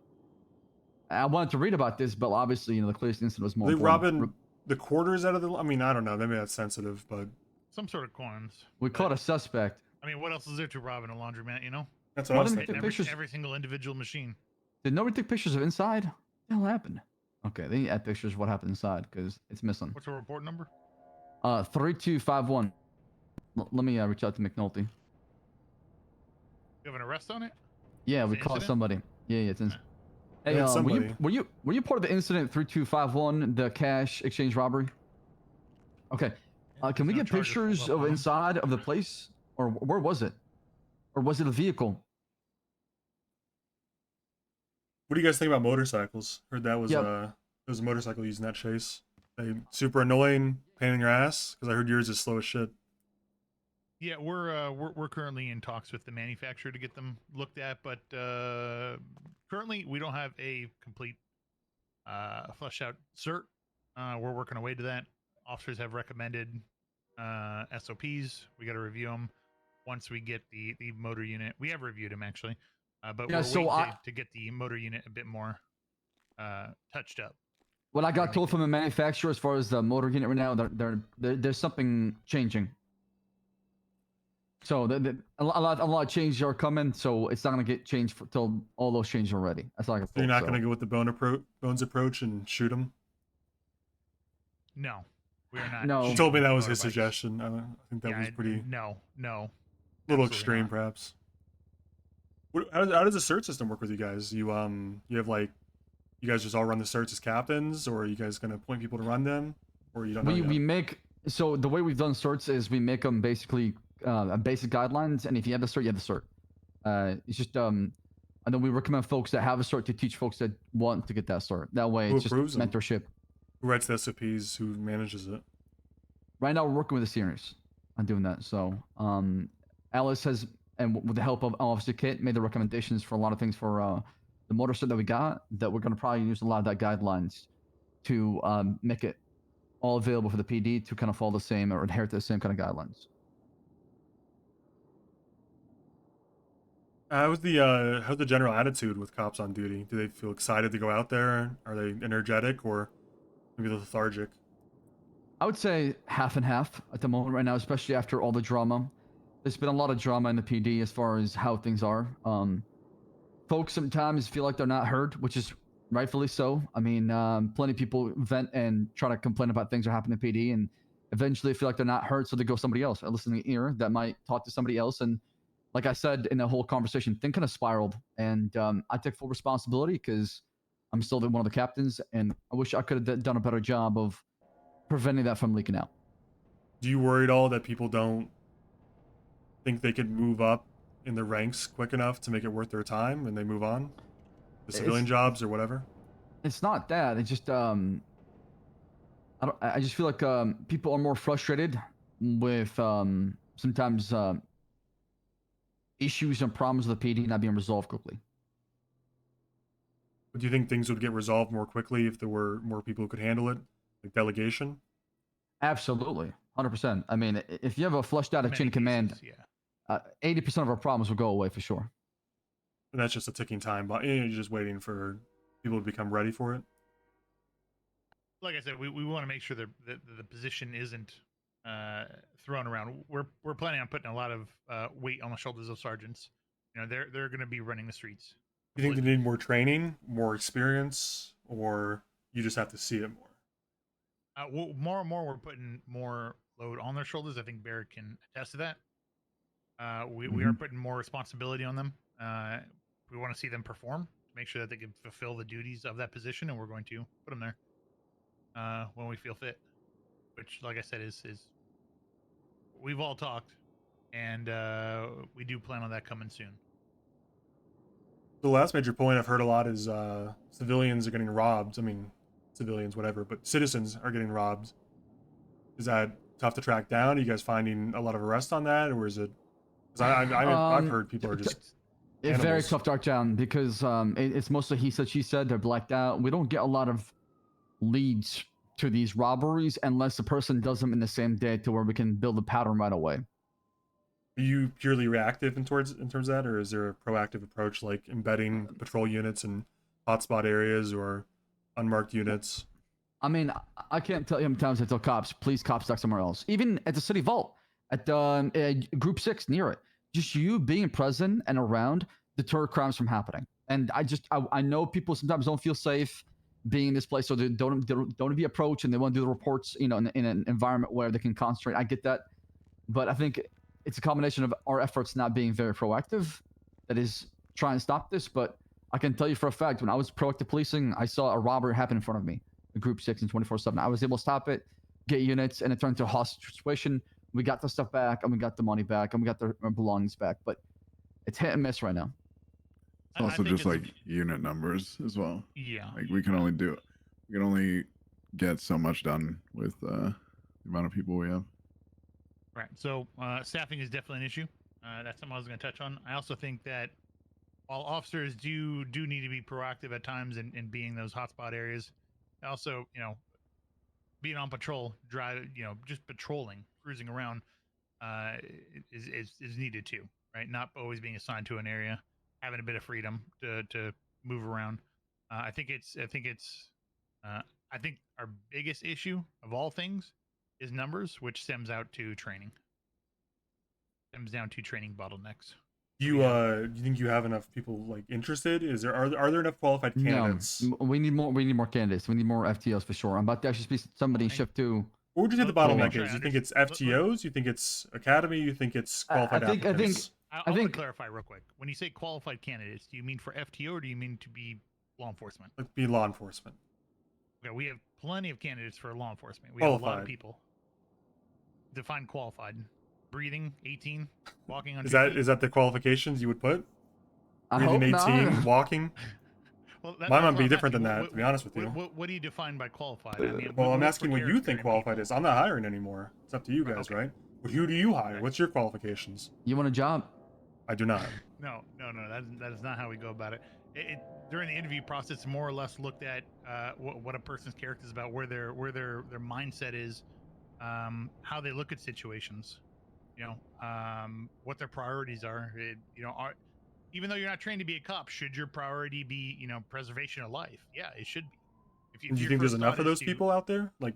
Speaker 12: I wanted to read about this, but obviously, the clearest incident was more.
Speaker 2: They robbing the quarters out of the. I mean, I don't know. Maybe that's sensitive, but
Speaker 13: some sort of coins.
Speaker 12: We caught a suspect.
Speaker 13: I mean, what else is there to rob in a laundromat?
Speaker 2: That's what I was
Speaker 13: thinking.
Speaker 2: thinking.
Speaker 13: Every single individual machine.
Speaker 12: Did nobody take pictures of inside? What the hell happened? Okay, they need to add pictures of what happened inside because it's missing.
Speaker 13: What's the report number?
Speaker 12: 3251. Let me reach out to McNulty.
Speaker 13: You have an arrest on it?
Speaker 12: Yeah, we caught somebody. Yeah, it's in. Hey, were you part of the incident 3251, the cash exchange robbery? Okay. Can we get pictures of inside of the place, or where was it, or was it a vehicle?
Speaker 2: What do you guys think about motorcycles? Heard that was there was a motorcycle using that chase. They super annoying, pain in your ass. Because I heard yours is slow as shit.
Speaker 13: Yeah, we're currently in talks with the manufacturer to get them looked at, but currently we don't have a complete fleshed out cert. We're working our way to that. Officers have recommended SOPs. We got to review them once we get the motor unit. We have reviewed them actually, but
Speaker 12: Yeah,
Speaker 13: we're
Speaker 12: so
Speaker 13: waiting to get the motor unit a bit more touched up.
Speaker 12: What I got told from the manufacturer as far as the motor unit right now, there's something changing. So a lot of changes are coming. So it's not gonna get changed till all those changes are ready. That's all I can.
Speaker 2: You're not gonna go with the bones approach and shoot him.
Speaker 13: No, we are not.
Speaker 12: No.
Speaker 2: He told me that was his suggestion. I think that was pretty.
Speaker 13: No.
Speaker 2: A little extreme, perhaps. How does the cert system work with you guys? You have like, you guys just all run the certs as captains, or are you guys gonna appoint people to run them, or you don't know yet?
Speaker 12: We make, so the way we've done certs is we make them basically basic guidelines, and if you have the cert, you have the cert. It's just and then we recommend folks that have a cert to teach folks that want to get that cert. That way, it's just mentorship.
Speaker 2: Who writes the SOPs? Who manages it?
Speaker 12: Right now, we're working with the seniors on doing that. So Alice has, and with the help of Officer Kit, made the recommendations for a lot of things for the motor cert that we got, that we're going to probably use a lot of that guidelines to make it all available for the PD to kind of follow the same or adhere to the same kind of guidelines.
Speaker 2: How's the general attitude with cops on duty? Do they feel excited to go out there? Are they energetic or maybe lethargic?
Speaker 12: I would say half and half at the moment right now, especially after all the drama. There's been a lot of drama in the PD as far as how things are. Folks sometimes feel like they're not heard, which is rightfully so. I mean, plenty of people vent and try to complain about things that happen in PD, and eventually feel like they're not heard, so they go somebody else, a listening ear that might talk to somebody else. And like I said in the whole conversation, thing kind of spiraled, and I take full responsibility because I'm still one of the captains, and I wish I could have done a better job of preventing that from leaking out.
Speaker 2: Do you worry at all that people don't think they could move up in the ranks quick enough to make it worth their time and they move on to civilian jobs or whatever?
Speaker 12: It's not that. It's just I just feel like people are more frustrated with sometimes issues and problems with the PD not being resolved quickly.
Speaker 2: But do you think things would get resolved more quickly if there were more people who could handle it, like delegation?
Speaker 12: Absolutely, 100%. I mean, if you have a fleshed out chain of command, 80% of our problems will go away for sure.
Speaker 2: And that's just a ticking time bomb. You're just waiting for people to become ready for it.
Speaker 13: Like I said, we want to make sure that the position isn't thrown around. We're planning on putting a lot of weight on the shoulders of sergeants. You know, they're going to be running the streets.
Speaker 2: Do you think they need more training, more experience, or you just have to see it more?
Speaker 13: Well, more and more, we're putting more load on their shoulders. I think Barrett can attest to that. We are putting more responsibility on them. We want to see them perform to make sure that they can fulfill the duties of that position, and we're going to put them there when we feel fit. Which, like I said, is we've all talked, and we do plan on that coming soon.
Speaker 2: The last major point I've heard a lot is civilians are getting robbed. I mean, civilians, whatever, but citizens are getting robbed. Is that tough to track down? Are you guys finding a lot of arrests on that, or is it? Because I've heard people are just.
Speaker 12: It's very tough to track down because it's mostly he said, she said. They're blacked out. We don't get a lot of leads to these robberies unless the person does them in the same day to where we can build a pattern right away.
Speaker 2: Are you purely reactive in terms of that, or is there a proactive approach like embedding patrol units in hotspot areas or unmarked units?
Speaker 12: I mean, I can't tell you how many times I tell cops, please cop stuck somewhere else. Even at the city vault, at Group 6 near it. Just you being present and around deter crimes from happening. And I know people sometimes don't feel safe being in this place, so they don't be approached and they want to do the reports, you know, in an environment where they can concentrate. I get that. But I think it's a combination of our efforts not being very proactive that is trying to stop this. But I can tell you for a fact, when I was proactive policing, I saw a robbery happen in front of me in Group 6 and 24/7. I was able to stop it, get units, and it turned into a hostage situation. We got the stuff back, and we got the money back, and we got the belongings back. But it's hit and miss right now.
Speaker 16: It's also just like unit numbers as well.
Speaker 13: Yeah.
Speaker 16: Like we can only get so much done with the amount of people we have.
Speaker 13: Right. So staffing is definitely an issue. That's something I was going to touch on. I also think that while officers do need to be proactive at times in being those hotspot areas, also being on patrol, just patrolling, cruising around, is needed too. Right. Not always being assigned to an area, having a bit of freedom to move around. I think our biggest issue of all things is numbers, which stems out to training. Stems down to training bottlenecks.
Speaker 2: Do you think you have enough people like interested? Are there enough qualified candidates?
Speaker 12: No, we need more. We need more candidates. We need more FTOs for sure. I'm about to actually speak to somebody in shift 2.
Speaker 2: What would you say the bottleneck is? You think it's FTOs? You think it's academy? You think it's qualified applicants?
Speaker 13: I want to clarify real quick. When you say qualified candidates, do you mean for FTO or do you mean to be law enforcement?
Speaker 2: Like be law enforcement.
Speaker 13: Okay, we have plenty of candidates for law enforcement. We have a lot of people. Define qualified. Breathing, 18, walking on.
Speaker 2: Is that the qualifications you would put? Breathing, 18,
Speaker 12: not.
Speaker 2: walking.
Speaker 13: Well,
Speaker 2: Mine might be different than that, to be honest with you.
Speaker 13: What do you define by qualified? I mean,
Speaker 2: Well, I'm asking what you think qualified is. I'm not hiring anymore. It's up to you guys, right? But who do you hire? What's your qualifications?
Speaker 12: You want a job?
Speaker 2: I do not.
Speaker 13: No. That is not how we go about it. During the interview process, more or less looked at what a person's character is about, where their mindset is, how they look at situations, what their priorities are. Even though you're not trained to be a cop, should your priority be preservation of life? Yeah, it should be.
Speaker 2: Do you think there's enough of those people out there? Like,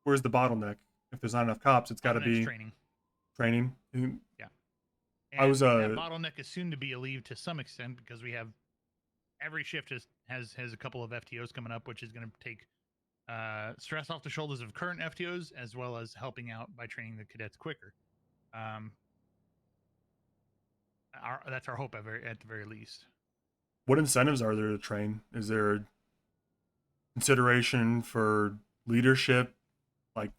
Speaker 2: where's the bottleneck? If there's not enough cops, it's got to be
Speaker 13: training.
Speaker 2: Training.
Speaker 13: Yeah.
Speaker 2: I was
Speaker 13: that bottleneck is soon to be alleviated to some extent because we have every shift has a couple of FTOs coming up, which is going to take stress off the shoulders of current FTOs as well as helping out by training the cadets quicker. That's our hope at the very least.
Speaker 2: What incentives are there to train? Is there consideration for leadership? Like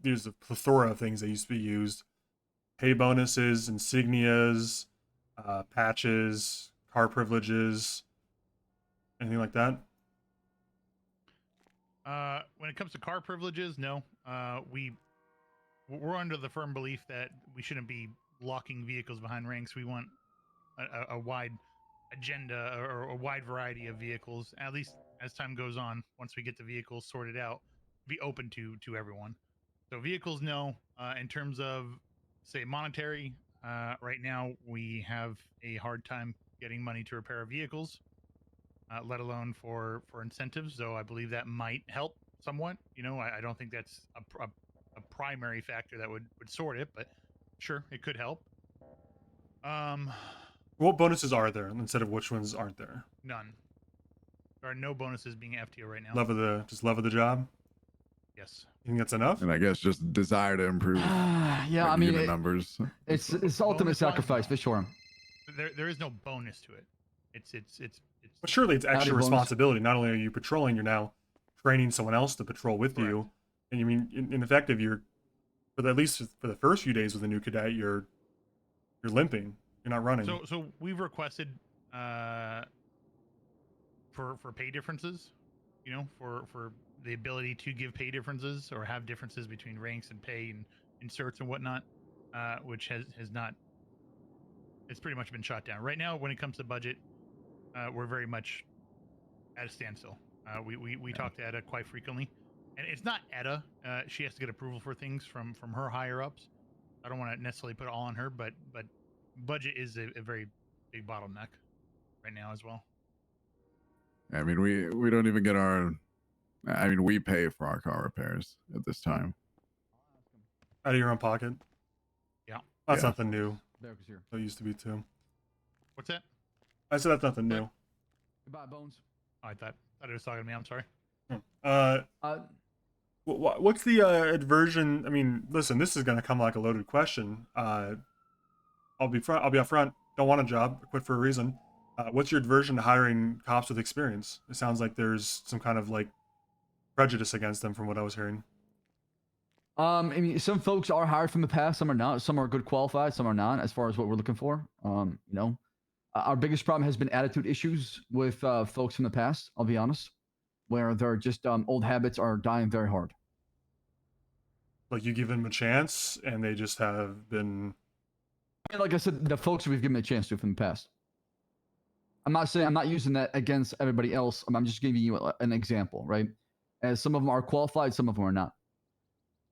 Speaker 2: there's a plethora of things that used to be used: pay bonuses, insignias, patches, car privileges, anything like that.
Speaker 13: When it comes to car privileges, no. We're under the firm belief that we shouldn't be locking vehicles behind ranks. We want a wide agenda or a wide variety of vehicles, at least as time goes on. Once we get the vehicles sorted out, be open to everyone. So vehicles, no. In terms of, say, monetary, right now we have a hard time getting money to repair vehicles, let alone for incentives. So I believe that might help somewhat. I don't think that's a primary factor that would sort it, but sure, it could help.
Speaker 2: What bonuses are there instead of which ones aren't there?
Speaker 13: None. There are no bonuses being FTO right now.
Speaker 2: Love of the job.
Speaker 13: Yes.
Speaker 2: You think that's enough?
Speaker 16: And I guess just desire to improve.
Speaker 12: Yeah, I mean,
Speaker 16: unit numbers.
Speaker 12: It's ultimate sacrifice for sure.
Speaker 13: There is no bonus to it. It's.
Speaker 2: But surely it's extra
Speaker 12: bonus.
Speaker 2: responsibility. Not only are you patrolling, you're now training someone else to patrol with you. And you mean, in effective, at least for the first few days with a new cadet, you're limping. You're not running.
Speaker 13: So we've requested for pay differences, for the ability to give pay differences or have differences between ranks and pay and inserts and whatnot, which has not. It's pretty much been shot down. Right now, when it comes to budget, we're very much at a standstill. We talk to Etta quite frequently, and it's not Etta. She has to get approval for things from her higher ups. I don't want to necessarily put it all on her, but budget is a very big bottleneck right now as well.
Speaker 16: I mean, we don't even get we pay for our car repairs at this time.
Speaker 2: Out of your own pocket?
Speaker 13: Yeah.
Speaker 2: That's nothing new.
Speaker 12: Derek is here.
Speaker 2: That used to be too.
Speaker 13: What's that?
Speaker 2: I said that's nothing new.
Speaker 12: Goodbye, Bones.
Speaker 13: I thought it was talking to me. I'm sorry.
Speaker 2: What's the aversion? I mean, listen, this is going to come like a loaded question. I'll be up front. Don't want a job. Quit for a reason. What's your aversion to hiring cops with experience? It sounds like there's some kind of like prejudice against them from what I was hearing.
Speaker 12: I mean, some folks are hired from the past, some are not. Some are good qualified, some are not, as far as what we're looking for. Our biggest problem has been attitude issues with folks from the past, I'll be honest, where they're just old habits are dying very hard.
Speaker 2: Like you give them a chance, and they just have been.
Speaker 12: And like I said, the folks we've given a chance to from the past. I'm not saying I'm not using that against everybody else. I'm just giving you an example, right? As some of them are qualified, some of them are not.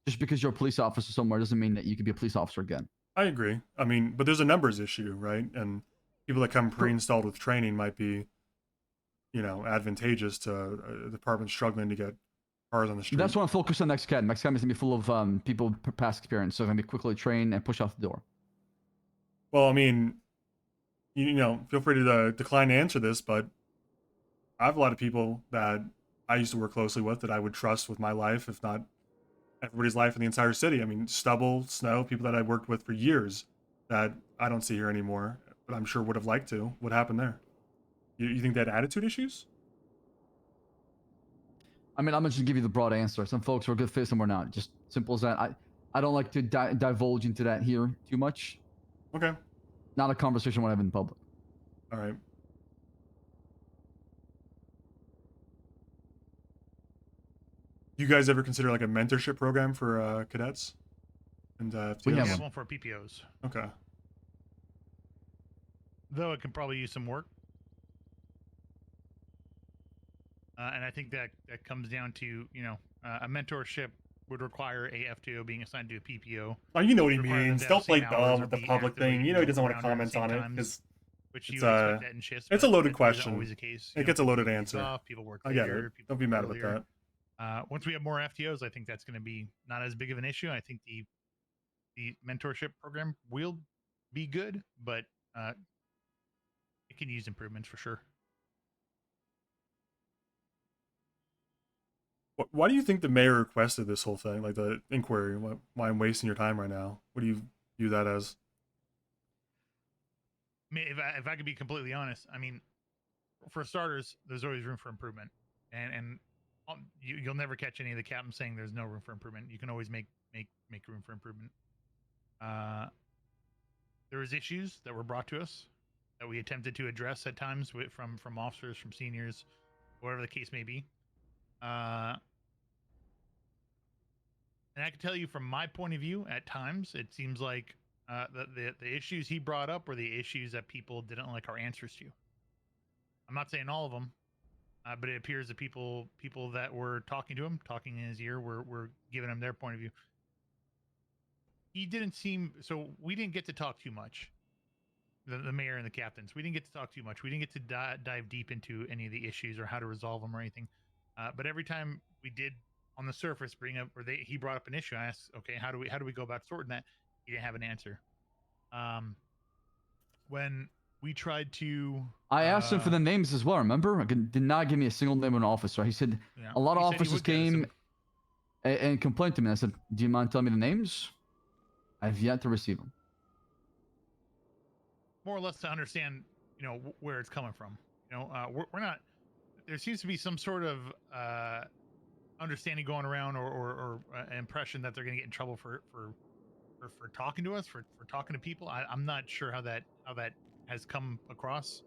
Speaker 12: Just because you're a police officer somewhere doesn't mean that you can be a police officer again.
Speaker 2: I agree. I mean, but there's a numbers issue, right? And people that come pre-installed with training might be, advantageous to a department struggling to get cars on the street.
Speaker 12: That's what I'm focused on next academy. Next academy is gonna be full of people with past experience, so they're gonna be quickly trained and push out the door.
Speaker 2: Well, I mean, feel free to decline to answer this, but I have a lot of people that I used to work closely with that I would trust with my life, if not everybody's life in the entire city. I mean, Stubble, Snow, people that I worked with for years that I don't see here anymore, but I'm sure would have liked to. What happened there? You think they had attitude issues?
Speaker 12: I mean, I'm gonna just give you the broad answer. Some folks are a good fit, some are not. Just simple as that. I don't like to divulge into that here too much.
Speaker 2: Okay.
Speaker 12: Not a conversation I want to have in public.
Speaker 2: All right. You guys ever consider like a mentorship program for cadets? And
Speaker 13: we have one for PPOs.
Speaker 2: Okay.
Speaker 13: Though it can probably use some work. And I think that comes down to, a mentorship would require a FTO being assigned to a PPO.
Speaker 2: Oh, you know what he means. Don't play dumb with the public thing. You know he doesn't want to comment on it because it's a loaded question. It gets a loaded answer.
Speaker 13: People work
Speaker 2: I get it. Don't be mad about that.
Speaker 13: Once we have more FTOs, I think that's going to be not as big of an issue. I think the mentorship program will be good, but it can use improvements for sure.
Speaker 2: Why do you think the mayor requested this whole thing, like the inquiry? Why I'm wasting your time right now? What do you view that as?
Speaker 13: I mean, if I could be completely honest, I mean, for starters, there's always room for improvement, and you'll never catch any of the captains saying there's no room for improvement. You can always make room for improvement. There was issues that were brought to us that we attempted to address at times from officers, from seniors, whatever the case may be. And I can tell you from my point of view, at times it seems like the issues he brought up were the issues that people didn't like our answers to. I'm not saying all of them, but it appears that people that were talking to him, talking in his ear, were giving him their point of view. He didn't seem so. We didn't get to talk too much. The mayor and the captains. We didn't get to talk too much. We didn't get to dive deep into any of the issues or how to resolve them or anything. But every time we did, on the surface, bring up, or he brought up an issue, I asked, okay, how do we go about sorting that? He didn't have an answer. When we tried to,
Speaker 12: I asked him for the names as well. Remember, did not give me a single name of an officer. He said a lot of officers came and complained to me. I said, "Do you mind telling me the names?" I've yet to receive them.
Speaker 13: More or less to understand, where it's coming from. We're not. There seems to be some sort of understanding going around, or impression that they're going to get in trouble for talking to us, for talking to people. I'm not sure how that has come across.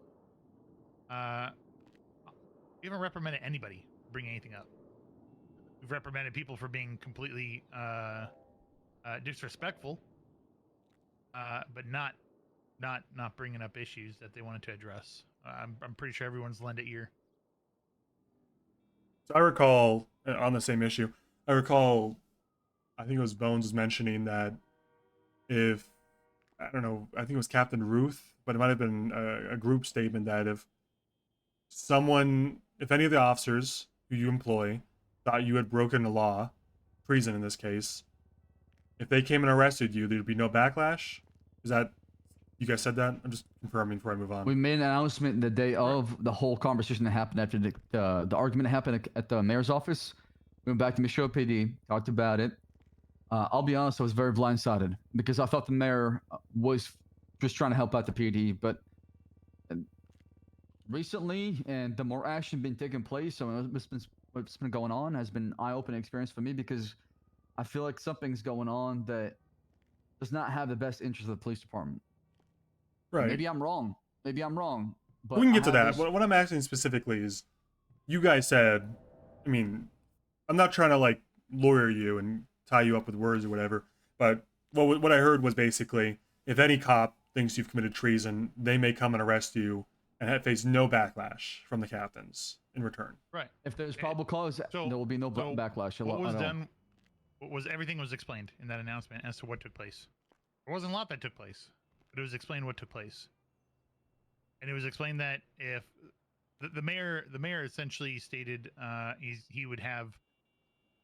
Speaker 13: We haven't reprimanded anybody for bringing anything up. We've reprimanded people for being completely disrespectful, but not bringing up issues that they wanted to address. I'm pretty sure everyone's lend an ear.
Speaker 2: So I recall, on the same issue, I think it was Bones was mentioning that I think it was Captain Ruth, but it might have been a group statement that if any of the officers who you employ thought you had broken the law, treason in this case, if they came and arrested you, there'd be no backlash. Is that, you guys said that? I'm just confirming before I move on.
Speaker 12: We made an announcement the day of the whole conversation that happened after the argument that happened at the mayor's office. We went back to Michaud PD, talked about it. I'll be honest, I was very blindsided because I thought the mayor was just trying to help out the PD, but recently, and the more action been taking place, so what's been going on has been an eye-opening experience for me because I feel like something's going on that does not have the best interest of the police department.
Speaker 2: Right.
Speaker 12: Maybe I'm wrong. But
Speaker 2: we can get to that. What I'm asking specifically is, you guys said, I mean, I'm not trying to lawyer you and tie you up with words or whatever. But what I heard was basically, if any cop thinks you've committed treason, they may come and arrest you and face no backlash from the captains in return.
Speaker 13: Right.
Speaker 12: If there's probable cause, there will be no backlash.
Speaker 13: What was
Speaker 12: at all.
Speaker 13: done was everything was explained in that announcement as to what took place. There wasn't a lot that took place, but it was explained what took place. And it was explained that if the mayor essentially stated he would have,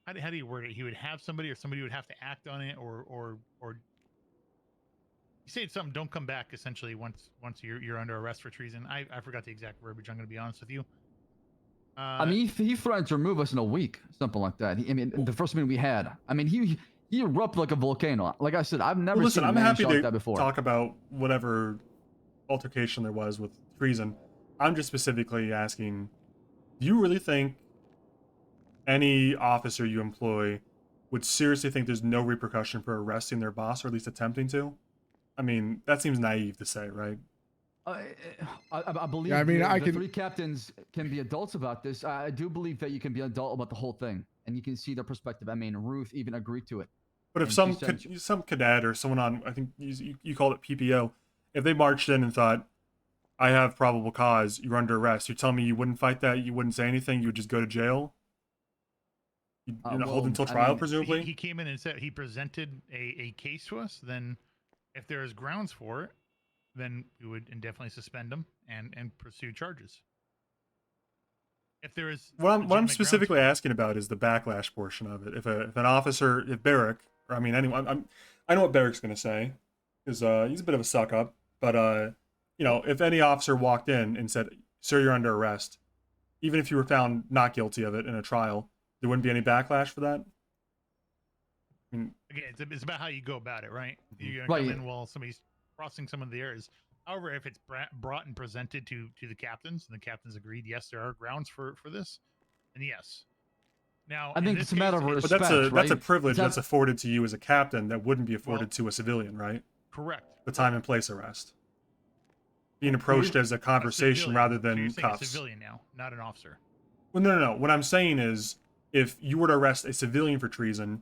Speaker 13: how do you word it? He would have somebody, or somebody would have to act on it, or he said something. Don't come back. Essentially, once you're under arrest for treason. I forgot the exact verbiage. I'm going to be honest with you.
Speaker 12: I mean, he threatened to remove us in a week, something like that. I mean, the first meeting we had. I mean, he erupted like a volcano. Like I said, I've never seen a man shot like that before.
Speaker 2: Talk about whatever altercation there was with treason. I'm just specifically asking, do you really think any officer you employ would seriously think there's no repercussion for arresting their boss, or at least attempting to? I mean, that seems naive to say, right?
Speaker 12: I believe the three captains can be adults about this. I do believe that you can be adult about the whole thing, and you can see their perspective. I mean, Ruth even agreed to it.
Speaker 2: But if some cadet or someone on, I think you called it PPO, if they marched in and thought, I have probable cause, you're under arrest, you're telling me you wouldn't fight that, you wouldn't say anything, you would just go to jail? Hold until trial, presumably?
Speaker 13: He came in and said he presented a case to us. Then if there is grounds for it, then we would indefinitely suspend him and pursue charges. If there is
Speaker 2: what I'm specifically asking about is the backlash portion of it. If an officer, if Barrick, or I mean anyone, I know what Barrick's going to say, because he's a bit of a suck up. But if any officer walked in and said, "Sir, you're under arrest," even if you were found not guilty of it in a trial, there wouldn't be any backlash for that. I mean,
Speaker 13: again, it's about how you go about it, right? You're gonna come in while somebody's crossing some of the areas. However, if it's brought and presented to the captains, and the captains agreed, yes, there are grounds for this, and yes. Now,
Speaker 12: I think it's a matter of respect.
Speaker 2: But that's a privilege that's afforded to you as a captain that wouldn't be afforded to a civilian, right?
Speaker 13: Correct.
Speaker 2: The time and place arrest. Being approached as a conversation rather than cuffs.
Speaker 13: A civilian now, not an officer.
Speaker 2: Well, no. What I'm saying is, if you were to arrest a civilian for treason,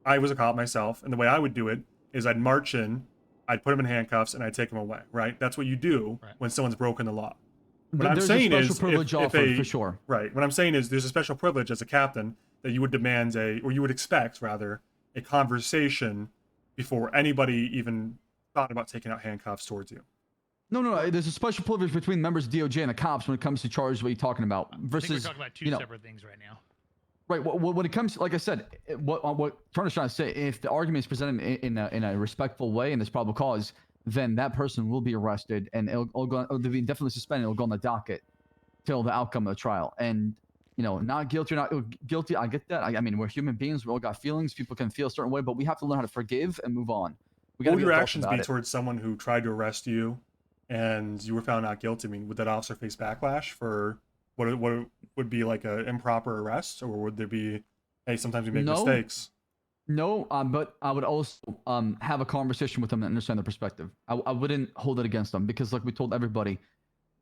Speaker 2: I was a cop myself, and the way I would do it is I'd march in, I'd put him in handcuffs, and I'd take him away, right? That's what you do when someone's broken the law. What I'm saying is,
Speaker 12: for sure.
Speaker 2: Right. What I'm saying is, there's a special privilege as a captain that you would demand or you would expect, rather, a conversation before anybody even thought about taking out handcuffs towards you.
Speaker 12: No. There's a special privilege between members of DOJ and the cops when it comes to charges. What you're talking about versus
Speaker 13: I think we're talking about two separate things right now.
Speaker 12: Right. When it comes, like I said, what Turner's trying to say, if the argument is presented in a respectful way and there's probable cause, then that person will be arrested and it'll be indefinitely suspended. It'll go on the docket till the outcome of the trial. And not guilty or not guilty, I get that. I mean, we're human beings. We all got feelings. People can feel a certain way, but we have to learn how to forgive and move on.
Speaker 2: What would your actions be towards someone who tried to arrest you and you were found not guilty? I mean, would that officer face backlash for what would be like an improper arrest, or would there be, hey, sometimes we make mistakes?
Speaker 12: No, but I would also have a conversation with them and understand their perspective. I wouldn't hold it against them because, like we told everybody,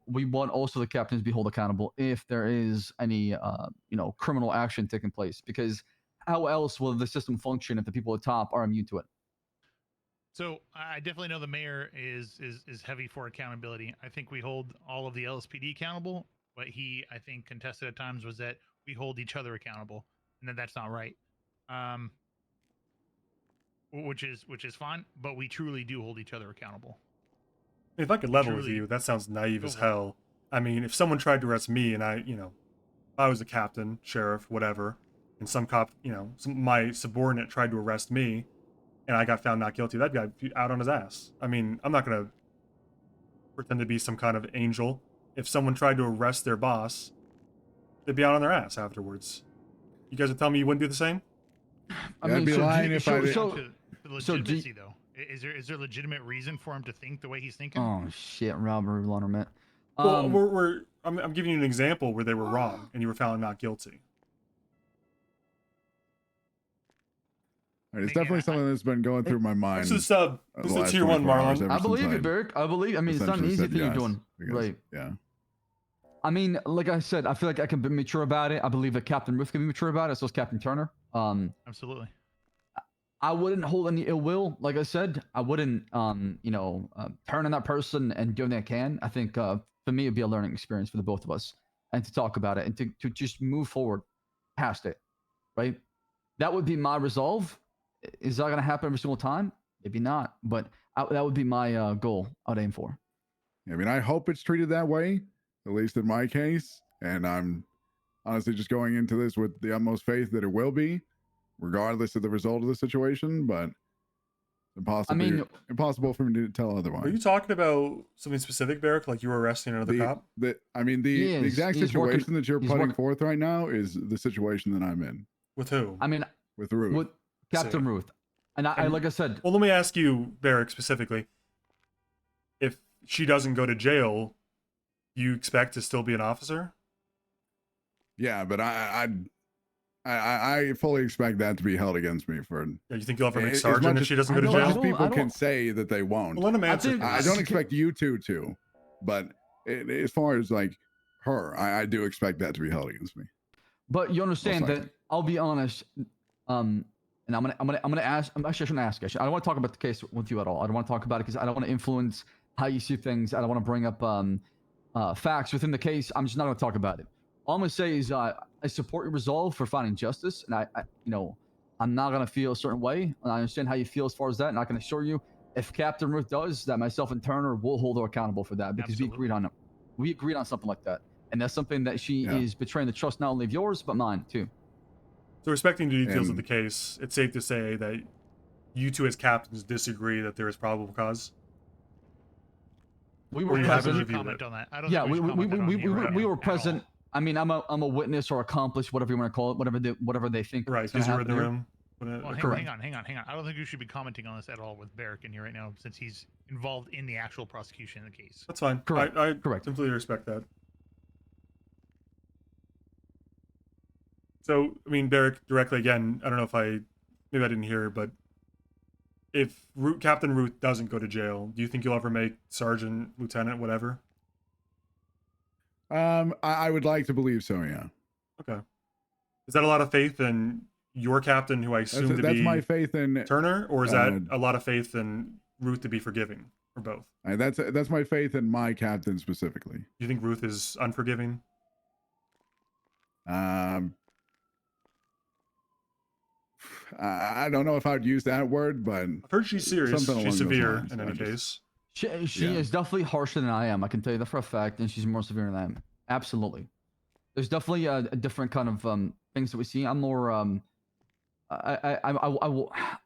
Speaker 12: we want also the captains to be held accountable if there is any criminal action taking place. Because how else will the system function if the people at the top are immune to it?
Speaker 13: So I definitely know the mayor is heavy for accountability. I think we hold all of the LSPD accountable. What he, I think, contested at times was that we hold each other accountable, and that's not right. Which is fine, but we truly do hold each other accountable.
Speaker 2: If I could level with you, that sounds naive as hell. I mean, if someone tried to arrest me and if I was a captain, sheriff, whatever, and some cop, my subordinate tried to arrest me and I got found not guilty, that guy would be out on his ass. I mean, I'm not going to pretend to be some kind of angel. If someone tried to arrest their boss, they'd be out on their ass afterwards. You guys would tell me you wouldn't do the same?
Speaker 16: I'd be lying if I did.
Speaker 13: Legitimacy, though. Is there legitimate reason for him to think the way he's thinking?
Speaker 12: Oh shit, robbery laundromat.
Speaker 2: Well, I'm giving you an example where they were wrong and you were found not guilty.
Speaker 16: It's definitely something that's been going through my mind.
Speaker 2: This is tier 1, Marlon.
Speaker 12: I believe you, Beric. I mean, it's not an easy thing you're doing. Right.
Speaker 16: Yeah.
Speaker 12: I mean, like I said, I feel like I can be mature about it. I believe that Captain Ruth can be mature about it. So is Captain Turner.
Speaker 13: Absolutely.
Speaker 12: I wouldn't hold any ill will. Like I said, I wouldn't, turn on that person and do everything I can. I think for me, it'd be a learning experience for the both of us, and to talk about it and to just move forward past it, right? That would be my resolve. Is that going to happen every single time? Maybe not, but that would be my goal I would aim for.
Speaker 16: I mean, I hope it's treated that way, at least in my case. And I'm honestly just going into this with the utmost faith that it will be, regardless of the result of the situation. But impossible for me to tell otherwise.
Speaker 2: Are you talking about something specific, Barrick? Like you were arresting another cop?
Speaker 16: The exact situation that you're putting forth right now is the situation that I'm in.
Speaker 2: With who?
Speaker 12: I mean,
Speaker 16: with Ruth.
Speaker 12: With Captain Ruth. And I like I said.
Speaker 2: Well, let me ask you, Barrick, specifically. If she doesn't go to jail, you expect to still be an officer?
Speaker 16: Yeah, but I fully expect that to be held against me for.
Speaker 2: Yeah, you think you'll ever make sergeant if she doesn't go to jail?
Speaker 16: Most people can say that they won't.
Speaker 2: Well, let them answer.
Speaker 16: I don't expect you two to, but as far as like her, I do expect that to be held against me.
Speaker 12: But you understand that I'll be honest, and I'm gonna ask. I shouldn't ask. I don't want to talk about the case with you at all. I don't want to talk about it because I don't want to influence how you see things. I don't want to bring up facts within the case. I'm just not going to talk about it. All I'm going to say is I support your resolve for finding justice, and I'm not going to feel a certain way. And I understand how you feel as far as that, and I can assure you, if Captain Ruth does, that myself and Turner will hold her accountable for that because we agreed on it. We agreed on something like that, and that's something that she is betraying the trust not only of yours but mine too.
Speaker 2: So, respecting the details of the case, it's safe to say that you two as captains disagree that there is probable cause.
Speaker 12: We were present.
Speaker 13: Comment on that. I don't
Speaker 12: Yeah,
Speaker 13: think
Speaker 12: we were present. I mean, I'm a witness or accomplice, whatever you want to call it, whatever they think.
Speaker 2: Right, because you were in the room.
Speaker 13: Well, hang on. I don't think you should be commenting on this at all with Barrick in here right now, since he's involved in the actual prosecution of the case.
Speaker 2: That's fine.
Speaker 12: Correct.
Speaker 2: I
Speaker 12: Correct.
Speaker 2: completely respect that. So, I mean, Barrick, directly again, I don't know if maybe I didn't hear, but if Captain Ruth doesn't go to jail, do you think you'll ever make sergeant, lieutenant, whatever?
Speaker 16: I would like to believe so, yeah.
Speaker 2: Okay. Is that a lot of faith in your captain, who I assume to be
Speaker 16: my faith in
Speaker 2: Turner, or is that a lot of faith in Ruth to be forgiving, or both?
Speaker 16: That's my faith in my captain specifically.
Speaker 2: Do you think Ruth is unforgiving?
Speaker 16: I don't know if I would use that word, but
Speaker 2: I've heard she's serious. She's severe in any case.
Speaker 12: She is definitely harsher than I am. I can tell you that for a fact, and she's more severe than I am. Absolutely. There's definitely a different kind of things that we see. I'm more I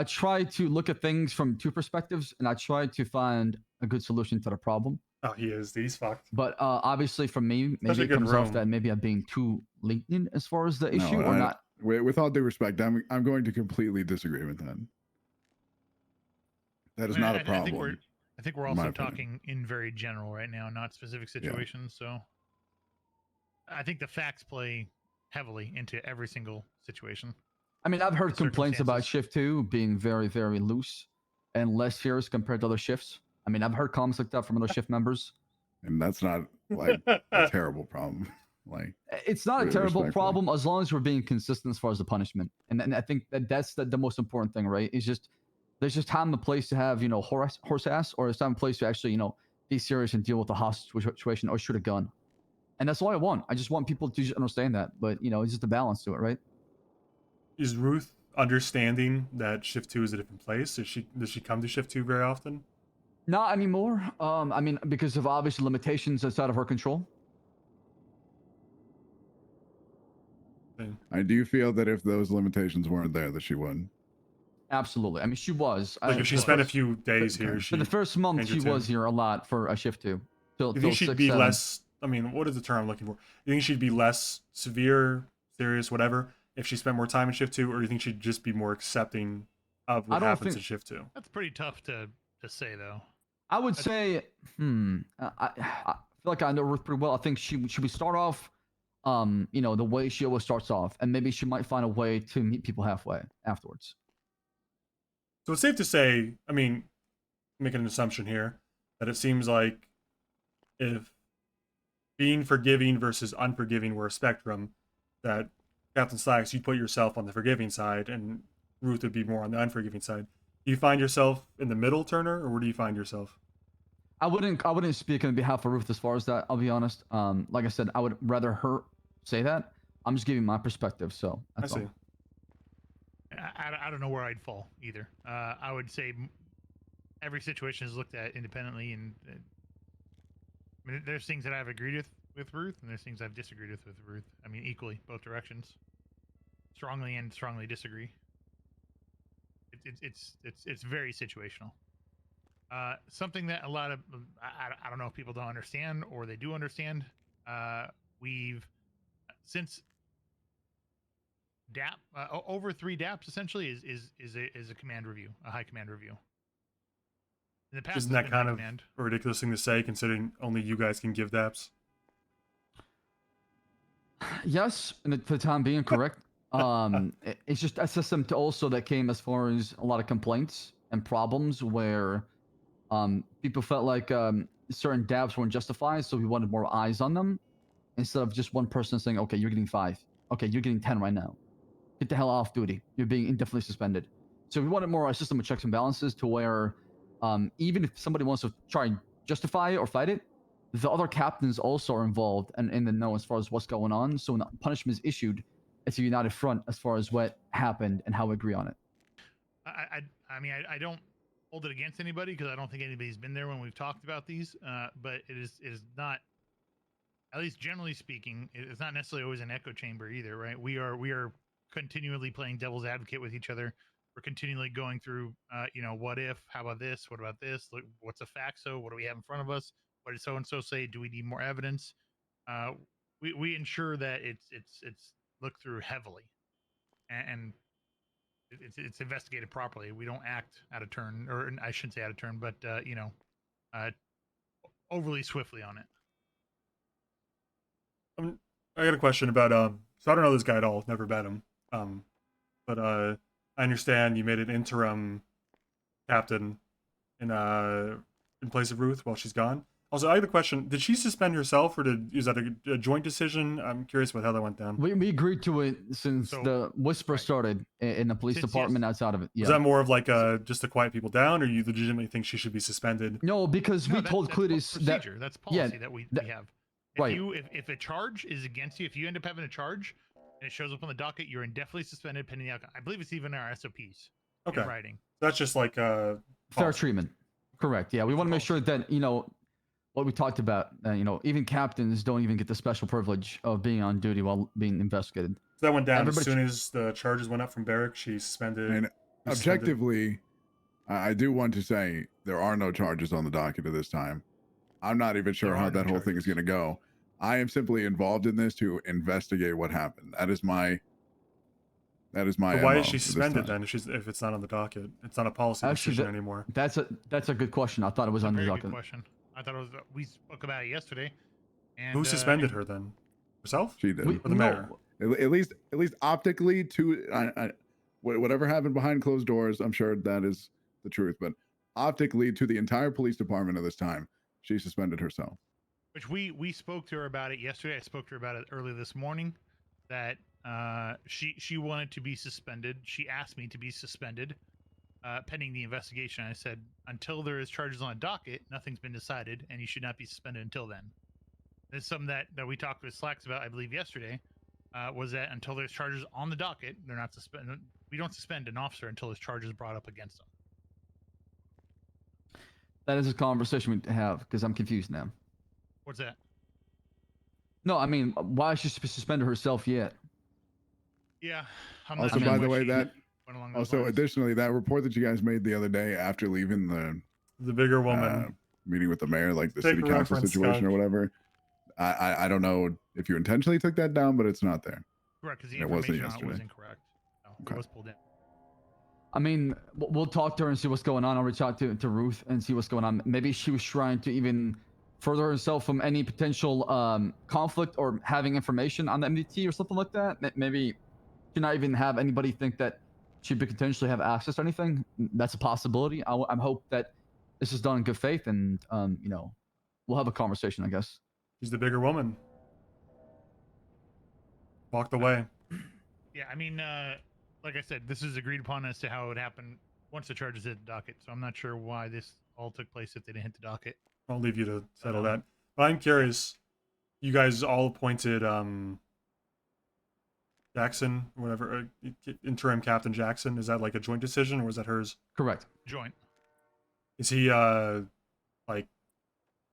Speaker 12: try to look at things from two perspectives, and I try to find a good solution to the problem.
Speaker 2: Oh, he's fucked.
Speaker 12: But obviously, for me, maybe it comes off that maybe I'm being too lenient as far as the issue, or not.
Speaker 16: With all due respect, I'm going to completely disagree with that. That is not a problem.
Speaker 13: I think we're also talking in very general right now, not specific situations. So I think the facts play heavily into every single situation.
Speaker 12: I mean, I've heard complaints about shift 2 being very, very loose and less serious compared to other shifts. I mean, I've heard comments like that from other shift members.
Speaker 16: And that's not like a terrible problem. Like,
Speaker 12: it's not a terrible problem as long as we're being consistent as far as the punishment. And I think that's the most important thing, right? It's just there's just time and place to have, horse ass, or there's time and place to actually, be serious and deal with the hostage situation or shoot a gun. And that's all I want. I just want people to just understand that. But, it's just a balance to it, right?
Speaker 2: Is Ruth understanding that shift 2 is a different place? Does she come to shift 2 very often?
Speaker 12: Not anymore. I mean, because of obvious limitations outside of her control.
Speaker 16: I do feel that if those limitations weren't there, that she would.
Speaker 12: Absolutely. I mean, she was.
Speaker 2: Like if she spent a few days here,
Speaker 12: for the first month, she was here a lot for a shift 2.
Speaker 2: You think she'd be less? I mean, what is the term I'm looking for? You think she'd be less severe, serious, whatever, if she spent more time in shift 2, or you think she'd just be more accepting of what happens in shift 2?
Speaker 13: That's pretty tough to say, though.
Speaker 12: I would say, I feel like I know Ruth pretty well. I think she would start off, the way she always starts off, and maybe she might find a way to meet people halfway afterwards.
Speaker 2: So it's safe to say, I mean, making an assumption here, that it seems like if being forgiving versus unforgiving were a spectrum, that Captain Slacks, you'd put yourself on the forgiving side, and Ruth would be more on the unforgiving side. Do you find yourself in the middle, Turner, or where do you find yourself?
Speaker 12: I wouldn't speak on behalf of Ruth as far as that. I'll be honest. Like I said, I would rather her say that. I'm just giving my perspective, so that's
Speaker 2: I see.
Speaker 12: all.
Speaker 13: I don't know where I'd fall either. I would say every situation is looked at independently, and I mean, there's things that I've agreed with Ruth, and there's things I've disagreed with Ruth. I mean, equally, both directions, strongly and strongly disagree. It's very situational. Something that a lot of I don't know if people don't understand or they do understand. We've since DAP over 3 DAPs essentially is a command review, a high command review. In the past,
Speaker 2: Isn't that kind of a ridiculous thing to say, considering only you guys can give DAPs?
Speaker 12: Yes, and for the time being, correct. It's just a system to also that came as far as a lot of complaints and problems where people felt like certain DAPs weren't justified, so we wanted more eyes on them instead of just one person saying, "Okay, you're getting 5. Okay, you're getting 10 right now. Get the hell off duty. You're being indefinitely suspended." So we wanted more a system of checks and balances to where even if somebody wants to try and justify it or fight it, the other captains also are involved and in the know as far as what's going on. So when punishment is issued, it's a united front as far as what happened and how we agree on it.
Speaker 13: I mean, I don't hold it against anybody because I don't think anybody's been there when we've talked about these. But it is not, at least generally speaking, it's not necessarily always an echo chamber either, right? We are continually playing devil's advocate with each other. We're continually going through, what if? How about this? What about this? Look, what's a fact? So what do we have in front of us? What did so and so say? Do we need more evidence? We ensure that it's looked through heavily, and it's investigated properly. We don't act out of turn, or I shouldn't say out of turn, but overly swiftly on it.
Speaker 2: I got a question about so I don't know this guy at all, never met him. But I understand you made an interim captain in place of Ruth while she's gone. Also, I have a question. Did she suspend herself, or is that a joint decision? I'm curious about how that went down.
Speaker 12: We agreed to it since the whisper started in the police department outside of it. Yeah.
Speaker 2: Was that more of like just to quiet people down, or you legitimately think she should be suspended?
Speaker 12: No, because we told Cletus that
Speaker 13: procedure. That's policy that we have. If
Speaker 12: right.
Speaker 13: If a charge is against you, if you end up having a charge and it shows up on the docket, you're indefinitely suspended pending the outcome. I believe it's even in our SOPs.
Speaker 2: Okay.
Speaker 13: In writing.
Speaker 2: That's just like
Speaker 12: fair treatment. Correct. Yeah, we want to make sure that what we talked about. Even captains don't even get the special privilege of being on duty while being investigated.
Speaker 2: So that went down as soon as the charges went up from Barrick. She suspended.
Speaker 16: And objectively, I do want to say there are no charges on the docket at this time. I'm not even sure how that whole thing is going to go. I am simply involved in this to investigate what happened. That is my. So
Speaker 2: why
Speaker 16: MO
Speaker 2: is she suspended then? If it's not on the docket, it's not a policy decision anymore.
Speaker 12: That's a good question. I thought it was on the docket.
Speaker 13: Good question. I thought it was. We spoke about it yesterday. And,
Speaker 2: who suspended her then? Herself?
Speaker 16: She did.
Speaker 2: Or the mayor?
Speaker 16: At least optically, whatever happened behind closed doors, I'm sure that is the truth. But optically, to the entire police department at this time, she suspended herself.
Speaker 13: Which we spoke to her about it yesterday. I spoke to her about it early this morning. That she wanted to be suspended. She asked me to be suspended pending the investigation. I said, until there is charges on a docket, nothing's been decided, and you should not be suspended until then. This is something that we talked with Slacks about, I believe, yesterday, was that until there's charges on the docket, they're not suspended. We don't suspend an officer until there's charges brought up against them.
Speaker 12: That is a conversation we have, because I'm confused now.
Speaker 13: What's that?
Speaker 12: No, I mean, why is she suspended herself yet?
Speaker 13: Yeah.
Speaker 16: Also, by the way, additionally, that report that you guys made the other day after leaving
Speaker 2: the bigger woman
Speaker 16: meeting with the mayor, like the city council situation or whatever, I don't know if you intentionally took that down, but it's not there.
Speaker 13: Correct, because the information on it was incorrect. No, it was pulled in.
Speaker 12: I mean, we'll talk to her and see what's going on. I'll reach out to Ruth and see what's going on. Maybe she was trying to even further herself from any potential conflict or having information on the MDT or something like that. Maybe she not even have anybody think that she could potentially have access to anything. That's a possibility. I'm hope that this is done in good faith, and we'll have a conversation, I guess.
Speaker 2: She's the bigger woman. Walked away.
Speaker 13: Yeah, I mean, like I said, this is agreed upon as to how it would happen once the charges hit the docket. So I'm not sure why this all took place if they didn't hit the docket.
Speaker 2: I'll leave you to settle that. But I'm curious. You guys all appointed Jackson, whatever, interim Captain Jackson. Is that like a joint decision, or was that hers?
Speaker 12: Correct.
Speaker 13: Joint.
Speaker 2: Is he like,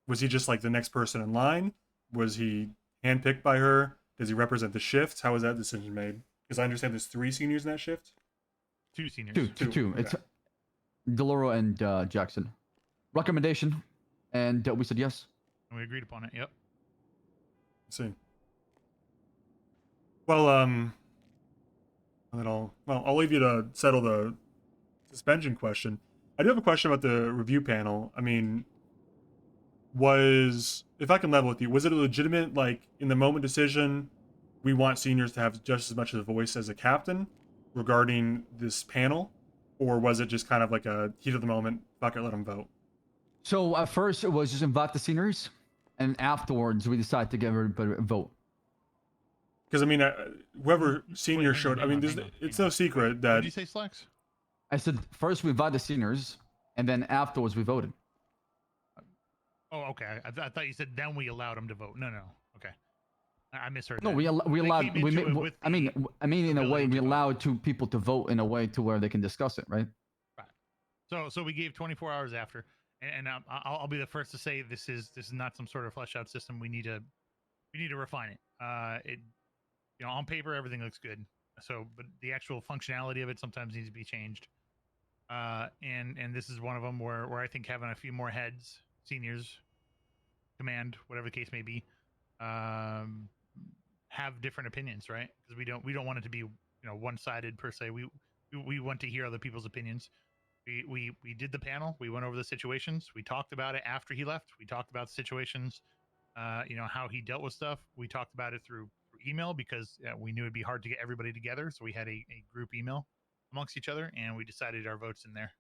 Speaker 2: was he just like the next person in line? Was he handpicked by her? Does he represent the shift? How was that decision made? Because I understand there's 3 seniors in that shift.
Speaker 13: 2 seniors.
Speaker 12: Two.
Speaker 2: Okay.
Speaker 12: It's Deloro and Jackson. Recommendation, and we said yes.
Speaker 13: And we agreed upon it. Yep.
Speaker 2: Let's see. Well, I'll leave you to settle the suspension question. I do have a question about the review panel. I mean, if I can level with you, was it a legitimate, like, in the moment decision, we want seniors to have just as much of a voice as a captain regarding this panel? Or was it just kind of like a heat of the moment, fuck it, let them vote?
Speaker 12: So at first it was just invite the seniors, and afterwards we decided to give everybody a vote.
Speaker 2: Because I mean, whoever senior showed, I mean, it's no secret that.
Speaker 13: What did you say, Slacks?
Speaker 12: I said first we invite the seniors, and then afterwards we voted.
Speaker 13: Oh, okay. I thought you said then we allowed them to vote. No. Okay. I misheard.
Speaker 12: No,
Speaker 13: that.
Speaker 12: we allowed. I mean, in a way, we allowed 2 people to vote in a way to where they can discuss it, right?
Speaker 13: Right. So we gave 24 hours after, and I'll be the first to say this is not some sort of fleshed out system. We need to refine it. On paper everything looks good. So, but the actual functionality of it sometimes needs to be changed. And this is one of them where I think having a few more heads, seniors, command, whatever the case may be, have different opinions, right? Because we don't want it to be one-sided per se. We want to hear other people's opinions. We did the panel. We went over the situations. We talked about it after he left. We talked about situations, how he dealt with stuff. We talked about it through email because we knew it'd be hard to get everybody together. So we had a group email amongst each other, and we decided our votes in there.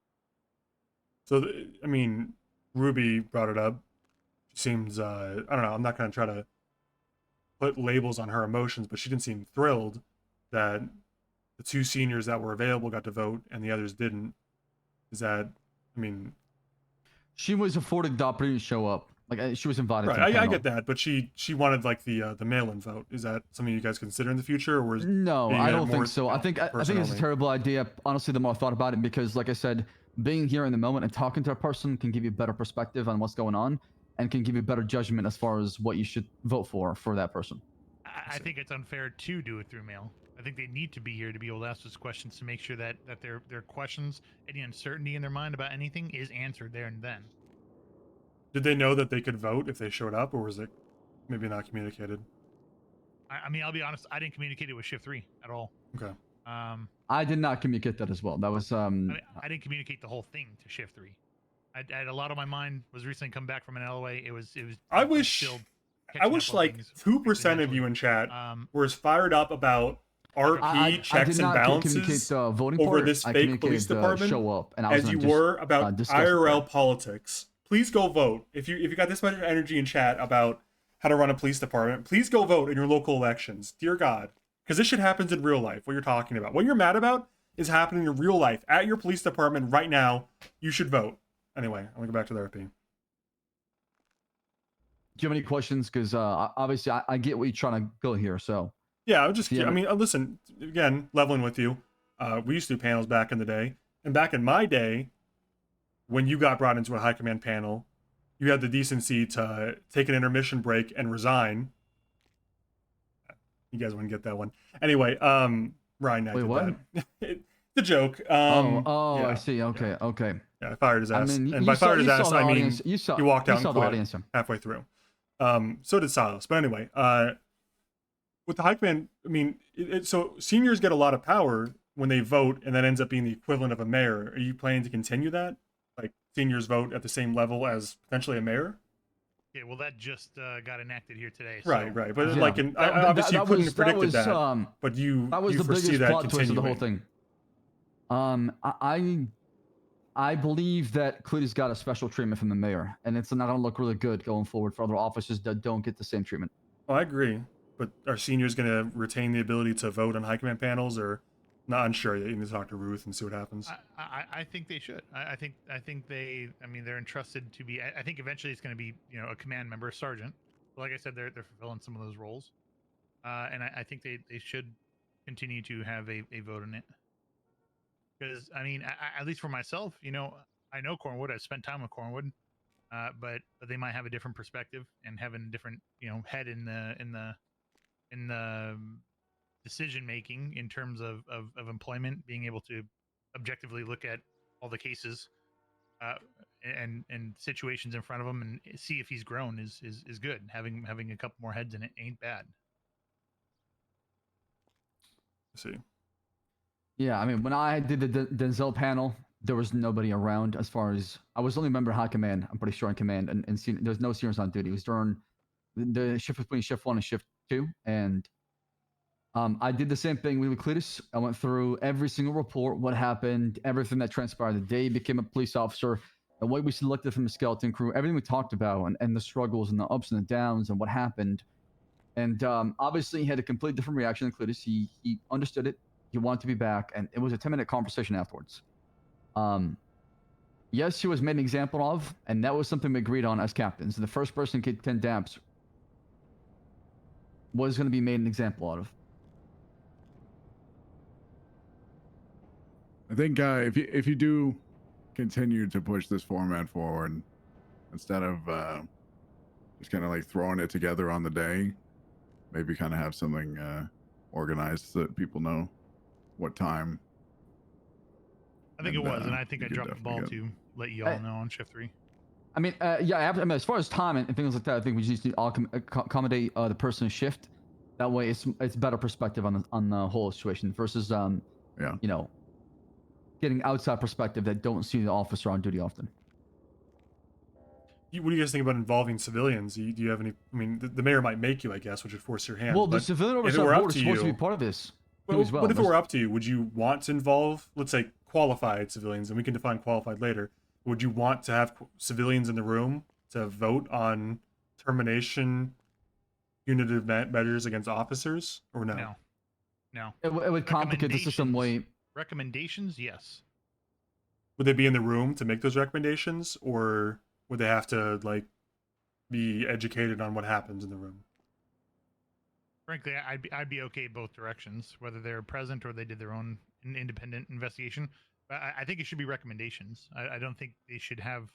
Speaker 2: So, I mean, Ruby brought it up. She seems, I don't know, I'm not going to try to put labels on her emotions, but she didn't seem thrilled that the 2 seniors that were available got to vote and the others didn't. Is that, I mean...
Speaker 12: She was afforded the opportunity to show up. Like, she was invited to the
Speaker 2: I
Speaker 12: panel.
Speaker 2: get that, but she wanted, like, the mail-in vote. Is that something you guys consider in the future, or was
Speaker 12: No, I don't think so. I think it's
Speaker 2: only?
Speaker 12: a terrible idea. Honestly, the more I thought about it, because like I said, being here in the moment and talking to a person can give you a better perspective on what's going on, and can give you better judgment as far as what you should vote for that person.
Speaker 13: I think it's unfair to do it through mail. I think they need to be here to be able to ask those questions to make sure that their questions, any uncertainty in their mind about anything, is answered there and then.
Speaker 2: Did they know that they could vote if they showed up, or was it maybe not communicated?
Speaker 13: I mean, I'll be honest, I didn't communicate it with Shift 3 at all.
Speaker 2: Okay.
Speaker 12: I did not communicate that as well. That was
Speaker 13: I didn't communicate the whole thing to Shift 3. I had a lot on my mind. Was recently come back from an LOA. It was.
Speaker 2: I wish like 2% of you in chat were as fired up about RP checks and balances over this fake police department as you were about IRL politics. Please go vote. If you got this much energy in chat about how to run a police department, please go vote in your local elections. Dear God. Because this shit happens in real life, what you're talking about. What you're mad about is happening in real life at your police department right now. You should vote. Anyway, I'm going to go back to the RP.
Speaker 12: Do you have any questions? Because obviously I get what you're trying to go here. So
Speaker 2: yeah, I mean, listen, again, leveling with you. We used to do panels back in the day. And back in my day, when you got brought into a high command panel, you had the decency to take an intermission break and resign. You guys wouldn't get that one. Anyway, Ryan, I did
Speaker 12: what?
Speaker 2: That. The joke.
Speaker 12: Yeah.
Speaker 2: I
Speaker 12: see. Okay.
Speaker 2: Yeah, I fired his ass.
Speaker 12: I mean,
Speaker 2: and by fired his ass, I mean
Speaker 12: you
Speaker 2: walked out
Speaker 12: you
Speaker 2: and
Speaker 12: saw
Speaker 2: quit
Speaker 12: the audience.
Speaker 2: halfway through. So did Silas. But anyway, with the high command, I mean, so seniors get a lot of power when they vote, and that ends up being the equivalent of a mayor. Are you planning to continue that? Like seniors vote at the same level as potentially a mayor?
Speaker 13: Yeah, well, that just got enacted here today. So.
Speaker 2: Right. But like, obviously you couldn't have predicted that. But you
Speaker 12: was the
Speaker 2: foresee
Speaker 12: biggest
Speaker 2: that
Speaker 12: plot twist of the whole
Speaker 2: continuing.
Speaker 12: thing. I believe that Cletus got a special treatment from the mayor, and it's not going to look really good going forward for other officers that don't get the same treatment.
Speaker 2: Oh, I agree. But are seniors going to retain the ability to vote on high command panels, or not? Unsure. You need to talk to Ruth and see what happens.
Speaker 13: I think they should. I think they. I mean, they're entrusted to be. I think eventually it's going to be a command member, a sergeant. Like I said, they're fulfilling some of those roles, and I think they should continue to have a vote in it. Because I mean, at least for myself, I know Cornwood. I've spent time with Cornwood, but they might have a different perspective and having a different head in the decision making in terms of employment, being able to objectively look at all the cases and situations in front of him and see if he's grown is good. Having a couple more heads in it ain't bad.
Speaker 2: See.
Speaker 12: Yeah, I mean, when I did the Denzel panel, there was nobody around as far as I was only a member of high command. I'm pretty sure in command, and there was no seniors on duty. It was during the shift between shift 1 and shift 2, and I did the same thing with Cletus. I went through every single report, what happened, everything that transpired the day he became a police officer, the way we selected from the skeleton crew, everything we talked about, and the struggles and the ups and the downs and what happened. And obviously, he had a completely different reaction than Cletus. He understood it. He wanted to be back, and it was a 10-minute conversation afterwards. Yes, he was made an example of, and that was something we agreed on as captains. The first person to get 10 damps was going to be made an example out of.
Speaker 16: I think if you do continue to push this format forward, instead of just kind of like throwing it together on the day, maybe kind of have something organized so that people know what time.
Speaker 13: I think it was, and I think I dropped the ball to let you all know on shift 3.
Speaker 12: I mean, yeah, I mean, as far as time and things like that, I think we just need to accommodate the person's shift. That way, it's better perspective on the whole situation versus getting outside perspective that don't see the officer on duty often.
Speaker 2: What do you guys think about involving civilians? Do you have any? I mean, the mayor might make you, I guess, which would force your hand.
Speaker 12: Well, the civilian oversight board is supposed to be part of this.
Speaker 2: Well, what if it were up to you? Would you want to involve, let's say, qualified civilians, and we can define qualified later? Would you want to have civilians in the room to vote on termination punitive measures against officers, or no?
Speaker 13: No.
Speaker 12: It would complicate the system way.
Speaker 13: Recommendations, yes.
Speaker 2: Would they be in the room to make those recommendations, or would they have to be educated on what happens in the room?
Speaker 13: Frankly, I'd be okay both directions, whether they're present or they did their own independent investigation. But I think it should be recommendations. I don't think they should have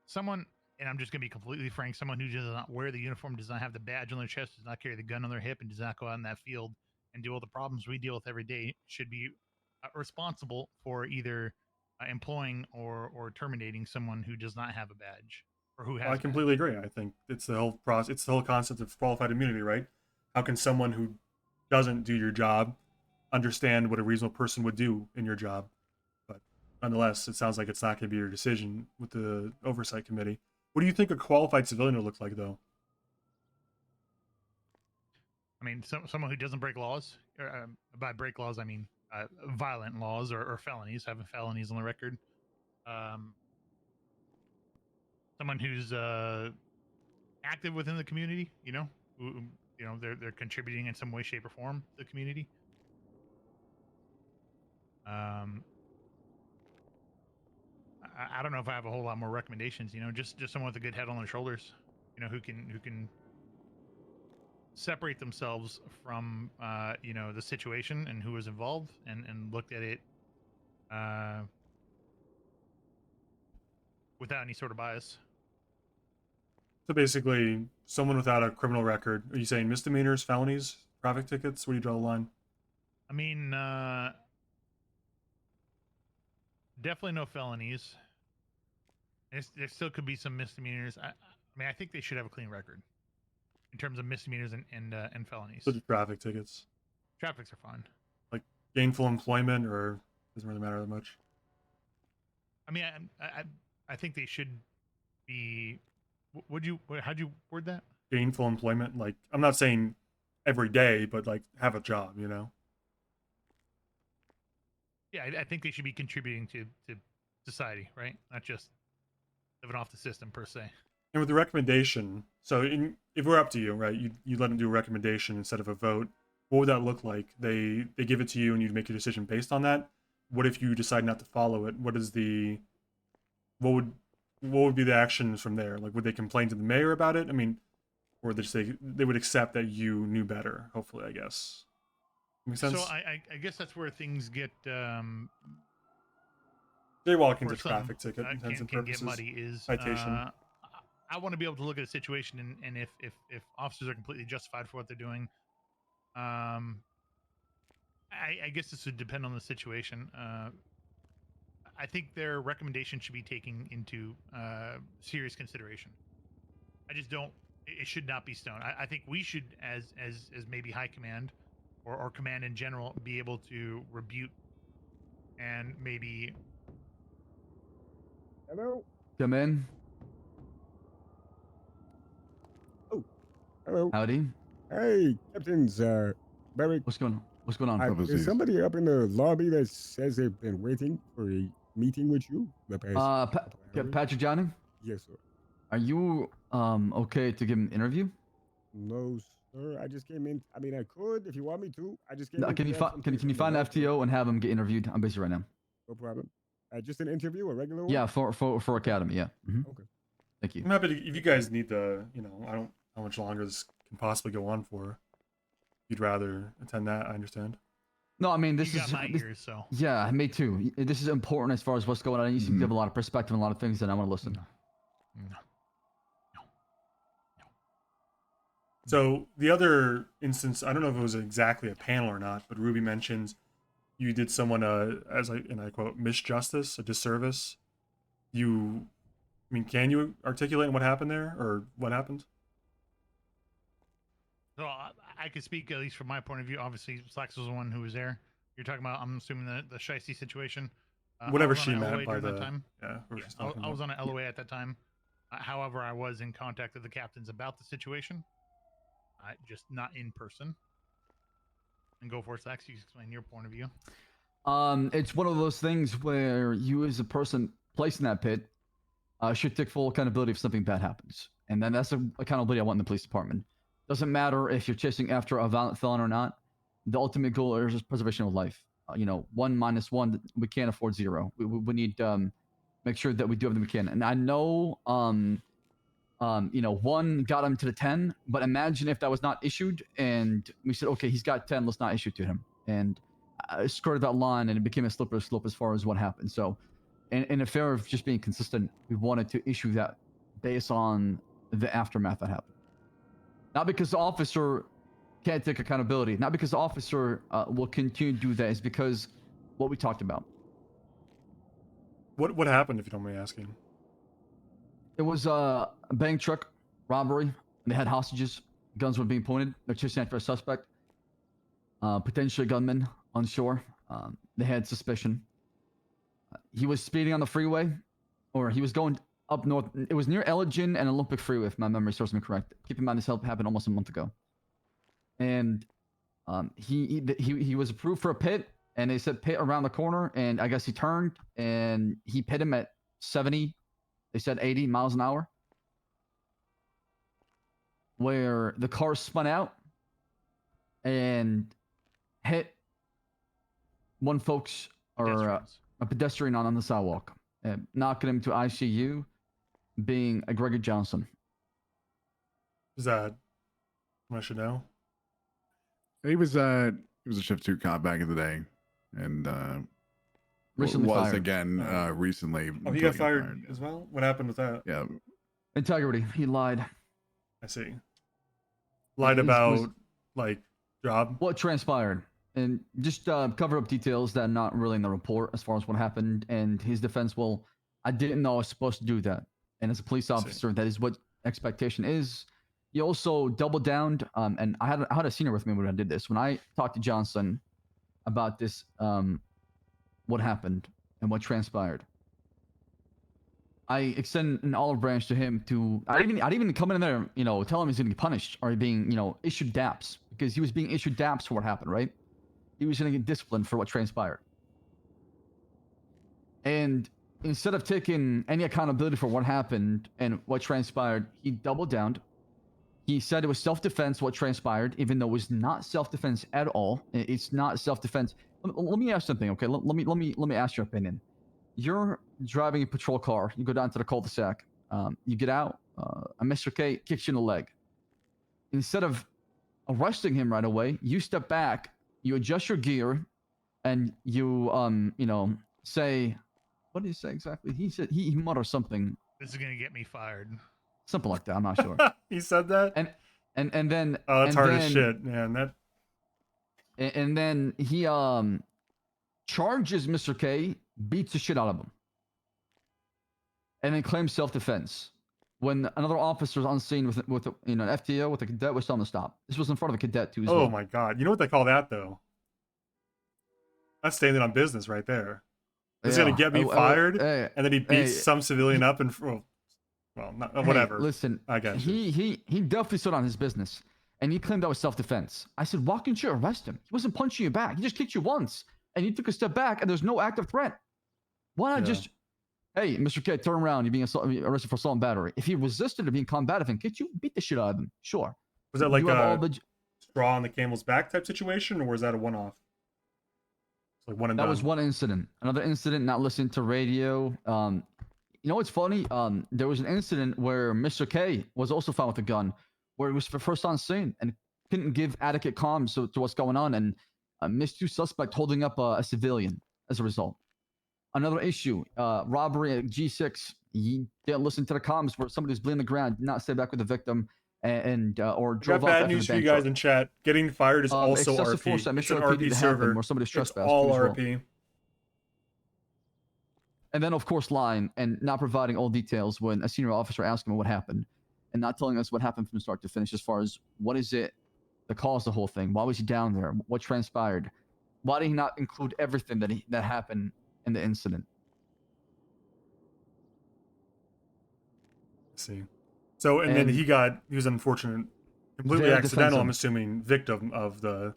Speaker 13: someone, and I'm just going to be completely frank, someone who does not wear the uniform, does not have the badge on their chest, does not carry the gun on their hip, and does not go out in that field and deal with the problems we deal with every day should be responsible for either employing or terminating someone who does not have a badge or who has.
Speaker 2: I completely agree. I think it's the whole process. It's the whole concept of qualified immunity, right? How can someone who doesn't do your job understand what a reasonable person would do in your job? But nonetheless, it sounds like it's not going to be your decision with the oversight committee. What do you think a qualified civilian would look like, though?
Speaker 13: I mean, someone who doesn't break laws. By break laws, I mean violent laws or felonies, having felonies on the record. Someone who's active within the community, who, they're contributing in some way, shape, or form to the community. I don't know if I have a whole lot more recommendations. Just someone with a good head on their shoulders, who can separate themselves from the situation and who was involved and looked at it without any sort of bias.
Speaker 2: So basically, someone without a criminal record. Are you saying misdemeanors, felonies, traffic tickets? Where do you draw the line?
Speaker 13: I mean, definitely no felonies. There still could be some misdemeanors. I mean, I think they should have a clean record in terms of misdemeanors and felonies.
Speaker 2: So the traffic tickets.
Speaker 13: Traffics are fine.
Speaker 2: Like gainful employment, or doesn't really matter that much.
Speaker 13: I mean, I think they should be. How'd you word that?
Speaker 2: Gainful employment. Like, I'm not saying every day, but have a job,
Speaker 13: Yeah, I think they should be contributing to society, right? Not just living off the system per se.
Speaker 2: And with the recommendation, so if we're up to you, right, you let them do a recommendation instead of a vote. What would that look like? They give it to you and you make a decision based on that. What if you decide not to follow it? What would be the actions from there? Like, would they complain to the mayor about it? I mean, or they would accept that you knew better. Hopefully, I guess. Make sense?
Speaker 13: So I guess that's where things get
Speaker 2: jaywalking's
Speaker 13: for
Speaker 2: a traffic ticket.
Speaker 13: can get muddy. Is
Speaker 2: citation.
Speaker 13: I want to be able to look at a situation and if officers are completely justified for what they're doing, I guess this would depend on the situation. I think their recommendation should be taken into serious consideration. I just don't. It should not be stone. I think we should, as maybe high command, or command in general, be able to rebuke and maybe.
Speaker 21: Hello.
Speaker 12: Come in.
Speaker 21: Oh, hello.
Speaker 12: Howdy.
Speaker 21: Hey, Captain's Barrick.
Speaker 12: What's going on? What's going on?
Speaker 21: Is somebody up in the lobby that says they've been waiting for a meeting with you? The past
Speaker 12: Patrick Johnny?
Speaker 21: Yes, sir.
Speaker 12: Are you okay to give an interview?
Speaker 21: No, sir. I just came in. I mean, I could if you want me to. I just came
Speaker 12: No,
Speaker 21: in.
Speaker 12: can you find an FTO and have him get interviewed? I'm busy right now.
Speaker 21: No problem. Just an interview, a regular one?
Speaker 12: Yeah, for Academy, yeah.
Speaker 21: Okay.
Speaker 12: Thank you.
Speaker 2: I'm happy to, if you guys need the, I don't know how much longer this can possibly go on for. You'd rather attend that, I understand.
Speaker 12: No, I mean, this
Speaker 13: You
Speaker 12: is...
Speaker 13: got my ears, so.
Speaker 12: Yeah, me too. This is important as far as what's going on. You seem to have a lot of perspective on a lot of things, and I want to listen.
Speaker 13: No.
Speaker 2: So the other instance, I don't know if it was exactly a panel or not, but Ruby mentions you did someone and I quote, misjustice, a disservice. Can you articulate what happened there, or what happened?
Speaker 13: So I could speak, at least from my point of view. Obviously, Slacks was the one who was there. You're talking about, I'm assuming, the Shiesty situation.
Speaker 2: Whatever
Speaker 13: I was
Speaker 2: she
Speaker 13: on a
Speaker 2: meant
Speaker 13: LOA
Speaker 2: by
Speaker 13: during
Speaker 2: the
Speaker 13: that time.
Speaker 2: I
Speaker 13: I was on an LOA at that time. However, I was in contact with the captains about the situation. Just not in person. And go for it, Slacks. You explain your point of view.
Speaker 12: It's one of those things where you, as a person placed in that pit, should take full accountability if something bad happens, and then that's the accountability I want in the police department. Doesn't matter if you're chasing after a violent felon or not. The ultimate goal is just preservation of life. 1 minus 1, we can't afford 0. We need make sure that we do everything we can. And I know 1 got him to the 10, but imagine if that was not issued and we said, okay, he's got 10, let's not issue to him. And I skirted that line and it became a slippery slope as far as what happened. So in a fear of just being consistent, we wanted to issue that based on the aftermath that happened. Not because the officer can't take accountability, not because the officer will continue to do that, it's because what we talked about.
Speaker 2: What happened, if you don't mind asking?
Speaker 12: It was a bank truck robbery. They had hostages. Guns were being pointed. They're chasing after a suspect. Potentially a gunman on shore. They had suspicion. He was speeding on the freeway, or he was going up north. It was near Elgin and Olympic Freeway, if my memory serves me correct. Keep in mind, this happened almost a month ago. And he was approved for a pit, and they said pit around the corner, and I guess he turned, and he pit him at 70. They said 80 miles an hour. Where the car spun out and hit one a pedestrian on the sidewalk, knocking him to ICU, being a Gregory Johnson.
Speaker 2: Is that what I should know?
Speaker 16: He was a shift 2 cop back in the day, and
Speaker 12: recently
Speaker 16: was
Speaker 12: fired.
Speaker 16: again recently.
Speaker 2: Oh, he got fired as well? What happened with that?
Speaker 16: Yeah.
Speaker 12: Integrity. He lied.
Speaker 2: I see. Lied about, job?
Speaker 12: What transpired. And just cover up details that are not really in the report as far as what happened. And his defense, well, I didn't know I was supposed to do that. And as a police officer, that is what expectation is. He also doubled down, and I had a senior with me when I did this. When I talked to Johnson about this, what happened and what transpired, I extended an olive branch to him to. I didn't even come in there, tell him he's going to be punished or being, issued DAPS, because he was being issued DAPS for what happened, right? He was going to get disciplined for what transpired. And instead of taking any accountability for what happened and what transpired, he doubled down. He said it was self-defense what transpired, even though it was not self-defense at all. It's not self-defense. Let me ask something, okay? Let me ask your opinion. You're driving a patrol car. You go down to the cul-de-sac. You get out. A Mr. K kicks you in the leg. Instead of arresting him right away, you step back. You adjust your gear, and you say, what did he say exactly? He said he mutters something.
Speaker 13: This is gonna get me fired.
Speaker 12: Something like that. I'm not sure.
Speaker 2: He said that.
Speaker 12: And then.
Speaker 2: Oh, that's hard as
Speaker 12: then,
Speaker 2: shit, man. That.
Speaker 12: And then he charges Mr. K, beats the shit out of him, and then claims self-defense. When another officer's on scene with an FTO with a cadet was telling him to stop. This was in front of a cadet too.
Speaker 2: Oh my god! You know what they call that though? That's standing on business right there. He's gonna get me fired, and then he beats some civilian up and not, whatever.
Speaker 12: Hey, listen,
Speaker 2: I got you.
Speaker 12: He definitely stood on his business, and he claimed that was self-defense. I said, why couldn't you arrest him? He wasn't punching you back. He just kicked you once, and you took a step back, and there's no active threat. Why not just, hey, Mr. K, turn around. You're being arrested for assault and battery. If he resisted or being combative and kicked you, beat the shit out of him. Sure.
Speaker 2: Was that like a straw on the camel's back type situation, or was that a one-off? Like one and
Speaker 12: that
Speaker 2: done.
Speaker 12: was one incident. Another incident, not listening to radio. You know what's funny? There was an incident where Mr. K was also found with a gun, where he was first on scene and couldn't give adequate comms to what's going on, and missed two suspects holding up a civilian as a result. Another issue, robbery at G6. He didn't listen to the comms where somebody was bleeding the ground, did not stay back with the victim, or drove
Speaker 2: got
Speaker 12: off
Speaker 2: bad
Speaker 12: after
Speaker 2: news
Speaker 12: the
Speaker 2: for you
Speaker 12: bank
Speaker 2: guys in chat. Getting fired is also
Speaker 12: excessive
Speaker 2: RP.
Speaker 12: force at
Speaker 2: It's an
Speaker 12: Mission
Speaker 2: RP server.
Speaker 12: where somebody's
Speaker 2: It's
Speaker 12: trespassed.
Speaker 2: all
Speaker 12: too as well.
Speaker 2: RP.
Speaker 12: And then, of course, lying and not providing all details when a senior officer asks him what happened, and not telling us what happened from start to finish as far as what is it that caused the whole thing, why was he down there, what transpired, why did he not include everything that happened in the incident.
Speaker 2: See. So, and then he was unfortunate, completely accidental, I'm assuming, victim of the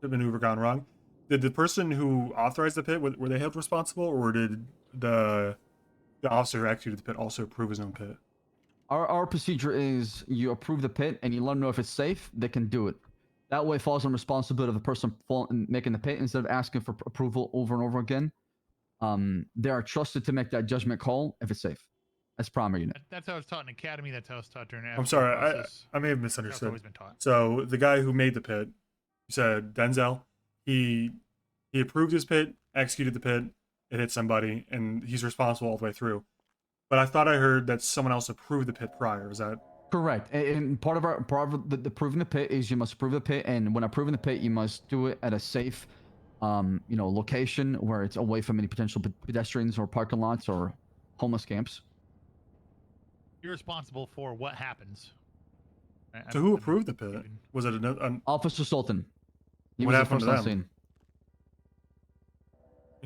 Speaker 2: maneuver gone wrong. Did the person who authorized the pit, were they held responsible, or did the officer who executed the pit also approve his own pit?
Speaker 12: Our procedure is you approve the pit and you let them know if it's safe, they can do it. That way it falls on responsibility of the person making the pit instead of asking for approval over and over again. They are trusted to make that judgment call if it's safe. That's primary unit.
Speaker 13: That's how it's taught in academy. That's how it's taught during.
Speaker 2: I'm sorry, I may have misunderstood. Always been taught. So the guy who made the pit, you said Denzel. He approved his pit, executed the pit, it hit somebody, and he's responsible all the way through. But I thought I heard that someone else approved the pit prior. Is that
Speaker 12: correct? And part of the approving the pit is you must approve the pit, and when approving the pit, you must do it at a safe, location where it's away from any potential pedestrians or parking lots or homeless camps.
Speaker 13: You're responsible for what happens.
Speaker 2: So who approved the pit? Was it an
Speaker 12: Officer Sultan?
Speaker 2: What happened to them?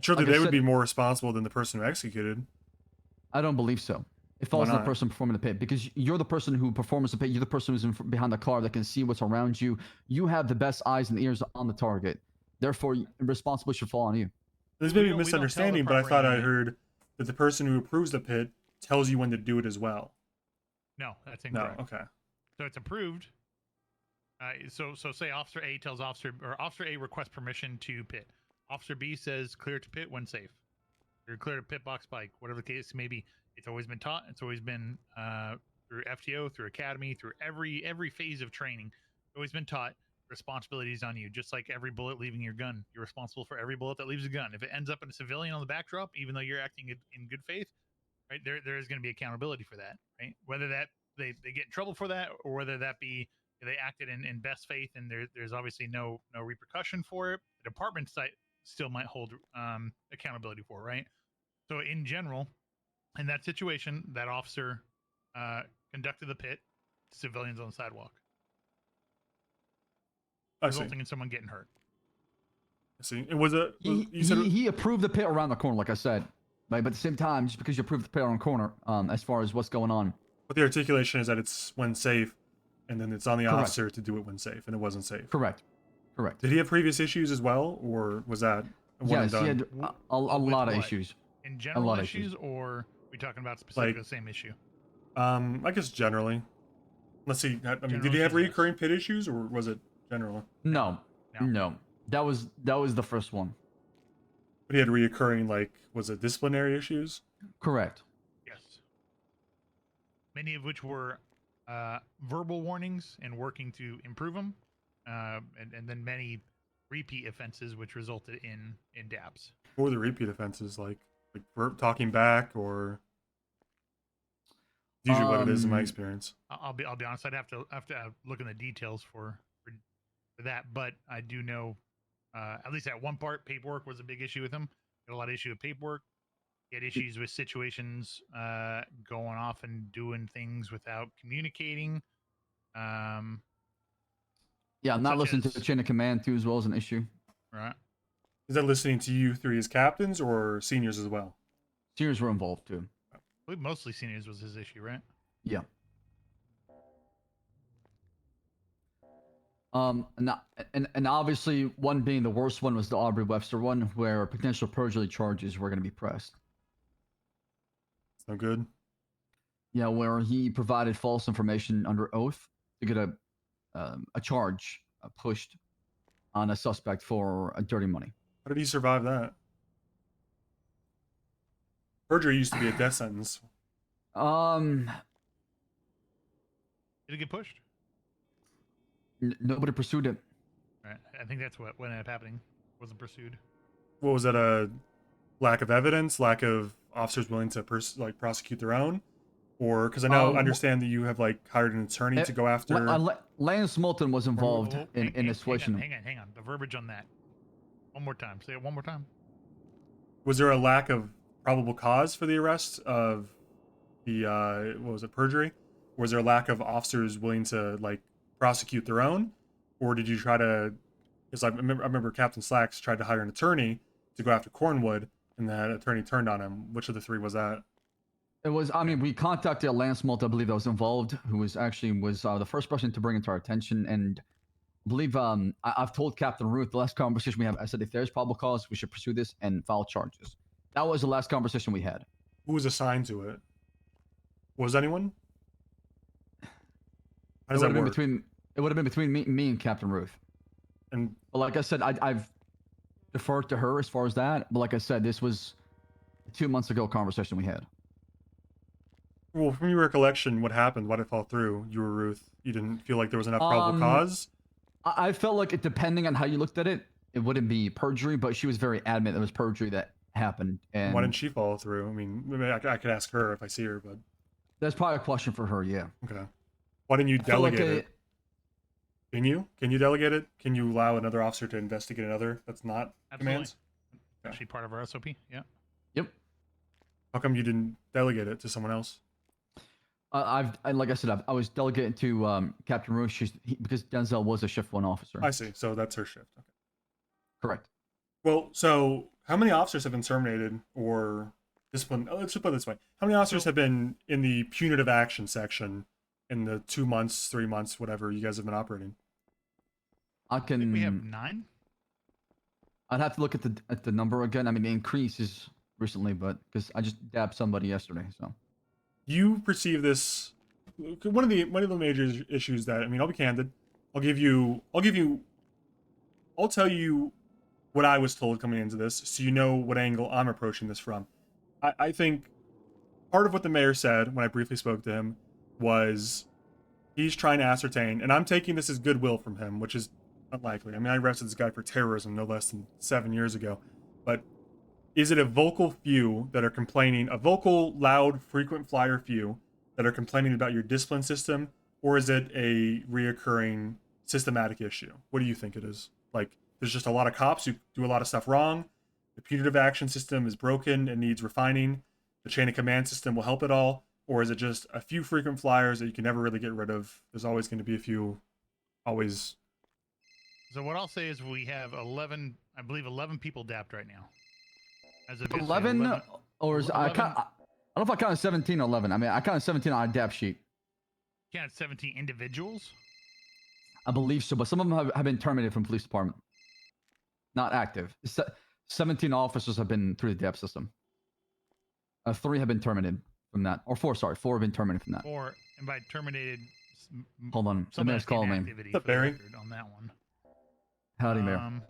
Speaker 2: Surely they would be more responsible than the person who executed.
Speaker 12: I don't believe so. It falls on the person performing the pit, because you're the person who performs the pit. You're the person who's behind the car that can see what's around you. You have the best eyes and ears on the target. Therefore, responsibility should fall on you.
Speaker 2: This may be a misunderstanding, but I thought I heard that the person who approves the pit tells you when to do it as well.
Speaker 13: No, that's incorrect.
Speaker 2: No, okay.
Speaker 13: So it's approved. So say Officer A tells Officer A requests permission to pit. Officer B says clear to pit when safe. Or clear to pit box bike, whatever the case may be. It's always been taught. It's always been through FTO, through academy, through every phase of training. It's always been taught. Responsibility is on you. Just like every bullet leaving your gun, you're responsible for every bullet that leaves a gun. If it ends up in a civilian on the backdrop, even though you're acting in good faith, right, there is going to be accountability for that, right? Whether that they get in trouble for that, or whether that be they acted in best faith and there's obviously no repercussion for it, the department site still might hold accountability for, right? So in general, in that situation, that officer conducted the pit, civilians on the sidewalk, resulting in someone getting hurt.
Speaker 2: I see. It was a
Speaker 12: he approved the pit around the corner, like I said, right? But at the same time, just because you approved the pit around the corner, as far as what's going on.
Speaker 2: But the articulation is that it's when safe, and then it's on the officer to do it when safe, and it wasn't safe.
Speaker 12: Correct.
Speaker 2: Did he have previous issues as well, or was that a one and
Speaker 12: Yes,
Speaker 2: done?
Speaker 12: he had a lot of issues.
Speaker 13: In
Speaker 12: A
Speaker 13: general
Speaker 12: lot of
Speaker 13: issues, or are we talking about specifically the same issue?
Speaker 2: I guess generally. Let's see. I mean, did
Speaker 13: General
Speaker 2: he have
Speaker 13: issues, yes.
Speaker 2: recurring pit issues, or was it general?
Speaker 12: No, no. That was the first one.
Speaker 2: But he had reoccurring, like, was it disciplinary issues?
Speaker 12: Correct.
Speaker 13: Yes. Many of which were verbal warnings and working to improve them, and then many repeat offenses which resulted in DAPs.
Speaker 2: What were the repeat offenses like talking back, or usually what it is in my experience?
Speaker 13: I'll be honest. I'd have to look in the details for that, but I do know at least at one part, paperwork was a big issue with him. Had a lot of issue with paperwork. He had issues with situations going off and doing things without communicating.
Speaker 12: Yeah, not listening to the chain of command too as well as an issue.
Speaker 13: Right.
Speaker 2: Is that listening to you three as captains or seniors as well?
Speaker 12: Seniors were involved too.
Speaker 13: I believe mostly seniors was his issue, right?
Speaker 12: Yeah. And obviously one being the worst one was the Aubrey Webster one, where potential perjury charges were going to be pressed.
Speaker 2: It's no good.
Speaker 12: Yeah, where he provided false information under oath to get a charge pushed on a suspect for dirty money.
Speaker 2: How did he survive that? Perjury used to be a death sentence.
Speaker 13: Did it get pushed?
Speaker 12: Nobody pursued it.
Speaker 13: Right. I think that's what ended up happening. Wasn't pursued.
Speaker 2: What was that? A lack of evidence, lack of officers willing to prosecute their own, or because I understand that you have hired an attorney to go after.
Speaker 12: Lance Moulton was involved in the situation.
Speaker 13: Hang on. The verbiage on that. One more time. Say it one more time.
Speaker 2: Was there a lack of probable cause for the arrest of the perjury? Or was there a lack of officers willing to prosecute their own, or did you try to? Because I remember Captain Slacks tried to hire an attorney to go after Cornwood, and that attorney turned on him. Which of the three was that?
Speaker 12: It was. I mean, we contacted Lance Moulton, I believe, that was involved, who was the first person to bring it to our attention, and I believe I've told Captain Ruth the last conversation we have. I said if there's probable cause, we should pursue this and file charges. That was the last conversation we had.
Speaker 2: Who was assigned to it? Was anyone? How does that work?
Speaker 12: It would have been between me and Captain Ruth.
Speaker 2: And
Speaker 12: but like I said, I've deferred to her as far as that. But like I said, this was a 2 months ago conversation we had.
Speaker 2: Well, from your recollection, what happened? Why did it fall through? You were Ruth. You didn't feel like there was enough probable cause?
Speaker 12: I felt like it, depending on how you looked at it, it wouldn't be perjury, but she was very adamant it was perjury that happened. And
Speaker 2: why didn't she follow through? I mean, maybe I could ask her if I see her, but
Speaker 12: that's probably a question for her. Yeah.
Speaker 2: Okay. Why didn't you delegate it? Can you delegate it? Can you allow another officer to investigate another that's not commands?
Speaker 13: Actually, part of our SOP. Yeah.
Speaker 12: Yep.
Speaker 2: How come you didn't delegate it to someone else?
Speaker 12: Like I said, I was delegated to Captain Ruth because Denzel was a shift 1 officer.
Speaker 2: I see. So that's her shift. Okay.
Speaker 12: Correct.
Speaker 2: Well, so how many officers have been terminated or disciplined? Let's just put it this way: how many officers have been in the punitive action section in the 2 months, 3 months, whatever you guys have been operating?
Speaker 13: I think we have 9.
Speaker 12: I'd have to look at the number again. I mean, the increase is recently, but because I just dabbed somebody yesterday, so.
Speaker 2: You perceive this one of the major issues that, I mean, I'll be candid. I'll tell you what I was told coming into this, so you know what angle I'm approaching this from. I think part of what the mayor said when I briefly spoke to him was he's trying to ascertain, and I'm taking this as goodwill from him, which is unlikely. I mean, I arrested this guy for terrorism no less than 7 years ago, but is it a vocal few that are complaining, a vocal, loud, frequent flyer few that are complaining about your discipline system, or is it a reoccurring systematic issue? What do you think it is? There's just a lot of cops who do a lot of stuff wrong. The punitive action system is broken and needs refining. The chain of command system will help it all. Or is it just a few frequent flyers that you can never really get rid of? There's always going to be a few, always.
Speaker 13: So what I'll say is we have 11, I believe 11 people dapped right now. As of
Speaker 12: 11, or is 11. I don't know if I counted 17 or 11. I mean, I counted 17 on a DAP sheet.
Speaker 13: Counted 17 individuals?
Speaker 12: I believe so, but some of them have been terminated from police department. Not active. 17 officers have been through the DAP system. 3 have been terminated from that, or 4. Sorry, 4 have been terminated from that.
Speaker 13: 4, and by terminated.
Speaker 12: Hold on, the
Speaker 13: Someone
Speaker 12: mayor's calling me.
Speaker 13: activity
Speaker 2: What's up,
Speaker 13: for the
Speaker 2: Barry?
Speaker 13: record on that one.
Speaker 12: Howdy, Mayor.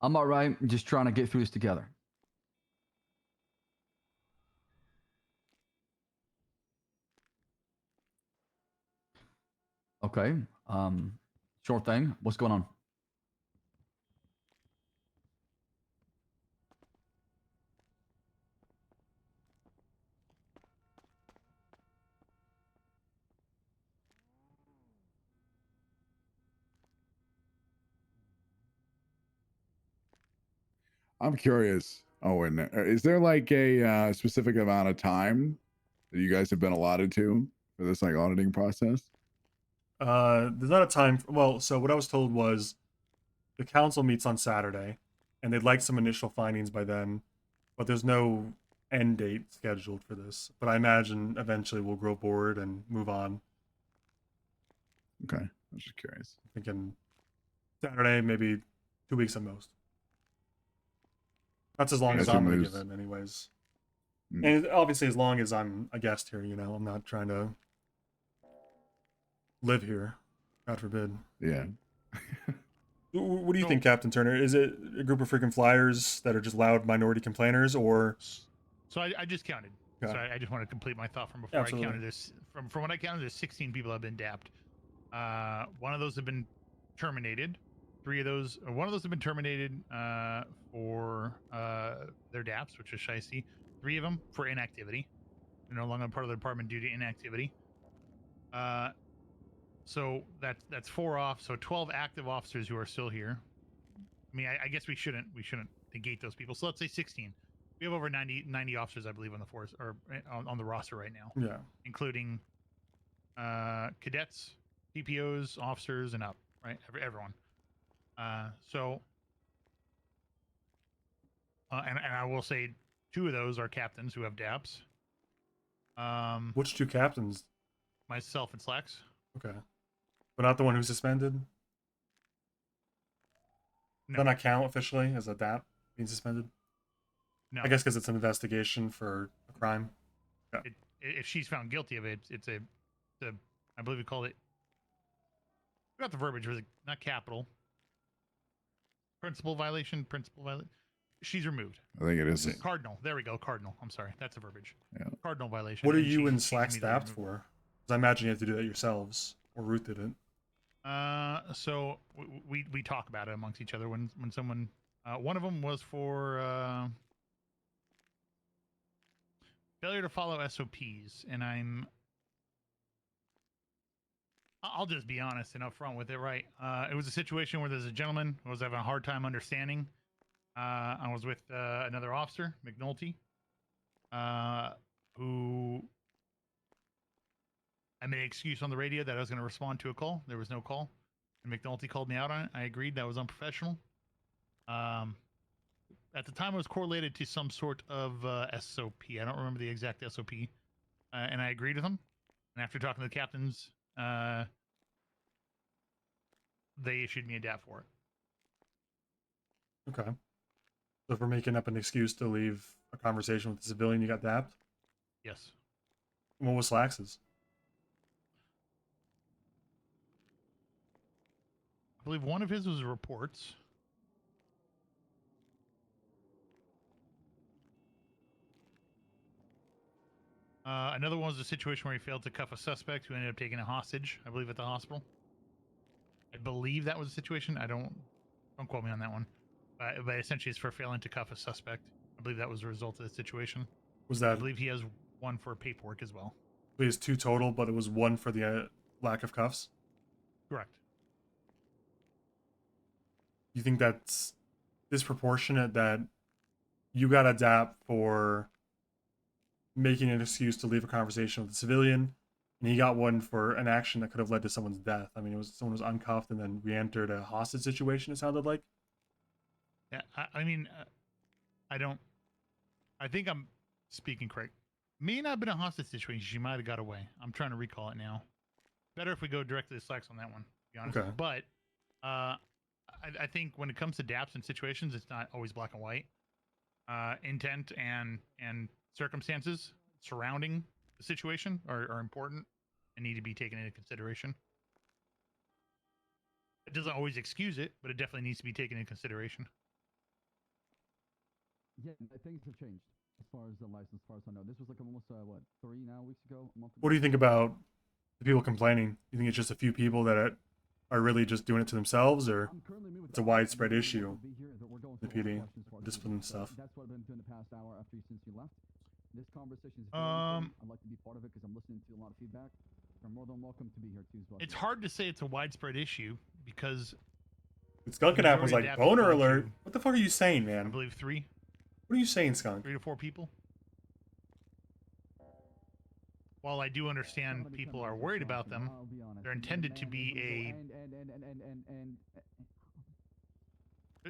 Speaker 12: I'm all right. Just trying to get through this together. Okay. Sure thing. What's going on?
Speaker 16: I'm curious, Owen, is there like a specific amount of time that you guys have been allotted to for this like auditing process?
Speaker 2: There's not a time. Well, so what I was told was the council meets on Saturday, and they'd like some initial findings by then, but there's no end date scheduled for this. But I imagine eventually we'll grow bored and move on.
Speaker 16: Okay, I was just curious.
Speaker 2: Thinking Saturday, maybe 2 weeks at most. That's as long as I'm going to give it, anyways. And obviously, as long as I'm a guest here, I'm not trying to live here. God forbid.
Speaker 16: Yeah.
Speaker 2: What do you think, Captain Turner? Is it a group of freaking flyers that are just loud minority complainers, or?
Speaker 13: So I just counted.
Speaker 2: Okay.
Speaker 13: So I just want to complete my thought from before.
Speaker 2: Absolutely.
Speaker 13: I counted this. From what I counted, there's 16 people have been dapped. One of those have been terminated. One of those have been terminated for their DAPs, which is shiesty. 3 of them for inactivity. They're no longer part of the department due to inactivity. So that's 4 off. So 12 active officers who are still here. I mean, I guess we shouldn't negate those people. So let's say 16. We have over 90 officers, I believe, on the force or on the roster right now.
Speaker 2: Yeah.
Speaker 13: Including cadets, PPOs, officers, and up. Right, everyone. And I will say 2 of those are captains who have DAPs.
Speaker 2: Which 2 captains?
Speaker 13: Myself and Slacks.
Speaker 2: Okay. But not the one who's suspended?
Speaker 13: No.
Speaker 2: Does that not count officially as a DAP being suspended?
Speaker 13: No.
Speaker 2: I guess because it's an investigation for a crime. Yeah.
Speaker 13: If she's found guilty of it, it's a I believe we called it. We got the verbiage. Was it not capital? Principal violation. She's removed.
Speaker 16: I think it is.
Speaker 13: Cardinal. There we go. Cardinal. I'm sorry. That's a verbiage.
Speaker 16: Yeah.
Speaker 13: Cardinal violation.
Speaker 2: What are
Speaker 13: and
Speaker 2: you and
Speaker 13: she's
Speaker 2: Slack
Speaker 13: immediately
Speaker 2: staffed
Speaker 13: removed.
Speaker 2: for? Because I imagine you have to do that yourselves, or Ruth didn't.
Speaker 13: So we talk about it amongst each other when someone. One of them was for failure to follow SOPs, and I'll just be honest and upfront with it, right? It was a situation where there's a gentleman who was having a hard time understanding. I was with another officer, McNulty, who I made an excuse on the radio that I was going to respond to a call. There was no call. And McNulty called me out on it. I agreed that was unprofessional. At the time, it was correlated to some sort of SOP. I don't remember the exact SOP. And I agreed with him. And after talking to the captains, they issued me a DAP for it.
Speaker 2: Okay. So if we're making up an excuse to leave a conversation with a civilian, you got dapped?
Speaker 13: Yes.
Speaker 2: What was Slax's?
Speaker 13: I believe one of his was reports. Another one was a situation where he failed to cuff a suspect who ended up taking a hostage, I believe, at the hospital. I believe that was the situation. Don't quote me on that one. But essentially, it's for failing to cuff a suspect. I believe that was a result of the situation.
Speaker 2: Was that?
Speaker 13: I believe he has one for paperwork as well.
Speaker 2: He has 2 total, but it was 1 for the lack of cuffs?
Speaker 13: Correct.
Speaker 2: You think that's disproportionate that you got a DAP for making an excuse to leave a conversation with a civilian, and he got one for an action that could have led to someone's death? I mean, someone was uncuffed and then re-entered a hostage situation, it sounded like.
Speaker 13: Yeah, I think I'm speaking correct. May not have been a hostage situation. She might have got away. I'm trying to recall it now. Better if we go directly to Slacks on that one, to be honest.
Speaker 2: Okay.
Speaker 13: But I think when it comes to DAPs and situations, it's not always black and white. intent and circumstances surrounding the situation are important and need to be taken into consideration. It doesn't always excuse it, but it definitely needs to be taken into consideration.
Speaker 12: Yeah, things have changed as far as the license, as far as I know. This was like almost, what, 3 weeks ago? A month ago?
Speaker 2: What do you think about the people complaining? You think it's just a few people that are really just doing it to themselves, or it's a widespread issue? The PD, discipline stuff.
Speaker 12: That's what I've been doing the past hour after since you left. This conversation is very important. I'd like to be part of it because I'm listening to a lot of feedback. You're more than welcome to be here too as well.
Speaker 13: It's hard to say it's a widespread issue because
Speaker 2: Skunk app was like boner alert. What the fuck are you saying, man?
Speaker 13: I believe 3.
Speaker 2: What are you saying, Skunk?
Speaker 13: 3 to 4 people. While I do understand people are worried about them, they're intended to be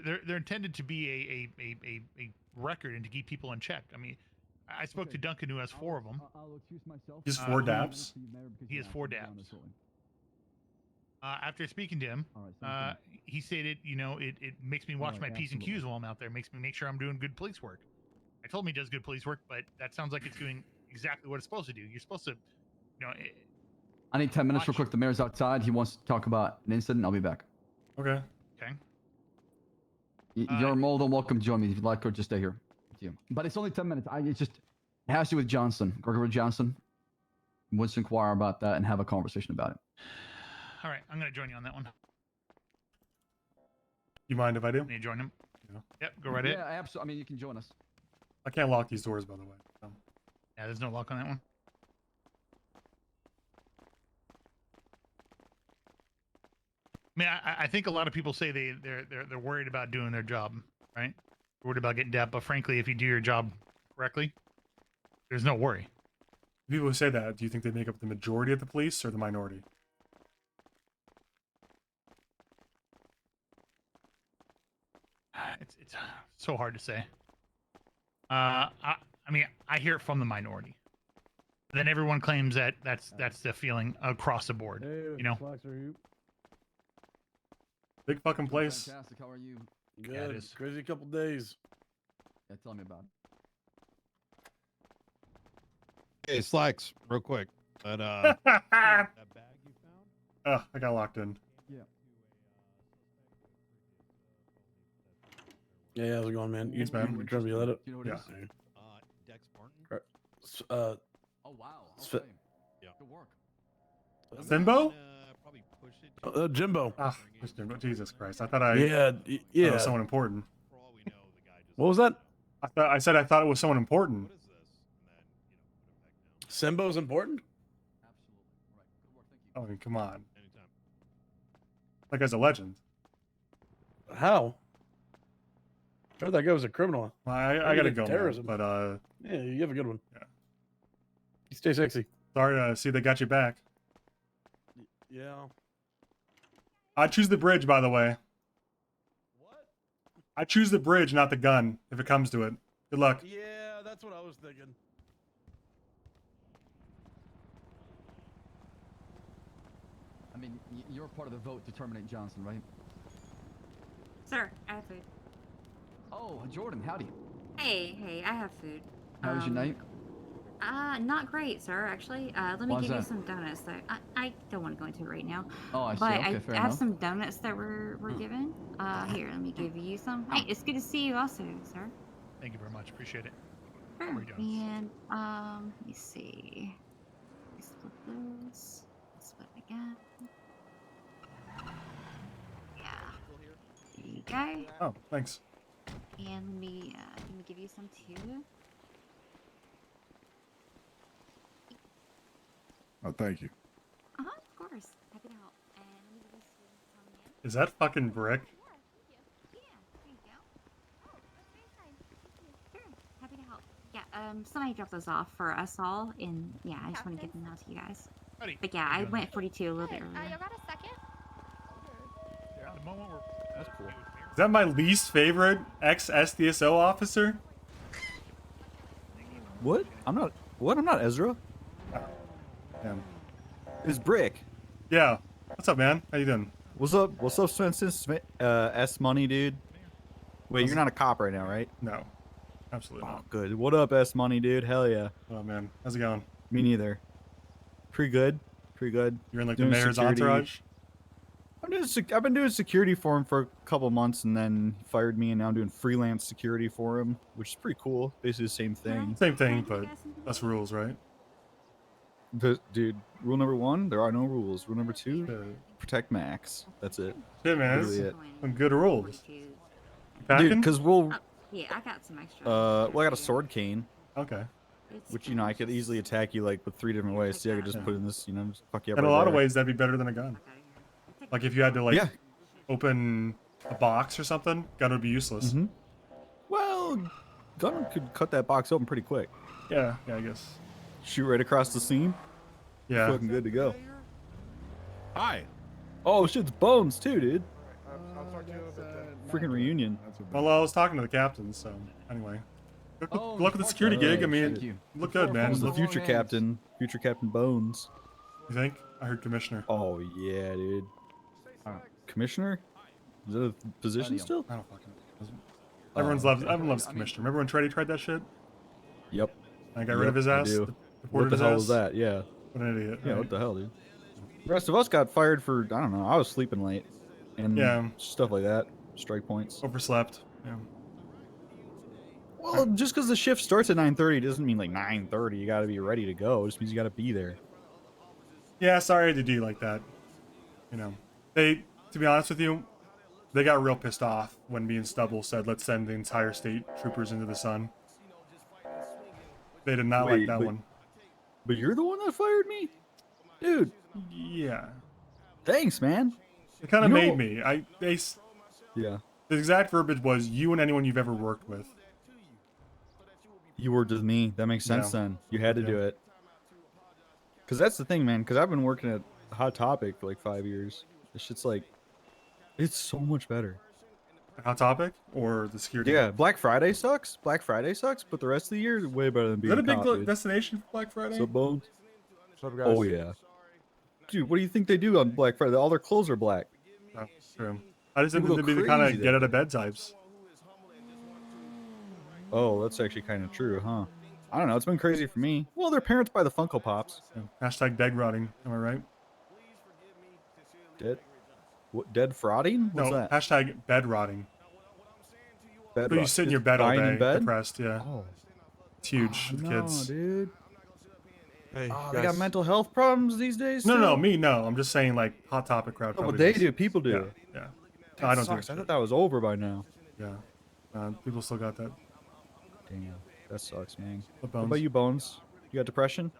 Speaker 13: they're intended to be a record and to keep people in check. I mean, I spoke to Duncan, who has 4 of them.
Speaker 2: He has 4 dabs?
Speaker 13: He has 4 dabs. After speaking to him, he stated, you know, it makes me watch my P's and Q's while I'm out there. Makes me make sure I'm doing good police work. I told him he does good police work, but that sounds like it's doing exactly what it's supposed to do. You're supposed to, you know.
Speaker 12: I need 10 minutes real quick. The mayor's outside. He wants to talk about an incident. I'll be back.
Speaker 2: Okay.
Speaker 13: Okay.
Speaker 12: You're more than welcome to join me if you'd like, or just stay here with you. But it's only 10 minutes. It has to do with Johnson, Gregory Johnson. Wants to inquire about that and have a conversation about it.
Speaker 13: All right, I'm going to join you on that one.
Speaker 2: You mind if I do?
Speaker 13: Can you join him? Yeah. Yep, go right ahead.
Speaker 12: Yeah, absolutely. I mean, you can join us.
Speaker 2: I can't lock these doors, by the way. So.
Speaker 13: Yeah, there's no lock on that one. I mean, I think a lot of people say they're worried about doing their job, right? Worried about getting debt, but frankly, if you do your job correctly, there's no worry.
Speaker 2: People who say that, do you think they make up the majority of the police or the minority?
Speaker 13: It's so hard to say. I mean, I hear it from the minority. Then everyone claims that that's the feeling across the board.
Speaker 6: Hey,
Speaker 13: you know.
Speaker 2: Big fucking place.
Speaker 12: Fantastic. How are you?
Speaker 6: Good.
Speaker 13: Yeah, it is.
Speaker 6: Crazy couple days.
Speaker 12: Yeah, tell me about it.
Speaker 22: Hey, Slacks, real quick. But
Speaker 2: that bag you found? I got locked in.
Speaker 12: Yeah.
Speaker 6: Yeah, how's it going, man? You
Speaker 2: man.
Speaker 6: trying to let it?
Speaker 12: You know what it is?
Speaker 22: Dex Martin.
Speaker 12: Oh wow. Okay.
Speaker 22: Yeah.
Speaker 12: Good work.
Speaker 2: Simbo?
Speaker 22: Probably push it.
Speaker 6: Jimbo.
Speaker 2: Ah, Jesus Christ! I thought I
Speaker 6: yeah.
Speaker 2: thought it was someone important.
Speaker 6: What was that?
Speaker 2: I said I thought it was someone important.
Speaker 6: Simbo's important?
Speaker 2: Oh, I mean, come on. That guy's a legend.
Speaker 6: How? I heard that guy was a criminal.
Speaker 2: Well, I gotta go,
Speaker 6: terrorism.
Speaker 2: man, but
Speaker 6: yeah, you have a good one.
Speaker 2: Yeah.
Speaker 6: You stay sexy.
Speaker 2: Sorry to see they got you back.
Speaker 6: Yeah.
Speaker 2: I choose the bridge, by the way.
Speaker 6: What?
Speaker 2: I choose the bridge, not the gun, if it comes to it. Good luck.
Speaker 6: Yeah, that's what I was thinking.
Speaker 12: I mean, you're part of the vote to terminate Johnson, right?
Speaker 23: Sir, I have food.
Speaker 12: Oh, Jordan, howdy.
Speaker 23: Hey, I have food.
Speaker 12: How was your night?
Speaker 23: Not great, sir, actually. Let me
Speaker 12: Why's
Speaker 23: give you
Speaker 12: that?
Speaker 23: some donuts that I don't want to go into it right now.
Speaker 12: Oh, I see.
Speaker 23: But
Speaker 12: Okay, fair
Speaker 23: I have
Speaker 12: enough.
Speaker 23: some donuts that were given. Here, let me give you some. Hey, it's good to see you also, sir.
Speaker 13: Thank you very much. Appreciate it.
Speaker 23: Sure.
Speaker 13: Free donuts.
Speaker 23: And let me see. Let's split this. Let's split it again. Yeah. There you go.
Speaker 2: Oh, thanks.
Speaker 23: And let me give you some too.
Speaker 16: Oh, thank you.
Speaker 23: Of course. Happy to help. And let me give you some
Speaker 2: Is that fucking brick?
Speaker 23: Yeah, there you go. Oh, that's very kind. Thank you. Sure. Happy to help. Yeah, somebody dropped those off for us all, and yeah, I just want to give them out to you guys.
Speaker 13: Howdy.
Speaker 23: But yeah, I went 42 a little bit earlier.
Speaker 9: You got a second?
Speaker 13: Yeah, the moment we're
Speaker 6: That's cool.
Speaker 2: Is that my least favorite ex-SDSO officer?
Speaker 24: What? I'm not. What? I'm not Ezra.
Speaker 2: Damn.
Speaker 24: It's Brick.
Speaker 2: Yeah. What's up, man? How you doing?
Speaker 24: What's up? What's up, Svensen? S Money, dude. Wait, you're not a cop right now, right?
Speaker 2: No. Absolutely.
Speaker 24: Oh, good. What up, S Money, dude? Hell yeah.
Speaker 2: Oh man, how's it going?
Speaker 24: Me neither. Pretty good. Pretty good.
Speaker 2: You're in like
Speaker 24: Doing
Speaker 2: the mayor's
Speaker 24: security.
Speaker 2: entourage.
Speaker 24: I've been doing security for him for a couple months, and then he fired me, and now I'm doing freelance security for him, which is pretty cool. Basically the same thing.
Speaker 2: Same thing, but less rules, right?
Speaker 24: But, dude, rule number 1, there are no rules. Rule number 2, protect Max. That's it.
Speaker 2: Yeah, man.
Speaker 24: Literally it.
Speaker 2: Some good rules.
Speaker 24: Dude, because we'll...
Speaker 23: Yeah, I got some extra.
Speaker 24: Well, I got a sword cane.
Speaker 2: Okay.
Speaker 24: Which, you know, I could easily attack you, like, with 3 different ways. So I could just put in this, you know, just fuck you up
Speaker 2: In
Speaker 24: right
Speaker 2: a lot
Speaker 24: there.
Speaker 2: of ways, that'd be better than a gun. Like if you had to like
Speaker 24: Yeah.
Speaker 2: open a box or something, gun would be useless.
Speaker 24: Mhm. Well, gun could cut that box open pretty quick.
Speaker 2: Yeah, I guess.
Speaker 24: Shoot right across the seam.
Speaker 2: Yeah.
Speaker 24: Fucking good to go.
Speaker 18: Hi.
Speaker 24: Oh, shit's Bones too, dude. Freaking reunion.
Speaker 2: Well, I was talking to the captain, so anyway. Good luck with the security gig. I mean, you look good, man.
Speaker 24: Who's the future captain? Future Captain Bones.
Speaker 2: You think? I heard commissioner.
Speaker 24: Oh yeah, dude. Commissioner? Is that a position still?
Speaker 2: I don't fucking know. Everyone loves commissioner. Remember when Treddy tried that shit?
Speaker 24: Yep.
Speaker 2: I got rid of his
Speaker 24: I
Speaker 2: ass.
Speaker 24: do.
Speaker 2: Deported
Speaker 24: What the
Speaker 2: his
Speaker 24: hell
Speaker 2: ass.
Speaker 24: was that? Yeah.
Speaker 2: What an idiot.
Speaker 24: Yeah,
Speaker 2: right?
Speaker 24: what the hell, dude? The rest of us got fired for, I don't know, I was sleeping late. And
Speaker 2: Yeah.
Speaker 24: stuff like that. Strike points.
Speaker 2: Overslept. Yeah.
Speaker 24: Well, just because the shift starts at 9:30 doesn't mean like 9:30 you got to be ready to go. It just means you got to be there.
Speaker 2: Yeah, sorry to do you like that. You know, to be honest with you, they got real pissed off when me and Stubble said, let's send the entire state troopers into the sun. They did not like that one.
Speaker 24: But you're the one that fired me? Dude.
Speaker 2: Yeah.
Speaker 24: Thanks, man.
Speaker 2: It kind of
Speaker 24: You
Speaker 2: made
Speaker 24: know-
Speaker 2: me.
Speaker 24: Yeah.
Speaker 2: The exact verbiage was, you and anyone you've ever worked with.
Speaker 24: You worked with me. That makes sense
Speaker 2: Yeah.
Speaker 24: then. You had to
Speaker 2: Yeah.
Speaker 24: do it. Because that's the thing, man. Because I've been working at Hot Topic for like 5 years. This shit's like, it's so much better.
Speaker 2: Hot Topic or the security?
Speaker 24: Yeah, Black Friday sucks. Black Friday sucks, but the rest of the year is way better than
Speaker 2: Is
Speaker 24: being
Speaker 2: that a big
Speaker 24: cop, dude.
Speaker 2: destination for Black Friday?
Speaker 24: So Bones.
Speaker 3: What's up, guys?
Speaker 24: Oh yeah. Dude, what do you think they do on Black Friday? All their clothes are black.
Speaker 2: Oh, true. I just think
Speaker 24: People
Speaker 2: them
Speaker 24: go
Speaker 2: to be the kind
Speaker 24: crazy
Speaker 2: of
Speaker 24: there.
Speaker 2: get out of bed types.
Speaker 24: Oh, that's actually kind of true, huh? I don't know. It's been crazy for me. Well, their parents buy the Funko Pops.
Speaker 2: Yeah. Hashtag dead rotting. Am I right?
Speaker 24: Dead? What? Dead frauding? What's
Speaker 2: No.
Speaker 24: that?
Speaker 2: Hashtag bed rotting.
Speaker 24: Bed
Speaker 2: But you
Speaker 24: rot.
Speaker 2: sit in your
Speaker 24: Just
Speaker 2: bed all
Speaker 24: dying
Speaker 2: day,
Speaker 24: in bed?
Speaker 2: depressed. Yeah.
Speaker 24: Oh.
Speaker 2: It's huge with
Speaker 24: No,
Speaker 2: kids.
Speaker 24: dude.
Speaker 3: Hey,
Speaker 24: Oh, they got mental health problems these days.
Speaker 2: No,
Speaker 24: still?
Speaker 2: me, no. I'm just saying, like, Hot Topic crowd.
Speaker 24: Oh, but
Speaker 2: probably
Speaker 24: they
Speaker 2: does.
Speaker 24: do. People do.
Speaker 2: Yeah.
Speaker 24: That
Speaker 2: No, I don't
Speaker 24: sucks.
Speaker 2: do
Speaker 24: I
Speaker 2: it.
Speaker 24: thought that was over by now.
Speaker 2: Yeah. People still got that.
Speaker 24: Damn, that sucks, man.
Speaker 2: What,
Speaker 24: What about
Speaker 2: Bones?
Speaker 24: you, Bones? You got depression?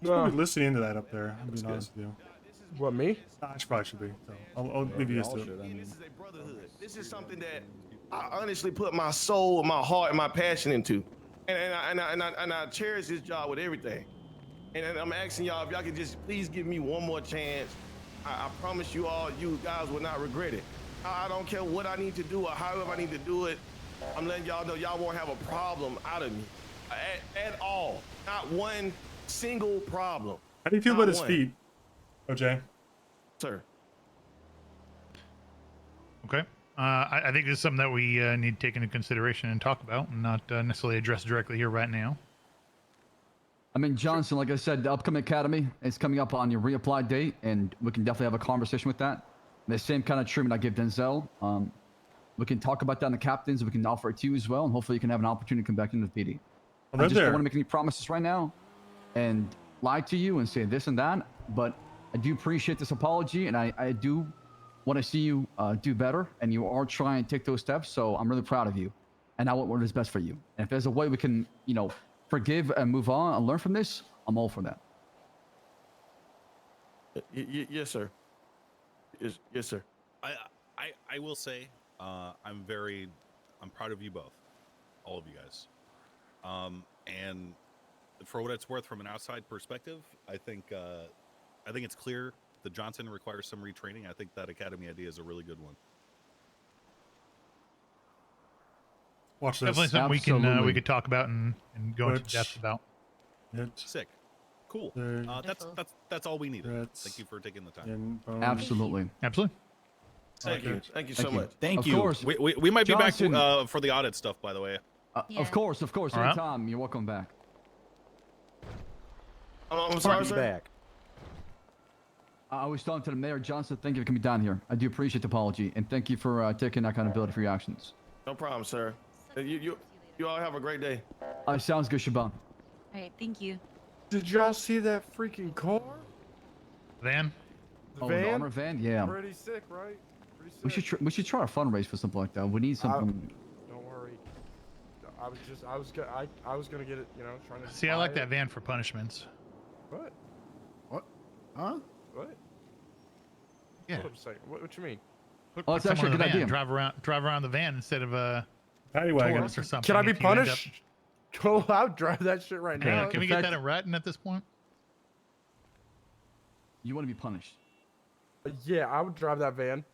Speaker 2: You should be listening into that up there. I'm being
Speaker 24: good.
Speaker 2: honest with you.
Speaker 3: What, me?
Speaker 2: I probably should be. So I'll leave you to it.
Speaker 4: This is something that I honestly put my soul, my heart, and my passion into, and I cherish this job with everything. And I'm asking y'all if y'all could just please give me one more chance. I promise you all, you guys will not regret it. I don't care what I need to do or however I need to do it. I'm letting y'all know y'all won't have a problem out of me at all. Not one single problem.
Speaker 2: How do you feel
Speaker 4: Not
Speaker 2: about his
Speaker 4: one.
Speaker 2: feet, OJ?
Speaker 4: Sir.
Speaker 13: Okay. I think this is something that we need to take into consideration and talk about, and not necessarily address directly here right now.
Speaker 12: I mean, Johnson, like I said, the upcoming academy is coming up on your reapply date, and we can definitely have a conversation with that. The same kind of treatment I give Denzel. We can talk about that in the captains. We can offer it to you as well, and hopefully you can have an opportunity to come back into the PD.
Speaker 2: Well,
Speaker 12: I just
Speaker 2: there.
Speaker 12: don't want to make any promises right now and lie to you and say this and that, but I do appreciate this apology, and I do want to see you do better, and you are trying to take those steps, so I'm really proud of you, and I want what is best for you. And if there's a way we can, you know, forgive and move on and learn from this, I'm all for that.
Speaker 4: Yes, sir. Yes, sir.
Speaker 18: I will say, I'm proud of you both, all of you guys. And for what it's worth, from an outside perspective, I think it's clear that Johnson requires some retraining. I think that academy idea is a really good one.
Speaker 2: Watch this.
Speaker 13: Definitely something we could talk about and go into
Speaker 2: Which-
Speaker 13: depth about.
Speaker 18: Sick. Cool.
Speaker 2: There-
Speaker 18: That's all we needed. Thank you for taking the time.
Speaker 12: Absolutely.
Speaker 13: Absolutely.
Speaker 4: Thank you. Thank you so much.
Speaker 18: Thank
Speaker 12: Of
Speaker 18: you.
Speaker 12: course.
Speaker 18: We might be
Speaker 12: Johnson.
Speaker 18: back for the audit stuff, by the way.
Speaker 12: Of course,
Speaker 13: All right.
Speaker 12: anytime. You're welcome back.
Speaker 4: I'm sorry, sir.
Speaker 6: Back.
Speaker 12: I was talking to the mayor, Johnson. Thank you for coming down here. I do appreciate the apology, and thank you for taking accountability for your actions.
Speaker 4: No problem, sir. You all have a great day.
Speaker 12: Sounds good, Shaban.
Speaker 19: All right, thank you.
Speaker 3: Did y'all see that freaking car?
Speaker 13: Van?
Speaker 12: The armor van? Yeah.
Speaker 3: Pretty sick, right? Pretty sick.
Speaker 12: We should try a fundraise for something like that. We need something.
Speaker 3: Don't worry. I was gonna get it. You know, trying to.
Speaker 13: See, I like that van for punishments.
Speaker 3: What?
Speaker 16: What? Huh?
Speaker 3: What?
Speaker 13: Yeah.
Speaker 3: Hold up a second. What you mean?
Speaker 13: Put
Speaker 12: it's actually
Speaker 13: someone
Speaker 12: a
Speaker 13: in the
Speaker 12: good
Speaker 13: van.
Speaker 12: idea.
Speaker 13: Drive around the van instead of
Speaker 2: Paddy wagon
Speaker 13: Taurus or something.
Speaker 3: Can I be
Speaker 13: if you end up-
Speaker 3: punished? Go out, drive that shit right now.
Speaker 13: Can we get that in writing at this point?
Speaker 12: You want to be punished?
Speaker 3: Yeah, I would drive that van.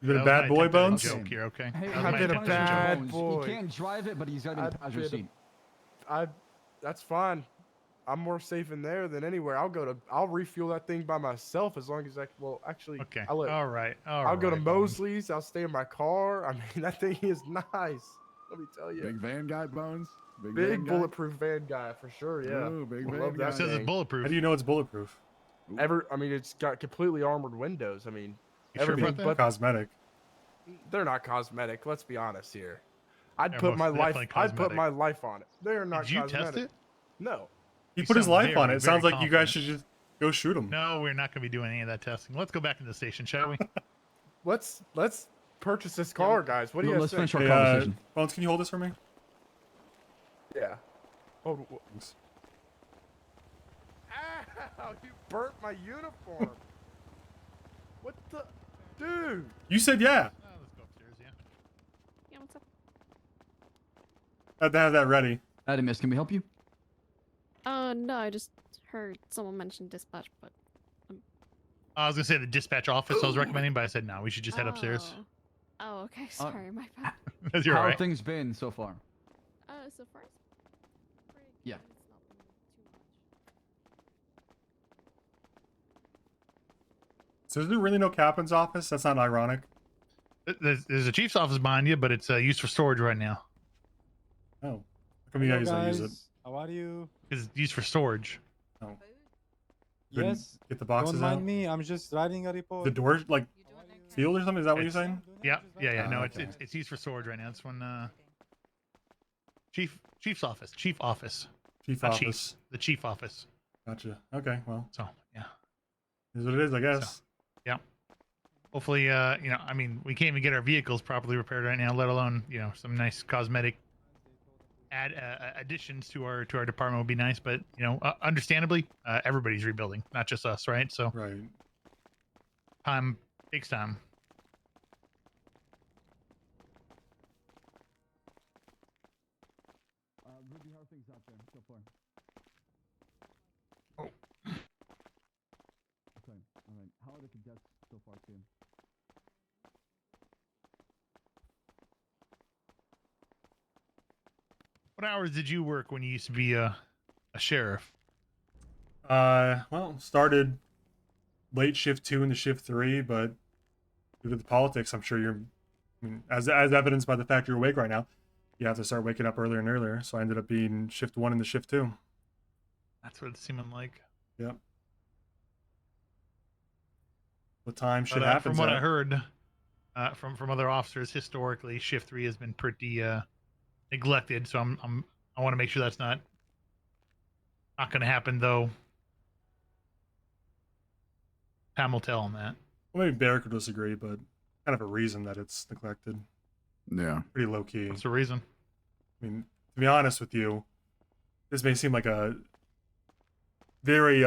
Speaker 2: You been a
Speaker 13: That was
Speaker 2: bad
Speaker 13: my
Speaker 2: boy,
Speaker 13: attempt at a
Speaker 2: Bones?
Speaker 13: joke here, okay?
Speaker 12: Hey,
Speaker 13: That was
Speaker 3: I've
Speaker 13: my
Speaker 3: been a
Speaker 13: attempt at
Speaker 3: bad
Speaker 13: joke.
Speaker 3: boy.
Speaker 12: He can't drive it, but he's got to be in the passenger seat.
Speaker 3: That's fine. I'm more safe in there than anywhere. I'll refuel that thing by myself as long as actually.
Speaker 13: Okay.
Speaker 3: I'll go to
Speaker 13: Bones.
Speaker 3: Mosley's. I'll stay in my car. I mean, that thing is nice. Let me tell you.
Speaker 16: Big van guy, Bones.
Speaker 3: Big
Speaker 16: van guy?
Speaker 3: bulletproof van guy for sure. Yeah.
Speaker 16: Ooh, big
Speaker 3: I
Speaker 16: van
Speaker 3: love
Speaker 16: guy.
Speaker 3: that
Speaker 13: It says it's
Speaker 3: thing.
Speaker 13: bulletproof.
Speaker 2: How do you know it's bulletproof?
Speaker 3: I mean, it's got completely armored windows. I mean,
Speaker 13: You sure
Speaker 3: everything
Speaker 13: about that?
Speaker 3: but
Speaker 2: Cosmetic.
Speaker 3: they're not cosmetic. Let's be honest here. I'd
Speaker 13: They're
Speaker 3: put
Speaker 13: most
Speaker 3: my life.
Speaker 13: definitely
Speaker 3: I'd put
Speaker 13: cosmetic.
Speaker 3: my life on it. They are not
Speaker 13: Did you
Speaker 3: cosmetic.
Speaker 13: test it?
Speaker 3: No.
Speaker 2: He
Speaker 13: You
Speaker 2: put his
Speaker 13: sound
Speaker 2: life on
Speaker 13: very,
Speaker 2: it. It sounds
Speaker 13: very
Speaker 2: like you guys
Speaker 13: confident.
Speaker 2: should just go shoot him.
Speaker 13: No, we're not going to be doing any of that testing. Let's go back to the station, shall we?
Speaker 3: Let's purchase this car, guys. What do you guys
Speaker 12: Let's
Speaker 3: think?
Speaker 12: finish our
Speaker 2: Hey,
Speaker 12: conversation.
Speaker 2: Bones, can you hold this for me?
Speaker 3: Yeah. Oh, ow, you burnt my uniform. What the? Dude.
Speaker 2: You said yeah.
Speaker 13: Oh, let's go upstairs, yeah.
Speaker 9: Yeah, what's up?
Speaker 2: Had to have that ready.
Speaker 12: Miss, can we help you?
Speaker 9: No, I just heard someone mention dispatch, but
Speaker 13: I was going to say the dispatch office I was recommending, but I said no, we should just head upstairs.
Speaker 9: Oh, okay. Sorry, my bad.
Speaker 13: You're
Speaker 12: How
Speaker 13: all right.
Speaker 12: have things been so far?
Speaker 9: So far, it's pretty
Speaker 12: Yeah.
Speaker 9: good. It's not been too much.
Speaker 2: So is there really no captain's office? That's not ironic.
Speaker 13: There's a chief's office behind you, but it's used for storage right now.
Speaker 2: Oh. How come you guys don't use it?
Speaker 5: How are you?
Speaker 13: It's used for storage.
Speaker 2: Oh. Couldn't
Speaker 5: Yes.
Speaker 2: Get the boxes
Speaker 5: Don't mind
Speaker 2: out?
Speaker 5: me. I'm just writing a report.
Speaker 2: The door, like, sealed or something? Is that what you're
Speaker 13: It's-
Speaker 2: saying?
Speaker 13: Yeah. No,
Speaker 2: okay.
Speaker 13: it's used for storage right now. It's when chief's office, chief office,
Speaker 2: Chief
Speaker 13: Not
Speaker 2: office.
Speaker 13: the chief office.
Speaker 2: Gotcha. Okay, well.
Speaker 13: So yeah,
Speaker 2: Is what it is, I guess.
Speaker 13: yeah. Hopefully, I mean, we can't even get our vehicles properly repaired right now, let alone some nice cosmetic additions to our department would be nice. But understandably, everybody's rebuilding, not just us, right? So
Speaker 2: right.
Speaker 13: Time takes time.
Speaker 12: Ruby, how are things out there so far?
Speaker 13: Oh.
Speaker 12: Okay, all right. How are the cadets so far, too?
Speaker 13: What hours did you work when you used to be a sheriff?
Speaker 2: Well, started late shift 2 into shift 3, but due to the politics, I'm sure I mean, as evidenced by the fact you're awake right now, you have to start waking up earlier and earlier. So I ended up being shift 1 into shift 2.
Speaker 13: That's what it's seeming like.
Speaker 2: Yep. The time should
Speaker 13: But,
Speaker 2: happen.
Speaker 13: from what I heard from other officers, historically, shift 3 has been pretty neglected. So I want to make sure that's not going to happen, though. Time will tell on that.
Speaker 2: Well, maybe Barrick would disagree, but kind of a reason that it's neglected.
Speaker 16: Yeah.
Speaker 2: Pretty low key.
Speaker 13: What's the reason?
Speaker 2: I mean, to be honest with you, this may seem like a very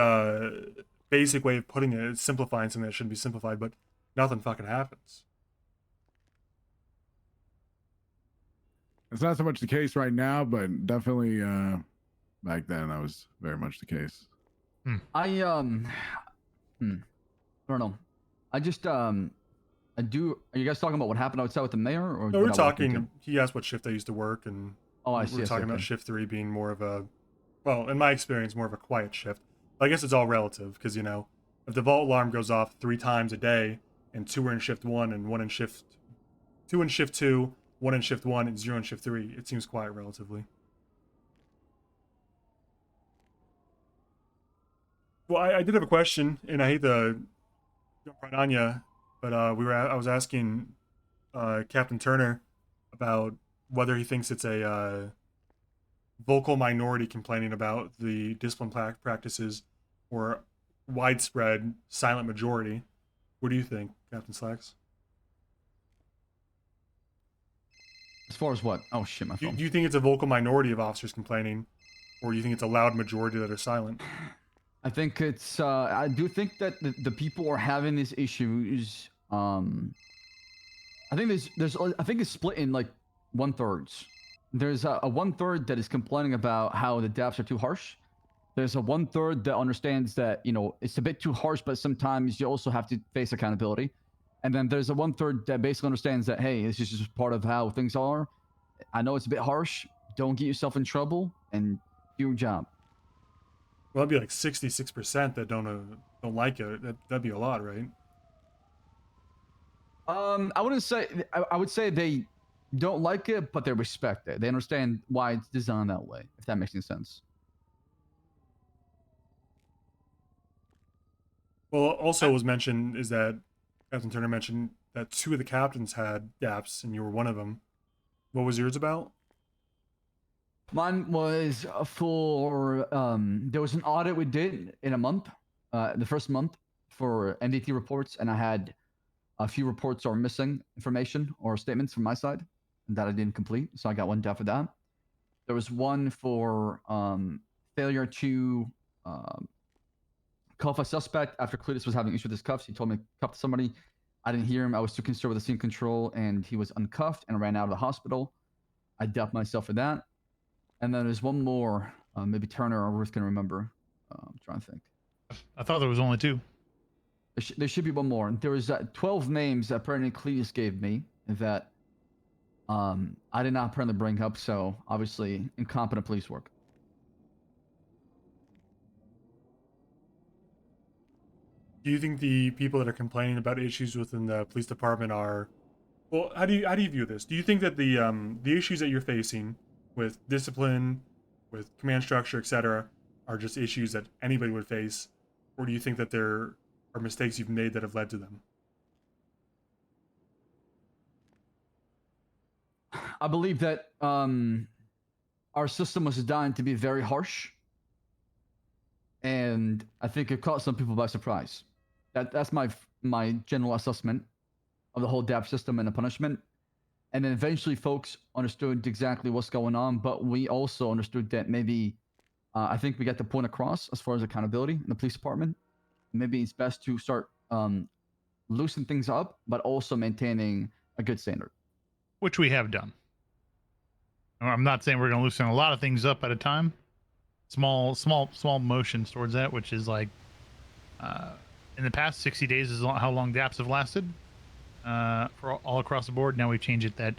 Speaker 2: basic way of putting it. It's simplifying something that shouldn't be simplified, but nothing fucking happens.
Speaker 16: It's not so much the case right now, but definitely back then that was very much the case.
Speaker 12: I don't know. I just I do. Are you guys talking about what happened outside with the mayor, or
Speaker 2: No, we're
Speaker 12: what I walked into?
Speaker 2: talking. He asked what shift I used to work, and
Speaker 12: Oh, I see,
Speaker 2: we're
Speaker 12: I see,
Speaker 2: talking about
Speaker 12: okay.
Speaker 2: shift 3 being more of a, well, in my experience, more of a quiet shift. But I guess it's all relative because if the vault alarm goes off 3 times a day, and 2 are in shift 1 and 1 in shift 2 in shift 2, 1 in shift 1 and 0 in shift 3, it seems quiet relatively. Well, I did have a question, and I hate to jump right on you, but I was asking Captain Turner about whether he thinks it's a vocal minority complaining about the discipline practices or widespread silent majority. What do you think, Captain Slacks?
Speaker 12: As far as what? Oh shit, my phone.
Speaker 2: Do you think it's a vocal minority of officers complaining, or do you think it's a loud majority that are silent?
Speaker 12: I think it's. I do think that the people are having these issues. I think there's. I think it's split in like 1/3. There's a 1/3 that is complaining about how the DAPs are too harsh. There's a 1/3 that understands that it's a bit too harsh, but sometimes you also have to face accountability. And then there's a 1/3 that basically understands that, hey, this is just part of how things are. I know it's a bit harsh. Don't get yourself in trouble and do your job.
Speaker 2: Well, that'd be like 66% that don't like it. That'd be a lot, right?
Speaker 12: I wouldn't say. I would say they don't like it, but they respect it. They understand why it's designed that way. If that makes any sense.
Speaker 2: Well, also was mentioned is that Captain Turner mentioned that 2 of the captains had DAPs, and you were one of them. What was yours about?
Speaker 12: Mine was for there was an audit we did in a month, the first month for NDT reports, and I had a few reports are missing information or statements from my side that I didn't complete, so I got 1 DAP for that. There was 1 for failure to cuff a suspect after Cletus was having issues with his cuffs. He told me to cuff somebody. I didn't hear him. I was too concerned with the scene control, and he was uncuffed and ran out of the hospital. I DAP'd myself for that. And then there's 1 more. Maybe Turner or Ruth can remember. I'm trying to think.
Speaker 13: I thought there was only 2.
Speaker 12: There should be 1 more. There was 12 names that apparently Cletus gave me that I did not apparently bring up. So obviously incompetent police work.
Speaker 2: Do you think the people that are complaining about issues within the police department are, well, how do you view this? Do you think that the issues that you're facing with discipline, with command structure, etc., are just issues that anybody would face, or do you think that there are mistakes you've made that have led to them?
Speaker 12: I believe that our system was designed to be very harsh, and I think it caught some people by surprise. That's my general assessment of the whole DAP system and the punishment. And then eventually folks understood exactly what's going on, but we also understood that maybe I think we got the point across as far as accountability in the police department. Maybe it's best to start loosening things up, but also maintaining a good standard.
Speaker 13: Which we have done. I'm not saying we're going to loosen a lot of things up at a time. Small motions towards that, which is like in the past 60 days is how long DAPs have lasted for all across the board. Now we've changed it that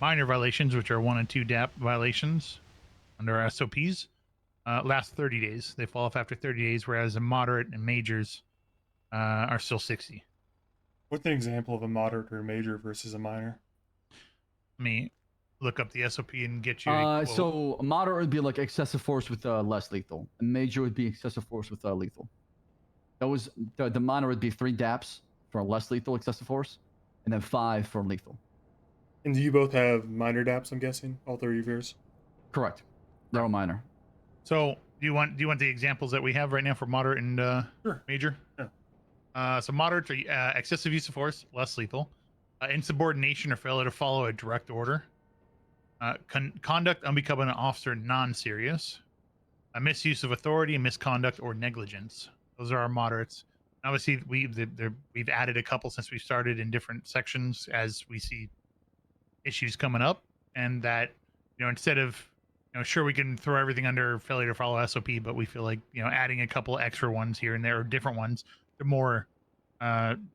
Speaker 13: minor violations, which are 1 and 2 DAP violations under our SOPs, last 30 days. They fall off after 30 days, whereas the moderate and majors are still 60.
Speaker 2: What's an example of a moderate or a major versus a minor?
Speaker 13: Let me look up the SOP and get you
Speaker 12: so a moderate would be like excessive force with less lethal. A major would be excessive force with lethal. That was the minor would be 3 DAPs for less lethal excessive force, and then 5 for lethal.
Speaker 2: And do you both have minor DAPs, I'm guessing? All 3 of yours?
Speaker 12: Correct. They're all minor.
Speaker 13: So do you want the examples that we have right now for moderate and
Speaker 2: sure.
Speaker 13: Major?
Speaker 2: Yeah.
Speaker 13: So moderate are excessive use of force, less lethal. Insubordination or failure to follow a direct order. Conduct unbecoming an officer non-serious. Misuse of authority, misconduct, or negligence. Those are our moderates. Obviously, we've added a couple since we started in different sections as we see issues coming up, and that instead of sure we can throw everything under failure to follow SOP, but we feel like adding a couple extra ones here and there or different ones to more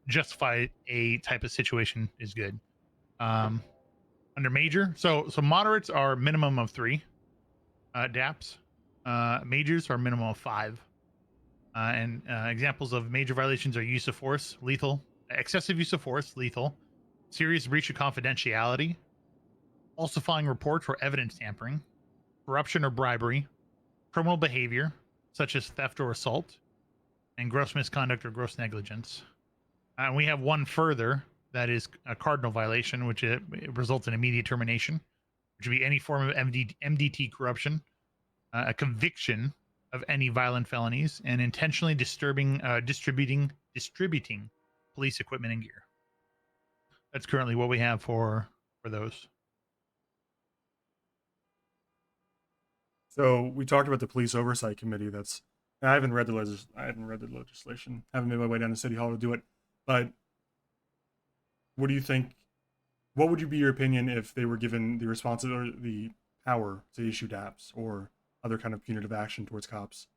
Speaker 13: justify a type of situation is good. Under major, so moderates are minimum of 3 DAPs. Majors are minimum of 5. And examples of major violations are use of force, lethal, excessive use of force, lethal, serious breach of confidentiality, falsifying reports or evidence tampering, corruption or bribery, criminal behavior such as theft or assault, and gross misconduct or gross negligence. And we have one further that is a cardinal violation, which it results in immediate termination, which would be any form of MDT corruption, a conviction of any violent felonies, and intentionally disturbing, distributing police equipment and gear. That's currently what we have for those.
Speaker 2: So we talked about the police oversight committee. I haven't read the legislation. Haven't made my way down to City Hall to do it. But what do you think? What would be your opinion if they were given the responsibility, the power to issue DAPs or other kind of punitive action towards cops?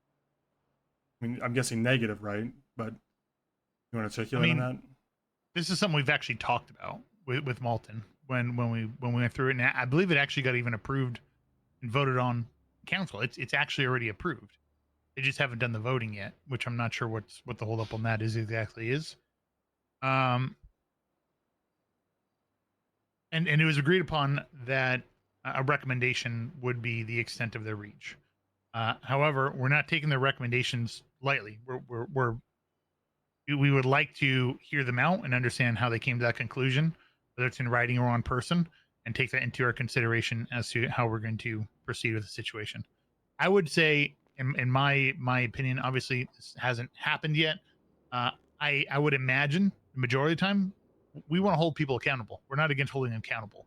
Speaker 2: I mean, I'm guessing negative, right? But you want to articulate on that?
Speaker 13: This is something we've actually talked about with Malton when we went through it, and I believe it actually got even approved and voted on council. It's actually already approved. They just haven't done the voting yet, which I'm not sure what the holdup on that is exactly is. And it was agreed upon that a recommendation would be the extent of their reach. However, we're not taking their recommendations lightly. We would like to hear them out and understand how they came to that conclusion, whether it's in writing or on person, and take that into our consideration as to how we're going to proceed with the situation. I would say, in my opinion, obviously this hasn't happened yet. I would imagine the majority of the time we want to hold people accountable. We're not against holding them accountable.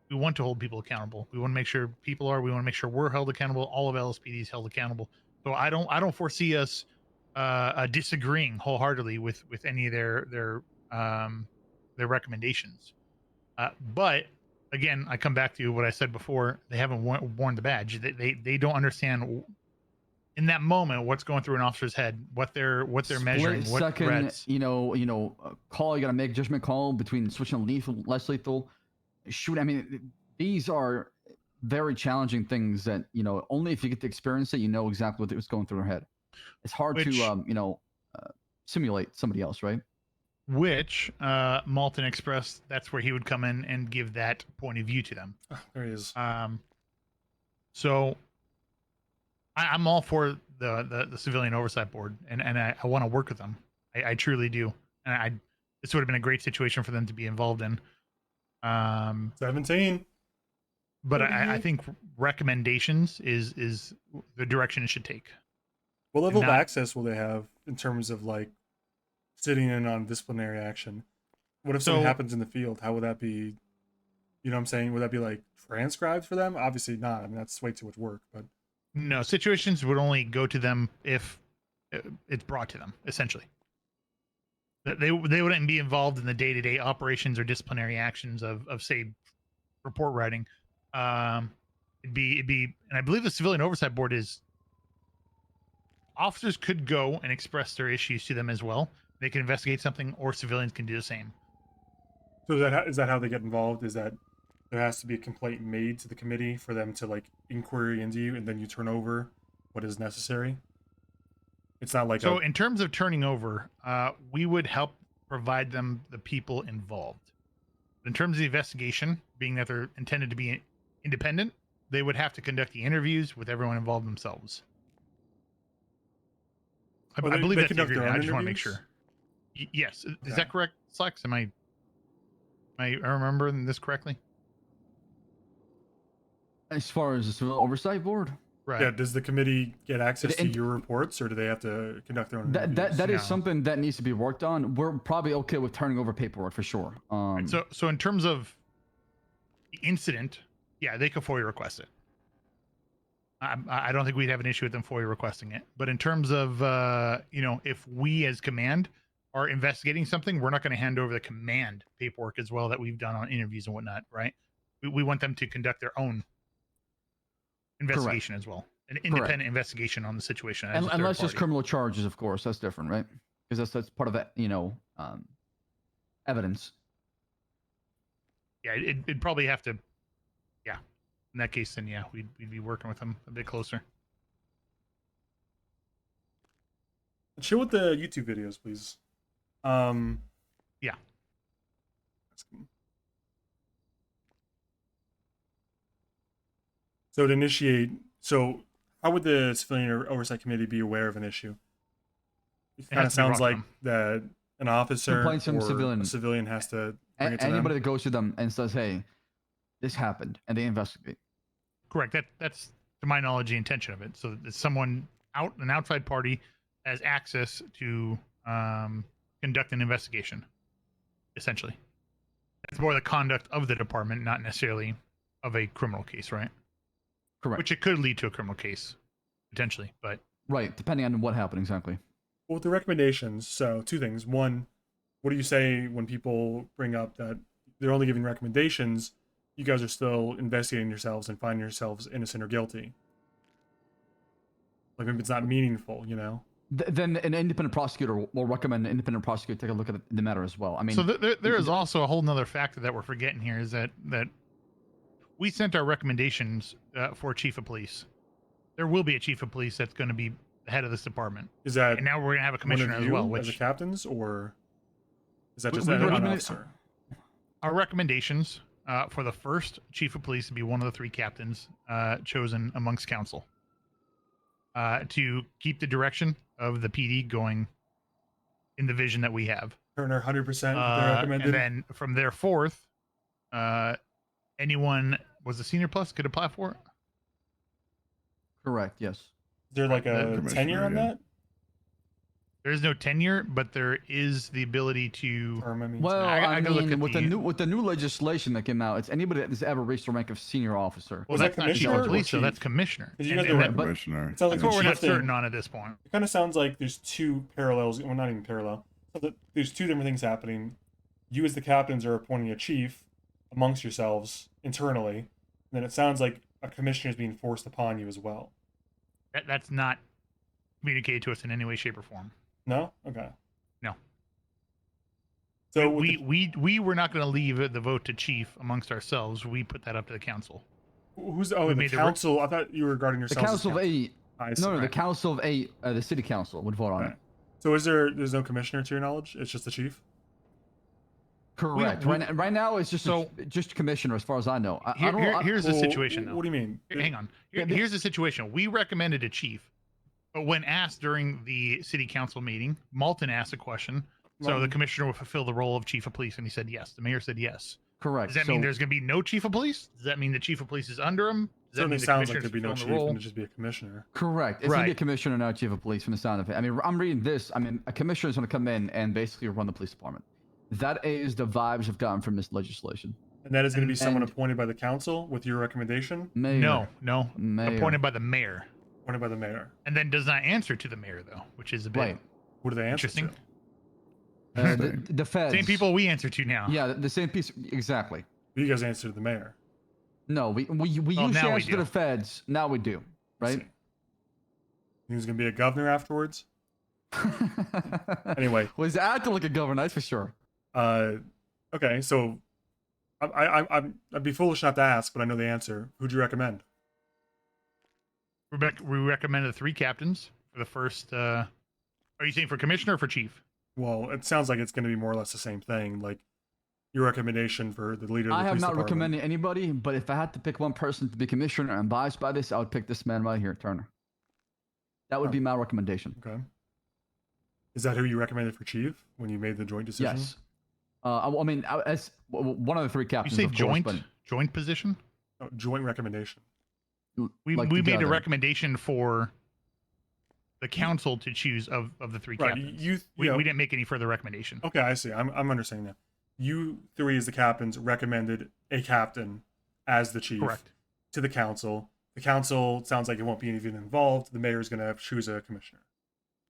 Speaker 13: We want to hold people accountable. We want to make sure people are. We want to make sure we're held accountable. All of LSPD is held accountable. So I don't foresee us disagreeing wholeheartedly with any of their recommendations. But again, I come back to what I said before. They haven't worn the badge. They don't understand in that moment what's going through an officer's head, what they're measuring, what
Speaker 12: second,
Speaker 13: threats.
Speaker 12: Call. You got to make a judgment call between switching lethal, less lethal. Shoot. I mean, these are very challenging things that only if you get to experience it, you know exactly what was going through their head. It's hard to simulate somebody else, right?
Speaker 13: Which Malton expressed that's where he would come in and give that point of view to them.
Speaker 2: Oh, there he is.
Speaker 13: So I'm all for the civilian oversight board, and I want to work with them. I truly do, and this would have been a great situation for them to be involved in.
Speaker 2: 17.
Speaker 13: But I think recommendations is the direction it should take.
Speaker 2: What level of access will they have in terms of like sitting in on disciplinary action? What if something happens in the field? How would that be? You know what I'm saying? Would that be like transcribed for them? Obviously not. I mean, that's way too much work. But
Speaker 13: no, situations would only go to them if it's brought to them. Essentially, they wouldn't be involved in the day-to-day operations or disciplinary actions of say report writing. It'd be, and I believe the civilian oversight board is. Officers could go and express their issues to them as well. They can investigate something, or civilians can do the same.
Speaker 2: So is that how they get involved? Is that there has to be a complaint made to the committee for them to like inquiry into you, and then you turn over what is necessary? It's not like
Speaker 13: in terms of turning over, we would help provide them the people involved. In terms of the investigation, being that they're intended to be independent, they would have to conduct the interviews with everyone involved themselves. I believe that's the agreement. I just want to make sure. Yes, is that correct, Slex? Am I remembering this correctly?
Speaker 12: As far as the civil oversight board,
Speaker 13: right?
Speaker 2: Yeah. Does the committee get access to your reports, or do they have to conduct their own?
Speaker 12: That is something that needs to be worked on. We're probably okay with turning over paperwork for sure.
Speaker 13: So in terms of the incident, yeah, they could FOIA request it. I don't think we'd have an issue with them FOIA requesting it. But in terms of, if we as command are investigating something, we're not going to hand over the command paperwork as well that we've done on interviews and whatnot, right? We want them to conduct their own investigation as well. An independent investigation on the situation.
Speaker 12: Unless there's criminal charges, of course. That's different, right? Because that's part of that, evidence.
Speaker 13: Yeah, it'd probably have to, yeah. In that case, then yeah, we'd be working with them a bit closer.
Speaker 2: Chill with the YouTube videos, please.
Speaker 13: Yeah.
Speaker 2: So to initiate, so how would the civilian oversight committee be aware of an issue? It kind of
Speaker 13: has to be
Speaker 2: sounds
Speaker 13: brought to
Speaker 2: like that an officer
Speaker 12: Complaints from
Speaker 2: or
Speaker 12: civilian.
Speaker 2: a civilian has to bring it to
Speaker 12: Anybody
Speaker 2: them.
Speaker 12: that goes to them and says, "Hey, this happened," and they investigate.
Speaker 13: Correct. That's to my knowledge the intention of it. So that someone an outside party has access to conduct an investigation. Essentially, that's more the conduct of the department, not necessarily of a criminal case, right?
Speaker 12: Correct.
Speaker 13: Which it could lead to a criminal case, potentially, but
Speaker 12: Right, depending on what happened exactly.
Speaker 2: Well, with the recommendations, so two things. One, what do you say when people bring up that they're only giving recommendations? You guys are still investigating yourselves and finding yourselves innocent or guilty. Like maybe it's not meaningful, you know?
Speaker 12: Then an independent prosecutor will recommend an independent prosecutor take a look at the matter as well. I mean,
Speaker 13: so there is also a whole nother factor that we're forgetting here is that we sent our recommendations for chief of police. There will be a chief of police that's going to be the head of this department.
Speaker 2: Is that
Speaker 13: and now we're going to have a commissioner as well,
Speaker 2: as the
Speaker 13: which
Speaker 2: captains, or is that just
Speaker 13: we
Speaker 2: an
Speaker 13: recommend-
Speaker 2: officer?
Speaker 13: our recommendations for the first chief of police to be one of the 3 captains chosen amongst council to keep the direction of the PD going in the vision that we have.
Speaker 2: Turner, 100%. They recommended.
Speaker 13: And then from there forth, anyone was a senior plus could apply for it.
Speaker 12: Correct. Yes.
Speaker 2: Is there like a tenure on that?
Speaker 13: There is no tenure, but there is the ability to.
Speaker 12: Well, I
Speaker 13: gotta look
Speaker 12: mean,
Speaker 13: at
Speaker 12: with the new legislation that came out, it's anybody that has ever reached the rank of senior officer.
Speaker 13: Well, that's not chief of police, so that's commissioner.
Speaker 2: Because you guys
Speaker 13: And
Speaker 2: are
Speaker 13: that-
Speaker 16: commissioner.
Speaker 2: It sounds like
Speaker 13: That's what we're not
Speaker 2: chief thing-
Speaker 13: certain on at this point.
Speaker 2: It kind of sounds like there's two parallels. Well, not even parallel. So there's two different things happening. You as the captains are appointing a chief amongst yourselves internally. And then it sounds like a commissioner is being forced upon you as well.
Speaker 13: That's not communicated to us in any way, shape, or form.
Speaker 2: No? Okay.
Speaker 13: No.
Speaker 2: So
Speaker 13: we were not going to leave the vote to chief amongst ourselves. We put that up to the council.
Speaker 2: Who's
Speaker 13: We
Speaker 2: the
Speaker 13: made the
Speaker 2: council? I thought you were regarding
Speaker 12: The
Speaker 2: yourselves.
Speaker 12: council of
Speaker 2: as
Speaker 12: 8.
Speaker 2: I see.
Speaker 12: No, the
Speaker 2: Right.
Speaker 12: council of 8, the city council would vote on it.
Speaker 2: So there's no commissioner to your knowledge? It's just the chief?
Speaker 12: Correct. Right now, it's just commissioner, as far as I know.
Speaker 13: Here's the situation, though.
Speaker 2: What do you mean?
Speaker 13: Hang on. Here's the situation. We recommended a chief, but when asked during the city council meeting, Malton asked a question. So the commissioner would fulfill the role of chief of police, and he said yes. The mayor said yes.
Speaker 12: Correct.
Speaker 13: Does that mean there's going to be no chief of police? Does that mean the chief of police is under him? Does that
Speaker 2: Certainly
Speaker 13: mean the
Speaker 2: sounds like
Speaker 13: commissioner's
Speaker 2: there'd be no chief
Speaker 13: fulfilling the role?
Speaker 2: and it'd just be a commissioner.
Speaker 12: Correct. It's going to be a commissioner, not a chief of police, from the sound of it. I mean, I'm reading this. I mean, a commissioner is going to come in and basically run the police department. That is the vibes I've gotten from this legislation.
Speaker 2: And that is going to be someone appointed by the council with your recommendation?
Speaker 12: Mayor.
Speaker 13: No.
Speaker 12: Mayor.
Speaker 13: Appointed by the mayor.
Speaker 2: Appointed by the mayor.
Speaker 13: And then does not answer to the mayor, though, which is a bit
Speaker 12: Right.
Speaker 2: Who do they answer
Speaker 13: interesting.
Speaker 12: The feds.
Speaker 13: Same people we answer to now.
Speaker 12: Yeah, the same piece. Exactly.
Speaker 2: You guys answer to the mayor.
Speaker 12: No, we
Speaker 13: Oh,
Speaker 12: used to
Speaker 13: now we
Speaker 12: answer to
Speaker 13: do.
Speaker 12: the feds. Now we do. Right?
Speaker 2: He's going to be a governor afterwards? Anyway.
Speaker 12: Well, he's acting like a governor, that's for sure.
Speaker 2: Okay, so I'd be foolish not to ask, but I know the answer. Who'd you recommend?
Speaker 13: We recommended 3 captains for the first. Are you saying for commissioner or for chief?
Speaker 2: Well, it sounds like it's going to be more or less the same thing. Like your recommendation for the leader of the
Speaker 12: I have
Speaker 2: police
Speaker 12: not
Speaker 2: department.
Speaker 12: recommended anybody, but if I had to pick one person to be commissioner and biased by this, I would pick this man right here, Turner. That would be my recommendation.
Speaker 2: Okay. Is that who you recommended for chief when you made the joint decision?
Speaker 12: Yes. I mean, as one of the 3
Speaker 13: You
Speaker 12: captains.
Speaker 13: say
Speaker 12: of course,
Speaker 13: joint
Speaker 12: but
Speaker 13: joint position?
Speaker 2: Oh, joint recommendation.
Speaker 13: We
Speaker 12: like
Speaker 13: made a
Speaker 12: together.
Speaker 13: recommendation for the council to choose of the 3
Speaker 2: Right,
Speaker 13: captains. We didn't make any further recommendation.
Speaker 2: Okay, I see. I'm understanding that. You 3 as the captains recommended a captain as the chief
Speaker 13: Correct.
Speaker 2: to the council. The council sounds like it won't be even involved. The mayor is going to choose a commissioner.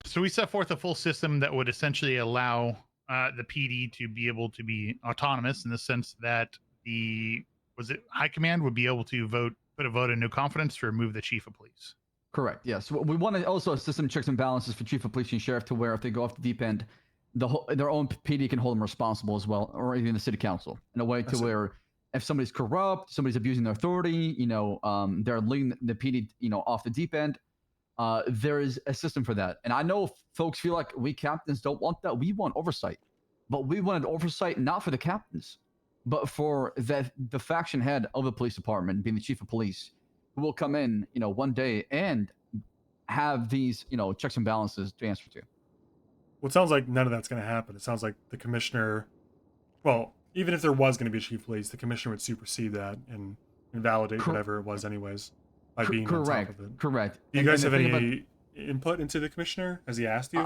Speaker 13: So we set forth a full system that would essentially allow the PD to be able to be autonomous in the sense that high command would be able to put a vote of no confidence to remove the chief of police.
Speaker 12: Correct. Yes. We want to also a system of checks and balances for chief of police and sheriff to where if they go off the deep end, their own PD can hold them responsible as well, or even the city council in a way to where if somebody's corrupt, somebody's abusing their authority, they're leading the PD, off the deep end. There is a system for that. And I know folks feel like we captains don't want that. We want oversight, but we wanted oversight not for the captains, but for the faction head of the police department, being the chief of police, who will come in, one day and have these, checks and balances to answer to.
Speaker 2: Well, it sounds like none of that's going to happen. It sounds like the commissioner, well, even if there was going to be a chief of police, the commissioner would supersede that and invalidate whatever it was anyways by being on top of it.
Speaker 12: Correct.
Speaker 2: Do you guys have any input into the commissioner? Has he asked you?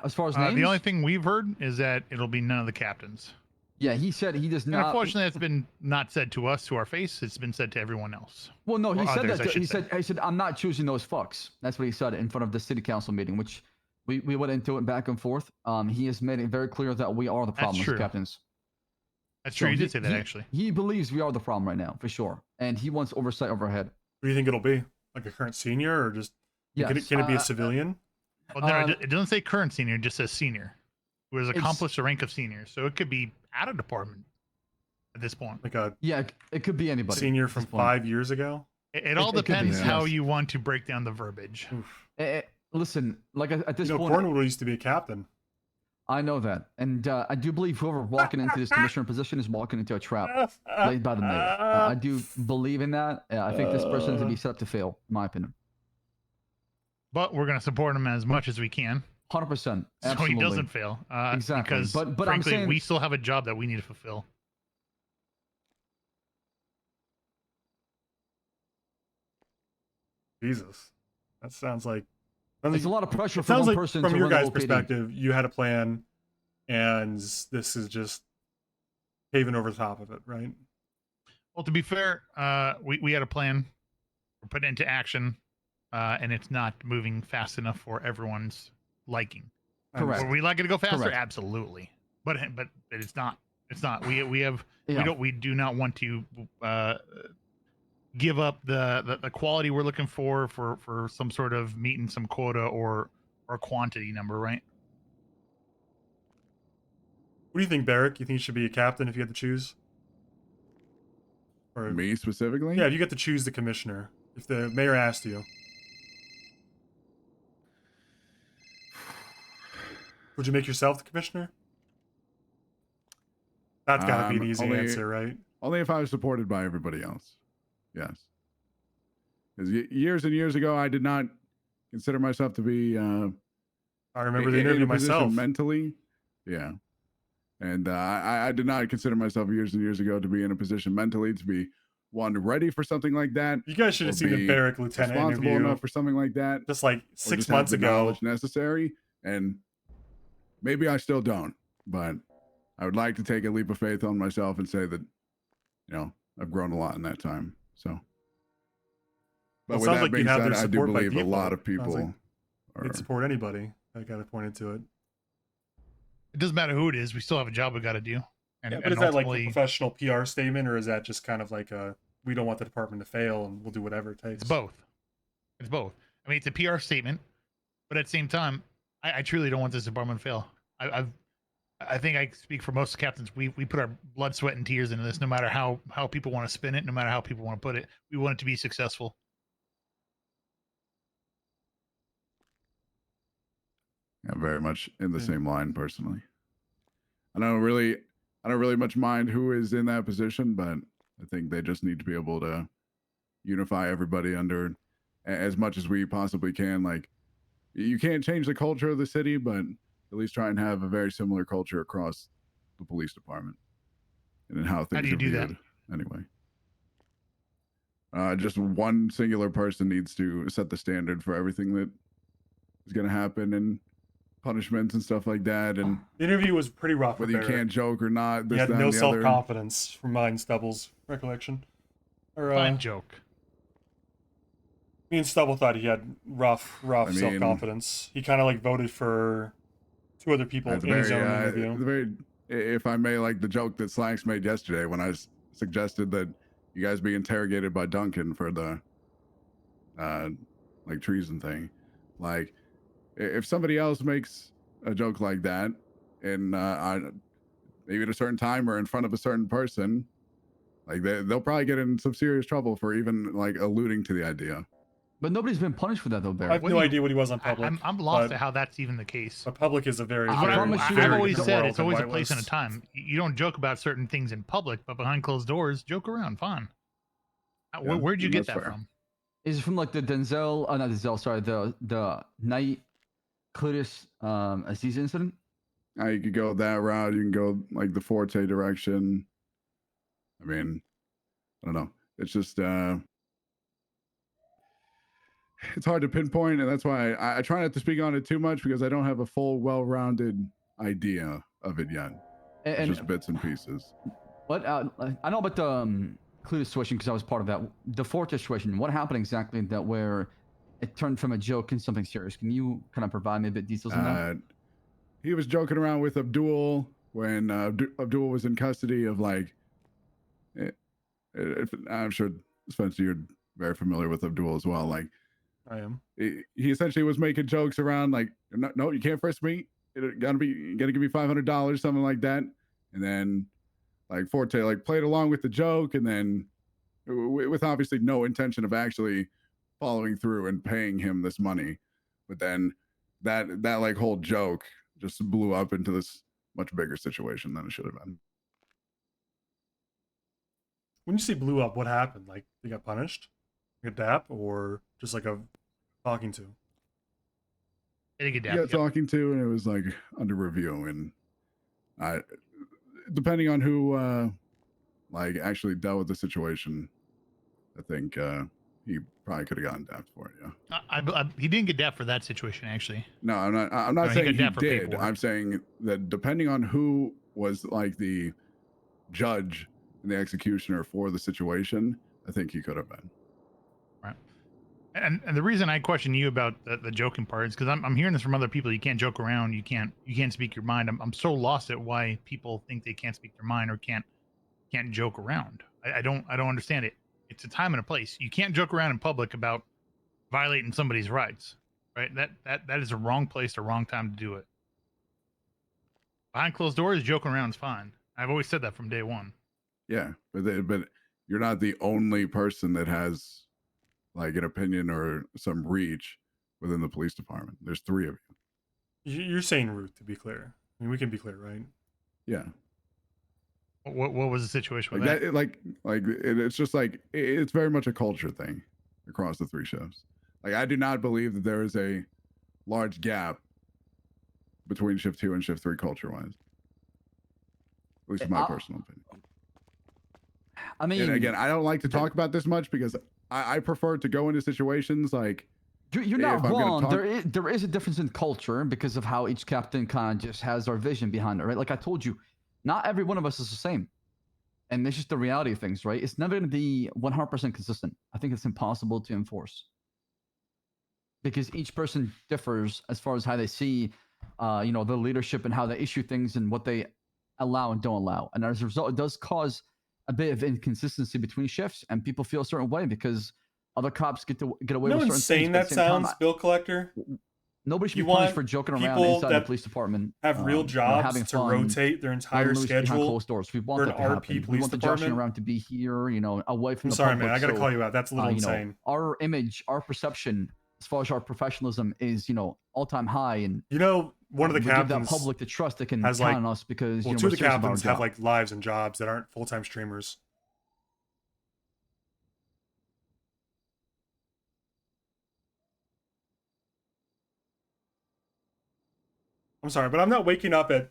Speaker 12: As far as names?
Speaker 13: The only thing we've heard is that it'll be none of the captains.
Speaker 12: Yeah, he said he does
Speaker 13: And
Speaker 12: not.
Speaker 13: unfortunately, that's been not said to us to our face. It's been said to everyone else.
Speaker 12: Well, no, he
Speaker 13: Or
Speaker 12: said
Speaker 13: others,
Speaker 12: that.
Speaker 13: I should
Speaker 12: He
Speaker 13: say.
Speaker 12: said, I'm not choosing those fucks. That's what he said in front of the city council meeting, which we went into it back and forth. He has made it very clear that we are the problem as
Speaker 13: true.
Speaker 12: captains.
Speaker 13: That's true.
Speaker 12: So
Speaker 13: You did say that, actually.
Speaker 12: He believes we are the problem right now, for sure, and he wants oversight over our head.
Speaker 2: What do you think it'll be? Like a current senior, or just can it be a civilian?
Speaker 13: Well, no, it doesn't say current senior; it just says senior, who has accomplished the rank of senior. So it could be out of department at this point.
Speaker 2: Like a
Speaker 12: it could be anybody.
Speaker 2: Senior from 5 years ago.
Speaker 13: It all depends how you want to break down the verbiage.
Speaker 12: Listen, like at this point,
Speaker 2: Cornwall used to be a captain.
Speaker 12: I know that, and I do believe whoever walking into this commissioner position is walking into a trap laid by the mayor. I do believe in that. I think this person is to be set up to fail, in my opinion.
Speaker 13: But we're going to support him as much as we can.
Speaker 12: 100%.
Speaker 13: So he doesn't fail.
Speaker 12: Exactly.
Speaker 13: Because
Speaker 12: but
Speaker 13: frankly,
Speaker 12: I'm saying,
Speaker 13: we still have a job that we need to fulfill.
Speaker 2: Jesus, that sounds like
Speaker 12: it's a lot of pressure
Speaker 2: it
Speaker 12: for
Speaker 2: sounds
Speaker 12: one
Speaker 2: like
Speaker 12: person
Speaker 2: from
Speaker 12: to
Speaker 2: your
Speaker 12: run the
Speaker 2: guys'
Speaker 12: whole PD.
Speaker 2: perspective, you had a plan, and this is just paving over the top of it, right?
Speaker 13: Well, to be fair, we had a plan. We're putting it into action, and it's not moving fast enough for everyone's liking.
Speaker 12: Correct.
Speaker 13: Would we like it to go faster?
Speaker 12: Correct.
Speaker 13: Absolutely. But it's not. It's not. We have
Speaker 12: Yeah.
Speaker 13: we do not want to give up the quality we're looking for some sort of meeting some quota or quantity number, right?
Speaker 2: What do you think, Barrick? You think you should be a captain if you had to choose? Or
Speaker 16: me specifically?
Speaker 2: Yeah, if you get to choose the commissioner, if the mayor asked you, would you make yourself the commissioner? That's got to be an easy answer, right?
Speaker 16: Only if I was supported by everybody else. Yes. Because years and years ago, I did not consider myself to be.
Speaker 2: I remember the interview myself.
Speaker 16: Mentally, yeah. And I did not consider myself years and years ago to be in a position mentally to be ready for something like that.
Speaker 2: You guys should have seen the Barrick lieutenant
Speaker 16: responsible
Speaker 2: interview
Speaker 16: enough for something like that.
Speaker 2: just like
Speaker 16: or
Speaker 2: 6
Speaker 16: just have
Speaker 2: months
Speaker 16: the
Speaker 2: ago.
Speaker 16: knowledge necessary, and maybe I still don't, but I would like to take a leap of faith on myself and say that, I've grown a lot in that time. So, but
Speaker 2: Well, it
Speaker 16: with
Speaker 2: sounds
Speaker 16: that
Speaker 2: like you
Speaker 16: being
Speaker 2: have
Speaker 16: said,
Speaker 2: their
Speaker 16: I do
Speaker 2: support by
Speaker 16: believe a
Speaker 2: default.
Speaker 16: lot of
Speaker 2: Sounds
Speaker 16: people
Speaker 2: like
Speaker 16: are.
Speaker 2: They'd support anybody that got appointed to it.
Speaker 13: It doesn't matter who it is. We still have a job we got to do. And,
Speaker 2: Yeah, but
Speaker 13: and
Speaker 2: is that like a
Speaker 13: ultimately,
Speaker 2: professional PR statement, or is that just kind of like a we don't want the department to fail and we'll do whatever it takes?
Speaker 13: it's both. It's both. I mean, it's a PR statement, but at the same time, I truly don't want this department to fail. I think I speak for most captains. We put our blood, sweat, and tears into this. No matter how people want to spin it, no matter how people want to put it, we want it to be successful.
Speaker 16: Yeah, very much in the same line personally. I don't really much mind who is in that position, but I think they just need to be able to unify everybody under as much as we possibly can. Like, you can't change the culture of the city, but at least try and have a very similar culture across the police department and in how things
Speaker 13: do you
Speaker 16: are
Speaker 13: do that?
Speaker 16: viewed. Anyway, just one singular person needs to set the standard for everything that is going to happen and punishments and stuff like that. And
Speaker 2: The interview was pretty rough.
Speaker 16: whether you
Speaker 2: with Barrett.
Speaker 16: can't joke or not,
Speaker 2: He
Speaker 16: this,
Speaker 2: had
Speaker 16: that,
Speaker 2: no
Speaker 16: and the other.
Speaker 2: self-confidence, from mine Stubble's recollection. Or,
Speaker 13: Fine joke.
Speaker 2: Me and Stubble thought he had rough
Speaker 16: I mean-
Speaker 2: self-confidence. He kind of like voted for two other people
Speaker 16: At the
Speaker 2: in his
Speaker 16: very,
Speaker 2: own
Speaker 16: at
Speaker 2: interview.
Speaker 16: the very, if I may, like the joke that Slacks made yesterday when I suggested that you guys be interrogated by Duncan for the like treason thing. Like, if somebody else makes a joke like that, and maybe at a certain time or in front of a certain person, like they'll probably get in some serious trouble for even like alluding to the idea.
Speaker 12: But nobody's been punished for that though,
Speaker 2: I
Speaker 12: Barry.
Speaker 2: have no idea what he was on public.
Speaker 13: I'm lost
Speaker 2: but
Speaker 13: at how that's even the case.
Speaker 2: The public is a very,
Speaker 12: I
Speaker 2: very,
Speaker 12: promise you-
Speaker 2: very
Speaker 13: I've always
Speaker 2: different
Speaker 13: said
Speaker 2: world
Speaker 13: it's
Speaker 2: than
Speaker 13: always a
Speaker 2: White
Speaker 13: place and a
Speaker 2: List.
Speaker 13: time. You don't joke about certain things in public, but behind closed doors, joke around, fine. Where'd you get
Speaker 16: that's
Speaker 13: that
Speaker 16: fair.
Speaker 13: from?
Speaker 12: Is it from like the Denzel? Not Denzel. Sorry, the Night Cletus Aziz incident.
Speaker 16: You could go that route. You can go like the Forte direction. I mean, I don't know. It's just it's hard to pinpoint, and that's why I try not to speak on it too much because I don't have a full, well-rounded idea of it yet. It's just bits and pieces.
Speaker 12: What I know about the Cletus situation because I was part of that. The Forte situation. What happened exactly that where it turned from a joke into something serious? Can you kind of provide me a bit details on that?
Speaker 16: He was joking around with Abdul when Abdul was in custody of like. I'm sure Spencer, you're very familiar with Abdul as well. Like,
Speaker 2: I am.
Speaker 16: He essentially was making jokes around like, no, you can't frisk me. You gotta give me $500, something like that. And then like Forte like played along with the joke, and then with obviously no intention of actually following through and paying him this money. But then that like whole joke just blew up into this much bigger situation than it should have been.
Speaker 2: When you say blew up, what happened? Like they got punished? Like a dap, or just like a talking to?
Speaker 13: They didn't get
Speaker 16: Yeah,
Speaker 13: dap.
Speaker 16: talking to, and it was like under review, and depending on who like actually dealt with the situation, I think he probably could have gotten dapped for it. Yeah.
Speaker 13: He didn't get dap for that situation, actually.
Speaker 16: No, I'm not
Speaker 13: No,
Speaker 16: saying
Speaker 13: he
Speaker 16: he
Speaker 13: got dapped for
Speaker 16: did.
Speaker 13: paperwork.
Speaker 16: I'm saying that depending on who was like the judge and the executioner for the situation, I think he could have been.
Speaker 13: Right. And the reason I question you about the joking part is because I'm hearing this from other people. You can't joke around. You can't speak your mind. I'm so lost at why people think they can't speak their mind or can't joke around. I don't understand it. It's a time and a place. You can't joke around in public about violating somebody's rights, right? That is a wrong place, the wrong time to do it. Behind closed doors, joking around is fine. I've always said that from day one.
Speaker 16: Yeah, but you're not the only person that has like an opinion or some reach within the police department. There's 3 of you.
Speaker 2: You're saying Ruth, to be clear. I mean, we can be clear, right?
Speaker 16: Yeah.
Speaker 13: What was the situation with
Speaker 16: Like
Speaker 13: that?
Speaker 16: It's just like it's very much a culture thing across the 3 shifts. Like I do not believe that there is a large gap between shift 2 and shift 3 culture-wise. At least in my personal opinion.
Speaker 12: I mean,
Speaker 16: and again, I don't like to talk about this much because I prefer to go into situations like.
Speaker 12: You're not wrong. There is a difference in culture because of how each captain kind of just has our vision behind it, right? Like I told you, not every one of us is the same. And it's just the reality of things, right? It's never going to be 100% consistent. I think it's impossible to enforce. Because each person differs as far as how they see, the leadership and how they issue things and what they allow and don't allow. And as a result, it does cause a bit of inconsistency between shifts, and people feel a certain way because other cops get away with certain things.
Speaker 2: Insane that sounds, bill collector.
Speaker 12: Nobody should be punished for joking around inside the police department.
Speaker 2: Have real jobs
Speaker 12: having
Speaker 2: to
Speaker 12: fun,
Speaker 2: rotate their entire schedule
Speaker 12: closed doors. We want
Speaker 2: for
Speaker 12: that
Speaker 2: an
Speaker 12: to
Speaker 2: RP
Speaker 12: happen. We
Speaker 2: police
Speaker 12: want the joshing
Speaker 2: department.
Speaker 12: around to be here, away from
Speaker 2: I'm
Speaker 12: the
Speaker 2: sorry,
Speaker 12: public.
Speaker 2: man. I gotta
Speaker 12: So,
Speaker 2: call you out. That's a little insane.
Speaker 12: Our image, our perception, as far as our professionalism, is all-time high. And
Speaker 2: one of the
Speaker 12: we
Speaker 2: captains
Speaker 12: give that public the trust that can
Speaker 2: has
Speaker 12: count on us because
Speaker 2: 2 of the captains have like lives and jobs that aren't full-time streamers. I'm sorry, but I'm not waking up at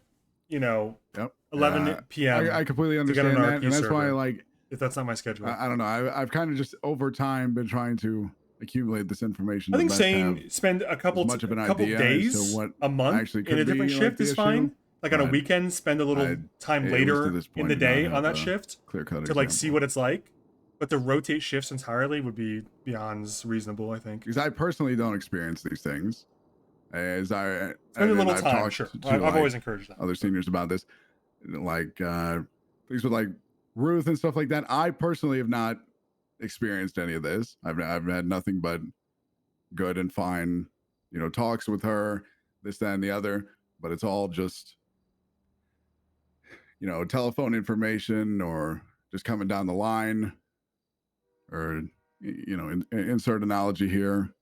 Speaker 2: 11 p.m.
Speaker 16: I completely
Speaker 2: to get
Speaker 16: understand
Speaker 2: on an
Speaker 16: that,
Speaker 2: RP
Speaker 16: and that's
Speaker 2: server,
Speaker 16: why like
Speaker 2: if that's not my schedule.
Speaker 16: I don't know. I've kind of just over time been trying to accumulate this information.
Speaker 2: I think
Speaker 16: to best
Speaker 2: saying
Speaker 16: have
Speaker 2: spend a couple
Speaker 16: as much of an
Speaker 2: couple
Speaker 16: idea as
Speaker 2: days,
Speaker 16: to what
Speaker 2: a month
Speaker 16: actually
Speaker 2: in
Speaker 16: could
Speaker 2: a different
Speaker 16: be,
Speaker 2: shift
Speaker 16: the
Speaker 2: is
Speaker 16: issue,
Speaker 2: fine. Like on a
Speaker 16: but
Speaker 2: weekend, spend a little time
Speaker 16: at least
Speaker 2: later
Speaker 16: to this
Speaker 2: in
Speaker 16: point
Speaker 2: the
Speaker 16: do not
Speaker 2: day
Speaker 16: have
Speaker 2: on that
Speaker 16: a
Speaker 2: shift
Speaker 16: clear-cut
Speaker 2: to like
Speaker 16: example.
Speaker 2: see what it's like. But to rotate shifts entirely would be beyond reasonable, I think.
Speaker 16: Because I personally don't experience these things. As I
Speaker 2: spend a little
Speaker 16: I've
Speaker 2: time,
Speaker 16: talked
Speaker 2: sure.
Speaker 16: to,
Speaker 2: I've
Speaker 16: like,
Speaker 2: always encouraged that.
Speaker 16: other seniors about this, like things with like Ruth and stuff like that. I personally have not experienced any of this. I've had nothing but good and fine, talks with her, this, that, and the other. But it's all just, telephone information or just coming down the line, or insert analogy here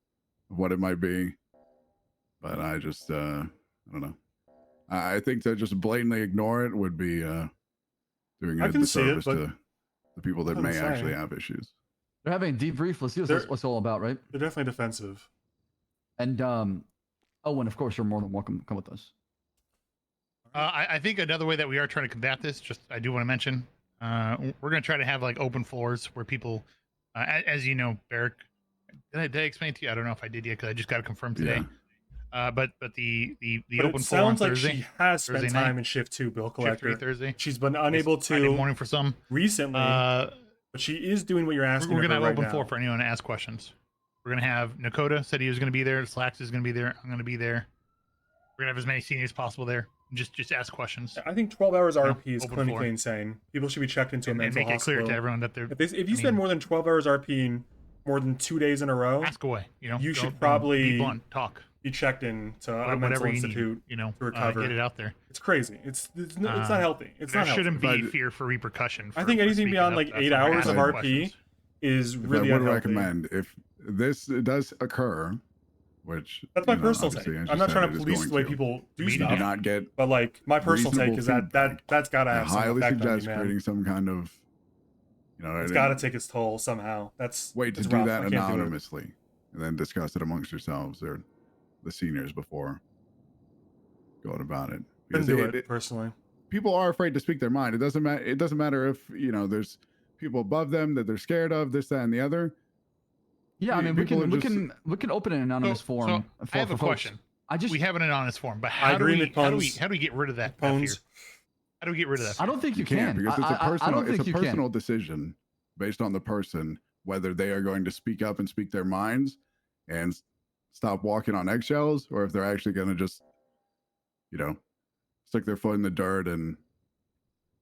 Speaker 16: of what it might be. But I just I don't know. I think to just blatantly ignore it would be doing
Speaker 2: I
Speaker 16: a
Speaker 2: can see it,
Speaker 16: disservice
Speaker 2: but
Speaker 16: to the people that
Speaker 2: I'm
Speaker 16: may
Speaker 2: saying.
Speaker 16: actually have issues.
Speaker 12: They're having a debrief. Let's see what it's all about, right?
Speaker 2: They're definitely defensive.
Speaker 12: And Owen, of course, you're more than welcome to come with us.
Speaker 13: I think another way that we are trying to combat this, just I do want to mention, we're going to try to have like open floors where people, as you know, Barrick, did I explain to you? I don't know if I did yet because I just got to confirm today. But the
Speaker 2: But
Speaker 13: open
Speaker 2: it
Speaker 13: floor on
Speaker 2: sounds like
Speaker 13: Thursday,
Speaker 2: she has spent
Speaker 13: Thursday
Speaker 2: time
Speaker 13: night,
Speaker 2: in shift 2, Bill
Speaker 13: shift
Speaker 2: Collector.
Speaker 13: 3 Thursday.
Speaker 2: She's been unable to
Speaker 13: Friday morning for some
Speaker 2: recently, but she is doing what you're asking.
Speaker 13: We're
Speaker 2: of
Speaker 13: gonna
Speaker 2: her
Speaker 13: have
Speaker 2: right
Speaker 13: open
Speaker 2: now.
Speaker 13: floor for anyone to ask questions. We're gonna have Nakota said he was gonna be there. Slacks is gonna be there. I'm gonna be there. We're gonna have as many seniors as possible there. Just ask questions.
Speaker 2: I think 12 hours
Speaker 13: You know,
Speaker 2: RP is
Speaker 13: open
Speaker 2: clinically
Speaker 13: floor.
Speaker 2: insane. People should be checked into a
Speaker 13: And
Speaker 2: mental
Speaker 13: make it clear
Speaker 2: hospital.
Speaker 13: to everyone that they're.
Speaker 2: If you spend more than 12 hours RPing more than 2 days in a row,
Speaker 13: ask away. You know,
Speaker 2: you
Speaker 13: don't
Speaker 2: should probably
Speaker 13: be blunt. Talk.
Speaker 2: be checked into a mental
Speaker 13: Whatever you
Speaker 2: institute
Speaker 13: need. You know,
Speaker 2: to recover.
Speaker 13: get it out there.
Speaker 2: It's crazy. It's not healthy. It's
Speaker 13: there
Speaker 2: not healthy.
Speaker 13: shouldn't be fear for repercussion.
Speaker 2: I think anything
Speaker 13: speaking
Speaker 2: beyond
Speaker 13: up.
Speaker 2: like
Speaker 13: That's
Speaker 2: 8
Speaker 13: why we're
Speaker 2: hours of
Speaker 13: asking
Speaker 2: RP
Speaker 13: questions.
Speaker 2: is
Speaker 16: If
Speaker 2: really
Speaker 16: I would
Speaker 2: unhealthy.
Speaker 16: recommend, if this does occur, which
Speaker 2: That's my
Speaker 16: you know,
Speaker 2: personal take.
Speaker 16: obviously, as
Speaker 2: I'm
Speaker 16: you
Speaker 2: not
Speaker 16: said,
Speaker 2: trying
Speaker 16: it
Speaker 2: to
Speaker 16: is
Speaker 2: police
Speaker 16: going
Speaker 2: the way
Speaker 16: to.
Speaker 2: people do
Speaker 16: You
Speaker 2: stuff.
Speaker 16: do not get
Speaker 2: But like my personal
Speaker 16: reasonable
Speaker 2: take is that's got to
Speaker 16: I
Speaker 2: have some
Speaker 16: highly
Speaker 2: effect on
Speaker 16: suggest
Speaker 2: you, man.
Speaker 16: creating some kind of, you know,
Speaker 2: It's got to take its toll somehow.
Speaker 16: wait to
Speaker 2: it's
Speaker 16: do
Speaker 2: rough.
Speaker 16: that
Speaker 2: I can't do it.
Speaker 16: anonymously and then discuss it amongst yourselves or the seniors before going about it.
Speaker 2: Couldn't do it personally.
Speaker 16: People are afraid to speak their mind. It doesn't matter. It doesn't matter if you know there's people above them that they're scared of, this, that, and the other.
Speaker 12: Yeah, I mean, we
Speaker 16: People are
Speaker 12: can open an anonymous forum.
Speaker 13: I have a
Speaker 12: folks.
Speaker 13: question. We have an anonymous form, but how do
Speaker 2: agree
Speaker 13: we
Speaker 2: with
Speaker 13: how do
Speaker 2: Pons.
Speaker 13: we get rid of that
Speaker 2: Pons.
Speaker 13: fear? How do we get rid of that fear?
Speaker 12: I don't think you
Speaker 16: can't
Speaker 12: can.
Speaker 16: because it's a personal.
Speaker 12: I don't think
Speaker 16: it's a
Speaker 12: you can.
Speaker 16: personal decision based on the person whether they are going to speak up and speak their minds and stop walking on eggshells, or if they're actually going to just, you know, stick their foot in the dirt and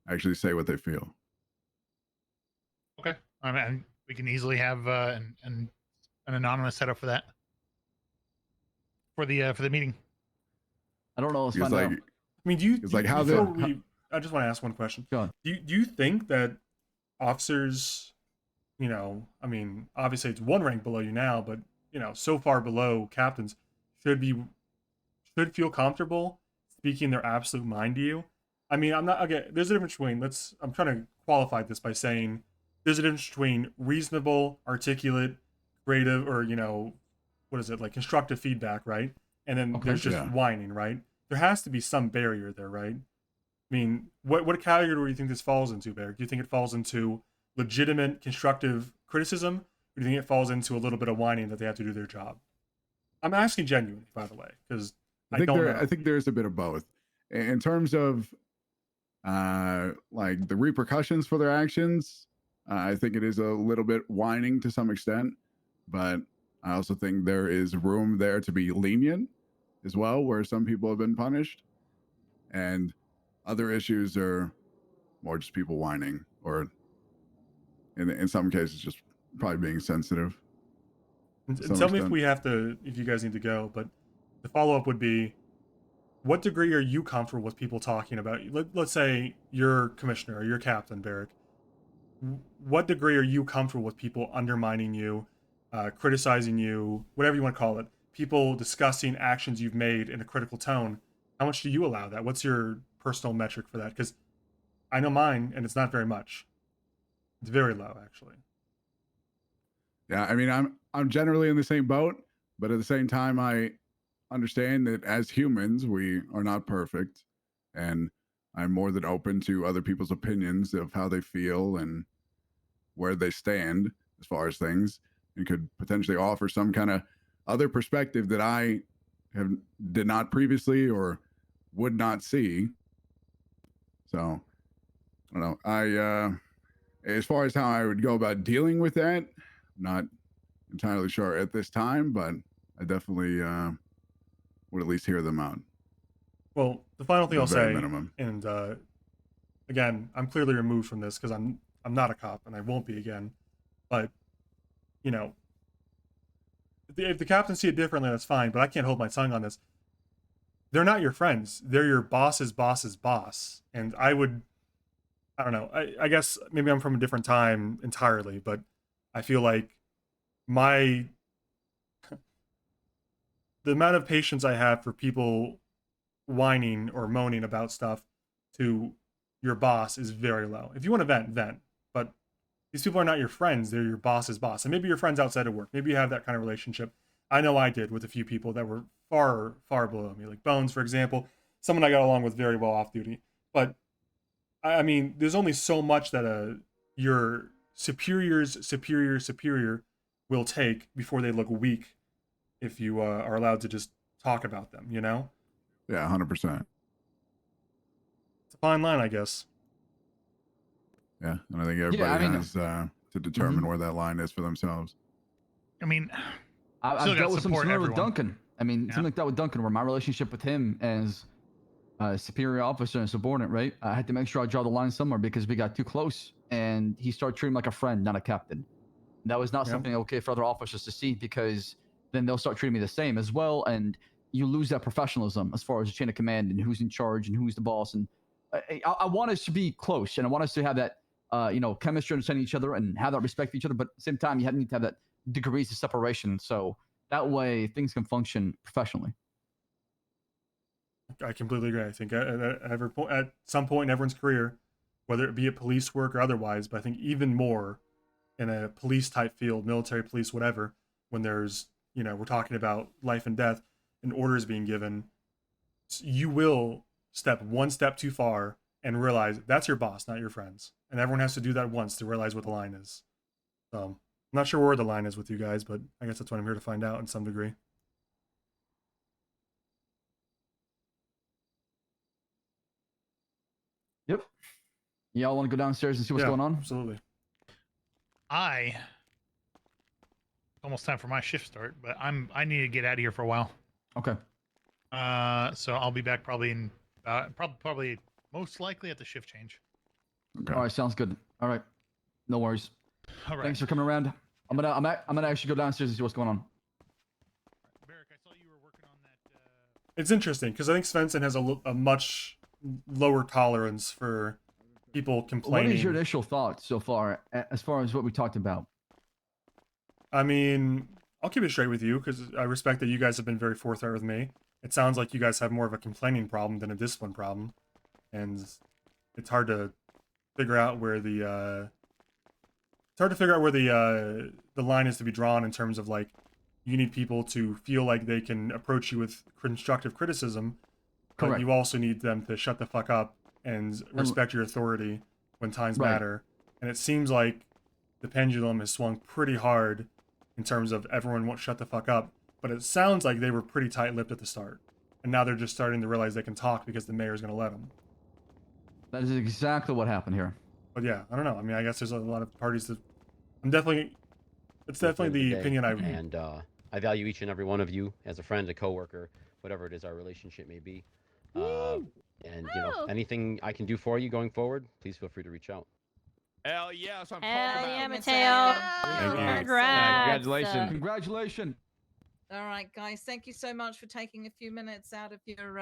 Speaker 16: actually say what they feel.
Speaker 13: Okay, I mean, we can easily have an anonymous setup for that for the meeting.
Speaker 12: I don't know. Let's
Speaker 16: Because,
Speaker 12: find
Speaker 16: like,
Speaker 12: out.
Speaker 2: I mean, do you?
Speaker 16: It's like how
Speaker 2: before
Speaker 16: the-
Speaker 2: we, I just want to ask one question.
Speaker 12: Go on.
Speaker 2: Do you think that officers, you know, I mean, obviously it's one rank below you now, but you know, so far below captains, should feel comfortable speaking their absolute mind to you? I mean, I'm not okay. There's a difference between I'm trying to qualify this by saying there's a difference between reasonable, articulate, creative, or you know, what is it like constructive feedback, right? And then there's just whining, right? There has to be some barrier there, right? I mean, what category do you think this falls into, Barrick? Do you think it falls into legitimate constructive criticism, or do you think it falls into a little bit of whining that they have to do their job? I'm asking genuinely, by the way, because I don't know.
Speaker 16: I think there's a bit of both. In terms of like the repercussions for their actions, I think it is a little bit whining to some extent, but I also think there is room there to be lenient as well, where some people have been punished, and other issues are more just people whining, or in some cases just probably being sensitive.
Speaker 2: And
Speaker 16: to some
Speaker 2: tell me
Speaker 16: extent.
Speaker 2: if you guys need to go, but the follow-up would be, what degree are you comfortable with people talking about you? Let's say you're commissioner or you're captain, Barrick. What degree are you comfortable with people undermining you, criticizing you, whatever you want to call it, people discussing actions you've made in a critical tone? How much do you allow that? What's your personal metric for that? Because I know mine, and it's not very much. It's very low, actually.
Speaker 16: Yeah, I mean, I'm generally in the same boat, but at the same time, I understand that as humans, we are not perfect, and I'm more than open to other people's opinions of how they feel and where they stand as far as things, and could potentially offer some kind of other perspective that I did not previously or would not see. So, I don't know. As far as how I would go about dealing with that, I'm not entirely sure at this time, but I definitely would at least hear them out.
Speaker 2: Well, the final thing
Speaker 16: At
Speaker 2: I'll
Speaker 16: the very
Speaker 2: say,
Speaker 16: minimum.
Speaker 2: and again, I'm clearly removed from this because I'm not a cop and I won't be again. But you know, if the captains see it differently, that's fine. But I can't hold my tongue on this. They're not your friends. They're your boss's boss's boss. And I don't know. I guess maybe I'm from a different time entirely, but I feel like the amount of patience I have for people whining or moaning about stuff to your boss is very low. If you want to vent, but These people are not your friends. They're your boss's boss. And maybe you're friends outside of work. Maybe you have that kind of relationship. I know I did with a few people that were far, far below me. Like Bones, for example, someone I got along with very well off duty. But, I mean, there's only so much that your superior's superior will take before they look weak if you are allowed to just talk about them, you know?
Speaker 16: Yeah, 100%.
Speaker 2: It's a fine line, I guess.
Speaker 16: Yeah, and I think everybody has to determine where that line is for themselves.
Speaker 13: I mean,
Speaker 12: I've dealt with something similar with Duncan. I mean, something like that with Duncan, where my relationship with him as a superior officer and subordinate, right? I had to make sure I draw the line somewhere because we got too close, and he started treating me like a friend, not a captain. That was not something okay for other officers to see, because then they'll start treating me the same as well, and you lose that professionalism as far as the chain of command and who's in charge and who's the boss. And I want us to be close, and I want us to have that chemistry, understanding each other, and have that respect for each other. But at the same time, you need to have that degrees of separation, so that way things can function professionally.
Speaker 2: I completely agree. I think at some point in everyone's career, whether it be at police work or otherwise, but I think even more in a police type field, military police, whatever, when there's, we're talking about life and death and orders being given, you will step one step too far and realize that's your boss, not your friends. And everyone has to do that once to realize what the line is. So I'm not sure where the line is with you guys, but I guess that's what I'm here to find out in some degree.
Speaker 12: Yep. Y'all want to go downstairs and see what's going on?
Speaker 2: Absolutely.
Speaker 13: Almost time for my shift start, but I need to get out of here for a while.
Speaker 12: Okay.
Speaker 13: So I'll be back probably in probably most likely at the shift change.
Speaker 12: Okay. All right, sounds good. All right, no worries.
Speaker 13: All right.
Speaker 12: Thanks for coming around. I'm gonna actually go downstairs and see what's going on.
Speaker 2: It's interesting because I think Svensen has a much lower tolerance for people complaining.
Speaker 12: What is your initial thoughts so far as what we talked about?
Speaker 2: I mean, I'll keep it straight with you because I respect that you guys have been very forthright with me. It sounds like you guys have more of a complaining problem than a discipline problem, and it's hard to figure out where the line is to be drawn in terms of, like, you need people to feel like they can approach you with constructive criticism, but
Speaker 12: Correct.
Speaker 2: you also need them to shut the fuck up and respect your authority when times matter. And it seems like the pendulum has swung pretty hard in terms of everyone won't shut the fuck up, but it sounds like they were pretty tight-lipped at the start, and now they're just starting to realize they can talk because the mayor's going to let them.
Speaker 12: That is exactly what happened here.
Speaker 2: But yeah, I don't know. I mean, I guess there's a lot of parties that it's definitely the opinion
Speaker 7: and I value each and every one of you as a friend, a coworker, whatever it is our relationship may be. And anything I can do for you going forward, please feel free to reach out.
Speaker 20: Hell yeah, that's what I'm
Speaker 8: Hell
Speaker 20: talking
Speaker 8: yeah,
Speaker 20: about.
Speaker 8: Mateo.
Speaker 20: Thank you.
Speaker 8: Congrats.
Speaker 20: Congratulations.
Speaker 12: Congratulations.
Speaker 17: All right, guys. Thank you so much for taking a few minutes out of your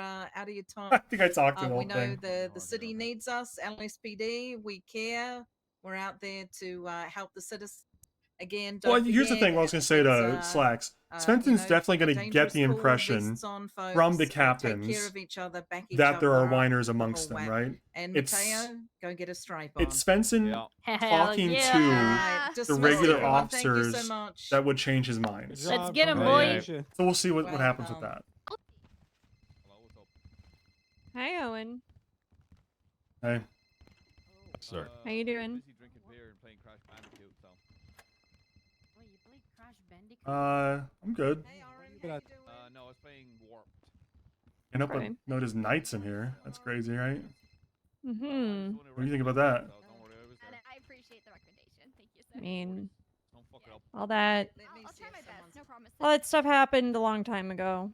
Speaker 17: time.
Speaker 2: I think I talked to the
Speaker 17: We
Speaker 2: whole
Speaker 17: know
Speaker 2: thing.
Speaker 17: the city needs us. LSPD, we care. We're out there to help the citizens. Again,
Speaker 2: Well,
Speaker 17: don't
Speaker 2: here's the
Speaker 17: forget,
Speaker 2: thing. What I was going to say to Slacks. Svensen's definitely going to get the impression from the captains
Speaker 17: take care of each other, back each
Speaker 2: that there are
Speaker 17: other up
Speaker 2: whiners
Speaker 17: the
Speaker 2: amongst
Speaker 17: whole
Speaker 2: them,
Speaker 17: way.
Speaker 2: right?
Speaker 17: And
Speaker 2: It's
Speaker 17: Mateo, go get a stripe on.
Speaker 2: it's Svensen
Speaker 8: Hell
Speaker 2: talking
Speaker 8: yeah.
Speaker 2: to
Speaker 17: Alright,
Speaker 2: the
Speaker 17: dismiss
Speaker 2: regular
Speaker 17: everyone. Thank you so
Speaker 2: officers
Speaker 17: much.
Speaker 2: that would change his mind.
Speaker 8: Let's get him, boys.
Speaker 2: So we'll see what happens with that.
Speaker 10: Hi, Owen.
Speaker 2: Hey.
Speaker 14: Sir.
Speaker 10: How you doing?
Speaker 20: Busy drinking beer and playing Crash Bandicoot, so.
Speaker 19: Wait, you played Crash Bandicoot?
Speaker 2: I'm good.
Speaker 20: No, I was playing Warped.
Speaker 2: And up
Speaker 10: Okay.
Speaker 2: note his knights in here. That's crazy, right?
Speaker 10: Mm-hmm.
Speaker 2: What do you think about that?
Speaker 8: I appreciate the recommendation. Thank you, sir.
Speaker 10: I mean,
Speaker 20: Don't fuck it up.
Speaker 10: all that,
Speaker 8: I'll try my best. No promise.
Speaker 10: all that stuff happened a long time ago,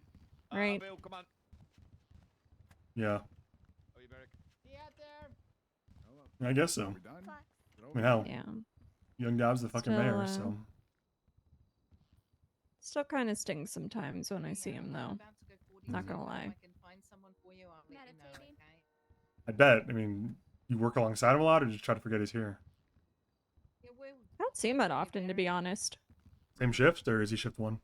Speaker 10: right?
Speaker 20: Bill, come on.
Speaker 2: Yeah.
Speaker 20: Oh, you better.
Speaker 2: I guess so. I mean, hell,
Speaker 10: Yeah.
Speaker 2: Young Dobbs the fucking
Speaker 10: Still,
Speaker 2: mayor, so.
Speaker 10: Still kind of stings sometimes when I see him, though. Not gonna lie.
Speaker 2: I bet. I mean, you work alongside him a lot, or just try to forget he's here?
Speaker 10: I don't see him that often, to be honest.
Speaker 2: Same shift, or is he shift one?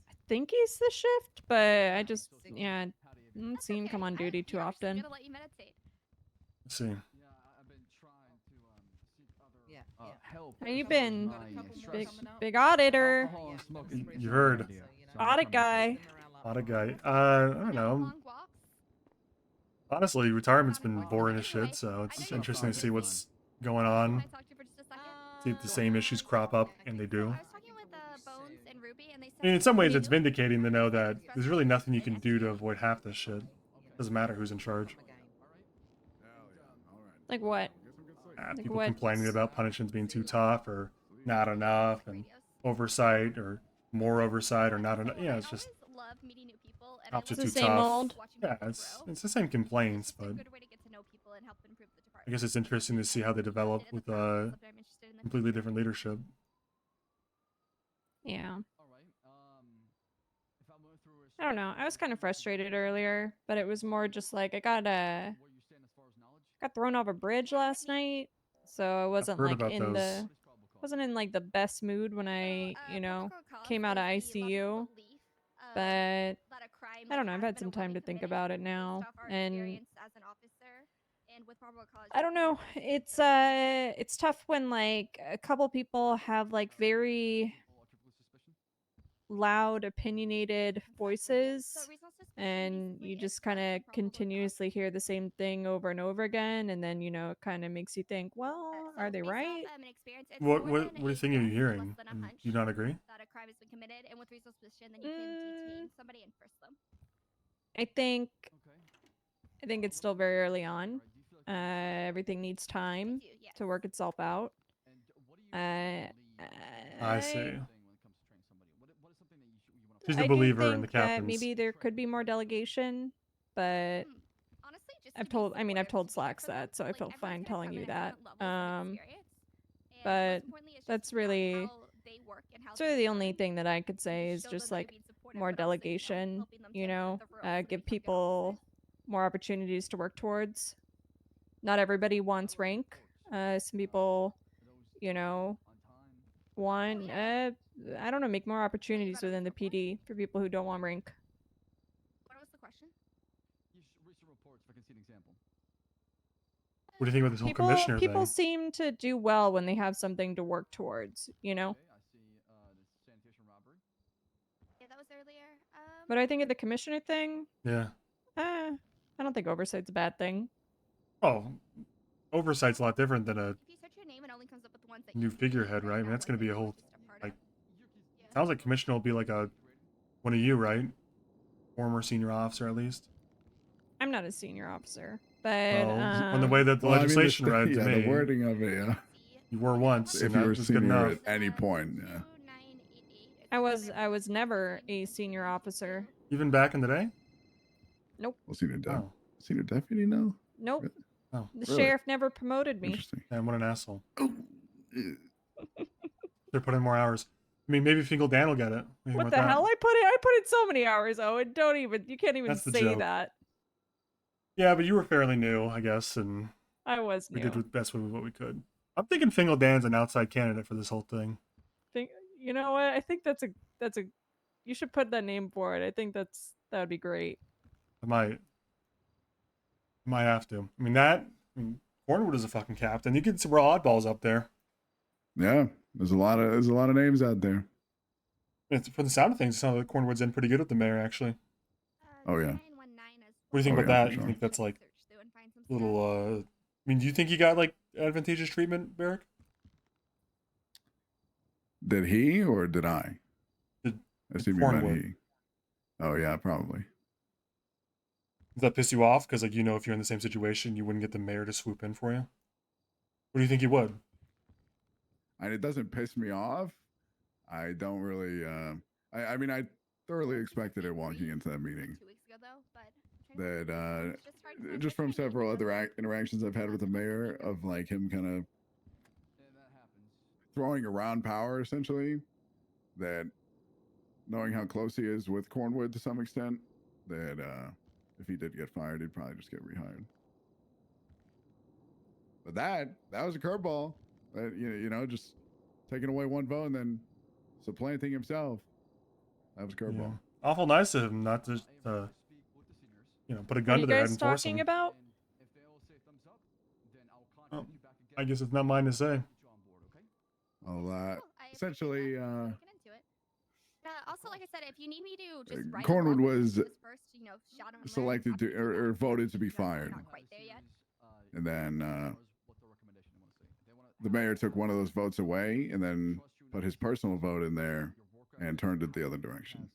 Speaker 10: I think he's the shift, but I just, yeah, haven't seen him come on duty too often.
Speaker 2: Let's see.
Speaker 10: How you been? Big auditor.
Speaker 2: You heard.
Speaker 10: Audit guy.
Speaker 2: Audit guy. I don't know. Honestly, retirement's been boring as shit, so it's interesting to see what's going on. See if the same issues crop up, and they do. I mean, in some ways, it's vindicating to know that there's really nothing you can do to avoid half this shit. Doesn't matter who's in charge.
Speaker 10: Like what? Like
Speaker 2: People
Speaker 10: what?
Speaker 2: complaining about punishments being too tough or not enough, and oversight or more oversight or not enough. Yeah, it's just cops are
Speaker 10: It's the
Speaker 2: too
Speaker 10: same
Speaker 2: tough.
Speaker 10: old.
Speaker 2: Yeah, it's the same complaints, but I guess it's interesting to see how they develop with completely different leadership.
Speaker 10: Yeah. I don't know. I was kind of frustrated earlier, but it was more just like I got thrown off a bridge last night, so I wasn't
Speaker 2: heard
Speaker 10: like
Speaker 2: about
Speaker 10: in
Speaker 2: those.
Speaker 10: wasn't in like the best mood when I, came out of ICU. But I don't know. I've had some time to think about it now, and I don't know. It's tough when like a couple people have like very loud, opinionated voices, and you just kind of continuously hear the same thing over and over again, and then it kind of makes you think, well, are they right?
Speaker 2: What do you think are you hearing? Do you not agree?
Speaker 10: I think it's still very early on. Everything needs time to work itself out.
Speaker 2: I see. She's
Speaker 10: I
Speaker 2: a
Speaker 10: do
Speaker 2: believer in the
Speaker 10: think that
Speaker 2: captains.
Speaker 10: maybe there could be more delegation, but I've told Slacks that, so I feel fine telling you that. But that's really the only thing that I could say is just like more delegation, give people more opportunities to work towards. Not everybody wants rank. Some people, want, I don't know, make more opportunities within the PD for people who don't want rank.
Speaker 8: What was the question?
Speaker 2: What do you think about this whole commissioner
Speaker 10: People
Speaker 2: thing?
Speaker 10: seem to do well when they have something to work towards,
Speaker 8: Yeah, that was earlier.
Speaker 10: But I think at the commissioner thing,
Speaker 2: Yeah.
Speaker 10: I don't think oversight's a bad thing.
Speaker 2: Oh, oversight's a lot different than a
Speaker 8: If you search your name, it only comes up with the ones that
Speaker 2: new figurehead, right? I mean, that's going to be a whole, like, sounds like commissioner will be like one of you, right? Former senior officer, at least.
Speaker 10: I'm not a senior officer, but
Speaker 2: On the way that the legislation read to me,
Speaker 16: the wording of it, yeah.
Speaker 2: You were once,
Speaker 16: If
Speaker 2: and
Speaker 16: you
Speaker 2: that
Speaker 16: were
Speaker 2: was good
Speaker 16: senior
Speaker 2: enough.
Speaker 16: at any point, yeah.
Speaker 10: I was never a senior officer.
Speaker 2: Even back in the day?
Speaker 10: Nope.
Speaker 16: Well, senior deputy now?
Speaker 10: Nope.
Speaker 2: Oh,
Speaker 10: The
Speaker 16: really?
Speaker 10: sheriff never promoted me.
Speaker 16: Interesting.
Speaker 2: Man, what an asshole. They're putting more hours. I mean, maybe Fingal Dan will get it.
Speaker 10: What the hell? I put in so many hours, Owen. You can't even
Speaker 2: That's the
Speaker 10: say
Speaker 2: joke.
Speaker 10: that.
Speaker 2: Yeah, but you were fairly new, I guess, and
Speaker 10: I was
Speaker 2: we
Speaker 10: new.
Speaker 2: did the best with what we could. I'm thinking Fingal Dan's an outside candidate for this whole thing.
Speaker 10: You know what? I think that's a you should put that name for it. I think that would be great.
Speaker 2: I might have to. I mean, Cornwood is a fucking captain. You get some raw oddballs up there.
Speaker 16: Yeah, there's a lot of names out there.
Speaker 2: It's, for the sound of things, it sounds like Cornwood's in pretty good with the mayor, actually.
Speaker 16: Oh yeah.
Speaker 2: What do you think about
Speaker 16: yeah,
Speaker 2: that?
Speaker 16: for
Speaker 2: You
Speaker 16: sure.
Speaker 2: think that's like a little? I mean, do you think he got like advantageous treatment, Barrick?
Speaker 16: Did he or did I? I see me meant
Speaker 2: Cornwood.
Speaker 16: he. Oh yeah, probably.
Speaker 2: Does that piss you off? Because like if you're in the same situation, you wouldn't get the mayor to swoop in for you. What do you think he would?
Speaker 16: And it doesn't piss me off. I don't really. I mean, I thoroughly expected it walking into that meeting.
Speaker 8: 2 weeks ago though, but
Speaker 16: That just from several other interactions I've had with the mayor of like him kind of throwing around power essentially, that knowing how close he is with Cornwood to some extent, that if he did get fired, he'd probably just get rehired. But that was a curveball. That just taking away one vote and then supplanting himself. That was a curveball.
Speaker 2: Yeah. Awful nice of him not to put a gun to their head and force them.
Speaker 10: Talking about?
Speaker 2: Oh, I guess it's not mine to say.
Speaker 16: I'll essentially
Speaker 8: Also, like I said, if you need me to just write
Speaker 16: Cornwood was
Speaker 8: this first, shot on
Speaker 16: selected to or voted to be fired,
Speaker 8: quite there yet.
Speaker 16: and then the mayor took one of those votes away and then put his personal vote in there and turned it the other direction.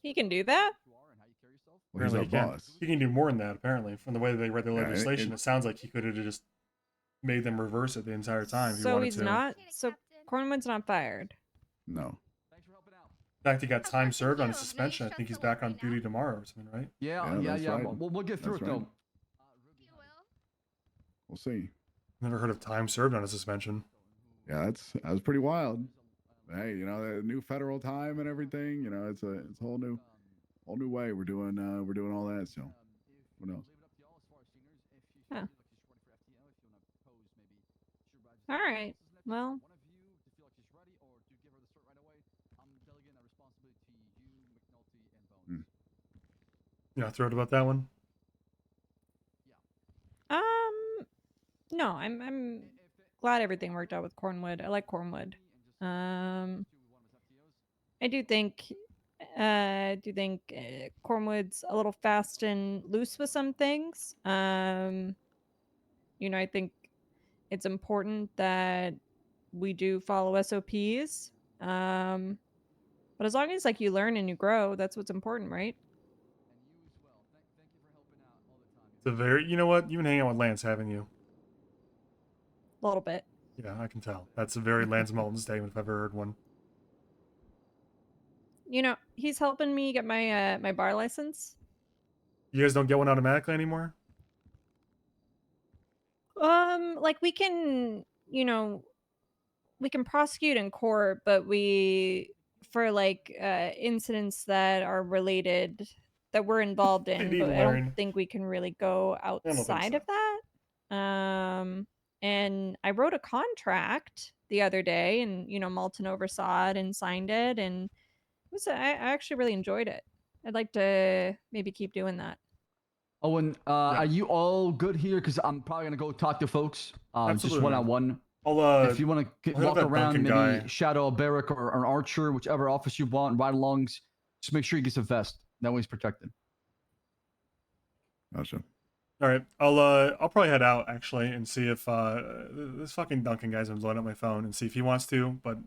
Speaker 10: He can do that?
Speaker 16: Well, he's
Speaker 2: Apparently
Speaker 16: our
Speaker 2: he can.
Speaker 16: boss.
Speaker 2: He can do more than that, apparently. From the way they read the
Speaker 16: Yeah,
Speaker 2: legislation, it sounds like he could have just made them reverse it the entire time if he
Speaker 10: So
Speaker 2: wanted
Speaker 10: he's
Speaker 2: to.
Speaker 10: not. So Cornwood's not fired.
Speaker 16: No.
Speaker 2: In fact, he got time served on his suspension. I think he's back on duty tomorrow or something, right?
Speaker 16: Yeah, that's right.
Speaker 12: We'll get through
Speaker 16: That's
Speaker 12: it
Speaker 16: right.
Speaker 12: though.
Speaker 16: We'll see.
Speaker 2: Never heard of time served on a suspension.
Speaker 16: Yeah, that was pretty wild. Hey, the new federal time and everything. It's a whole new way we're doing all that. So, who knows?
Speaker 10: Huh. All right. Well.
Speaker 2: You not thrilled about that one?
Speaker 10: No, I'm glad everything worked out with Cornwood. I like Cornwood. I do think Cornwood's a little fast and loose with some things. I think it's important that we do follow SOPs. But as long as you learn and you grow, that's what's important, right?
Speaker 2: It's a very, you know what? You've been hanging out with Lance, haven't you?
Speaker 10: A little bit.
Speaker 2: Yeah, I can tell. That's a very Lance Moulton statement if I've ever heard one.
Speaker 10: He's helping me get my my bar license.
Speaker 2: You guys don't get one automatically anymore?
Speaker 10: We can, we can prosecute in court, but for incidents that are related that we're involved in,
Speaker 2: need
Speaker 10: but I
Speaker 2: Lauren.
Speaker 10: don't think we can really go
Speaker 2: don't think
Speaker 10: outside
Speaker 2: so.
Speaker 10: of that. And I wrote a contract the other day, and Malton oversaw it and signed it, and I actually really enjoyed it. I'd like to maybe keep doing that.
Speaker 12: Owen, are you all good here? Because I'm probably gonna go talk to folks. Just
Speaker 2: Absolutely.
Speaker 12: one-on-one.
Speaker 2: If
Speaker 12: you want to
Speaker 2: I'll hit
Speaker 12: walk
Speaker 2: that
Speaker 12: around,
Speaker 2: Duncan
Speaker 12: maybe
Speaker 2: guy.
Speaker 12: shadow a barrack or an archer, whichever office you want, ride-alongs. Just make sure he gets a vest. That way he's protected.
Speaker 16: Gotcha.
Speaker 2: All right, I'll probably head out actually and see if this fucking Duncan guy's been blowing up my phone and see if he wants to. But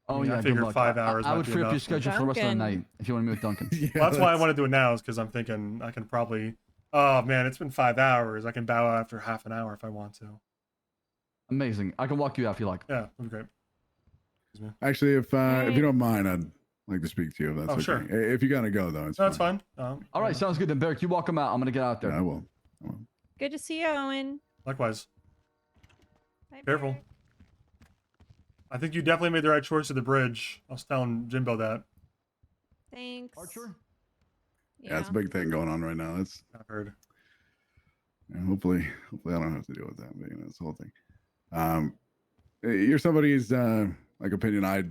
Speaker 2: I
Speaker 12: Yeah,
Speaker 2: I
Speaker 12: good
Speaker 2: figure
Speaker 12: luck.
Speaker 2: 5 hours.
Speaker 12: I
Speaker 2: might
Speaker 12: would
Speaker 2: be
Speaker 12: free up your
Speaker 2: enough.
Speaker 12: schedule for the rest of the
Speaker 10: Duncan.
Speaker 12: night if you want to meet with Duncan.
Speaker 2: Well, that's why I want to do it now, is because I'm thinking I can probably. Oh man, it's been 5 hours. I can bow out after half an hour if I want to.
Speaker 12: Amazing. I can walk you out if you like.
Speaker 2: Yeah, that'd be great. Excuse me.
Speaker 16: Actually, if you don't mind, I'd like to speak to you. If that's okay.
Speaker 2: Sure.
Speaker 16: If you gotta go though, it's
Speaker 2: No, it's
Speaker 16: fine.
Speaker 2: fine.
Speaker 12: All right, sounds good. Then Barrick, you walk him out. I'm gonna get out there.
Speaker 16: Yeah, I will.
Speaker 10: Good to see you, Owen.
Speaker 2: Likewise.
Speaker 10: Bye,
Speaker 2: Careful.
Speaker 10: Barrett.
Speaker 2: I think you definitely made the right choice to the bridge. I was telling Jimbo that.
Speaker 10: Thanks.
Speaker 12: Archer?
Speaker 16: Yeah, it's a big thing going on right now. That's
Speaker 2: I've heard.
Speaker 16: Yeah, hopefully I don't have to deal with that. But it's the whole thing. You're somebody's opinion I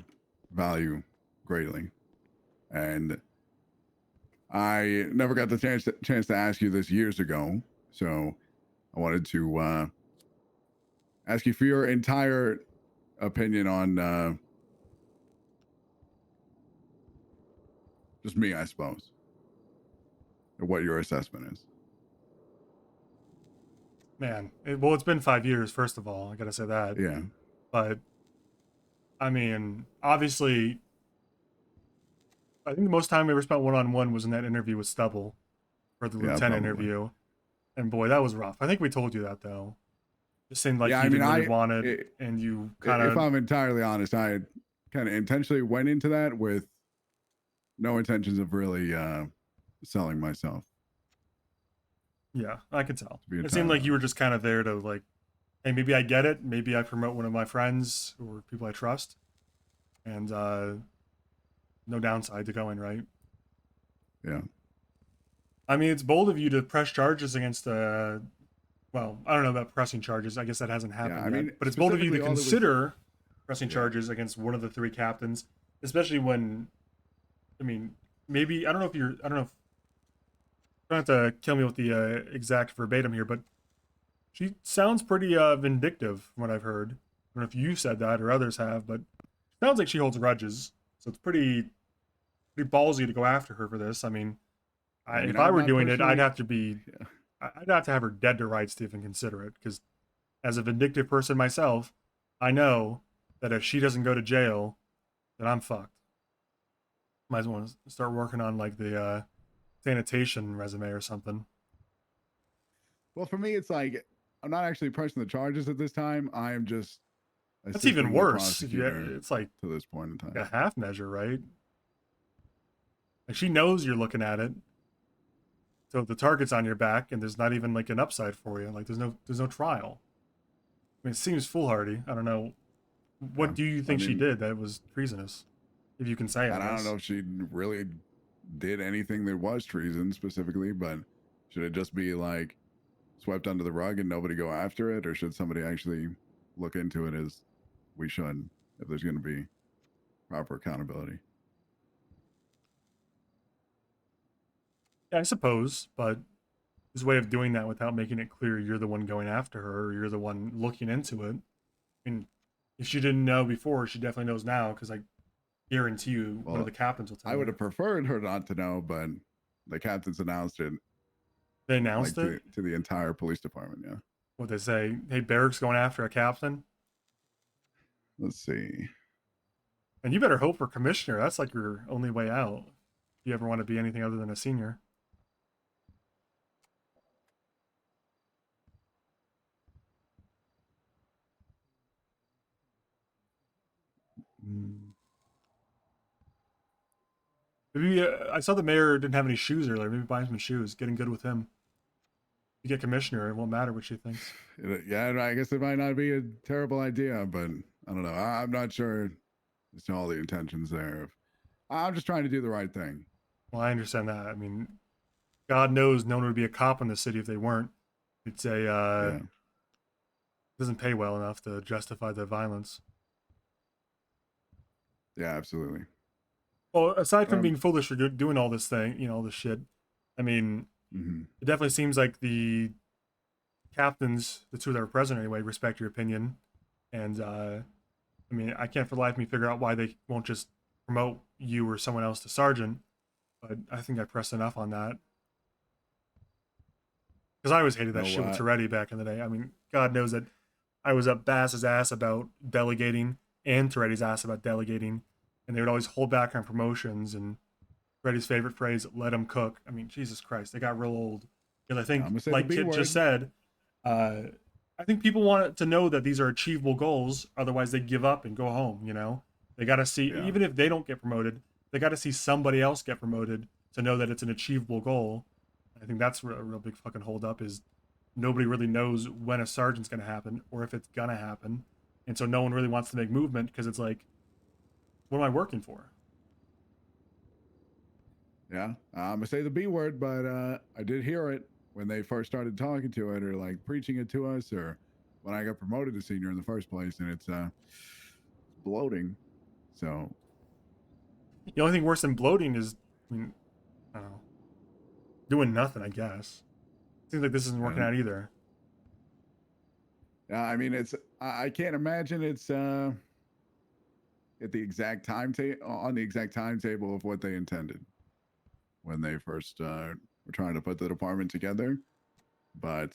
Speaker 16: value greatly, and I never got the chance to ask you this years ago. So I wanted to ask you for your entire opinion on just me, I suppose, or what your assessment is.
Speaker 2: Man, it's been 5 years. First of all, I gotta say that.
Speaker 16: Yeah.
Speaker 2: But I mean, obviously, I think the most time we ever spent one-on-one was in that interview with Stubble for the lieutenant
Speaker 16: probably.
Speaker 2: interview. And boy, that was rough. I think we told you that though. It seemed like
Speaker 16: Yeah,
Speaker 2: you
Speaker 16: I mean,
Speaker 2: didn't really want it, and you kind of.
Speaker 16: If I'm entirely honest, I kind of intentionally went into that with no intentions of really selling myself.
Speaker 2: Yeah, I could tell.
Speaker 16: be
Speaker 2: It seemed like
Speaker 16: entirely
Speaker 2: you were just kind of there to like, hey, maybe I get it. Maybe I promote one of my friends or people I trust, and no downside to going, right?
Speaker 16: Yeah.
Speaker 2: I mean, it's bold of you to press charges against well, I don't know about pressing charges. I guess that hasn't happened
Speaker 16: I
Speaker 2: yet.
Speaker 16: mean,
Speaker 2: But it's bold of you to
Speaker 16: specifically all that was-
Speaker 2: consider pressing charges against one of the three captains, especially when, I mean, maybe, I don't know if you don't have to kill me with the exact verbatim here, but she sounds pretty vindictive from what I've heard. don't know if you said that or others have, but it sounds like she holds grudges. So it's pretty ballsy to go after her for this. I mean, if I
Speaker 16: I'm
Speaker 2: were
Speaker 16: not
Speaker 2: doing it, I'd
Speaker 16: personally-
Speaker 2: have to be, I'd have to have her dead to rights to even consider it. Because as a vindictive person myself, I know that if she doesn't go to jail, then I'm fucked. Might as well start working on like the sanitation resume or something.
Speaker 16: Well, for me, it's like I'm not actually pressing the charges at this time. I am just
Speaker 2: That's even
Speaker 16: assisting the
Speaker 2: worse. If you,
Speaker 16: prosecutor
Speaker 2: it's like
Speaker 16: to this point in time.
Speaker 2: a half measure, right? Like she knows you're looking at it. So the target's on your back, and there's not even like an upside for you. Like there's no trial. I mean, it seems foolhardy. I don't know. What do you think she
Speaker 16: mean-
Speaker 2: did that was treasonous? If you can say,
Speaker 16: And I don't
Speaker 2: guess.
Speaker 16: know if she really did anything that was treason specifically, but should it just be like swept under the rug and nobody go after it, or should somebody actually look into it as we should if there's going to be proper accountability?
Speaker 2: Yeah, I suppose, but there's a way of doing that without making it clear you're the one going after her or you're the one looking into it. I mean, if she didn't know before, she definitely knows now because I guarantee you one of the captains will tell
Speaker 16: I would
Speaker 2: you.
Speaker 16: have preferred her not to know, but the captains announced it.
Speaker 2: They announced it?
Speaker 16: To the entire police department, yeah.
Speaker 2: What they say, hey, Barrick's going after a captain?
Speaker 16: Let's see.
Speaker 2: And you better hope for commissioner. That's like your only way out. If you ever want to be anything other than a senior. Maybe I saw the mayor didn't have any shoes earlier. Maybe buy him some shoes. Getting good with him. You get commissioner, it won't matter what she thinks.
Speaker 16: Yeah, I guess it might not be a terrible idea, but I don't know. I'm not sure as to all the intentions there. I'm just trying to do the right thing.
Speaker 2: Well, I understand that. I mean, God knows no one would be a cop in the city if they weren't. It's a doesn't pay well enough to justify the violence.
Speaker 16: Yeah, absolutely.
Speaker 2: Well, aside from being foolish for doing all this thing, all this shit, I mean, it definitely seems like the captains, the two that were present anyway, respect your opinion. And, I mean, I can't for the life of me figure out why they won't just promote you or someone else to sergeant, but I think I pressed enough on that. Because I always hated that shit with Toretti back in the day. I mean, God knows that I was up Bass's ass about delegating and Toretti's ass about delegating. And they would always hold back on promotions. And Toretti's favorite phrase, let them cook. I mean, Jesus Christ, they got real old. Because I think, like Kit just said, I think people want to know that these are achievable goals. Otherwise, they give up and go home, They got to see, even if they don't get promoted, they got to see somebody else get promoted to know that it's an achievable goal. I think that's a real big fucking holdup is nobody really knows when a sergeant's going to happen or if it's going to happen. And so no one really wants to make movement because it's like, what am I working for?
Speaker 16: Yeah, I'm gonna say the B word, but I did hear it when they first started talking to it or like preaching it to us, or when I got promoted to senior in the first place, and it's bloating. So
Speaker 2: the only thing worse than bloating is, I don't know, doing nothing. I guess seems like this isn't working out either.
Speaker 16: Yeah, I mean, I can't imagine it's at the exact on the exact timetable of what they intended when they first were trying to put the department together. But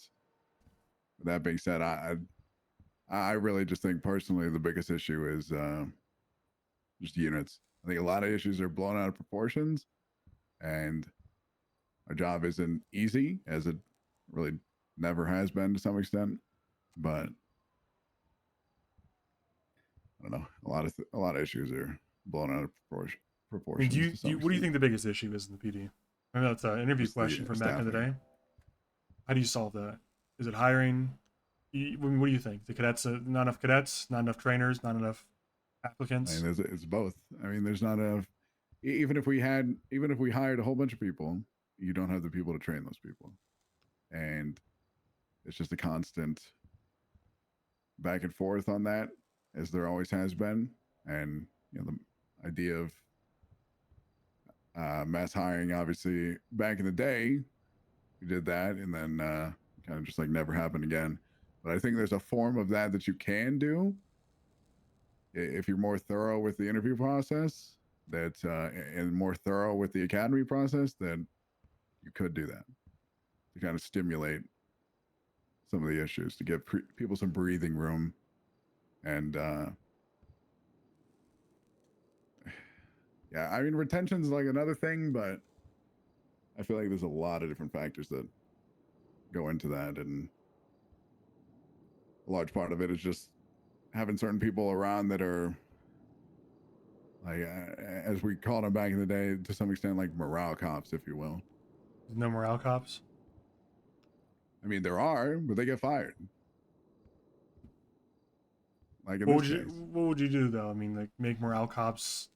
Speaker 16: with that being said, I really just think personally the biggest issue is just units. I think a lot of issues are blown out of proportions, and our job isn't easy, as it really never has been to some extent. But I don't know. A lot of issues are blown out of proportion.
Speaker 2: I mean, what do you think the biggest issue is in the PD? I mean, that's an interview question from back in the day. How do you solve that? Is it hiring? What do you think? The cadets, not enough cadets, not enough trainers, not enough applicants?
Speaker 16: I mean, it's both. I mean, there's not enough. Even if we hired a whole bunch of people, you don't have the people to train those people, and it's just a constant back and forth on that, as there always has been. And the idea of mass hiring, obviously, back in the day, we did that, and then kind of just like never happened again. But I think there's a form of that you can do, if you're more thorough with the interview process, that and more thorough with the academy process, then you could do that to kind of stimulate some of the issues, to give people some breathing room. And yeah, I mean, retention's like another thing, but I feel like there's a lot of different factors that go into that, and a large part of it is just having certain people around that are like, as we called them back in the day, to some extent, like morale cops, if you will.
Speaker 2: No morale cops?
Speaker 16: I mean, there are, but they get fired. Like in
Speaker 2: What
Speaker 16: this
Speaker 2: would you
Speaker 16: case.
Speaker 2: What would you do though? I mean, like make morale cops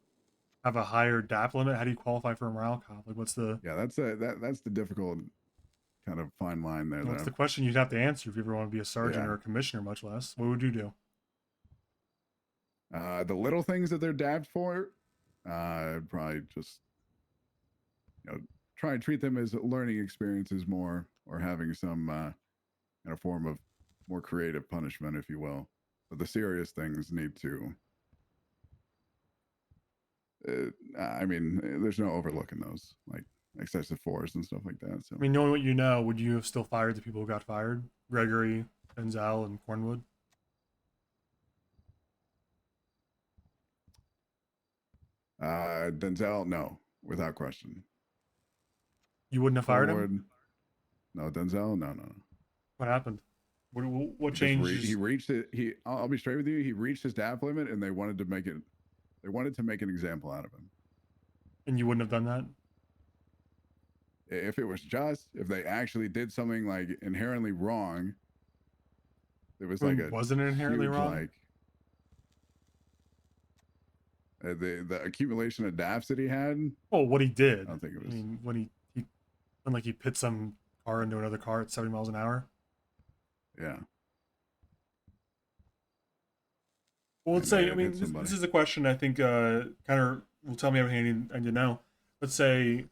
Speaker 2: have a higher DAP limit. How do you qualify for a morale cop? Like, what's the
Speaker 16: that's the difficult kind of fine line there.
Speaker 2: What's
Speaker 16: though.
Speaker 2: the question you'd have to answer if you ever want to be a sergeant
Speaker 16: Yeah.
Speaker 2: or a commissioner, much less? What would you do?
Speaker 16: The little things that they're dabbed for, probably just try and treat them as learning experiences more, or having some kind of form of more creative punishment, if you will. But the serious things need to. I mean, there's no overlooking those, like excessive force and stuff like that. So
Speaker 2: I mean, knowing what you know, would you have still fired the people who got fired? Gregory, Denzel, and Cornwood?
Speaker 16: Denzel, no, without question.
Speaker 2: You wouldn't have fired him?
Speaker 16: Cornwood, no. Denzel, no.
Speaker 2: What happened? What
Speaker 16: He just
Speaker 2: changed?
Speaker 16: he reached it. I'll be straight with you. He reached his DAP limit, and they wanted to make it. They wanted to make an example out of him.
Speaker 2: And you wouldn't have done that?
Speaker 16: If it was just, if they actually did something like inherently wrong, it was like
Speaker 2: wasn't it inherently
Speaker 16: huge,
Speaker 2: wrong?
Speaker 16: like the accumulation of DAPs that he had.
Speaker 2: Well, what he did.
Speaker 16: I don't think it was.
Speaker 2: I mean, when he like he pit some car into another car at 70 miles an hour.
Speaker 16: Yeah.
Speaker 2: Well, let's say, I mean, this is a question I think kind of will tell me everything I need to know. Let's say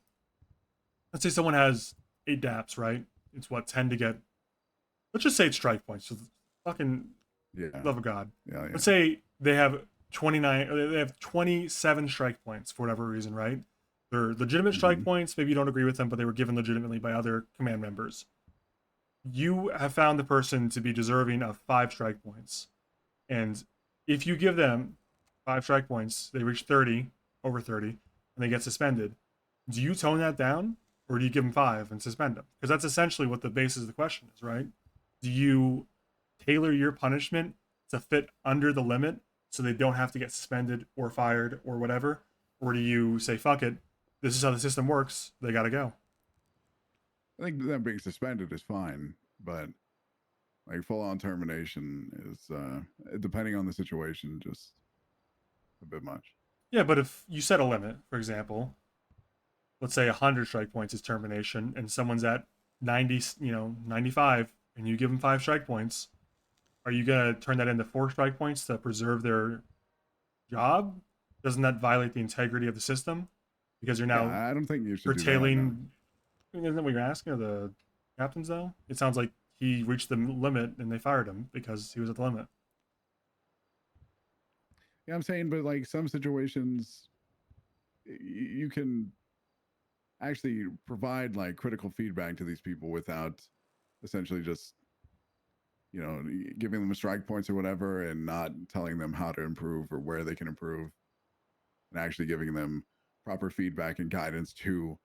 Speaker 2: someone has 8 DAPs, right? It's what, 10 to get, let's just say it's strike points. So fucking love of God.
Speaker 16: Yeah.
Speaker 2: Let's say they have 27 strike points for whatever reason, right? They're legitimate strike points. Maybe you don't agree with them, but they were given legitimately by other command members. You have found the person to be deserving of 5 strike points. And if you give them 5 strike points, they reach 30, over 30, and they get suspended. Do you tone that down, or do you give them 5 and suspend them? Because that's essentially what the basis of the question is, right? Do you tailor your punishment to fit under the limit so they don't have to get suspended or fired or whatever? Or do you say, fuck it, this is how the system works, they gotta go?
Speaker 16: I think them being suspended is fine, but like full-on termination is, depending on the situation, just a bit much.
Speaker 2: Yeah, but if you set a limit, for example, let's say 100 strike points is termination, and someone's at 90, 95, and you give them 5 strike points, are you gonna turn that into 4 strike points to preserve their job? Doesn't that violate the integrity of the system? Because you're now
Speaker 16: I don't think you should
Speaker 2: curtailing. Isn't that what you're asking of the captains, though? It sounds like he reached the limit and they fired him because he was at the limit.
Speaker 16: Yeah, I'm saying, but like some situations, you can actually provide like critical feedback to these people without essentially just, giving them strike points or whatever, and not telling them how to improve or where they can improve, and actually giving them proper feedback and guidance to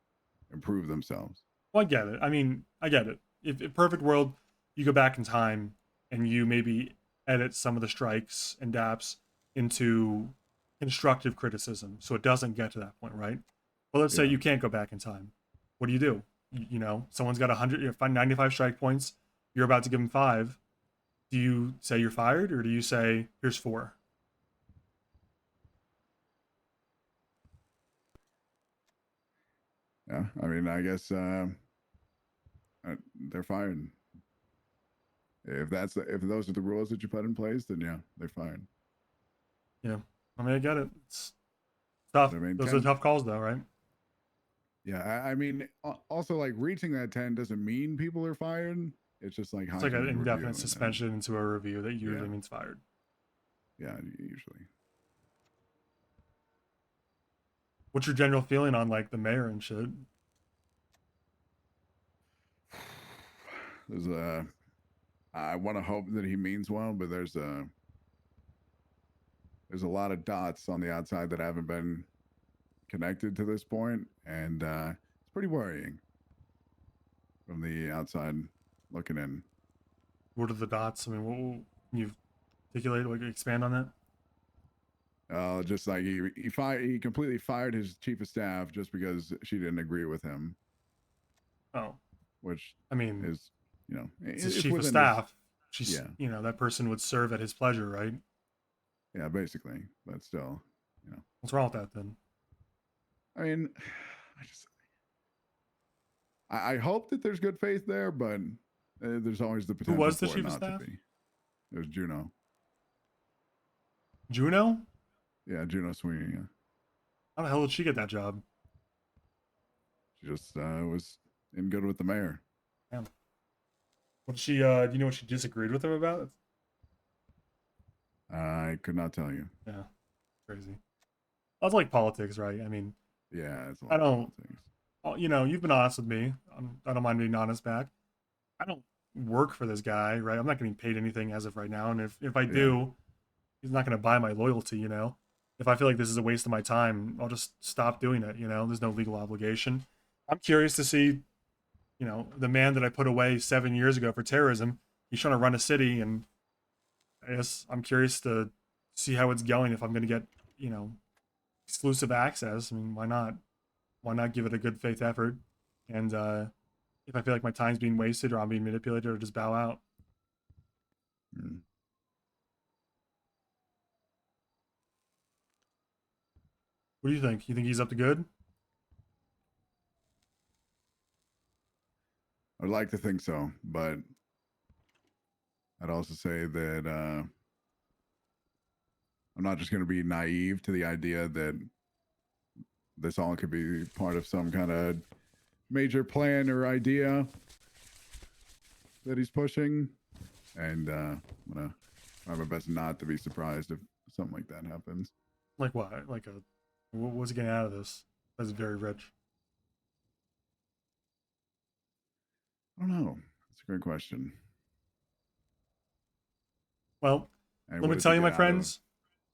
Speaker 16: improve themselves.
Speaker 2: Well, I get it. I mean, I get it. If perfect world, you go back in time and you maybe edit some of the strikes and DAPs into constructive criticism, so it doesn't get to that point, right? Well, let's say you can't go back in time. What do? Someone's got 95 strike points. You're about to give them 5. Do you say you're fired, or do you say here's 4?
Speaker 16: Yeah, I mean, I guess they're fired. If those are the rules that you put in place, then yeah, they're fired.
Speaker 2: Yeah, I mean, I get it. It's tough.
Speaker 16: I mean,
Speaker 2: those are tough calls, though, right?
Speaker 16: Yeah, I mean, also like reaching that 10 doesn't mean people are fired. It's just like
Speaker 2: it's like an indefinite suspension into a review that usually means fired.
Speaker 16: Yeah, usually.
Speaker 2: What's your general feeling on like the mayor and shit?
Speaker 16: There's a. I want to hope that he means well, but there's a lot of dots on the outside that haven't been connected to this point, and it's pretty worrying from the outside looking in.
Speaker 2: What are the dots? I mean, can you articulate? Like, expand on that?
Speaker 16: Just like he completely fired his chief of staff just because she didn't agree with him.
Speaker 2: Oh,
Speaker 16: which
Speaker 2: I mean
Speaker 16: is, you know,
Speaker 2: it's his
Speaker 16: it's
Speaker 2: chief of
Speaker 16: within
Speaker 2: staff.
Speaker 16: his-
Speaker 2: She's,
Speaker 16: yeah,
Speaker 2: you know, that person would serve at his pleasure, right?
Speaker 16: yeah, basically, but still, you know,
Speaker 2: What's wrong with that then?
Speaker 16: I mean, I hope that there's good faith there, but there's always the potential
Speaker 2: was the
Speaker 16: for
Speaker 2: chief
Speaker 16: it
Speaker 2: of
Speaker 16: not
Speaker 2: staff?
Speaker 16: to be. It was Juno.
Speaker 2: Juno?
Speaker 16: Yeah, Juno Sweeney. Yeah.
Speaker 2: How the hell did she get that job?
Speaker 16: She just was in good with the mayor.
Speaker 2: Damn. What she? Do you know what she disagreed with him about?
Speaker 16: I could not tell you.
Speaker 2: Yeah, crazy. That's like politics, right? I mean,
Speaker 16: yeah, it's a lot
Speaker 2: I
Speaker 16: of
Speaker 2: don't.
Speaker 16: politics.
Speaker 2: You know, you've been honest with me. I don't mind being honest back. I don't work for this guy, right? I'm not getting paid anything as of right now, and if I do, he's not going to buy my loyalty. You know, if I feel like this is a waste of my time, I'll just stop doing it. You know, there's no legal obligation. I'm curious to see, you know, the man that I put away 7 years ago for terrorism. He's trying to run a city, and I guess I'm curious to see how it's going. If I'm going to get, you know, exclusive access. I mean, why not? Why not give it a good faith effort? And if I feel like my time's being wasted or I'm being manipulated, or just bow out. What do you think? You think he's up to good?
Speaker 16: I'd like to think so, but I'd also say that I'm not just going to be naive to the idea that this all could be part of some kind of major plan or idea that he's pushing. And I'm going to try my best not to be surprised if something like that happens.
Speaker 2: Like what? Like what's he getting out of this? That's very rich.
Speaker 16: I don't know. That's a great question.
Speaker 2: Well,
Speaker 16: And
Speaker 2: let
Speaker 16: what
Speaker 2: me
Speaker 16: does
Speaker 2: tell
Speaker 16: he
Speaker 2: you,
Speaker 16: get
Speaker 2: my
Speaker 16: out of,
Speaker 2: friends,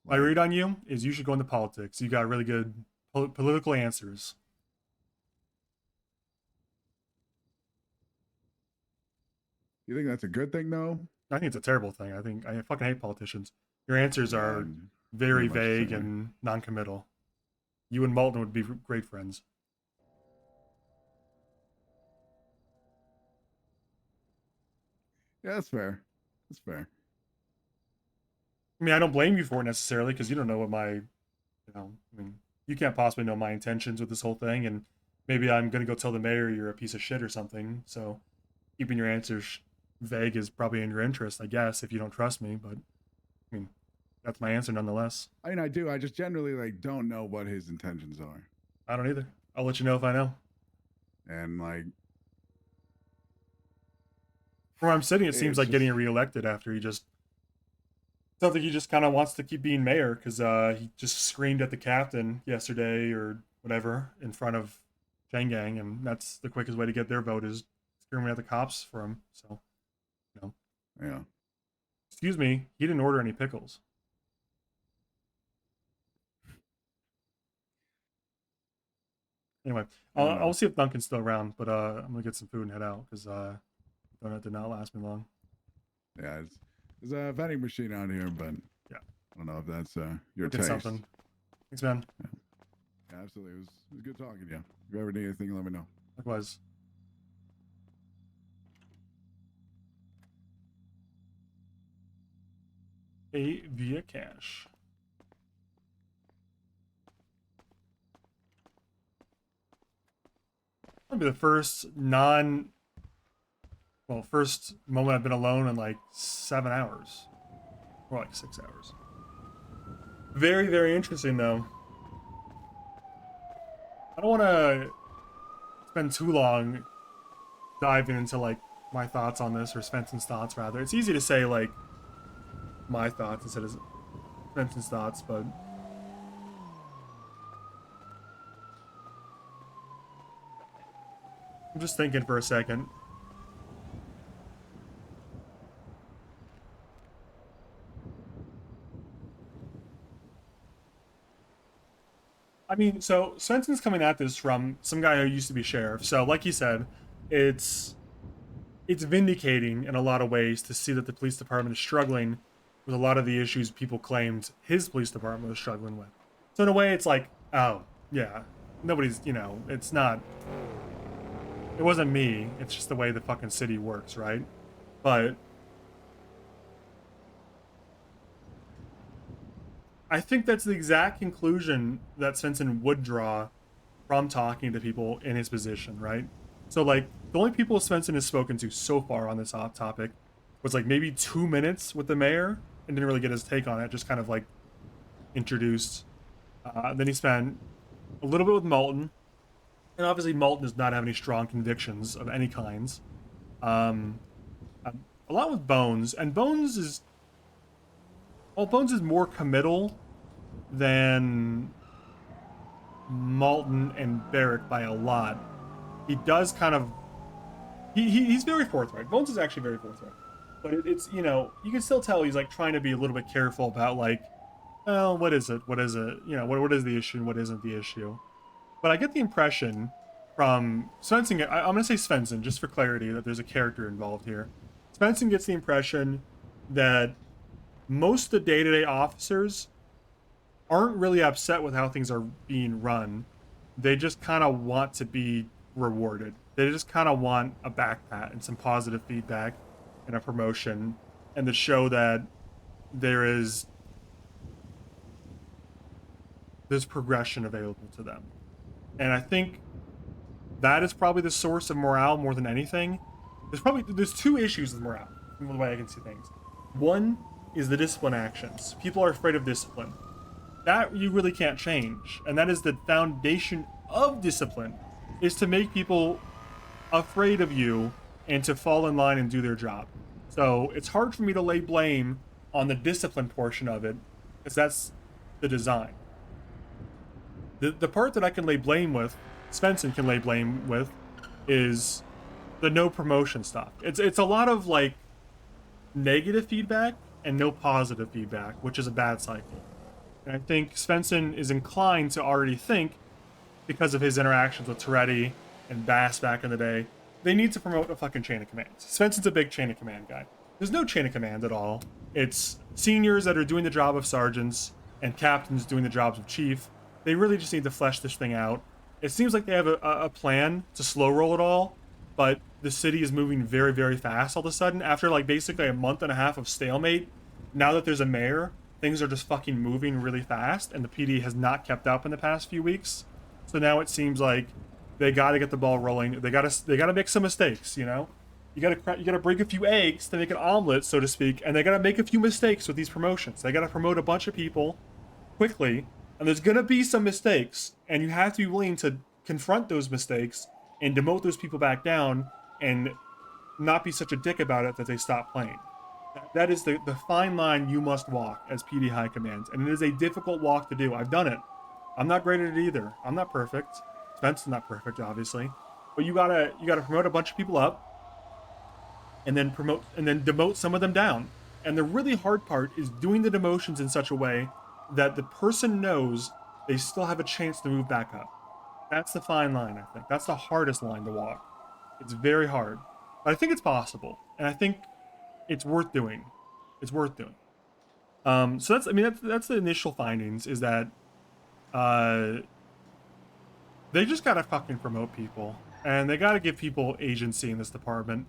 Speaker 2: my
Speaker 16: like-
Speaker 2: read on you is you should go into politics. You got really good political answers.
Speaker 16: You think that's a good thing, though?
Speaker 2: I think it's a terrible thing. I fucking hate politicians. Your answers
Speaker 16: Yeah,
Speaker 2: are
Speaker 16: I'm
Speaker 2: very
Speaker 16: pretty much the
Speaker 2: vague
Speaker 16: same way.
Speaker 2: and non-committal. You and Malton would be great friends.
Speaker 16: Yeah, that's fair. That's fair.
Speaker 2: I mean, I don't blame you for it necessarily because you don't know what my, you know, I mean, you can't possibly know my intentions with this whole thing, and maybe I'm gonna go tell the mayor you're a piece of shit or something. So, keeping your answers vague is probably in your interest, I guess, if you don't trust me. But, I mean, that's my answer nonetheless.
Speaker 16: I mean, I do. I just generally like don't know what his intentions are.
Speaker 2: I don't either. I'll let you know if I know.
Speaker 16: And like,
Speaker 2: From where I'm sitting, it seems
Speaker 16: It's
Speaker 2: like getting
Speaker 16: just-
Speaker 2: reelected after he just. Sounds like he just kind of wants to keep being mayor because he just screamed at the captain yesterday or whatever in front of Chang Gang, and that's the quickest way to get their vote is screaming at the cops for him. So, you know.
Speaker 16: yeah.
Speaker 2: Excuse me, he didn't order any pickles. Anyway, I'll see if Duncan's still around, but I'm gonna get some food and head out because donut did not last me long.
Speaker 16: Yeah, there's a vending machine out here, but
Speaker 2: yeah,
Speaker 16: I don't know if that's your
Speaker 2: Get
Speaker 16: taste.
Speaker 2: something. Thanks, man.
Speaker 16: Yeah, absolutely. It was good talking to you. If you ever need anything, let me know.
Speaker 2: Likewise. Pay via cash. That'll be the first first moment I've been alone in like 7 hours. Or like 6 hours. Very, very interesting though. I don't want to spend too long diving into like my thoughts on this, or Svensen's thoughts rather. It's easy to say like my thoughts instead of Svensen's thoughts, but I'm just thinking for a second. I mean, so Svensen's coming at this from some guy who used to be sheriff. So, like he said, it's vindicating in a lot of ways to see that the police department is struggling with a lot of the issues people claimed his police department was struggling with. So in a way, it's like, oh, yeah, nobody's, you know, it's not, it wasn't me. It's just the way the fucking city works, right? But I think that's the exact conclusion that Svensen would draw from talking to people in his position, right? So, like, the only people Svensen has spoken to so far on this off topic was, like, maybe 2 minutes with the mayor and didn't really get his take on it, just kind of, like, introduced. Then he spent a little bit with Malton, and obviously Malton does not have any strong convictions of any kinds. A lot with Bones, and Bones is more committal than Malton and Barrick by a lot. He does kind of... He's very forthright. Bones is actually very forthright. But it's, you know, you can still tell he's, like, trying to be a little bit careful about, like, oh, what is it? What is it? You know, what is the issue and what isn't the issue? But I get the impression from Svensen... I'm going to say Svensen, just for clarity, that there's a character involved here. Svensen gets the impression that most of the day-to-day officers aren't really upset with how things are being run. They just kind of want to be rewarded. They just kind of want a back pat and some positive feedback and a promotion, and to show that there's progression available to them. And I think that is probably the source of morale more than anything. There's two issues with morale, from the way I can see things. One is the discipline actions. People are afraid of discipline. That you really can't change. And that is the foundation of discipline, is to make people afraid of you and to fall in line and do their job. So it's hard for me to lay blame on the discipline portion of it, because that's the design. The part that I can lay blame with, Svensen can lay blame with, is the no promotion stuff. It's a lot of, like, negative feedback and no positive feedback, which is a bad cycle. And I think Svensen is inclined to already think, because of his interactions with Toretti and Bass back in the day, they need to promote a fucking chain of command. Svensen's a big chain of command guy. There's no chain of command at all. It's seniors that are doing the job of sergeants and captains doing the jobs of chief. They really just need to flesh this thing out. It seems like they have a plan to slow roll it all, but the city is moving very, very fast all of a sudden. After, like, basically a month and a half of stalemate, now that there's a mayor, things are just fucking moving really fast, and the PD has not kept up in the past few weeks. So now it seems like they got to get the ball rolling. They got to make some mistakes, you know? You got to break a few eggs to make an omelet, so to speak, and they got to make a few mistakes with these promotions. They got to promote a bunch of people quickly, and there's going to be some mistakes, and you have to be willing to confront those mistakes and demote those people back down and not be such a dick about it that they stop playing. That is the fine line you must walk as PD High Command, and it is a difficult walk to do. I've done it. I'm not great at it either. I'm not perfect. Spencer's not perfect, obviously, but you gotta promote a bunch of people up, and then demote some of them down. And the really hard part is doing the demotions in such a way that the person knows they still have a chance to move back up. That's the fine line, I think. That's the hardest line to walk. It's very hard, but I think it's possible, and I think it's worth doing. It's worth doing. So that's the initial findings, is that they just gotta fucking promote people, and they gotta give people agency in this department,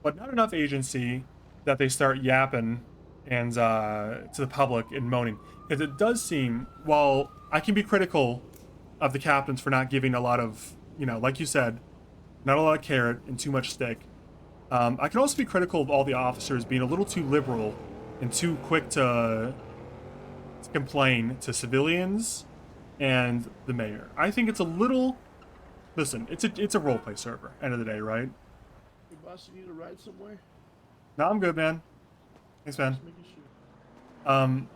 Speaker 2: but not enough agency that they start yapping and to the public and moaning. Because it does seem, while I can be critical of the captains for not giving a lot of, you know, like you said, not a lot of carrot and too much stick. I can also be critical of all the officers being a little too liberal and too quick to complain to civilians and the mayor. I think it's a little... Listen, it's a roleplay server, end of the day, right?
Speaker 1: Hey, boss, you need a ride somewhere?
Speaker 2: No, I'm good, man. Thanks, man.
Speaker 1: Just making sure.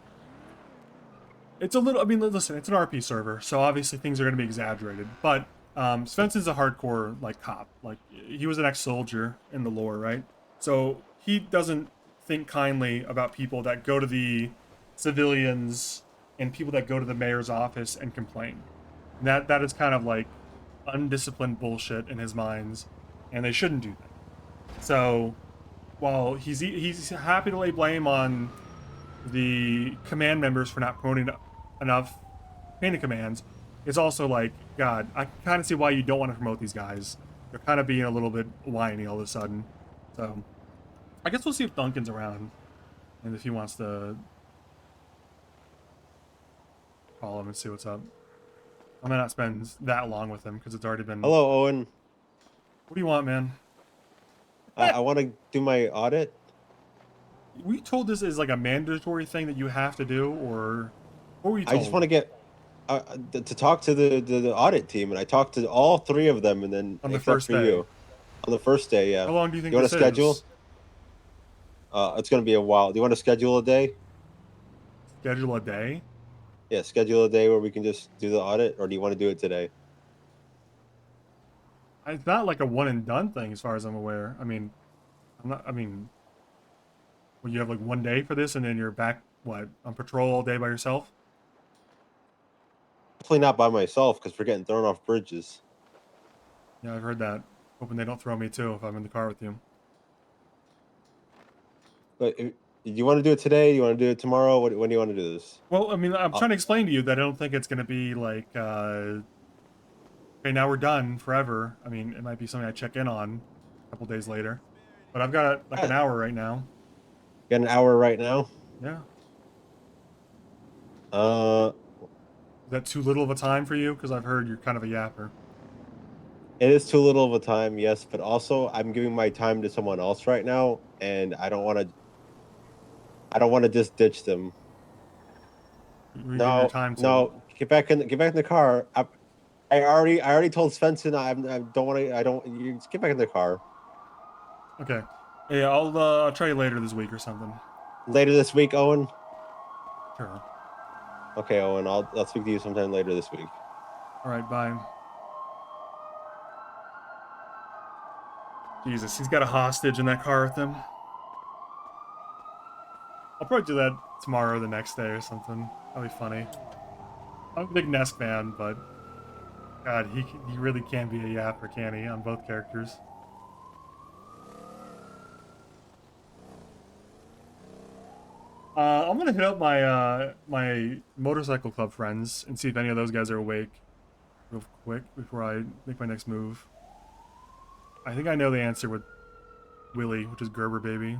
Speaker 2: It's a little... I mean, listen, it's an RP server, so obviously things are going to be exaggerated, but Svensen's a hardcore like cop. Like he was an ex-soldier in the lore, right? So he doesn't think kindly about people that go to the civilians and people that go to the mayor's office and complain. And that is kind of like undisciplined bullshit in his minds, and they shouldn't do that. So while he's happy to lay blame on the command members for not promoting enough training commands, it's also like, God, I kind of see why you don't want to promote these guys. They're kind of being a little bit whiny all of a sudden. So I guess we'll see if Duncan's around and if he wants to call him and see what's up. I might not spend that long with him because it's already been...
Speaker 11: Hello, Owen.
Speaker 2: What do you want, man?
Speaker 11: I want to do my audit.
Speaker 2: Were you told this is like a mandatory thing that you have to do, or what were you told?
Speaker 11: I just want to get to talk to the audit team, and I talked to all 3 of them, and then
Speaker 2: on the
Speaker 11: except
Speaker 2: first
Speaker 11: for
Speaker 2: day.
Speaker 11: you. On the first day, yeah.
Speaker 2: How long do you think
Speaker 11: you want
Speaker 2: this
Speaker 11: to schedule?
Speaker 2: is?
Speaker 11: It's going to be a while. Do you want to schedule a day?
Speaker 2: Schedule a day?
Speaker 11: Yeah, schedule a day where we can just do the audit, or do you want to do it today?
Speaker 2: It's not like a one and done thing, as far as I'm aware. I mean, well, you have like one day for this, and then you're back, what, on patrol all day by yourself?
Speaker 11: Definitely not by myself, because we're getting thrown off bridges.
Speaker 2: Yeah, I've heard that. Hoping they don't throw me too if I'm in the car with you.
Speaker 11: But do you want to do it today? Do you want to do it tomorrow? When do you want to do this?
Speaker 2: Well, I mean, I'm trying to explain to you that I don't think it's going to be like, okay, now we're done forever. I mean, it might be something I check in on a couple days later. But I've got like an hour right now.
Speaker 11: Got an hour right now?
Speaker 2: Yeah.
Speaker 11: Is
Speaker 2: that too little of a time for you? Because I've heard you're kind of a yapper.
Speaker 11: It is too little of a time, yes, but also I'm giving my time to someone else right now, and I don't want to just ditch them. No, get back in the car. I already told Svensen you just get back in the car.
Speaker 2: Okay. Yeah, I'll try you later this week or something.
Speaker 11: Later this week, Owen?
Speaker 2: Sure.
Speaker 11: Okay, Owen, I'll speak to you sometime later this week.
Speaker 2: All right, bye. Jesus, he's got a hostage in that car with him. I'll probably do that tomorrow or the next day or something. That'll be funny. I'm a big Nesk fan, but God, he really can be a yapper, can he, on both characters? I'm gonna hit up my my motorcycle club friends and see if any of those guys are awake real quick before I make my next move. I think I know the answer with Willie, which is Gerber baby.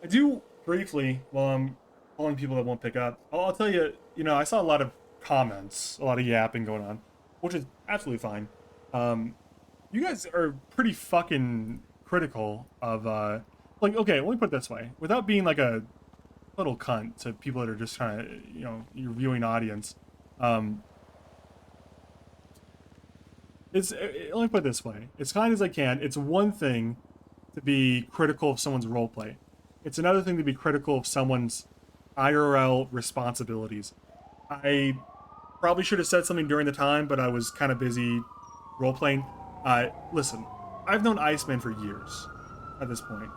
Speaker 2: I do briefly, while I'm calling people that won't pick up, I'll tell you, I saw a lot of comments, a lot of yapping going on, which is absolutely fine. You guys are pretty fucking critical of, like, okay, let me put it this way. Without being like a little cunt to people that are just trying to, your viewing audience, let me put it this way. As kind as I can, it's one thing to be critical of someone's roleplay. It's another thing to be critical of someone's IRL responsibilities. I probably should have said something during the time, but I was kind of busy role-playing. Listen, I've known Iceman for years at this point.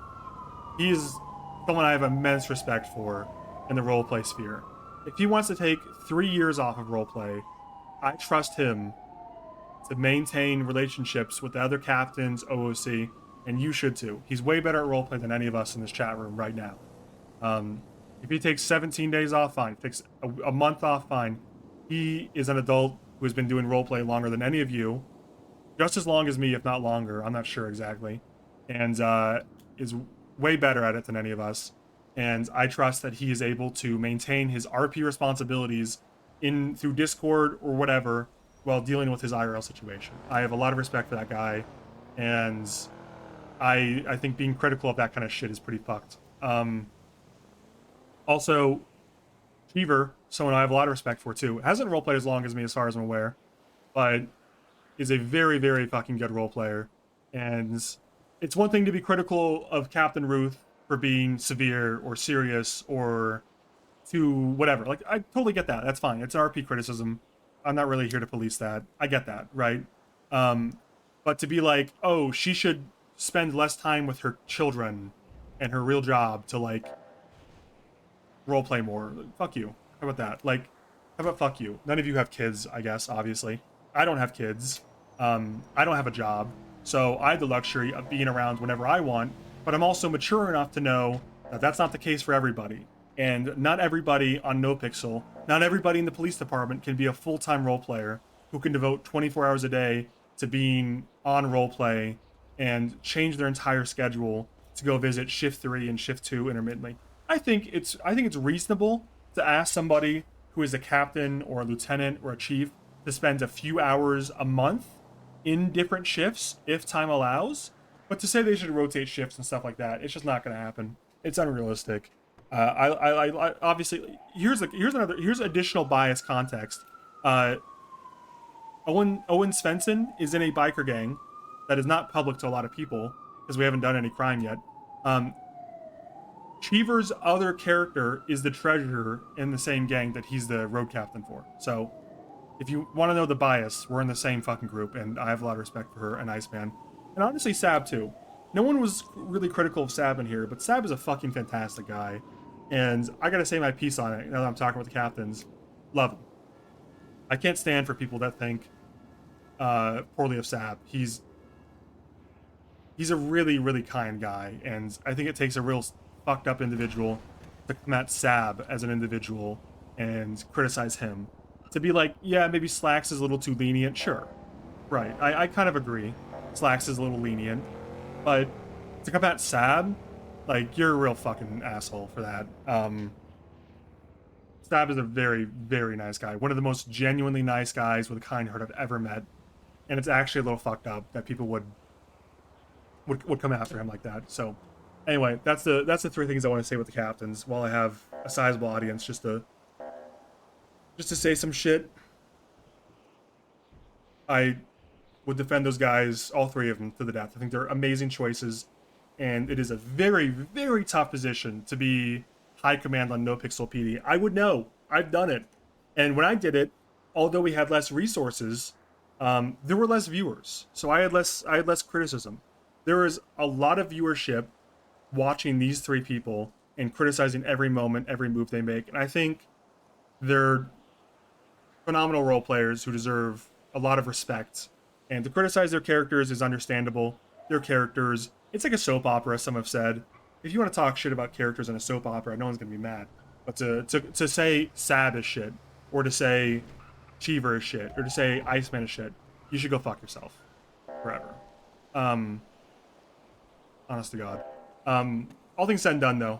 Speaker 2: He is someone I have immense respect for in the roleplay sphere. If he wants to take 3 years off of roleplay, I trust him to maintain relationships with the other captains, OOC, and you should too. He's way better at roleplay than any of us in this chat room right now. If he takes 17 days off, fine. Takes a month off, fine. He is an adult who has been doing roleplay longer than any of you. Just as long as me, if not longer. I'm not sure exactly. And is way better at it than any of us. And I trust that he is able to maintain his RP responsibilities through Discord or whatever while dealing with his IRL situation. I have a lot of respect for that guy. And I think being critical of that kind of shit is pretty fucked. Also, Cheever, someone I have a lot of respect for too, hasn't roleplayed as long as me as far as I'm aware. but is a very, very fucking good role player. And it's one thing to be critical of Captain Ruth for being severe or serious or to whatever. Like, I totally get that. That's fine. It's RP criticism. I'm not really here to police that. I get that, right? But to be like, oh, she should spend less time with her children and her real job to, like, roleplay more. Fuck you. How about that? Like, how about fuck you? None of you have kids, I guess, obviously. I don't have kids. I don't have a job. So I have the luxury of being around whenever I want, but I'm also mature enough to know that that's not the case for everybody. And not everybody on NoPixel, not everybody in the police department can be a full-time role player who can devote 24 hours a day to being on roleplay and change their entire schedule to go visit shift 3 and shift 2 intermittently. I think it's reasonable to ask somebody who is a captain or a lieutenant or a chief to spend a few hours a month in different shifts if time allows. But to say they should rotate shifts and stuff like that, it's just not going to happen. It's unrealistic. I obviously here's additional bias context. Owen Svensen is in a biker gang that is not public to a lot of people because we haven't done any crime yet. Cheever's other character is the treasurer in the same gang that he's the road captain for. So if you want to know the bias, we're in the same fucking group, and I have a lot of respect for her and Iceman. And honestly, Sab too. No one was really critical of Sab in here, but Sab is a fucking fantastic guy. And I gotta say my piece on it now that I'm talking about the captains. Love him. I can't stand for people that think poorly of Sab. He's a really, really kind guy, and I think it takes a real fucked up individual to come at Sab as an individual and criticize him. To be like, yeah, maybe Slacks is a little too lenient, sure. Right, I kind of agree. Slacks is a little lenient. But to come at Sab, like, you're a real fucking asshole for that. Sab is a very, very nice guy. One of the most genuinely nice guys with a kind heart I've ever met. And it's actually a little fucked up that people would come after him like that. So anyway, that's the three things I want to say with the captains while I have a sizable audience just to say some shit. I would defend those guys, all three of them, to the death. I think they're amazing choices, and it is a very, very tough position to be high command on NoPixel PD. I would know. I've done it. And when I did it, although we had less resources, there were less viewers. So I had less criticism. There was a lot of viewership watching these three people and criticizing every moment, every move they make. And I think they're phenomenal role players who deserve a lot of respect. And to criticize their characters is understandable. Their characters, it's like a soap opera, some have said. If you want to talk shit about characters in a soap opera, no one's going to be mad. But to say Sab is shit, or to say Cheever is shit, or to say Iceman is shit, you should go fuck yourself. Forever. Honest to God. All things said and done, though.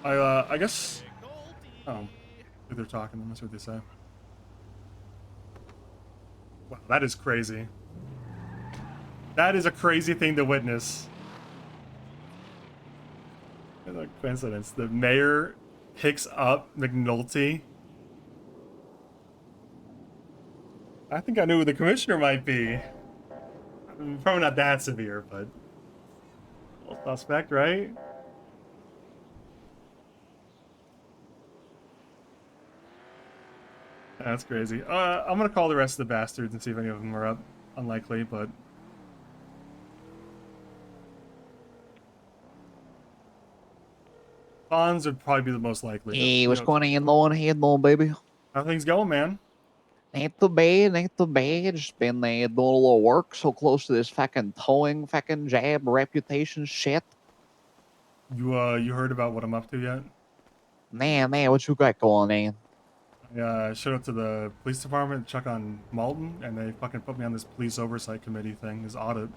Speaker 2: I guess... Oh. They're talking, that's what they say. Wow, that is crazy. That is a crazy thing to witness. What a coincidence. The mayor picks up McNulty. I think I knew who the commissioner might be. Probably not that severe, but... Well, suspect, right? That's crazy. I'm gonna call the rest of the bastards and see if any of them are up. Unlikely, but... Fonz would probably be the most likely.
Speaker 15: Hey, what's going on, Lauren? How you doing, baby?
Speaker 2: How things going, man?
Speaker 15: Ain't too bad, ain't too bad. Just been doing a little work so close to this fucking towing fucking jab reputation shit.
Speaker 2: You heard about what I'm up to yet?
Speaker 15: Nah, what you got going on?
Speaker 2: I showed up to the police department to check on Malton, and they fucking put me on this police oversight committee thing, this audit.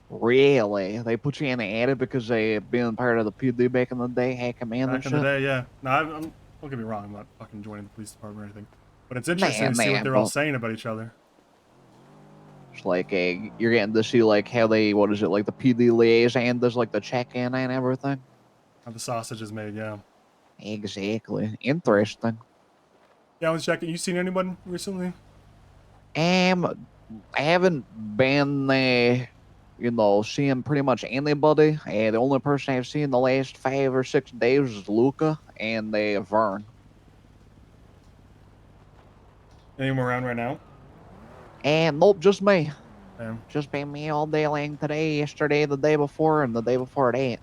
Speaker 15: Really? They put you in the audit because they been part of the PD back in the day, high command and
Speaker 2: Back
Speaker 15: shit?
Speaker 2: in the day, yeah. No, don't get me wrong, I'm not fucking joining the police department or anything. But it's interesting to see what they're all saying about each other.
Speaker 15: It's like you're getting to see like how they, what is it, like the PD liaison does like the check-in and everything?
Speaker 2: How the sausage is made, yeah.
Speaker 15: Exactly. Interesting.
Speaker 2: Yeah, I was checking. You seen anyone recently?
Speaker 15: I haven't been, seeing pretty much anybody. The only person I've seen the last 5 or 6 days is Luca and Vern.
Speaker 2: Anyone around right now?
Speaker 15: And nope, just me.
Speaker 2: Damn.
Speaker 15: Just been me all day long today, yesterday, the day before, and the day before that.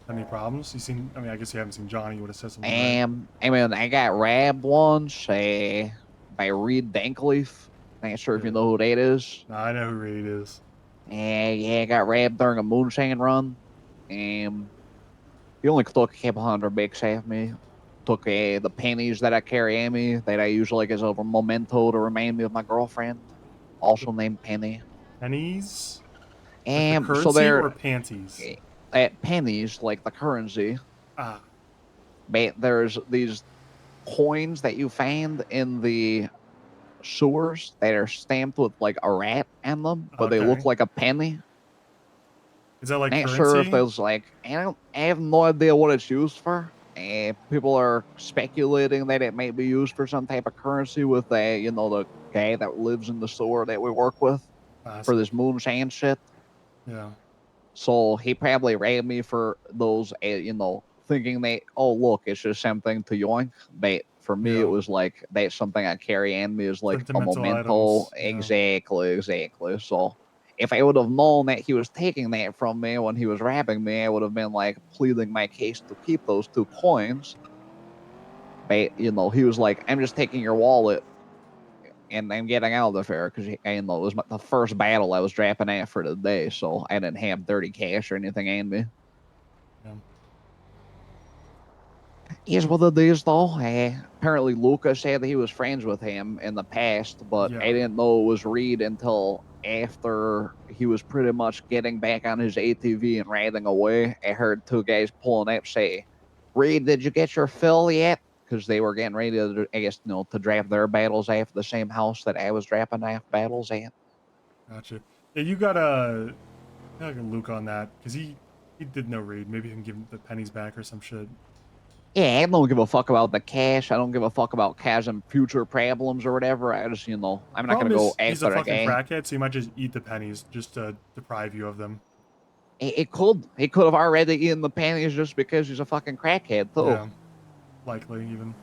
Speaker 2: Any problems? You seen? I mean, I guess you haven't seen Johnny. You would have said something. Right?
Speaker 15: I mean, I got robbed once by Reed Dankleaf. Not sure if you know who that is.
Speaker 2: No, I know who Reed is.
Speaker 15: Yeah, I got robbed during a moonshine run. He only took a couple $100 off me. Took the pennies that I carry on me that I use like as a memento to remind me of my girlfriend, also named Penny.
Speaker 2: Pennies? Like the
Speaker 15: So
Speaker 2: currency
Speaker 15: they're
Speaker 2: or panties?
Speaker 15: pennies, like the currency.
Speaker 2: Ah.
Speaker 15: But there's these coins that you find in the sewers that are stamped with like a rat in them, but they look
Speaker 2: Okay.
Speaker 15: like a penny.
Speaker 2: Is that like
Speaker 15: Not
Speaker 2: currency?
Speaker 15: sure if there's like I have no idea what it's used for. People are speculating that it might be used for some type of currency with the guy that lives in the store that we work with for this moonshine shit.
Speaker 2: Yeah.
Speaker 15: So he probably raided me for those, thinking that, oh, look, it's just something to yoink. But for me, it was like, that's something I carry on me as like a
Speaker 2: Sentimental
Speaker 15: memento.
Speaker 2: items, yeah.
Speaker 15: Exactly. So if I would have known that he was taking that from me when he was robbing me, I would have been like pleading my case to keep those 2 coins. But, he was like, I'm just taking your wallet and I'm getting out of the fair because it was the first battle I was dropping at for the day, so I didn't have dirty cash or anything in me.
Speaker 2: Yeah.
Speaker 15: Is what it is, though. Apparently, Luca said that he was friends with him in the past, but I didn't know it was Reed until after he was pretty much getting back on his ATV and riding away. I heard 2 guys pulling up say, Reed, did you get your fill yet? Because they were getting ready to, I guess, to draft their battles after the same house that I was drafting after battles at.
Speaker 2: Gotcha. Yeah, you got a Luke on that because he did know Reed. Maybe you can give him the pennies back or some shit.
Speaker 15: Yeah, I don't give a fuck about the cash. I don't give a fuck about causing future problems or whatever. I just, I'm not going to go
Speaker 2: He's a
Speaker 15: after a
Speaker 2: fucking
Speaker 15: guy.
Speaker 2: crackhead, so he might just eat the pennies just to deprive you of them.
Speaker 15: He could have already eaten the pennies just because he's a fucking crackhead, too.
Speaker 2: Yeah, likely even.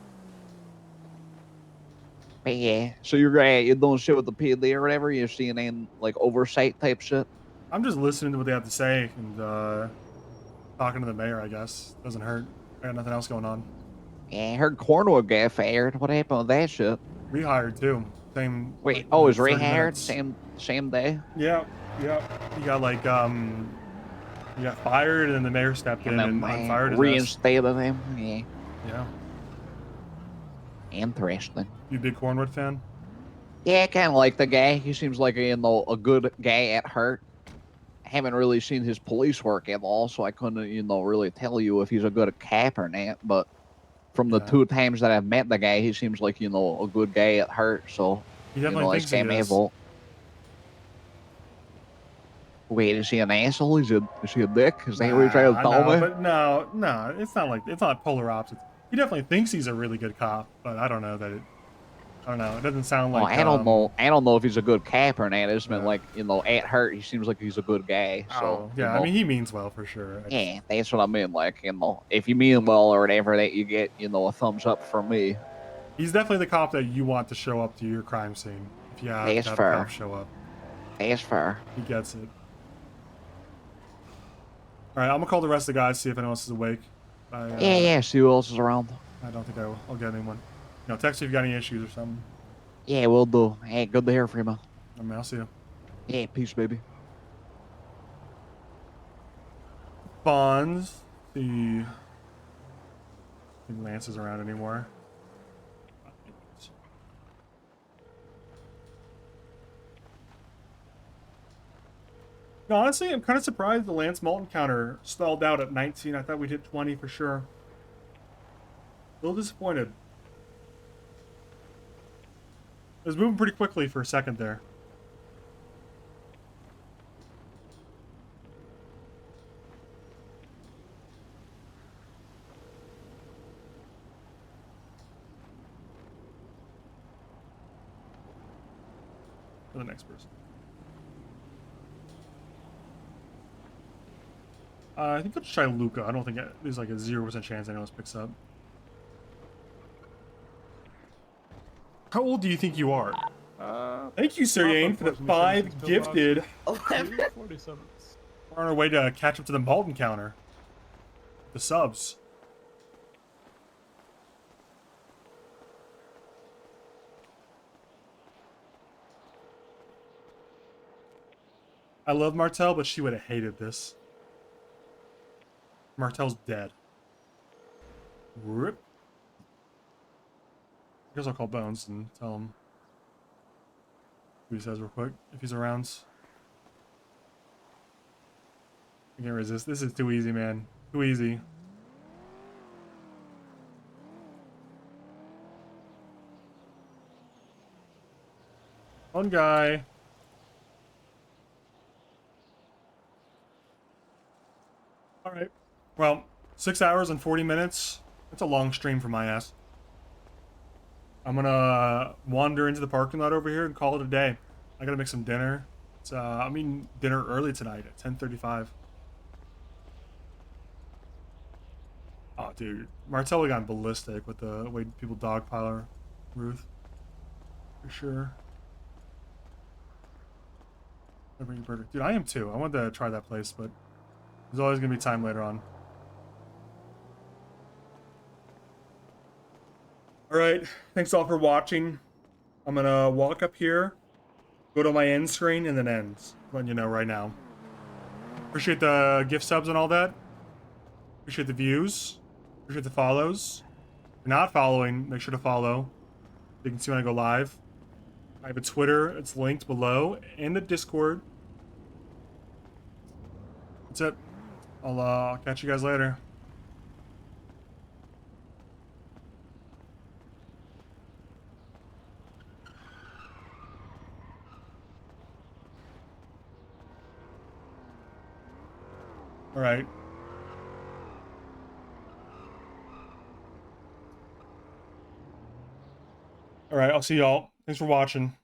Speaker 15: But yeah, so you're doing shit with the PD or whatever? You're seeing in like oversight type shit?
Speaker 2: I'm just listening to what they have to say and talking to the mayor, I guess. Doesn't hurt. I got nothing else going on.
Speaker 15: Yeah, I heard Cornwall got fired. What happened with that shit?
Speaker 2: Rehired too. Same.
Speaker 15: Wait,
Speaker 2: like,
Speaker 15: oh, it was
Speaker 2: 30
Speaker 15: rehired
Speaker 2: minutes.
Speaker 15: same day?
Speaker 2: Yeah. He got like he got fired, and then the mayor stepped in and unfired his ass.
Speaker 15: Reinstated him. Yeah.
Speaker 2: Yeah.
Speaker 15: Interesting.
Speaker 2: You a big Cornwood fan?
Speaker 15: Yeah, I kind of like the guy. He seems like a good guy at heart. I haven't really seen his police work at all, so I couldn't, really tell you if he's a good cop or not. But from the 2 times that I've met the guy, he seems like, a good guy at heart. So,
Speaker 2: He definitely thinks he is.
Speaker 15: vote. Wait, is he an asshole? Is he a dick? Is that what you're trying to tell me?
Speaker 2: But no, it's not polar opposites. He definitely thinks he's a really good cop, but I don't know that it. I don't know. It doesn't sound like.
Speaker 15: I don't know. I don't know if he's a good cop or not. It's been like, at heart, he seems like he's a good guy. So
Speaker 2: yeah, I mean, he means well for sure.
Speaker 15: Yeah, that's what I mean. Like, if you mean well or whatever, that you get, a thumbs up from me.
Speaker 2: He's definitely the cop that you want to show up to your crime scene. If you have
Speaker 15: That's
Speaker 2: to have
Speaker 15: fair.
Speaker 2: a cop show up.
Speaker 15: That's fair.
Speaker 2: He gets it. All right, I'm gonna call the rest of the guys, see if anyone else is awake.
Speaker 15: Yeah. See who else is around.
Speaker 2: I don't think I will. I'll get anyone. Text if you got any issues or something.
Speaker 15: Yeah, we'll do. Hey, good to hear from you, man.
Speaker 2: I mean, I'll see you.
Speaker 15: Yeah, peace, baby.
Speaker 2: Bonds. I think Lance is around anymore. No, honestly, I'm kind of surprised the Lance Malton counter stalled out at 19. I thought we'd hit 20 for sure. A little disappointed. It was moving pretty quickly for a second there. for the next person. I think I'll try Luca. I don't think there's like a 0% chance anyone else picks up. How old do you think you are? Thank you, Sir Yane, for the 5 gifted.
Speaker 6: 47.
Speaker 2: We're on our way to catch up to the Malton counter. The subs. I love Martell, but she would have hated this. Martell's dead. Rip. I guess I'll call Bones and tell him what he says real quick, if he's around. I can't resist. This is too easy, man. Too easy. One guy. All right. Well, 6 hours and 40 minutes. That's a long stream for my ass. I'm gonna wander into the parking lot over here and call it a day. I gotta make some dinner. It's I mean dinner early tonight at 10:35. Oh, dude, Martello got ballistic with the way people dogpile Ruth. For sure. Dude, I am too. I wanted to try that place, but there's always gonna be time later on. Alright, thanks all for watching. I'm gonna walk up here, go to my end screen, and then end. Letting you know right now. Appreciate the gift subs and all that. Appreciate the views. Appreciate the follows. If you're not following, make sure to follow. You can see when I go live. I have a Twitter, it's linked below, and the Discord. That's it. I'll catch you guys later. All right. All right, I'll see y'all. Thanks for watching.